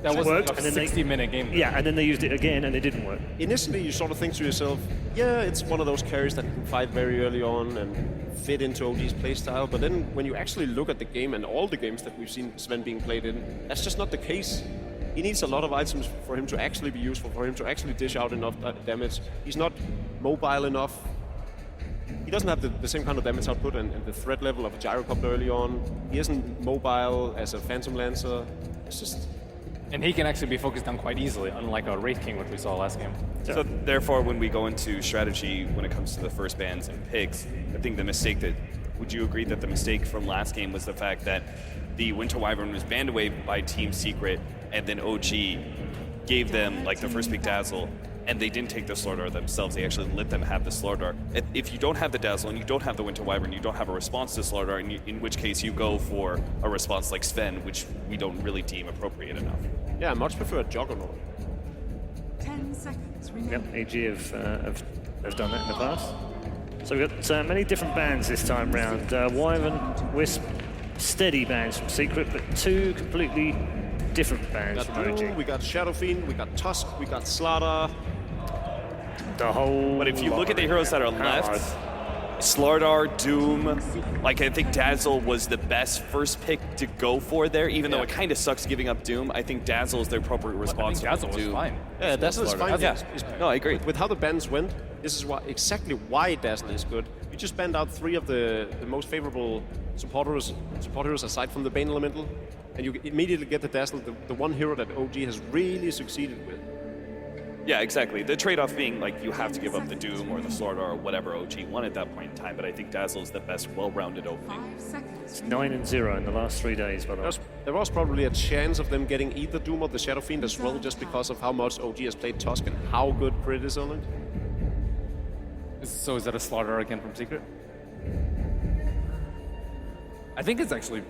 That was worked, a 60-minute game. Yeah, and then they used it again, and it didn't work. Initially, you sort of think to yourself, yeah, it's one of those carries that can fight very early on and fit into OG's playstyle. But then when you actually look at the game and all the games that we've seen Sven being played in, that's just not the case. He needs a lot of items for him to actually be useful, for him to actually dish out enough damage. He's not mobile enough. He doesn't have the same kind of damage output and the threat level of a Gyrocopter early on. He isn't mobile as a Phantom Lancer. It's just... And he can actually be focused on quite easily, unlike a Wraith King, which we saw last game. So therefore, when we go into strategy, when it comes to the first bans and picks, I think the mistake that, would you agree that the mistake from last game was the fact that the Winter Wyvern was banned away by Team Secret, and then OG gave them like the first pick Dazzle, and they didn't take the Slaughter themselves. They actually let them have the Slaughter. If you don't have the Dazzle and you don't have the Winter Wyvern, you don't have a response to Slaughter, in which case you go for a response like Sven, which we don't really deem appropriate enough. Yeah, I much prefer a Juggernaut. 10 seconds remaining. Yep, AG have done that in the past. So we've got many different bans this time round. Wyvern, Wisp, steady bans from Secret, but 2 completely different bans from OG. We got Shadow Fiend, we got Tusk, we got Slaughter. The whole... But if you look at the heroes that are left, Slardar, Doom, like I think Dazzle was the best first pick to go for there, even though it kind of sucks giving up Doom. I think Dazzle is the appropriate response. I think Dazzle was fine. Yeah, Dazzle is fine. Yeah. No, I agree. With how the bans went, this is exactly why Dazzle is good. You just banned out 3 of the most favorable support heroes aside from the Bane Elemental, and you immediately get the Dazzle, the one hero that OG has really succeeded with. Yeah, exactly. The trade-off being like you have to give up the Doom or the Sword or whatever OG won at that point in time, but I think Dazzle's the best well-rounded opening. It's 9-0 in the last 3 days, by the way. There was probably a chance of them getting either Doom or the Shadow Fiend as well, just because of how much OG has played Tusk and how good Crit is on it. So is that a slaughter again from Secret? I think it's actually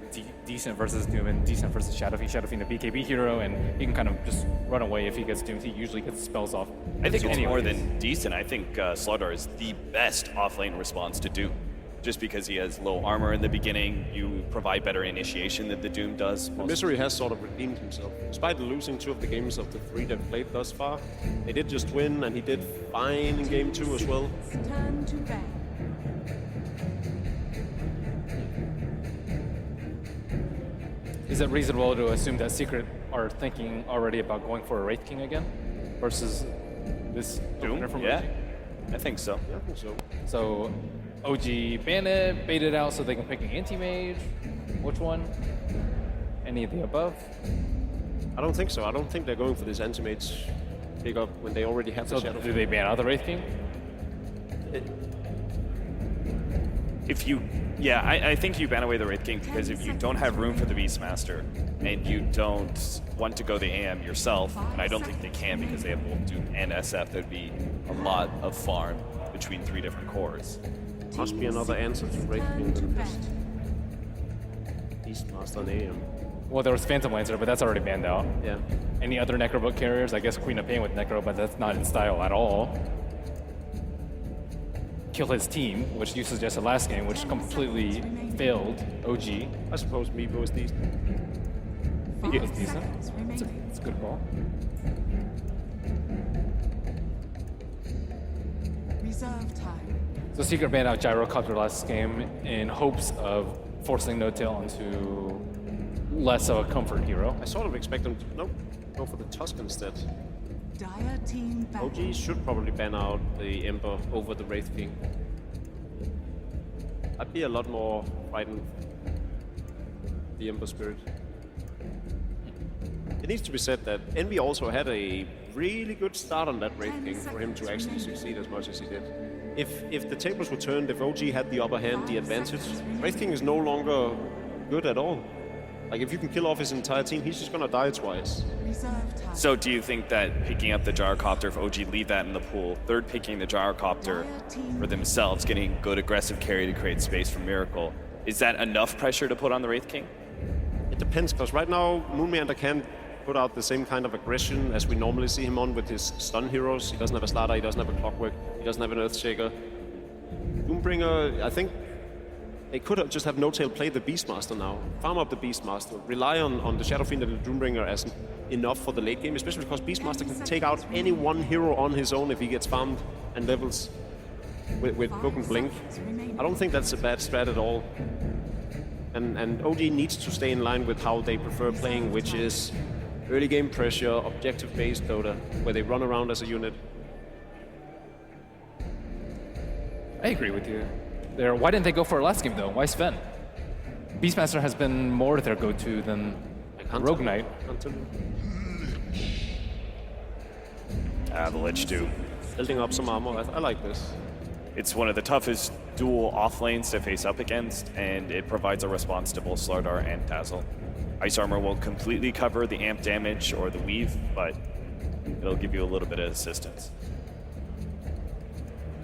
decent versus Doom and decent versus Shadow Fiend. Shadow Fiend a BKB hero, and he can kind of just run away if he gets doomed. He usually gets spells off. I think it's more than decent. I think Slardar is the best off-lane response to Doom. Just because he has low armor in the beginning, you provide better initiation than the Doom does. Misery has sort of redeemed himself. Despite losing 2 of the games of the 3 they've played thus far, they did just win, and he did fine in game 2 as well. Turn to bed. Is it reasonable to assume that Secret are thinking already about going for a Wraith King again versus this Doom? from Yeah, OG? I think so. Yeah, I think so. So OG ban it, bait it out so they can pick an anti-mage. Which one? Any of the above? I don't think so. I don't think they're going for this anti-mage pick up when they already have So the Shadow do they ban out the Wraith King? If you, yeah, I think you ban away the Wraith King because if you don't have room for the Beastmaster and you don't want to go the AM yourself, and I don't think they can because they have both Doom and SF, there'd be a lot of farm between 3 different cores. Must be another answer to Wraith King than just Beastmaster and AM. Well, there was Phantom Lancer, but that's already banned out. Yeah. Any other Necrobook carriers? I guess Queen of Pain with Necro, but that's not in style at all. Kill his team, which you suggested last game, which completely failed OG. I suppose Meepo is decent. Meepo is decent. It's a good ball. Reserve time. So Secret banned out Gyrocopter last game in hopes of forcing No-Tail onto less of a comfort hero. I sort of expect them to go for the Tusk instead. Dire team back. OG should probably ban out the Ember over the Wraith King. I'd be a lot more frightened of the Ember Spirit. It needs to be said that Envy also had a really good start on that Wraith King for him to actually succeed as much as he did. If the tables were turned, if OG had the upper hand, the advantage, Wraith King is no longer good at all. Like, if you can kill off his entire team, he's just gonna die twice. So do you think that picking up the Gyrocopter, if OG leave that in the pool, third picking the Gyrocopter for themselves, getting good aggressive carry to create space for Miracle, is that enough pressure to put on the Wraith King? It depends, because right now, Moonmeander can't put out the same kind of aggression as we normally see him on with his stun heroes. He doesn't have a Slaughter, he doesn't have a Clockwork, he doesn't have an Earthshaker. Doombringer, I think they could just have No-Tail play the Beastmaster now. Farm up the Beastmaster. Rely on the Shadow Fiend and the Doombringer as enough for the late game, especially because Beastmaster can take out any one hero on his own if he gets farmed and levels with Book and Blink. I don't think that's a bad strat at all. And OG needs to stay in line with how they prefer playing, which is early game pressure, objective-based Dota, where they run around as a unit. I agree with you there. Why didn't they go for it last game, though? Why Sven? Beastmaster has been more their go-to than Rogue Knight. The Lich do. Building up some armor, I like this. It's one of the toughest dual off lanes to face up against, and it provides a response to both Slardar and Dazzle. Ice Armor will completely cover the amp damage or the weave, but it'll give you a little bit of assistance.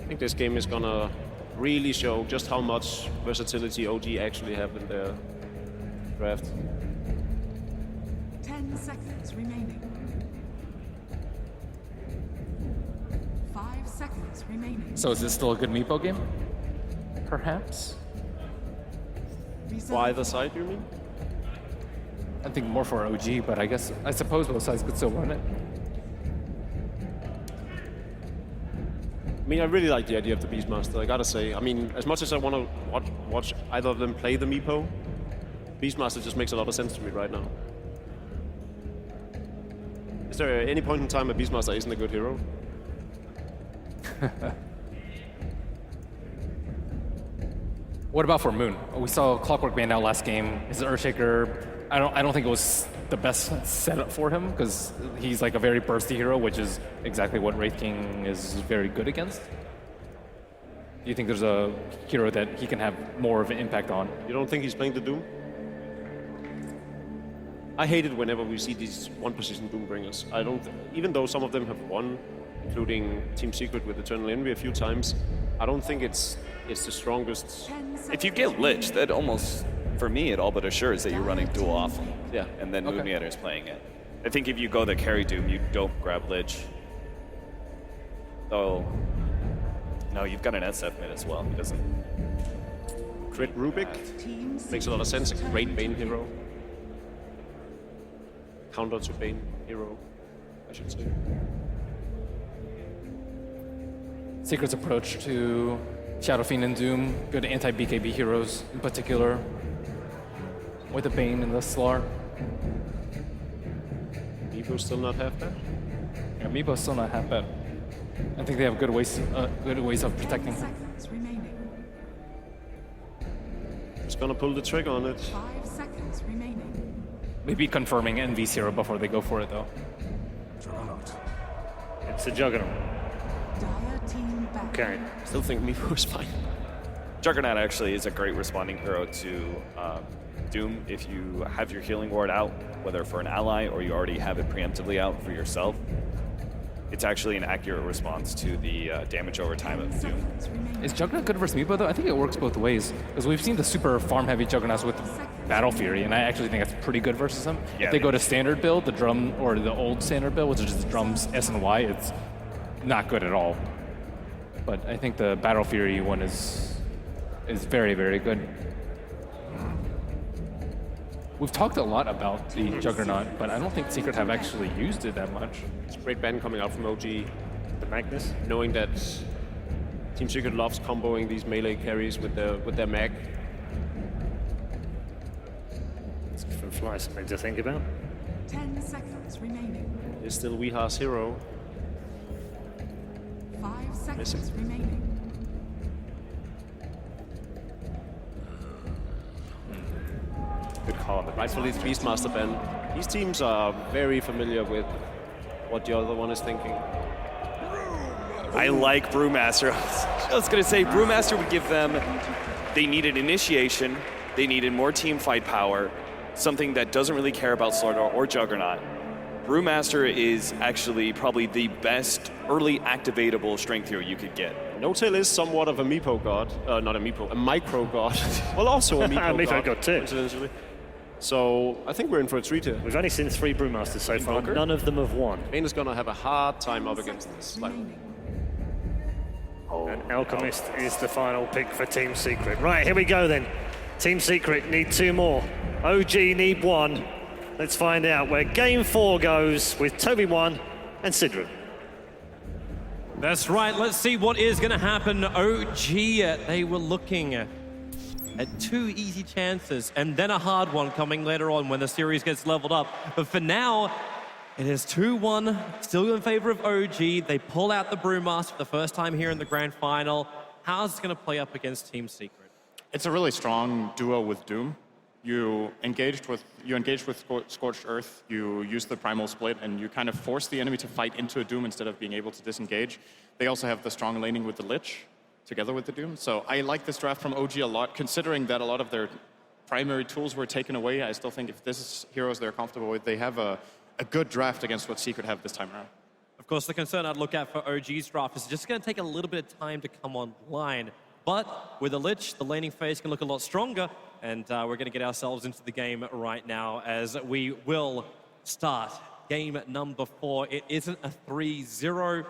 I think this game is gonna really show just how much versatility OG actually have in their draft. 10 seconds remaining. 5 seconds remaining. So is this still a good Meepo game? Perhaps? For either side, you mean? I think more for OG, but I suppose both sides could still run it. I mean, I really like the idea of the Beastmaster, I gotta say. I mean, as much as I want to watch either of them play the Meepo, Beastmaster just makes a lot of sense to me right now. Is there any point in time a Beastmaster isn't a good hero? What about for Moon? We saw Clockwork banned out last game. His Earthshaker, I don't think it was the best setup for him, because he's like a very bursty hero, which is exactly what Wraith King is very good against. Do you think there's a hero that he can have more of an impact on? You don't think he's playing the Doom? I hate it whenever we see these one-position Doombringers. I don't, even though some of them have won, including Team Secret with Eternal Envy a few times, I don't think it's the strongest. If you get Lich, that almost, for me, it all but assures that you're running dual off. Yeah. And then Moonmeander is playing it. I think if you go the carry Doom, you don't grab Lich. Though, no, you've got an SF mid as well. He doesn't. Crit Rubik makes a lot of sense. A great Bane hero. Counter to Bane hero, I should say. Secret's approach to Shadow Fiend and Doom, good anti-BKB heroes in particular, with the Bane and the Slar. Meepo still not half bad? Yeah, Meepo's still not half bad. I think they have good ways of protecting. Just gonna pull the trigger on it. 5 seconds remaining. Maybe confirming NV0 before they go for it, though. It's a Juggernaut. Dire team back. Okay. Still think Meepo is fine. Juggernaut actually is a great responding hero to Doom. If you have your healing ward out, whether for an ally or you already have it preemptively out for yourself, it's actually an accurate response to the damage over time of Doom. Is Juggernaut good versus Meepo, though? I think it works both ways, because we've seen the super farm-heavy Juggernauts with Battle Fury, and I actually think that's pretty good versus him. Yeah, if they go to standard build, the drum, or the old standard build, which is just drums S and Y, it's not good at all. But I think the Battle Fury one is very, very good. We've talked a lot about the Juggernaut, but I don't think Secret have actually used it that much. It's a great ban coming out from OG. The Magnus, knowing that Team Secret loves comboing these melee carries with their mag. It's for Fly something to think about. 10 seconds remaining. It's still Weeha's hero. 5 seconds remaining. Good call on the rightfully Beastmaster ban. These teams are very familiar with what the other one is thinking. I like Brewmaster. I was going to say, Brewmaster would give them, they needed initiation, they needed more team fight power, something that doesn't really care about Slardar or Juggernaut. Brewmaster is actually probably the best early activatable strength hero you could get. No-Tail is somewhat of a Meepo god. Not a Meepo, a micro god. Well, also a Meepo god, too. Coincidentally. So I think we're in for a treat here. We've only seen 3 Brewmasters so far. Invoker. None of them have won. Bane is gonna have a hard time up against this. And Alchemist is the final pick for Team Secret. Right, here we go then. Team Secret need 2 more. OG need 1. Let's find out where Game 4 goes with Toby 1 and Sidra. That's right. Let's see what is going to happen. OG, they were looking at 2 easy chances and then a hard one coming later on when the series gets leveled up. But for now, it is 2-1, still in favor of OG. They pull out the Brewmaster for the first time here in the grand final. How's it going to play up against Team Secret? It's a really strong duo with Doom. You engaged with Scorched Earth, you use the Primal Split, and you kind of force the enemy to fight into a Doom instead of being able to disengage. They also have the strong laning with the Lich, together with the Doom. So I like this draft from OG a lot, considering that a lot of their primary tools were taken away. I still think if this is heroes they're comfortable with, they have a good draft against what Secret have this time around. Of course, the concern I'd look at for OG's draft is just going to take a little bit of time to come online. But with the Lich, the laning phase can look a lot stronger, and we're going to get ourselves into the game right now as we will start game number 4. It isn't a 3-0.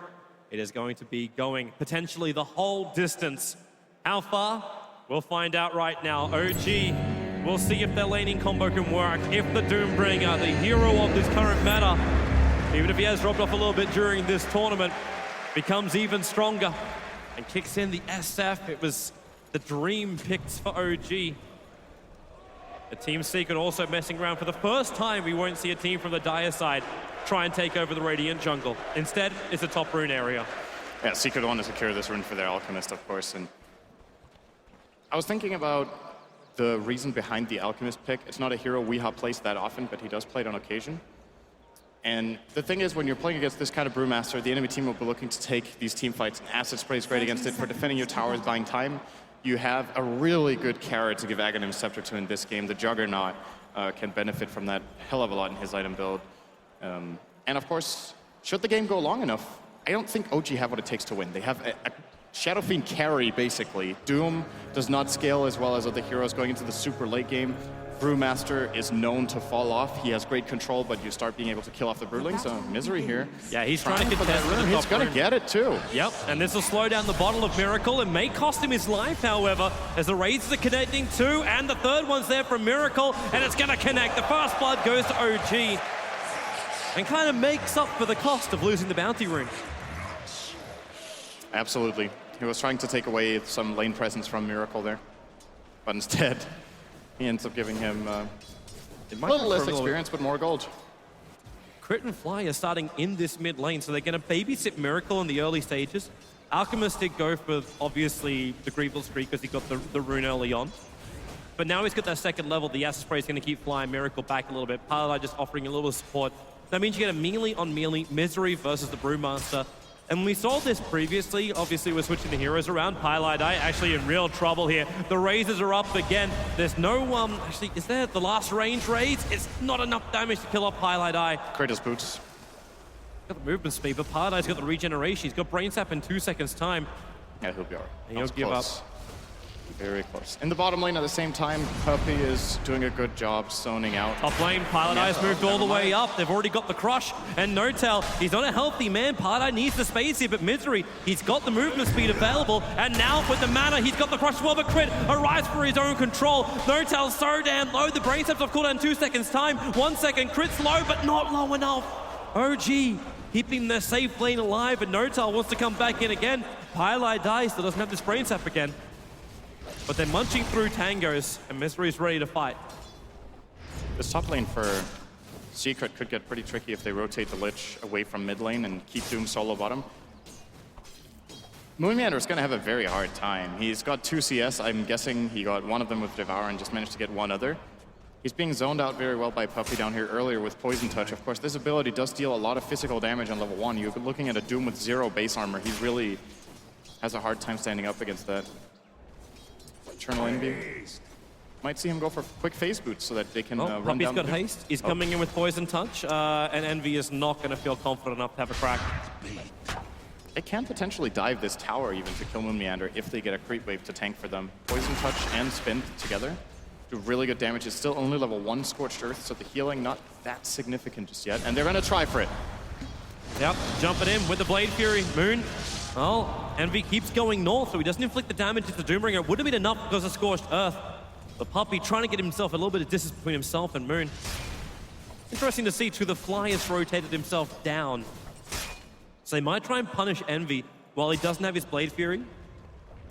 It is going to be going potentially the whole distance. How far? We'll find out right now. OG, we'll see if their laning combo can work. If the Doombringer, the hero of this current meta, even if he has dropped off a little bit during this tournament, becomes even stronger and kicks in the SF. It was the dream picks for OG. The Team Secret also messing around. For the first time, we won't see a team from the Dire side try and take over the Radiant jungle. Instead, it's a top rune area. Yeah, Secret want to secure this rune for their Alchemist, of course. And I was thinking about the reason behind the Alchemist pick. It's not a hero Weehaw plays that often, but he does play it on occasion. And the thing is, when you're playing against this kind of Brewmaster, the enemy team will be looking to take these team fights, and Acid Spray is great against it for defending your towers, buying time. You have a really good carrot to give Aghanim Scepter to in this game. The Juggernaut can benefit from that hell of a lot in his item build. And of course, should the game go long enough, I don't think OG have what it takes to win. They have a Shadow Fiend carry, basically. Doom does not scale as well as other heroes going into the super late game. Brewmaster is known to fall off. He has great control, but you start being able to kill off the Brewling, so Misery here. Yeah, he's trying to contest that rune. He's going to get it, too. Yep, and this will slow down the Bottle of Miracle. It may cost him his life, however, as the Razors are connecting too, and the third one's there from Miracle, and it's going to connect. The Fast Blood goes to OG, and kind of makes up for the cost of losing the Bounty Rune. Absolutely. He was trying to take away some lane presence from Miracle there, but instead, he ends up giving him a little less experience, but more gold. Crit and Fly are starting in this mid lane, so they're going to babysit Miracle in the early stages. Alchemist did go for, obviously, the Greeble Streak because he got the rune early on. But now he's got that second level. The Acid Spray is going to keep flying Miracle back a little bit. Paladin just offering a little bit of support. That means you get a melee on melee, Misery versus the Brewmaster. And we saw this previously. Obviously, we're switching the heroes around. Pylite actually in real trouble here. The Razors are up again. There's no, actually, is there the last range raise? It's not enough damage to kill off Pylite. Kratos boots. Got the movement speed, but Pylite's got the regeneration. He's got Brain Sap in 2 seconds' time. Yeah, he'll be all right. And he'll give up. Very close. In the bottom lane at the same time, Puppey is doing a good job zoning out. Top lane, Paladin's moved all the way up. They've already got the crush. And Notel, he's not a healthy man. Paladin needs the space here, but Misery, he's got the movement speed available. And now with the mana, he's got the crush as well, but Crit arrives for his own control. Notel's so damn low. The Brain Saps off cooldown in 2 seconds time. 1 second, Crit's low, but not low enough. OG keeping their safe lane alive, but Notel wants to come back in again. Pylite dies, still doesn't have this Brain Sap again. But they're munching through tangos, and Misery's ready to fight. This top lane for Secret could get pretty tricky if they rotate the Lich away from mid lane and keep Doom solo bottom. Moonmeander is going to have a very hard time. He's got 2 CS. I'm guessing he got one of them with Devour and just managed to get one other. He's being zoned out very well by Puppey down here earlier with Poison Touch. Of course, this ability does deal a lot of physical damage on level 1. You're looking at a Doom with 0 base armor. He really has a hard time standing up against that. Eternal Envy. Might see him go for quick phase boots so that they can run down. Puppey's got haste. He's coming in with Poison Touch, and Envy is not going to feel confident enough to have a crack. They can potentially dive this tower even to kill Moonmeander if they get a creep wave to tank for them. Poison Touch and Spin together do really good damage. It's still only level 1 Scorched Earth, so the healing not that significant just yet. And they're going to try for it. Yep, jumping in with the Blade Fury. Moon. Oh, Envy keeps going north, so he doesn't inflict the damage to the Doombringer. It would have been enough because of Scorched Earth. The Puppey trying to get himself a little bit of distance between himself and Moon. Interesting to see too, the Fly has rotated himself down. So they might try and punish Envy while he doesn't have his Blade Fury.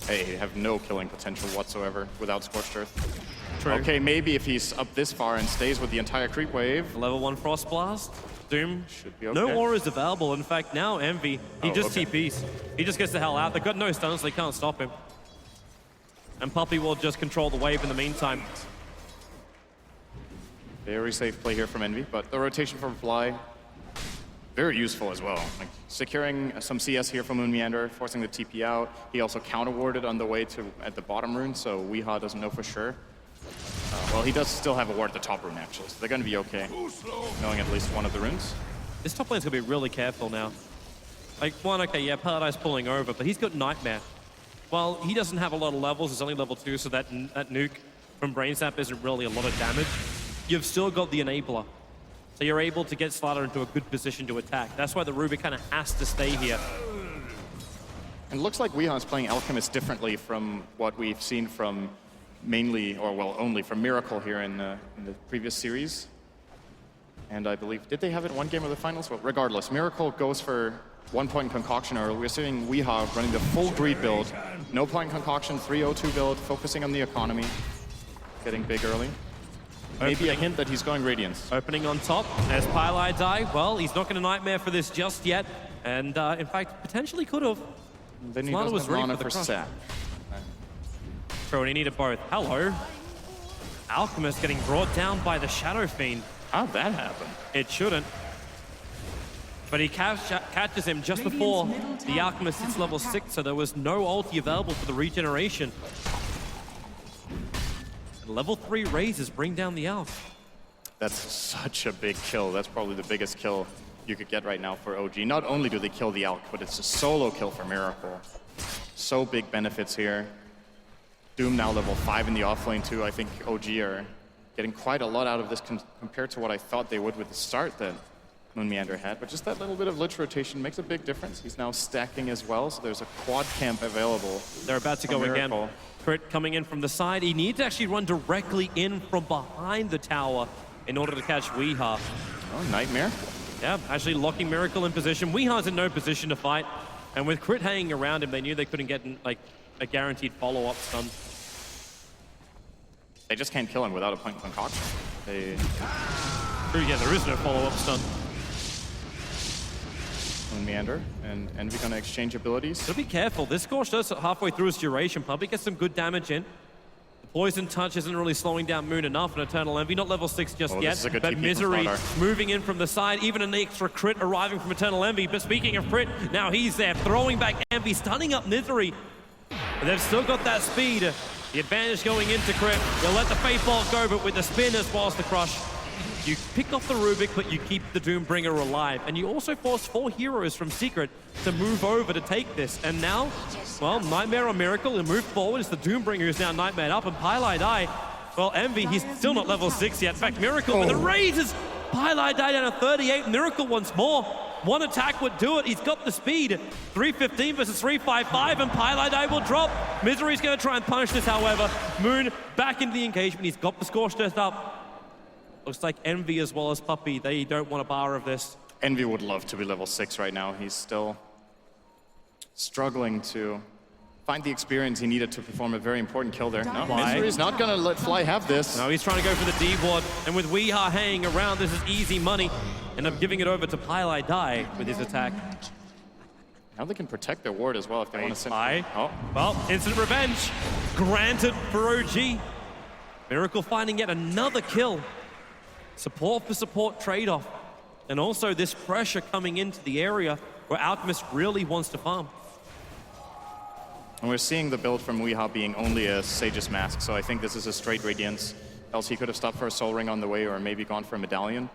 They have no killing potential whatsoever without Scorched Earth. True. Okay, maybe if he's up this far and stays with the entire creep wave. Level 1 Frost Blast. Doom. Should be okay. No auras available. In fact, now Envy, he just TPs. He just gets the hell out. They've got no stuns, so they can't stop him. And Puppey will just control the wave in the meantime. Very safe play here from Envy, but the rotation from Fly, very useful as well. Like securing some CS here from Moonmeander, forcing the TP out. He also counter-warded on the way to at the bottom rune, so Weehaw doesn't know for sure. Well, he does still have a ward at the top rune, actually, so they're going to be okay, knowing at least one of the runes. This top lane's going to be really careful now. Like, one, okay, yeah, Paradise's pulling over, but he's got Nightmare. Well, he doesn't have a lot of levels, he's only level 2, so that nuke from Brain Sap isn't really a lot of damage. You've still got the Enabler. So you're able to get Slater into a good position to attack. That's why the Ruby kind of has to stay here. And it looks like Weehaw is playing Alchemist differently from what we've seen from mainly, or well, only from Miracle here in the previous series. And I believe, did they have it in one game of the finals? Well, regardless, Miracle goes for 1 point concoction early. We're seeing Weehaw running the full greed build. No point concoction, 302 build, focusing on the economy. Getting big early. Maybe a hint that he's going Radiance. Opening on top, as Pylite die, well, he's not going to Nightmare for this just yet. And in fact, potentially could have. Then he doesn't have mana for Sap. True, and he needed both. Hello. Alchemist getting brought down by the Shadow Fiend. How'd that happen? It shouldn't. But he catches him just before the Alchemist hits level 6, so there was no ulti available for the regeneration. And level 3 raises bring down the Alch. That's such a big kill. That's probably the biggest kill you could get right now for OG. Not only do they kill the Alch, but it's a solo kill for Miracle. So big benefits here. Doom now level 5 in the offlane too. I think OG are getting quite a lot out of this compared to what I thought they would with the start that Moon Meander had. But just that little bit of lich rotation makes a big difference. He's now stacking as well, so there's a quad camp available. They're about to go again. Crit coming in from the side. He needs to actually run directly in from behind the tower in order to catch Weeha. Oh, Nightmare. Yeah, actually locking Miracle in position. Weeha's in no position to fight. And with Crit hanging around him, they knew they couldn't get like a guaranteed follow-up stun. They just can't kill him without a point concoction. Yeah, there is no follow-up stun. Moon Meander and Envy gonna exchange abilities. So be careful. This Scorch does halfway through his duration. Probably gets some good damage in. The Poison Touch isn't really slowing down Moon enough, and Eternal Envy, not level 6 just yet. But Misery moving in from the side, even an extra crit arriving from Eternal Envy. But speaking of crit, now he's there, throwing back Envy, stunning up Misery. But they've still got that speed. The advantage going into crit. They'll let the Faith Bolt go, but with the spin as well as the crush. You pick off the Rubik, but you keep the Doombringer alive. And you also force 4 heroes from Secret to move over to take this. And now, well, Nightmare on Miracle and move forward. It's the Doombringer who's now Nightmare up, and Pylai Die. Well, Envy, he's still not level 6 yet. In fact, Miracle with the raises. Pylai Die down to 38. Miracle once more. One attack would do it. He's got the speed. 315 versus 355, and Pylai Die will drop. Misery's going to try and punish this, however. Moon back into the engagement. He's got the Scorched Earth up. Looks like Envy as well as Puppey, they don't want a bar of this. Envy would love to be level 6 right now. He's still struggling to find the experience he needed to perform a very important kill there. No, Misery's not going to let Fly have this. No, he's trying to go for the D-ward, and with Weeha hanging around, this is easy money. And I'm giving it over to Pylai Die with his attack. Now they can protect their ward as well if they want to send. Oh, well, instant revenge granted for OG. Miracle finding yet another kill. Support for support trade-off. And also this pressure coming into the area where Alchemist really wants to farm. And we're seeing the build from Weeha being only a Sage's Mask, so I think this is a straight Radiance. Else he could have stopped for a Soul Ring on the way or maybe gone for a Medallion.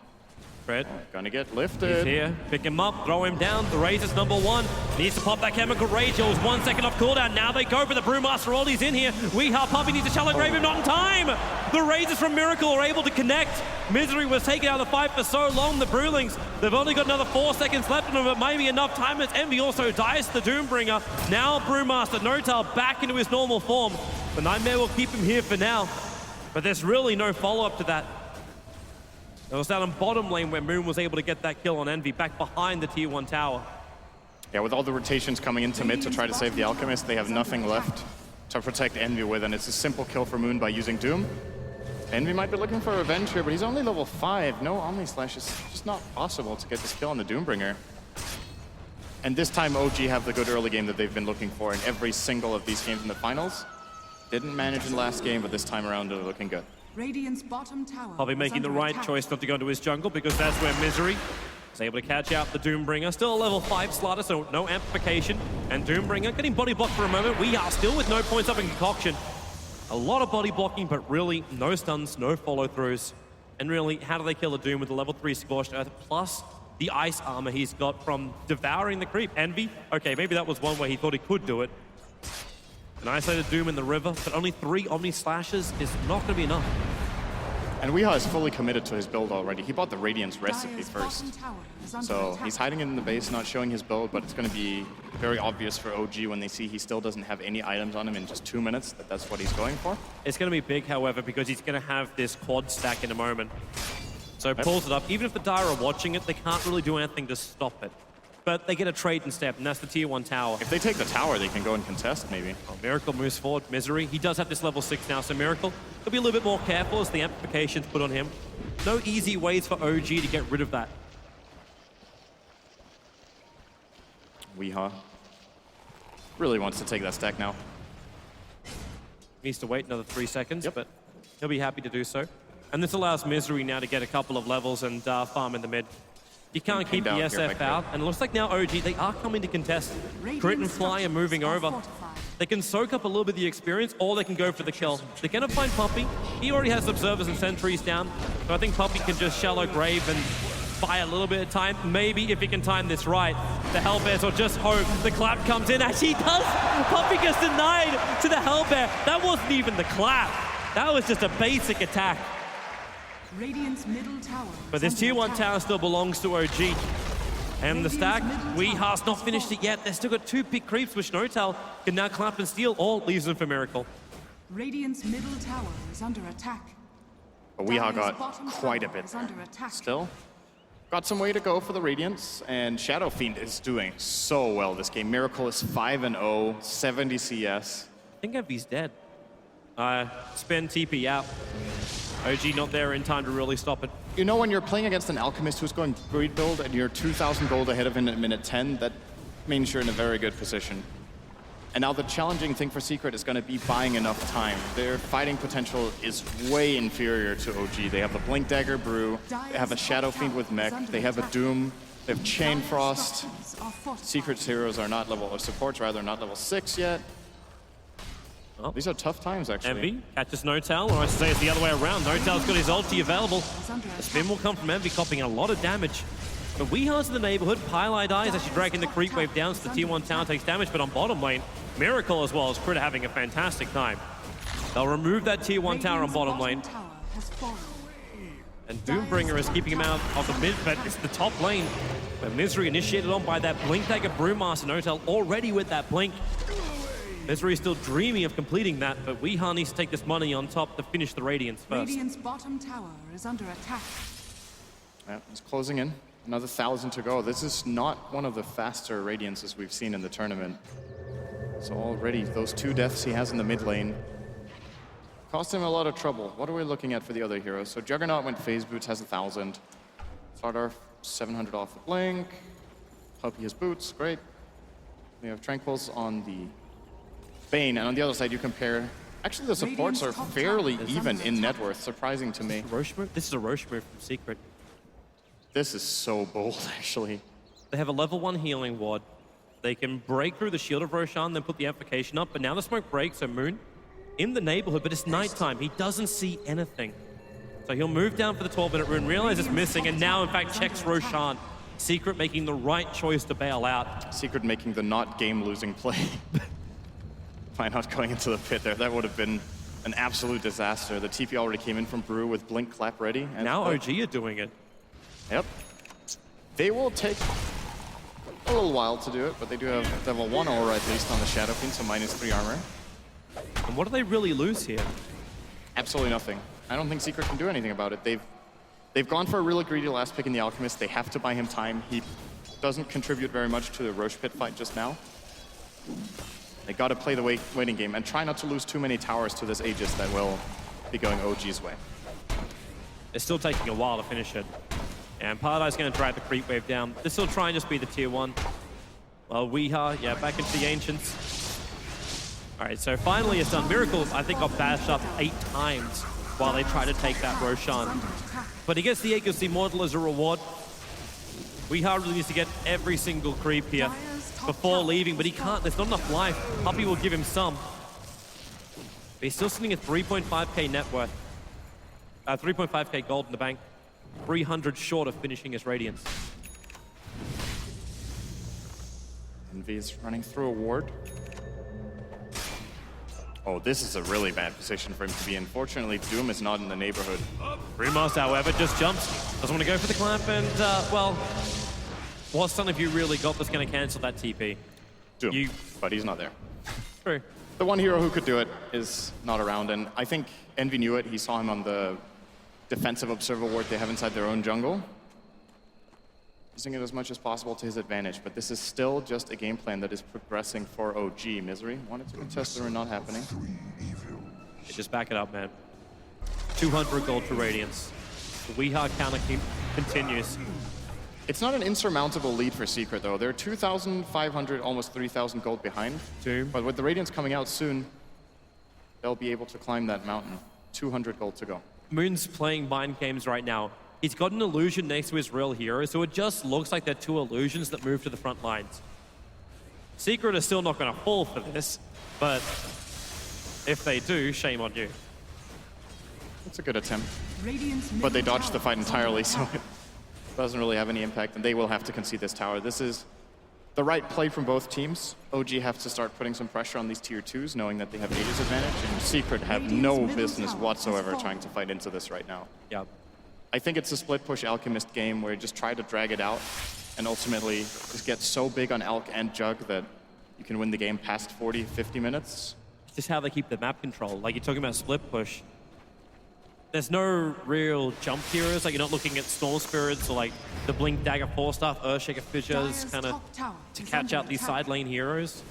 Fred. Gonna get lifted. He's here. Pick him up, throw him down. The Raze is #1. Needs to pop that Chemical Rage. It was 1 second off cooldown. Now they go for the Brewmaster. All he's in here. Weeha Puppey needs to Shallow Grave him, not in time. The Razes from Miracle are able to connect. Misery was taken out of the fight for so long. The Brewlings, they've only got another 4 seconds left in them, but maybe enough time as Envy also dies to the Doombringer. Now Brewmaster, No-Tail back into his normal form. The Nightmare will keep him here for now, but there's really no follow-up to that. It was down in bottom lane where Moon was able to get that kill on Envy, back behind the tier 1 tower. Yeah, with all the rotations coming into mid to try to save the Alchemist, they have nothing left to protect Envy with, and it's a simple kill for Moon by using Doom. Envy might be looking for revenge here, but he's only level 5. No Omni Slash is just not possible to get this kill on the Doombringer. And this time OG have the good early game that they've been looking for in every single of these games in the finals. Didn't manage in the last game, but this time around they're looking good. Radiant's bottom tower. Probably making the right choice not to go into his jungle because that's where Misery is able to catch out the Doombringer. Still a level 5 Slaughter, so no amplification. And Doombringer getting body blocked for a moment. We are still with no points up in Concoction. A lot of body blocking, but really no stuns, no follow-throughs. And really, how do they kill a Doom with the level 3 Scorched Earth plus the ice armor he's got from devouring the creep? Envy, okay, maybe that was one where he thought he could do it. An isolated Doom in the river, but only 3 Omni Slashes is not going to be enough. And Weeha is fully committed to his build already. He bought the Radiance recipe first. So he's hiding in the base, not showing his build, but it's going to be very obvious for OG when they see he still doesn't have any items on him in just 2 minutes that that's what he's going for. It's going to be big, however, because he's going to have this quad stack in a moment. So pulls it up. Even if the Dire are watching it, they can't really do anything to stop it. But they get a trade in step, and that's the tier 1 tower. If they take the tower, they can go and contest, maybe. Oh, Miracle moves forward. Misery, he does have this level 6 now, so Miracle will be a little bit more careful as the amplification's put on him. No easy ways for OG to get rid of that. Weeha really wants to take that stack now. Needs to wait another 3 seconds, but He'll be happy to do so. And this allows Misery now to get a couple of levels and farm in the mid. You can't keep the SF out, and it looks like now OG, they are coming to contest. Crit and Fly are moving over. They can soak up a little bit of the experience, or they can go for the kill. They're gonna find Puppy. He already has observers and sentries down, so I think Puppy can just shallow grave and buy a little bit of time. Maybe if he can time this right, the Hellbears will just hope the clap comes in, as he does. Puppy gets denied to the Hellbear. That wasn't even the clap. That was just a basic attack. Radiant's middle tower. But this tier 1 tower still belongs to OG. And the stack, Weeha's not finished it yet. They've still got 2 big creeps, which Notal can now clap and steal, or leaves them for Miracle. Radiant's middle tower is under attack. But Weeha got quite a bit still. Got some way to go for the Radiants, and Shadow Fiend is doing so well this game. Miracle is 5-0, 70 CS. I think Envy's dead. Spin TP out. OG not there in time to really stop it. You know, when you're playing against an Alchemist who's going greed build and you're 2,000 gold ahead of him at minute 10, that means you're in a very good position. And now the challenging thing for Secret is going to be buying enough time. Their fighting potential is way inferior to OG. They have the Blink Dagger Brew, they have a Shadow Fiend with Mech, they have a Doom, they have Chain Frost. Secret's heroes are not level, or supports rather, not level 6 yet. Oh. These are tough times, actually. Envy catches Notal, or I should say it's the other way around. Notal's got his ulti available. The spin will come from Envy, copying a lot of damage. But Weeha's in the neighborhood. Pyle dies as she's dragging the creep wave down, so the tier 1 tower takes damage. But on bottom lane, Miracle as well as Crit having a fantastic time. They'll remove that tier 1 tower on bottom lane. And Doombringer is keeping him out of the mid, but it's the top lane where Misery initiated on by that Blink Dagger Brewmaster. Notal already with that Blink. Misery is still dreaming of completing that, but Weeha needs to take this money on top to finish the Radiance first. Radiant's bottom tower is under attack. Yeah, it's closing in. Another 1,000 to go. This is not one of the faster Radiances we've seen in the tournament. So already, those 2 deaths he has in the mid lane cost him a lot of trouble. What are we looking at for the other heroes? So Juggernaut went Phase Boots, has 1,000. Sardar, 700 off the Blink. Puppy has Boots, great. We have Tranquils on the Bane, and on the other side you compare. Actually, the supports are fairly even in net worth, surprising to me. This is a Roche move from Secret. This is so bold, actually. They have a level 1 healing ward. They can break through the shield of Roshan, then put the amplification up, but now the smoke breaks, so Moon in the neighborhood, but it's nighttime. He doesn't see anything. So he'll move down for the 12-minute rune, realize it's missing, and now in fact checks Roshan. Secret making the right choice to bail out. Secret making the not game-losing play. By not going into the pit there. That would have been an absolute disaster. The TP already came in from Brew with Blink Clap ready. And now OG are doing it. Yep. They will take a little while to do it, but they do have level 1 aura at least on the Shadow Fiend, so -3 armor. And what do they really lose here? Absolutely nothing. I don't think Secret can do anything about it. They've gone for a really greedy last pick in the Alchemist. They have to buy him time. He doesn't contribute very much to the Roche pit fight just now. They got to play the waiting game and try not to lose too many towers to this Aegis that will be going OG's way. It's still taking a while to finish it. And Paradise going to drag the creep wave down. This will try and just be the tier 1. Well, Weeha, yeah, back into the Ancients. All right, so finally it's done. Miracle, I think, got bashed up 8 times while they try to take that Roshan. But he gets the Aegis Immortal as a reward. Weeha really needs to get every single creep here before leaving, but he can't. There's not enough life. Puppy will give him some. But he's still sitting at 3.5k net worth. 3.5k gold in the bank. 300 short of finishing his Radiance. Envy is running through a ward. Oh, this is a really bad position for him to be in. Fortunately, Doom is not in the neighborhood. Brewmaster, however, just jumps. Doesn't want to go for the clamp, and, well, what's some of you really got that's going to cancel that TP? Doom, but he's not there. True. The one hero who could do it is not around, and I think Envy knew it. He saw him on the defensive observer ward they have inside their own jungle. Using it as much as possible to his advantage, but this is still just a game plan that is progressing for OG. Misery wanted to contest the rune, not happening. Hey, just back it up, man. 200 gold for Radiance. The Weeha counter continues. It's not an insurmountable lead for Secret, though. They're 2,500, almost 3,000 gold behind. But with the Radiance coming out soon, they'll be able to climb that mountain. 200 gold to go. Moon's playing mind games right now. He's got an illusion next to his real hero, so it just looks like they're two illusions that move to the front lines. Secret is still not going to fall for this, but if they do, shame on you. It's a good attempt. Radiant's But they middle dodged the tower fight is entirely, under so attack. it doesn't really have any impact, and they will have to concede this tower. This is the right play from both teams. OG have to start putting some pressure on these tier 2s, knowing that they have Aegis advantage, and Secret have no business whatsoever trying to fight into this right now. Yeah. I think it's a split push Alchemist game where you just try to drag it out and ultimately just get so big on Alch and Jug that you can win the game past 40, 50 minutes. It's just how they keep the map control. Like you're talking about split push. There's no real jump heroes. Like you're not looking at Storm Spirits or like the Blink Dagger 4-Staff, Earthshaker Fissures kind of to catch out these side lane heroes.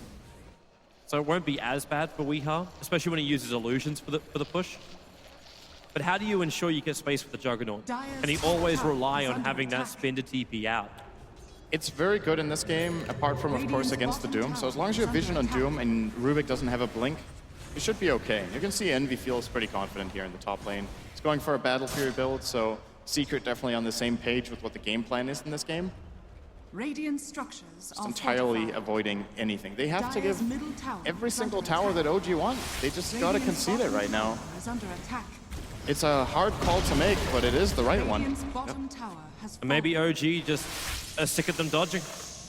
So it won't be as bad for Weeha, especially when he uses illusions for the push. But how do you ensure you get space for the Juggernaut? And he always rely on having that spin to TP out. It's very good in this game, apart from, of course, against the Doom. So as long as you have vision on Doom and Rubik doesn't have a blink, you should be okay. You can see Envy feels pretty confident here in the top lane. He's going for a Battle Fury build, so Secret definitely on the same page with what the game plan is in this game. Radiant structures Just are entirely fortified. avoiding anything. They have to Dire's give middle tower every is single under tower attack. that OG wants. They just gotta Radiant's concede it bottom right now. tower is under attack. It's a hard call to make, but it is the right one. Radiant's bottom tower has And maybe OG just are sick of them dodging.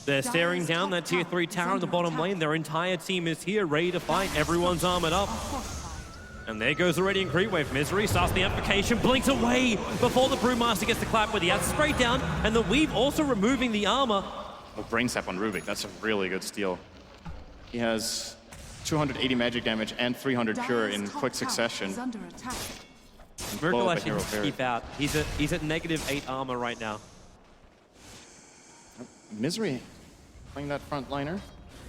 They're staring down that tier 3 tower in the bottom lane. Their entire team is here, ready to fight. Everyone's armored up. And there goes the Radiant Creep Wave. Misery starts the amplification, blinks away before the Brewmaster gets the clap with the Acid Spray down, and the Weave also removing the armor. Oh, Brain Sap on Rubik, that's a really good steal. He has 280 magic damage and 300 pure in quick succession. Is under attack. Miracle Blow up a actually hero needs to very- keep out. He's at -8 armor right now. Misery playing that front liner.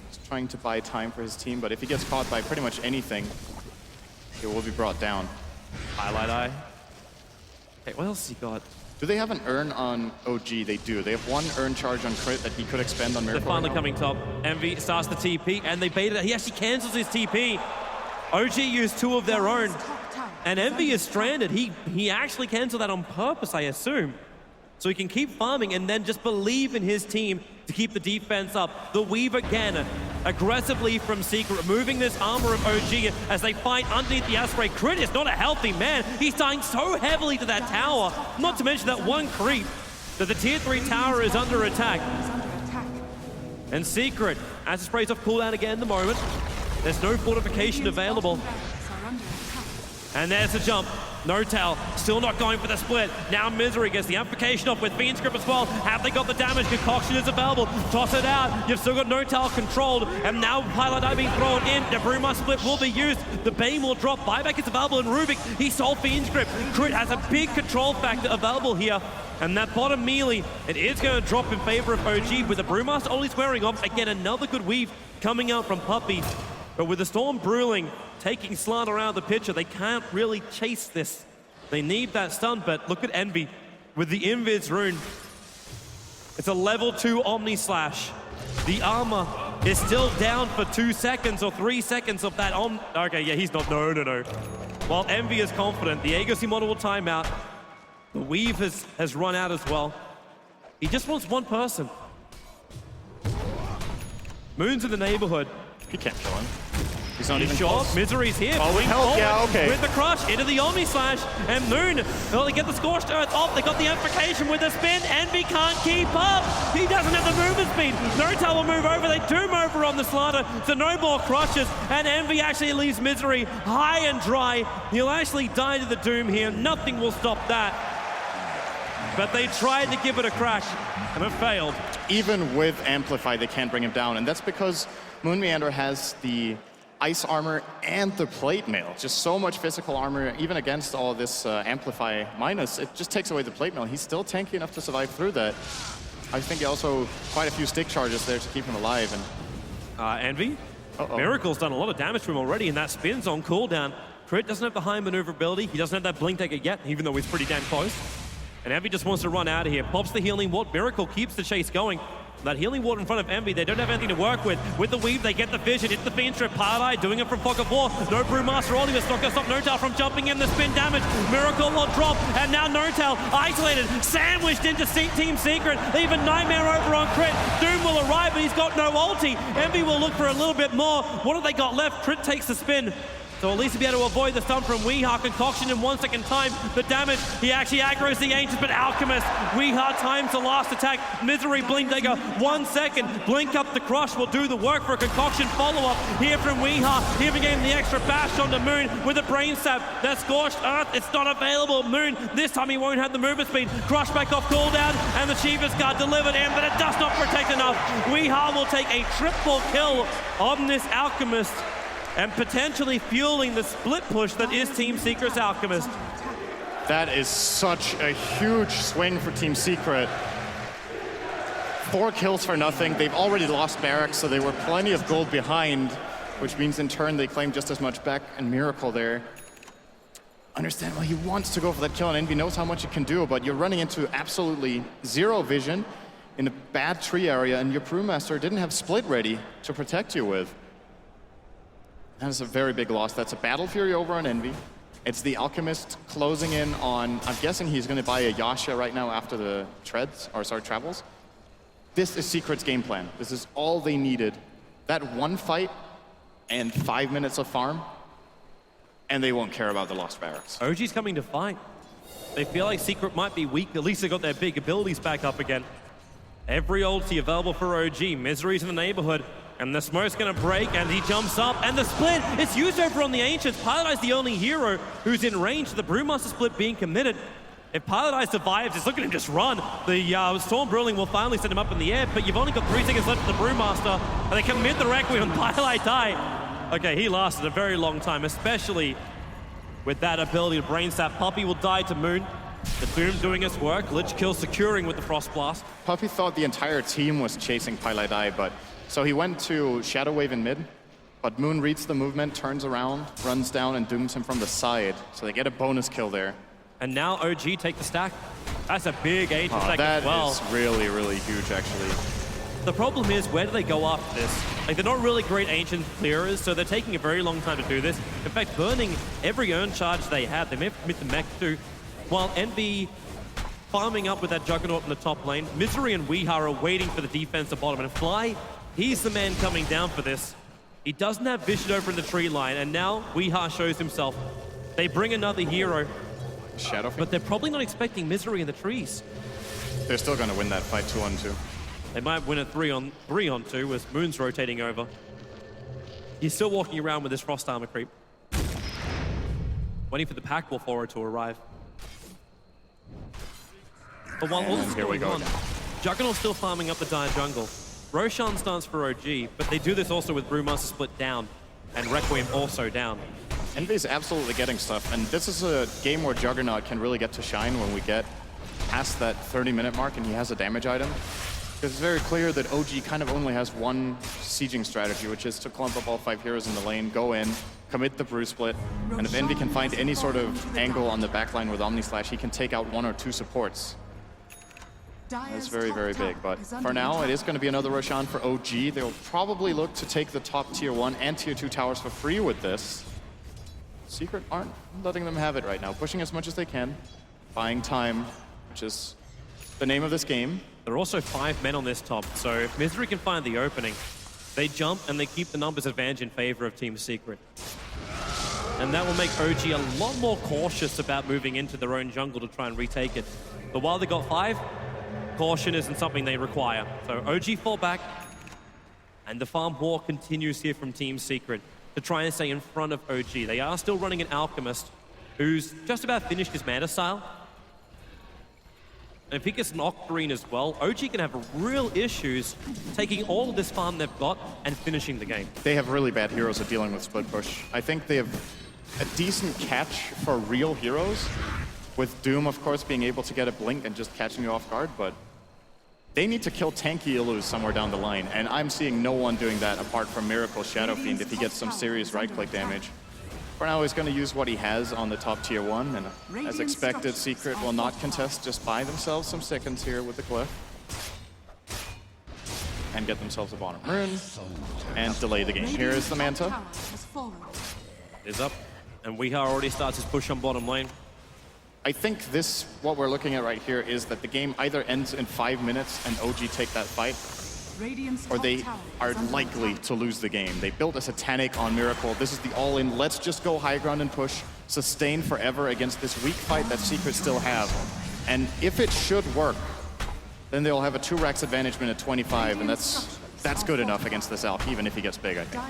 He's trying to buy time for his team, but if he gets caught by pretty much anything, he will be brought down. Highlight Eye. Okay, what else has he got? Do they have an Urn on OG? They do. They have one Urn charge on Crit that he could expend on Miracle. They're finally right now. coming top. Envy starts the TP, and they baited it. He actually cancels his TP. OG used 2 of their own, and Envy is stranded. He actually canceled that on purpose, I assume. So he can keep farming and then just believe in his team to keep the defense up. The Weave again, aggressively from Secret, removing this armor of OG as they fight underneath the Asprey. Crit is not a healthy man. He's dying so heavily to that tower, not to mention that one creep, that the tier 3 tower is under attack. And Secret, as it sprays off cooldown again in the moment, there's no fortification available. And there's the jump. No tell, still not going for the split. Now Misery gets the amplification off with Fiend's Grip as well. Have they got the damage? Concoction is available. Toss it out. You've still got No Tell controlled. And now Pilot Eye being thrown in. The Bruma split will be used. The Bane will drop. Buyback is available. And Rubik, he sold Fiend's Grip. Crit has a big control factor available here. And that bottom melee, it is going to drop in favor of OG with the Brewmaster only squaring off. Again, another good weave coming out from Puppey. But with the Storm Brewing taking Slant around the picture, they can't really chase this. They need that stun, but look at Envy with the Invis rune. It's a level 2 Omni Slash. The armor is still down for 2 seconds or 3 seconds of that Okay, yeah, he's not. No. While Envy is confident, the Agassi model will time out. The Weave has run out as well. He just wants one person. Moon's in the neighborhood. He can't kill him. He's not even shot. close. Misery's here. Oh, with Blink help, forward yeah, okay. With the crush into the Omni Slash. And Moon, well, they get the Scorched Earth off. They got the amplification with the spin. Envy can't keep up. He doesn't have the movement speed. No Tell will move over. They doom over on the Slanter. So no more crushes. And Envy actually leaves Misery high and dry. He'll actually die to the Doom here. Nothing will stop that. But they tried to give it a crack, and it failed. Even with Amplify, they can't bring him down. And that's because Moon Meander has the ice armor and the plate mail. Just so much physical armor, even against all this Amplify minus, it just takes away the plate mail. He's still tanky enough to survive through that. I think also quite a few stick charges there to keep him alive. And Envy? Miracle's done a lot of damage to him already, and that spin's on cooldown. Crit doesn't have the high maneuverability. He doesn't have that Blink Dagger yet, even though he's pretty damn close. And Envy just wants to run out of here. Pops the healing ward. Miracle keeps the chase going. That healing ward in front of Envy, they don't have anything to work with. With the weave, they get the vision. It's the Fiend Strip. Paradise doing it from Fog of War. No Brewmaster all this. Not gonna stop N0tail from jumping in. The spin damage. Miracle will drop. And now N0tail isolated, sandwiched into Team Secret. Even Nightmare over on Crit. Doom will arrive, but he's got no ulti. Envy will look for a little bit more. What have they got left? Crit takes the spin. So at least to be able to avoid the stun from Weeha. Concoction in 1 second time. The damage, he actually aggroes the Ancients, but Alchemist, Weeha times the last attack. Misery Blink Dagger, 1 second. Blink up the Crush will do the work for a Concoction follow-up here from Weeha. Giving him the extra bash onto Moon with a Brain Sap. That Scorched Earth, it's not available. Moon, this time he won't have the movement speed. Crush back off cooldown, and the Shiva's Guard delivered in, but it does not protect enough. Weeha will take a triple kill on this Alchemist, and potentially fueling the split push that is Team Secret's Alchemist. That is such a huge swing for Team Secret. 4 kills for nothing. They've already lost Barracks, so they were plenty of gold behind, which means in turn they claim just as much back, and Miracle there. Understand why he wants to go for that kill, and Envy knows how much it can do, but you're running into absolutely zero vision in a bad tree area, and your Brewmaster didn't have Split ready to protect you with. That is a very big loss. That's a Battle Fury over on Envy. It's the Alchemist closing in on, I'm guessing he's going to buy a Yasha right now after the travels. This is Secret's game plan. This is all they needed. That one fight and 5 minutes of farm, and they won't care about the lost Barracks. OG's coming to fight. They feel like Secret might be weak. At least they got their big abilities back up again. Every ulti available for OG. Misery's in the neighborhood. And the smoke's gonna break, and he jumps up, and the split, it's used over on the Ancients. Paradise the only hero who's in range, the Brewmaster split being committed. If Paradise survives, it's looking at him just run. The Storm Brawling will finally send him up in the air, but you've only got 3 seconds left for the Brewmaster, and they commit the Requiem, Pilot die. Okay, he lasted a very long time, especially with that ability to Brain Sap. Puppey will die to Moon. The Doom doing his work, Lich Kill securing with the Frost Blast. Puppey thought the entire team was chasing Pilot Eye, but so he went to Shadow Wave in mid, but Moon reads the movement, turns around, runs down, and dooms him from the side. So they get a bonus kill there. And now OG take the stack. That's a big Ancient stack as well. That is really, really huge, actually. The problem is, where do they go after this? Like, they're not really great Ancient clearers, so they're taking a very long time to do this. In fact, burning every Urn charge they have. They may have commit the mech too. While Envy farming up with that Juggernaut in the top lane, Misery and Weeha are waiting for the defense at bottom. And Fly, he's the man coming down for this. He doesn't have vision over in the tree line, and now Weeha shows himself. They bring another hero. Shadow. But they're probably not expecting Misery in the trees. They're still going to win that fight 2-on-2. They might win a 3-on-2 as Moon's rotating over. He's still walking around with his Frost Armor creep. Waiting for the Pack Wolf Aura to arrive. But while all this is going on, Juggernaut's still farming up the dire jungle. Roshan stands for OG, but they do this also with Brewmaster split down, and Requiem also down. Envy's absolutely getting stuff, and this is a game where Juggernaut can really get to shine when we get past that 30-minute mark and he has a damage item. Because it's very clear that OG kind of only has one sieging strategy, which is to clump up all 5 heroes in the lane, go in, commit the brew split, and if Envy can find any sort of angle on the backline with Omni Slash, he can take out 1 or 2 supports. That's very, very big, but for now, it is going to be another Roshan for OG. They'll probably look to take the top tier 1 and tier 2 towers for free with this. Secret aren't letting them have it right now, pushing as much as they can, buying time, which is the name of this game. There are also 5 men on this top, so if Misery can find the opening, they jump and they keep the numbers advantage in favor of Team Secret. And that will make OG a lot more cautious about moving into their own jungle to try and retake it. But while they got 5, caution isn't something they require. So OG fall back, and the farm war continues here from Team Secret to try and stay in front of OG. They are still running an Alchemist who's just about finished his Mana Style. And if he gets an Octarine as well, OG can have real issues taking all of this farm they've got and finishing the game. They have really bad heroes at dealing with split push. I think they have a decent catch for real heroes, with Doom, of course, being able to get a blink and just catching you off guard, but they need to kill tanky Illus somewhere down the line, and I'm seeing no one doing that apart from Miracle Shadow Fiend if he gets some serious right-click damage. For now, he's going to use what he has on the top tier 1, and as expected, Secret will not contest, just buy themselves some seconds here with the Glyph. and get themselves a bottom rune and delay the game. Here is the Manta. Is up, and Weeha already starts his push on bottom lane. I think what we're looking at right here is that the game either ends in 5 minutes and OG take that fight, or they are likely to lose the game. They built a Satanic on Miracle. This is the all-in, let's just go high ground and push, sustain forever against this weak fight that Secret still have. And if it should work, then they'll have a 2 racks advantage at 25, and that's good enough against this Alp, even if he gets big, I think.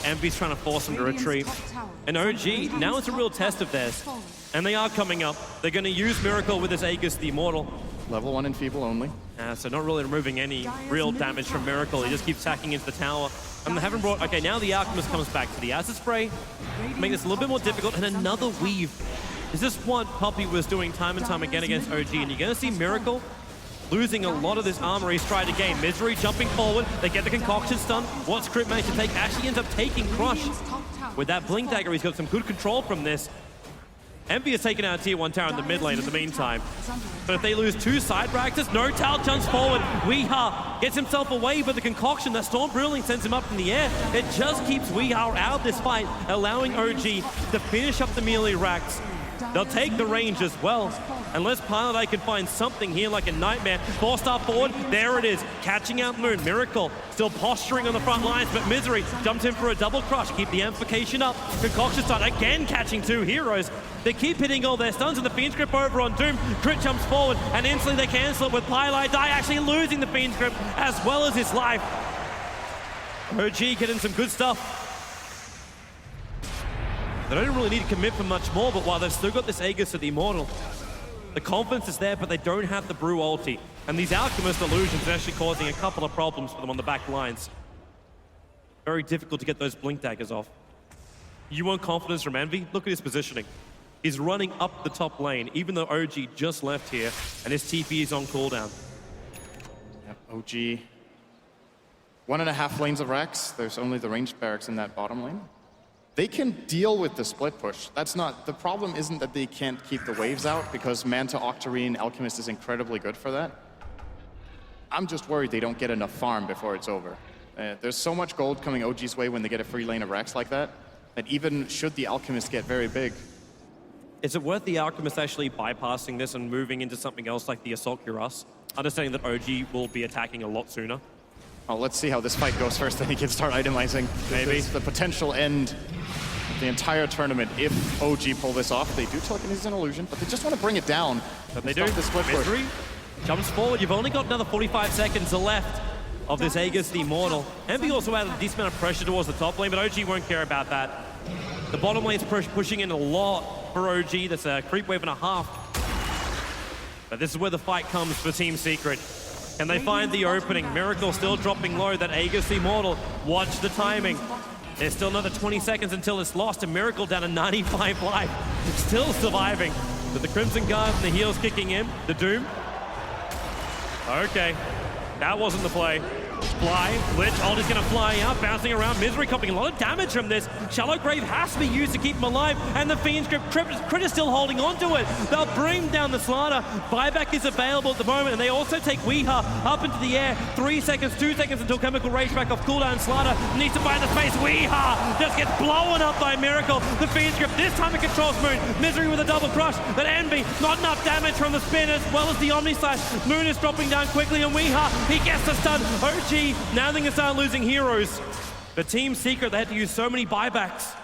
Envy's trying to force him to retreat. And OG, now it's a real test of theirs. And they are coming up. They're going to use Miracle with this Aegis the Immortal. Level 1 Enfeeble only. So not really removing any real damage from Miracle. He just keeps hacking into the tower. And they haven't brought... Okay, now the Alchemist comes back to the Acid Spray. Make this a little bit more difficult. And another Weave. This is what Poppy was doing time and time again against OG. And you're going to see Miracle losing a lot of this armor he's tried to gain. Misery jumping forward. They get the Concoction stun. What's Crit managed to take? Actually ends up taking Crush. With that Blink Dagger, he's got some good control from this. Envy has taken out Tier 1 tower in the mid lane in the meantime. But if they lose 2 side Braxters, No Tal jumps forward. Weeha gets himself away, but the Concoction, that Storm Brilliant sends him up in the air. It just keeps Weeha out of this fight, allowing OG to finish up the melee racks. They'll take the range as well. Unless Pilot can find something here like a Nightmare. 4-star forward, there it is. Catching out Moon. Miracle still posturing on the front lines, but Misery jumps in for a double crush. Keep the amplification up. Concoction stun again catching 2 heroes. They keep hitting all their stuns, and the Fiend's Grip over on Doom. Crit jumps forward, and instantly they cancel it with Pilot actually losing the Fiend's Grip as well as his life. OG getting some good stuff. They don't really need to commit for much more, but while they've still got this Aegis of the Immortal, the confidence is there, but they don't have the Brew ulti. And these Alchemist illusions are actually causing a couple of problems for them on the back lines. Very difficult to get those Blink Daggers off. You want confidence from Envy? Look at his positioning. He's running up the top lane, even though OG just left here, and his TP is on cooldown. Yep, OG. 1.5 lanes of racks. There's only the ranged barracks in that bottom lane. They can deal with the split push. That's not, the problem isn't that they can't keep the waves out, because Manta, Octarine, Alchemist is incredibly good for that. I'm just worried they don't get enough farm before it's over. There's so much gold coming OG's way when they get a free lane of racks like that, that even should the Alchemist get very big. Is it worth the Alchemist actually bypassing this and moving into something else like the Assault Cuirass? Understanding that OG will be attacking a lot sooner. Well, let's see how this fight goes first, then he can start itemizing. Maybe. This is the potential end of the entire tournament. If OG pull this off, they do telekinesis and illusion, but they just want to bring it down. But they do. The split Misery jumps forward. You've only got another 45 seconds left of this Aegis the Immortal. Envy also added a decent amount of pressure towards the top lane, but OG won't care about that. The bottom lane's pushing in a lot for OG. That's a creep wave and a half. But this is where the fight comes for Team Secret. And they find the opening. Miracle still dropping low. That Aegis Immortal. Watch the timing. There's still another 20 seconds until it's lost. And Miracle down to 95 life. Still surviving. With the Crimson Guard and the heals kicking in. The Doom. Okay. That wasn't the play. Fly, Lich, ult is going to fly out, bouncing around. Misery copying a lot of damage from this. Shallow Grave has to be used to keep him alive, and the Fiend's Grip Crit is still holding on to it. They'll bring down the Slaughter. Buyback is available at the moment, and they also take Weeha up into the air. 3 seconds, 2 seconds until Chemical Rage back off cooldown. Slaughter needs to find the space. Weeha just gets blown up by Miracle. The Fiend's Grip, this time it controls Moon. Misery with a double crush, but Envy, not enough damage from the spin as well as the Omni Slash. Moon is dropping down quickly, and Weeha, he gets the stun. OG, now they can start losing heroes. The Team Secret, they had to use so many buybacks.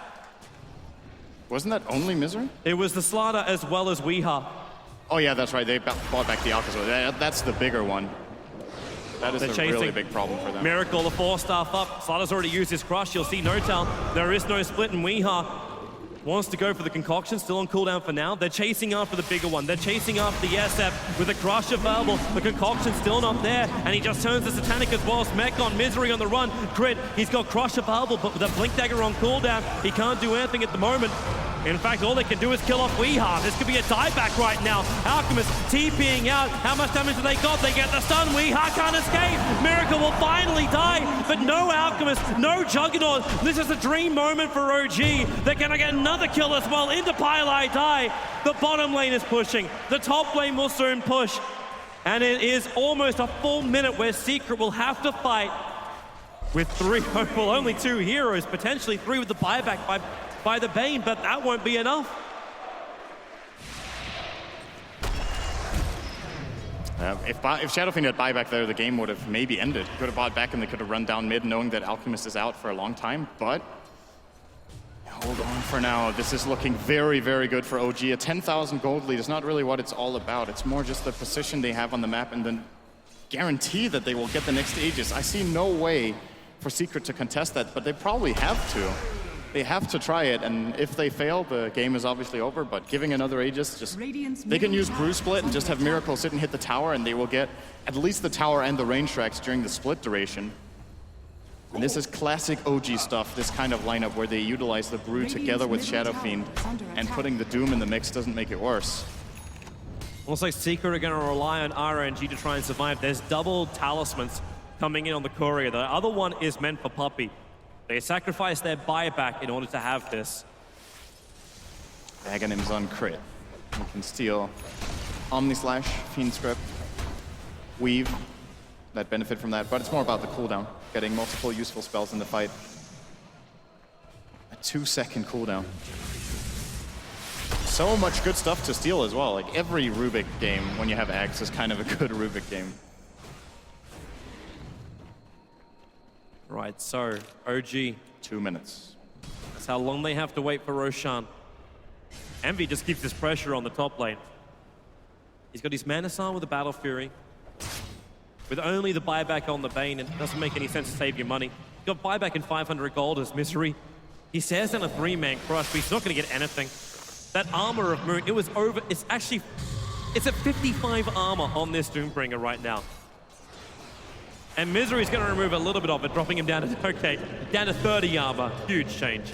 Wasn't that only Misery? It was the Slaughter as well as Weeha. Oh yeah, that's right. They bought back the Alcazar. That's the bigger one. That is a really big problem for them. Miracle, the 4-star up. Slaughter's already used his crush. You'll see No Tal. There is no split, and Weeha wants to go for the Concoction, still on cooldown for now. They're chasing after the bigger one. They're chasing after the SF with the Crush available. The Concoction still not there, and he just turns the Satanic as well. Smek on Misery on the run. Crit, he's got Crush available, but with a Blink Dagger on cooldown, he can't do anything at the moment. In fact, all they can do is kill off Weeha. This could be a dieback right now. Alchemist TPing out. How much damage have they got? They get the stun. Weeha can't escape. Miracle will finally die, but no Alchemist, no Juggernaut. This is a dream moment for OG. They're gonna get another kill as well into Pile I Die. The bottom lane is pushing. The top lane will soon push. And it is almost a full minute where Secret will have to fight with only 2 heroes, potentially 3 with the buyback by the Bane, but that won't be enough. If Shadowfiend had buyback there, the game would have maybe ended. Could have bought back and they could have run down mid knowing that Alchemist is out for a long time, but hold on for now. This is looking very, very good for OG. A 10,000 gold lead is not really what it's all about. It's more just the position they have on the map and then guarantee that they will get the next Aegis. I see no way for Secret to contest that, but they probably have to. They have to try it, and if they fail, the game is obviously over, but giving another Aegis, they can use Brew Split and just have Miracle sit and hit the tower, and they will get at least the tower and the range tracks during the split duration. And this is classic OG stuff, this kind of lineup where they utilize the Brew together with Shadowfiend, and putting the Doom in the mix doesn't make it worse. Looks like Secret are going to rely on RNG to try and survive. There's double talismans coming in on the Courier. The other one is meant for Puppey. They sacrifice their buyback in order to have this. Aghanim's on crit. You can steal Omni Slash, Fiend Script, Weave, that benefit from that, but it's more about the cooldown, getting multiple useful spells in the fight. A 2-second cooldown. So much good stuff to steal as well. Like every Rubik game, when you have Axe, is kind of a good Rubik game. Right, so OG. 2 minutes. That's how long they have to wait for Roshan. Envy just keeps this pressure on the top lane. He's got his Manasar with the Battle Fury. With only the buyback on the Bane, it doesn't make any sense to save your money. Got buyback and 500 gold as Misery. He stares down a 3-man crush, but he's not going to get anything. That armor of Moon, it was over. It's at 55 armor on this Doombringer right now. And Misery's going to remove a little bit of it, dropping him down to, down to 30 armor. Huge change.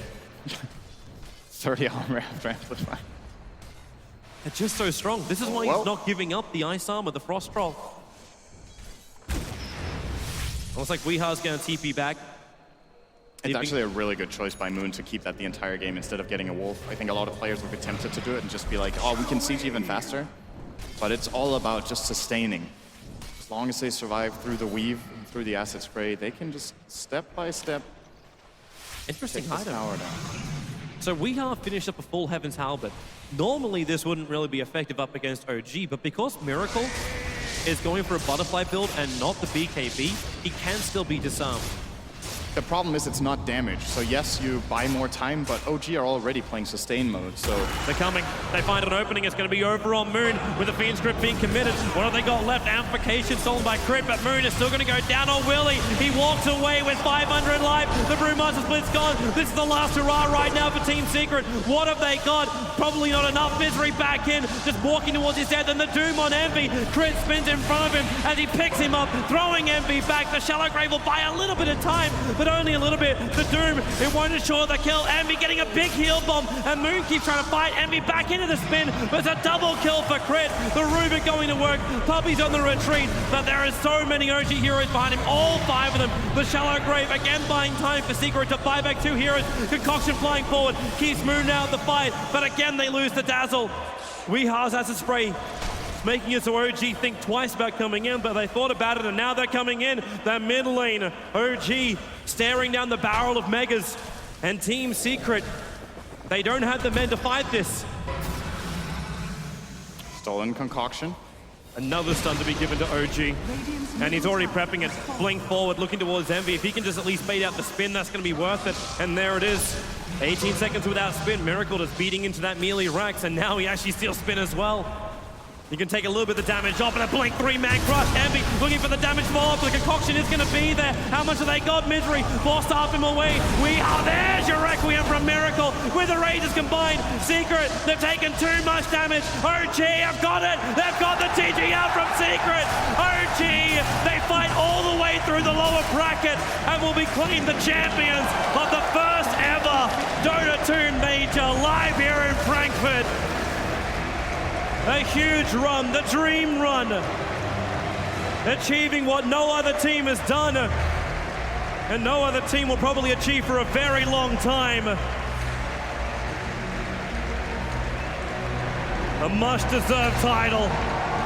30 armor after Amplify. They're just so strong. This is why he's not giving up the Ice Armor, the Frost Troll. Looks like Weeha's going to TP back. It's actually a really good choice by Moon to keep that the entire game instead of getting a Wolf. I think a lot of players would be tempted to do it and just be like, oh, we can siege even faster. But it's all about just sustaining. As long as they survive through the Weave and through the Acid Spray, they can just step by step Interesting take this tower down. So Weeha finished up a full Heaven's Halberd. Normally this wouldn't really be effective up against OG, but because Miracle is going for a butterfly build and not the BKB, he can still be disarmed. The problem is it's not damage. So yes, you buy more time, but OG are already playing sustain mode, so... They're coming. They find an opening. It's going to be over on Moon with the Fiend Script being committed. What have they got left? Amplification stolen by Crit, but Moon is still going to go down on Willie. He walks away with 500 life. The Brewmaster Split's gone. This is the last hurrah right now for Team Secret. What have they got? Probably not enough. Misery back in, just walking towards his death, and the Doom on Envy. Crit spins in front of him as he picks him up, throwing Envy back. The Shallow Grave will buy a little bit of time, but only a little bit. The Doom, it won't ensure the kill. Envy getting a big heal bomb, and Moon keeps trying to fight Envy back into the spin, but it's a double kill for Crit. The Rubik going to work. Puppey's on the retreat, but there are so many OG heroes behind him, all 5 of them. The Shallow Grave again buying time for Secret to buy back 2 heroes. Concoction flying forward, keeps Moon out of the fight, but again they lose the Dazzle. Weeha's Acid Spray making it so OG think twice about coming in, but they thought about it and now they're coming in. The mid lane, OG staring down the barrel of Megas, and Team Secret, they don't have the men to fight this. Stolen Concoction. Another stun to be given to OG, and he's already prepping it. Blink forward, looking towards Envy. If he can just at least bait out the spin, that's going to be worth it. And there it is. 18 seconds without spin. Miracle just beating into that melee Rax, and now he actually steals spin as well. You can take a little bit of the damage off, and a Blink 3-man crush. Envy looking for the damage follow-up. The Concoction is going to be there. How much have they got? Misery forced off him away. We are there's your Requiem from Miracle with the Rages combined. Secret, they've taken too much damage. OG have got it. They've got the TG out from Secret. OG, they fight all the way through the lower bracket and will be claimed the champions of the first ever Dota 2 Major live here in Frankfurt. A huge run, the dream run, achieving what no other team has done, and no other team will probably achieve for a very long time. A much-deserved title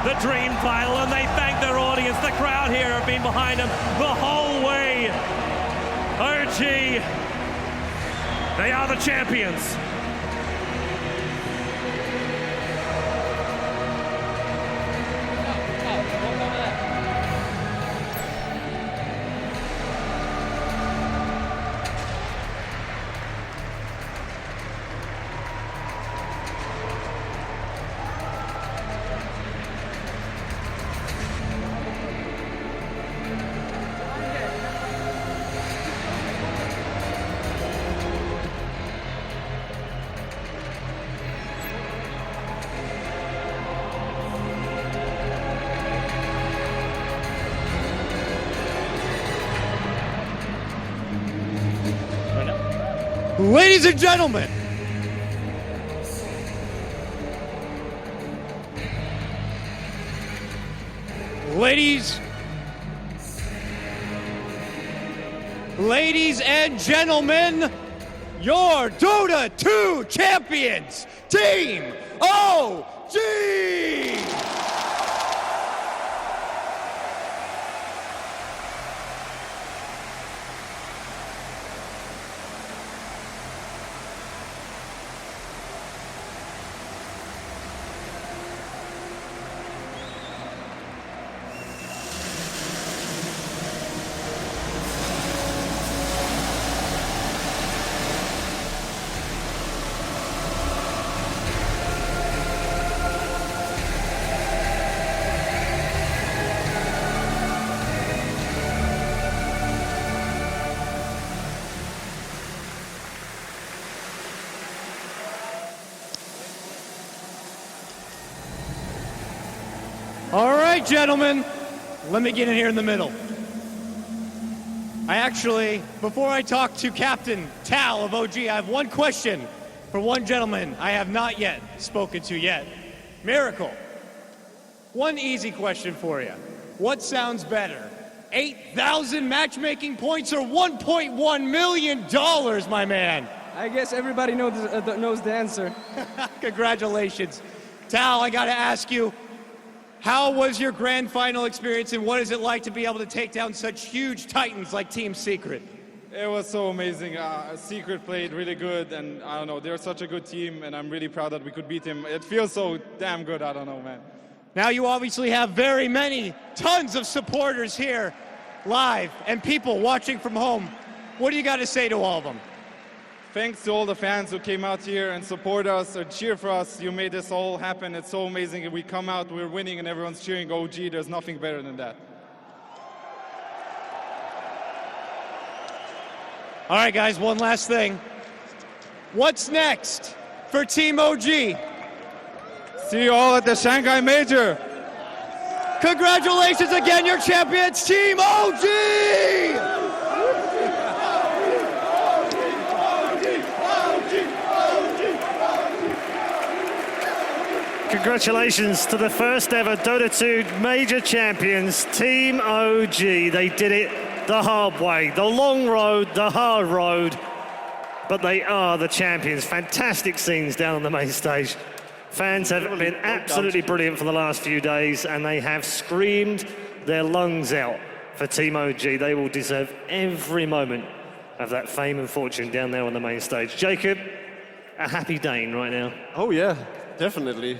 the dream title, and they thank their audience. The crowd here have been behind them the whole way. OG, they are the champions. Ladies and gentlemen, ladies and gentlemen, your Dota 2 champions, Team OG! All right, gentlemen, let me get in here in the middle. Before I talk to Captain Tal of OG, I have one question for one gentleman I have not yet spoken to yet. Miracle, one easy question for you. What sounds better, 8,000 matchmaking points or $1.1 million, my man? I guess everybody knows the answer. Congratulations. Tal, I gotta ask you, how was your grand final experience, and what is it like to be able to take down such huge titans like Team Secret? It was so amazing. Secret played really good, and I don't know, they're such a good team, and I'm really proud that we could beat him. It feels so damn good, I don't know, man. Now you obviously have tons of supporters here live and people watching from home. What do you got to say to all of them? Thanks to all the fans who came out here and support us or cheer for us. You made this all happen. It's so amazing. We come out, we're winning, and everyone's cheering OG. There's nothing better than that. All right, guys, one last thing. What's next for Team OG? See you all at the Shanghai Major. Congratulations again, your champions, Team OG! Congratulations to the first ever Dota 2 major champions, Team OG. They did it the hard way, the long road, the hard road, but they are the champions. Fantastic scenes down on the main stage. Fans have been absolutely brilliant for the last few days, and they have screamed their lungs out for Team OG. They will deserve every moment of that fame and fortune down there on the main stage. Jacob, a happy Dane right now. Oh yeah, definitely.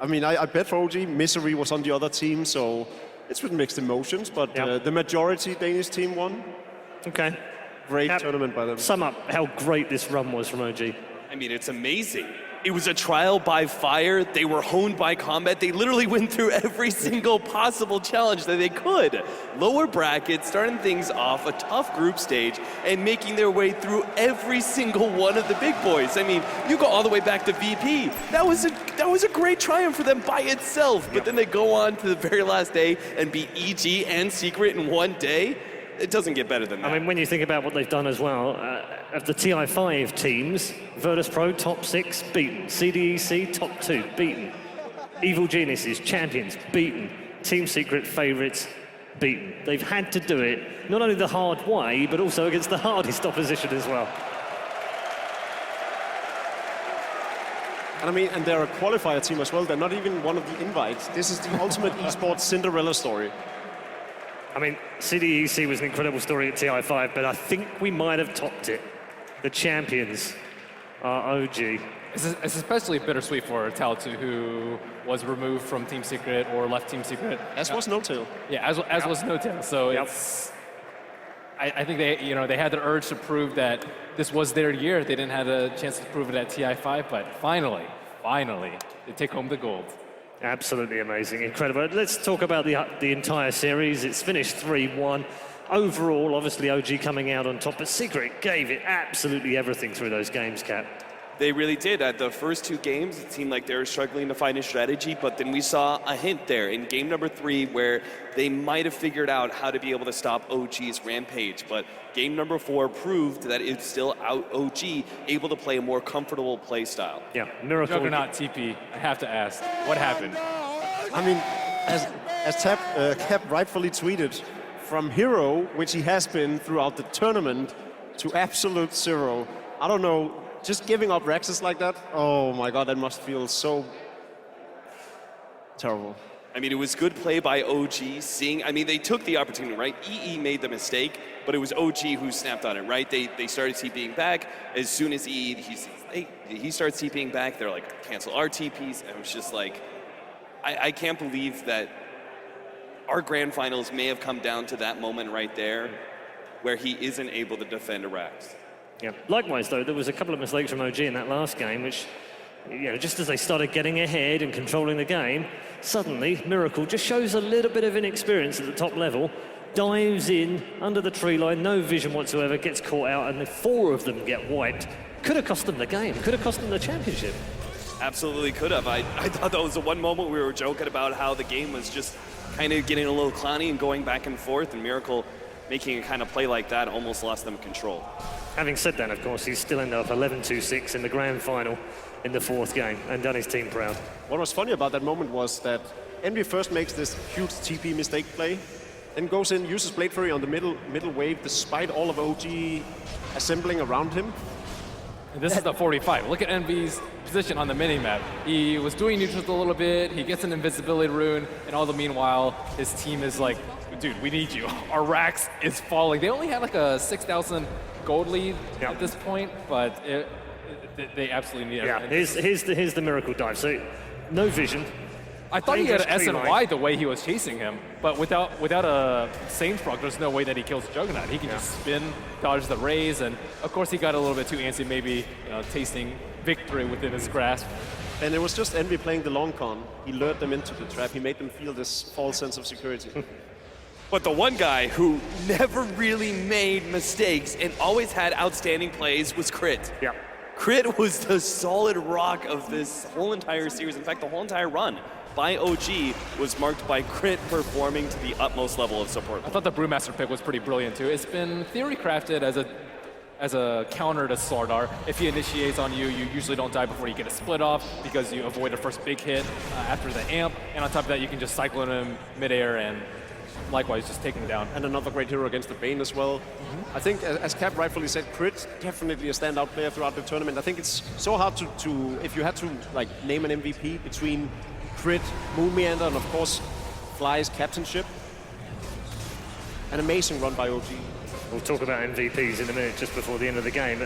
I mean, I bet for OG, Misery was on the other team, so it's with mixed emotions, but the majority Danish team won. Okay. Great tournament by them. Sum up how great this run was from OG. I mean, it's amazing. It was a trial by fire. They were honed by combat. They literally went through every single possible challenge that they could. Lower brackets, starting things off, a tough group stage, and making their way through every single one of the big boys. I mean, you go all the way back to VP. That was a great triumph for them by itself. But then they go on to the very last day and beat EG and Secret in one day. It doesn't get better than that. I mean, when you think about what they've done as well, of the TI5 teams, Virtus.pro top 6, beaten. CDEC top 2, beaten. Evil Geniuses, champions, beaten. Team Secret favorites, beaten. They've had to do it, not only the hard way, but also against the hardest opposition as well. And I mean, and they're a qualifier team as well. They're not even one of the invites. This is the ultimate esports Cinderella story. I mean, CDEC was an incredible story at TI5, but I think we might have topped it. The champions are OG. It's especially bittersweet for Tao2, who was removed from Team Secret or left Team Secret. As was No-Tail. Yeah, as was No-Tail. So it's, I think they had the urge to prove that this was their year. They didn't have a chance to prove it at TI5, but finally, they take home the gold. Absolutely amazing, incredible. Let's talk about the entire series. It's finished 3-1. Overall, obviously OG coming out on top, but Secret gave it absolutely everything through those games, Cap. They really did. At the first 2 games, it seemed like they were struggling to find a strategy, but then we saw a hint there in game number 3 where they might have figured out how to be able to stop OG's rampage. But game number 4 proved that it's still out OG, able to play a more comfortable play style. Yeah, Miracle. Juggernaut TP, I have to ask, what happened? I mean, as Cap rightfully tweeted, from hero, which he has been throughout the tournament, to absolute zero. I don't know. Just giving up Rexes like that, oh my god, that must feel so terrible. I mean, it was good play by OG, they took the opportunity, right? EE made the mistake, but it was OG who snapped on it, right? They started TPing back. As soon as he starts TPing back, they're like, cancel our TPs. And it was just like, I can't believe that our grand finals may have come down to that moment right there where he isn't able to defend a Rex. Yeah. Likewise, though, there was a couple of mistakes from OG in that last game, which, just as they started getting ahead and controlling the game, suddenly Miracle just shows a little bit of inexperience at the top level, dives in under the tree line, no vision whatsoever, gets caught out, and the 4 of them get wiped. Could have cost them the game, could have cost them the championship. Absolutely could have. I thought that was the one moment we were joking about how the game was just kind of getting a little clowny and going back and forth, and Miracle making a kind of play like that almost lost them control. Having said that, of course, he's still ended up 11-2-6 in the grand final in the 4th game and done his team proud. What was funny about that moment was that Envy first makes this huge TP mistake play, then goes in, uses Blade Fury on the middle wave despite all of OG assembling around him. And this is the 45. Look at Envy's position on the minimap. He was doing neutrals a little bit, he gets an invisibility rune, and all the meanwhile, his team is like, dude, we need you. Our Rax is falling. They only had like a 6,000 gold lead at this point, but they absolutely need it. Yeah, here's the Miracle dive. So, no vision. I thought he had an SNY the way he was chasing him, but without a Saints proc, there's no way that he kills Juggernaut. He can just spin, dodge the raise, and of course he got a little bit too antsy, maybe tasting victory within his grasp. And it was just Envy playing the long con. He lured them into the trap. He made them feel this false sense of security. But the one guy who never really made mistakes and always had outstanding plays was Crit. Yeah. Crit was the solid rock of this whole entire series. In fact, the whole entire run by OG was marked by Crit performing to the utmost level of support. I thought the Brewmaster pick was pretty brilliant too. It's been theory crafted as a counter to Slardar. If he initiates on you, you usually don't die before you get a split off because you avoid the first big hit after the amp. And on top of that, you can just cyclone him midair and likewise just take him down. And another great hero against the Bane as well. I think, as Cap rightfully said, Crit definitely a standout player throughout the tournament. I think it's so hard to if you had to name an MVP between Crit, Moonmeander, and of course Fly's captainship. An amazing run by OG. We'll talk about MVPs in a minute, just before the end of the game.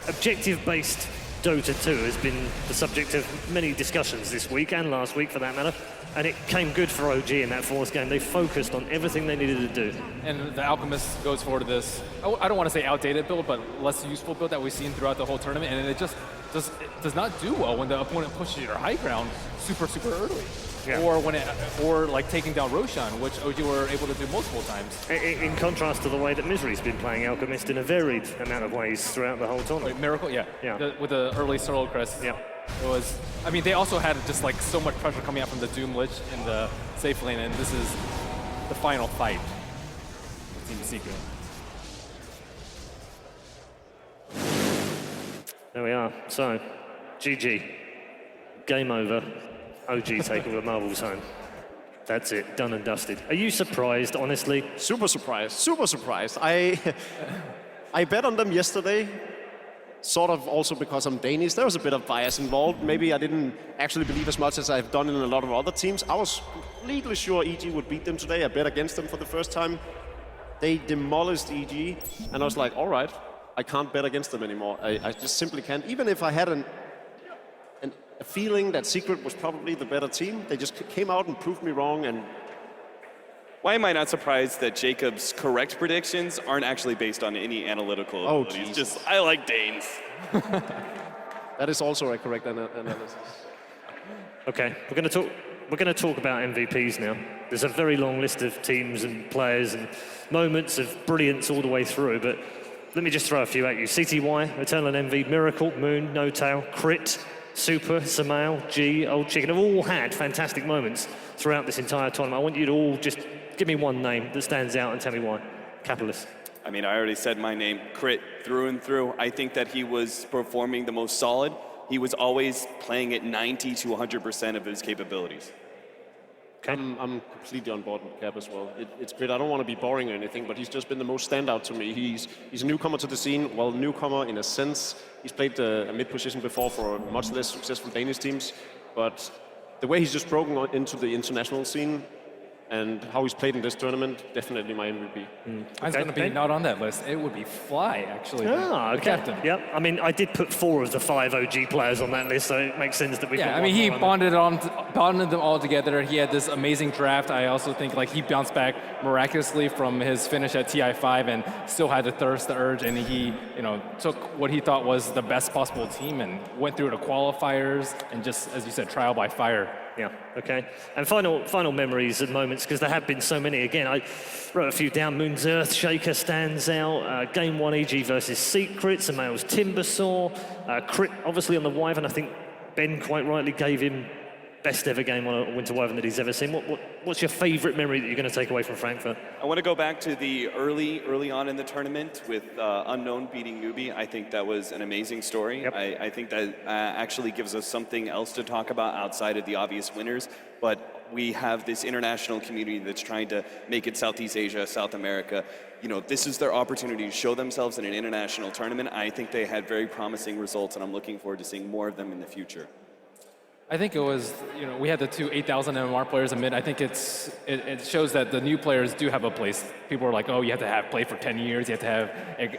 Objective-based Dota 2 has been the subject of many discussions this week and last week, for that matter. And it came good for OG in that 4th game. They focused on everything they needed to do. And the Alchemist goes forward to this, I don't want to say outdated build, but less useful build that we've seen throughout the whole tournament. And it just does not do well when the opponent pushes your high ground super early. Yeah. Or like taking down Roshan, which OG were able to do multiple times. In contrast to the way that Misery's been playing Alchemist in a varied amount of ways throughout the whole tournament. Wait, Miracle, yeah. With the early Soul Crest. Yeah. It was, they also had just so much pressure coming out from the Doom Lich in the safe lane, and this is the final fight with Team Secret. There we are. So, GG. Game over. OG take all the marbles home. That's it. Done and dusted. Are you surprised, honestly? Super surprised. I bet on them yesterday. sort of also because I'm Danish, there was a bit of bias involved. Maybe I didn't actually believe as much as I've done in a lot of other teams. I was completely sure EG would beat them today. I bet against them for the first time. They demolished EG, and I was like, all right, I can't bet against them anymore. I just simply can't. Even if I had a feeling that Secret was probably the better team, they just came out and proved me wrong. And why am I not surprised that Jacob's correct predictions aren't actually based on any analytical abilities? Jesus. Just, I like Danes. That is also a correct analysis. Okay, we're going to talk about MVPs now. There's a very long list of teams and players and moments of brilliance all the way through, but let me just throw a few at you. CTY, Eternal Envy, Miracle, Moon, No Tail, Crit, Super, Samael, G, Old Chicken have all had fantastic moments throughout this entire tournament. I want you to all just give me one name that stands out and tell me why. Capitalist. I mean, I already said my name, Crit, through and through. I think that he was performing the most solid. He was always playing at 90 to 100% of his capabilities. Okay. I'm completely on board with Cap as well. It's great. I don't want to be boring or anything, but he's just been the most standout to me. He's a newcomer to the scene. Well, newcomer in a sense. He's played a mid position before for much less successful Danish teams, but the way he's just broken into the international scene and how he's played in this tournament, definitely my MVP. Mine's going to be not on that list. It would be Fly, actually. Ah, okay. Captain. Yep. I mean, I did put 4 of the 5 OG players on that list, so it makes sense that we. Yeah, I mean, he bonded them all together. He had this amazing draft. I also think like he bounced back miraculously from his finish at TI5 and still had the thirst, the urge, and he, took what he thought was the best possible team and went through the qualifiers and just, as you said, trial by fire. Yeah, okay. And final memories and moments, because there have been so many. Again, I wrote a few down. Moon's Earth Shaker stands out. Game 1 EG versus Secret. Samael's Timbersaw. Crit, obviously, on the Wyvern. I think Ben quite rightly gave him best ever game on a Winter Wyvern that he's ever seen. What's your favourite memory that you're going to take away from Frankfurt? I want to go back to the early on in the tournament with Unknown beating Newbie. I think that was an amazing story. Yep. I think that actually gives us something else to talk about outside of the obvious winners. But we have this international community that's trying to make it Southeast Asia, South America. This is their opportunity to show themselves in an international tournament. I think they had very promising results, and I'm looking forward to seeing more of them in the future. I think it was, we had the 2 8,000 MMR players in mid. I think it shows that the new players do have a place. People are like, oh, you have to have played for 10 years, you have to have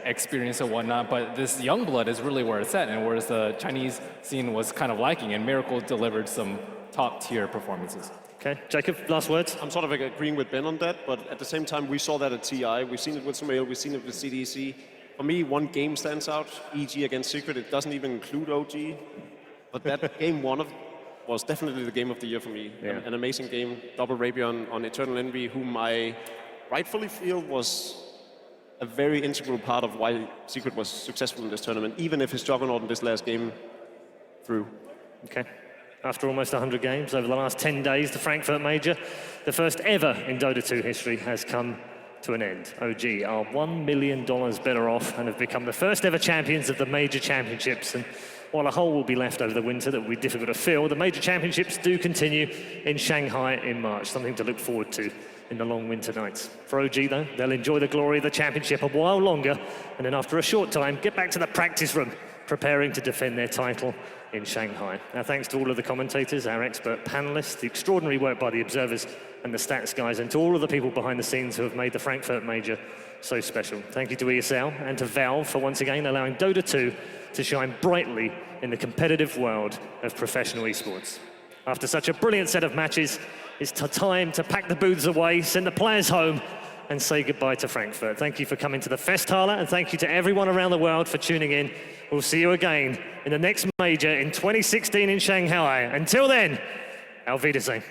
experience and whatnot. But this young blood is really where it's at, and whereas the Chinese scene was kind of lacking, and Miracle delivered some top-tier performances. Okay, Jacob, last words? I'm sort of agreeing with Ben on that, but at the same time, we saw that at TI. We've seen it with Samael, we've seen it with CDC. For me, one game stands out, EG against Secret. It doesn't even include OG, but that game was definitely the game of the year for me. Yeah. An amazing game, double Rapion on Eternal Envy, whom I rightfully feel was a very integral part of why Secret was successful in this tournament, even if his juggernaut in this last game threw. Okay. After almost 100 games over the last 10 days, the Frankfurt Major, the first ever in Dota 2 history, has come to an end. OG are $1 million better off and have become the first ever champions of the major championships. And while a hole will be left over the winter that will be difficult to fill, the major championships do continue in Shanghai in March, something to look forward to in the long winter nights. For OG, though, they'll enjoy the glory of the championship a while longer, and then after a short time, get back to the practice room, preparing to defend their title in Shanghai. Now, thanks to all of the commentators, our expert panelists, the extraordinary work by the observers and the stats guys, and to all of the people behind the scenes who have made the Frankfurt Major so special. Thank you to ESL and to Valve for once again allowing Dota 2 to shine brightly in the competitive world of professional esports. After such a brilliant set of matches, it's time to pack the booths away, send the players home, and say goodbye to Frankfurt. Thank you for coming to the Festhalle, and thank you to everyone around the world for tuning in. We'll see you again in the next major in 2016 in Shanghai. Until then, auf Wiedersehen.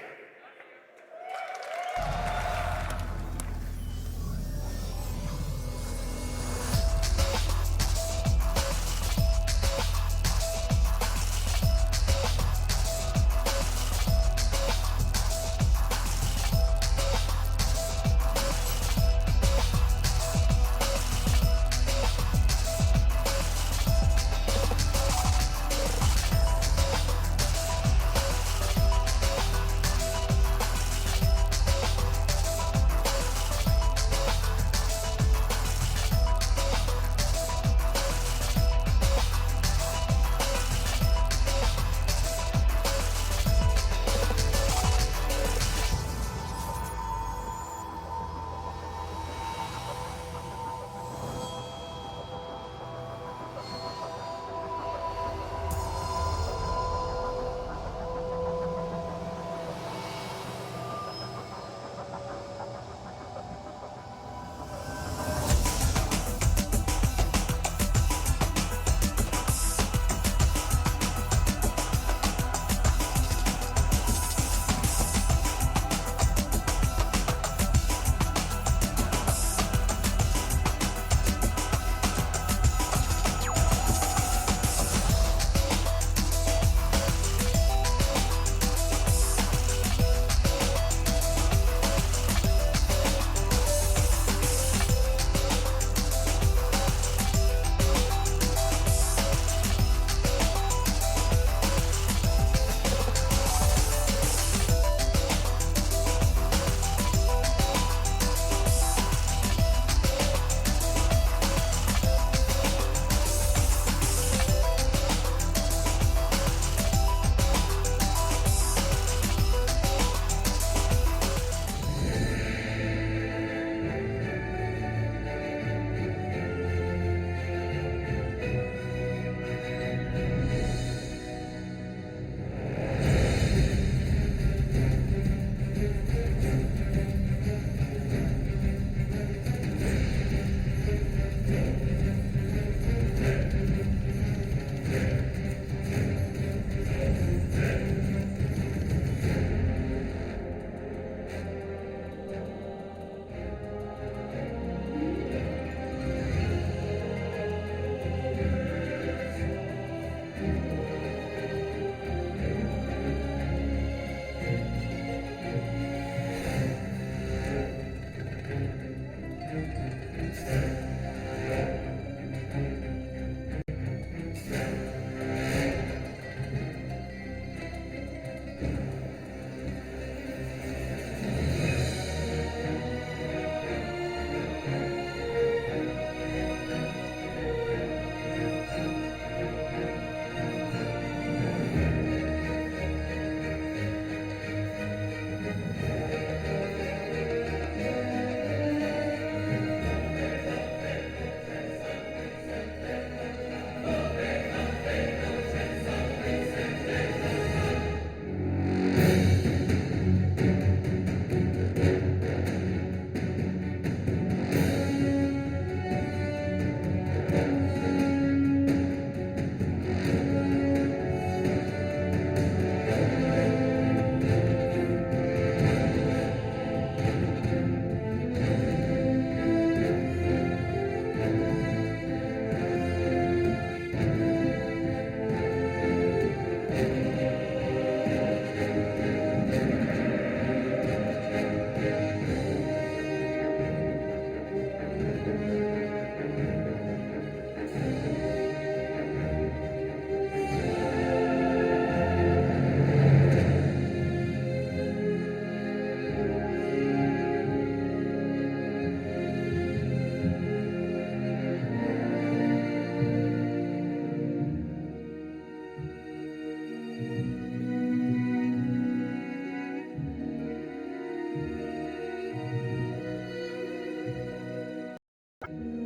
Thank you.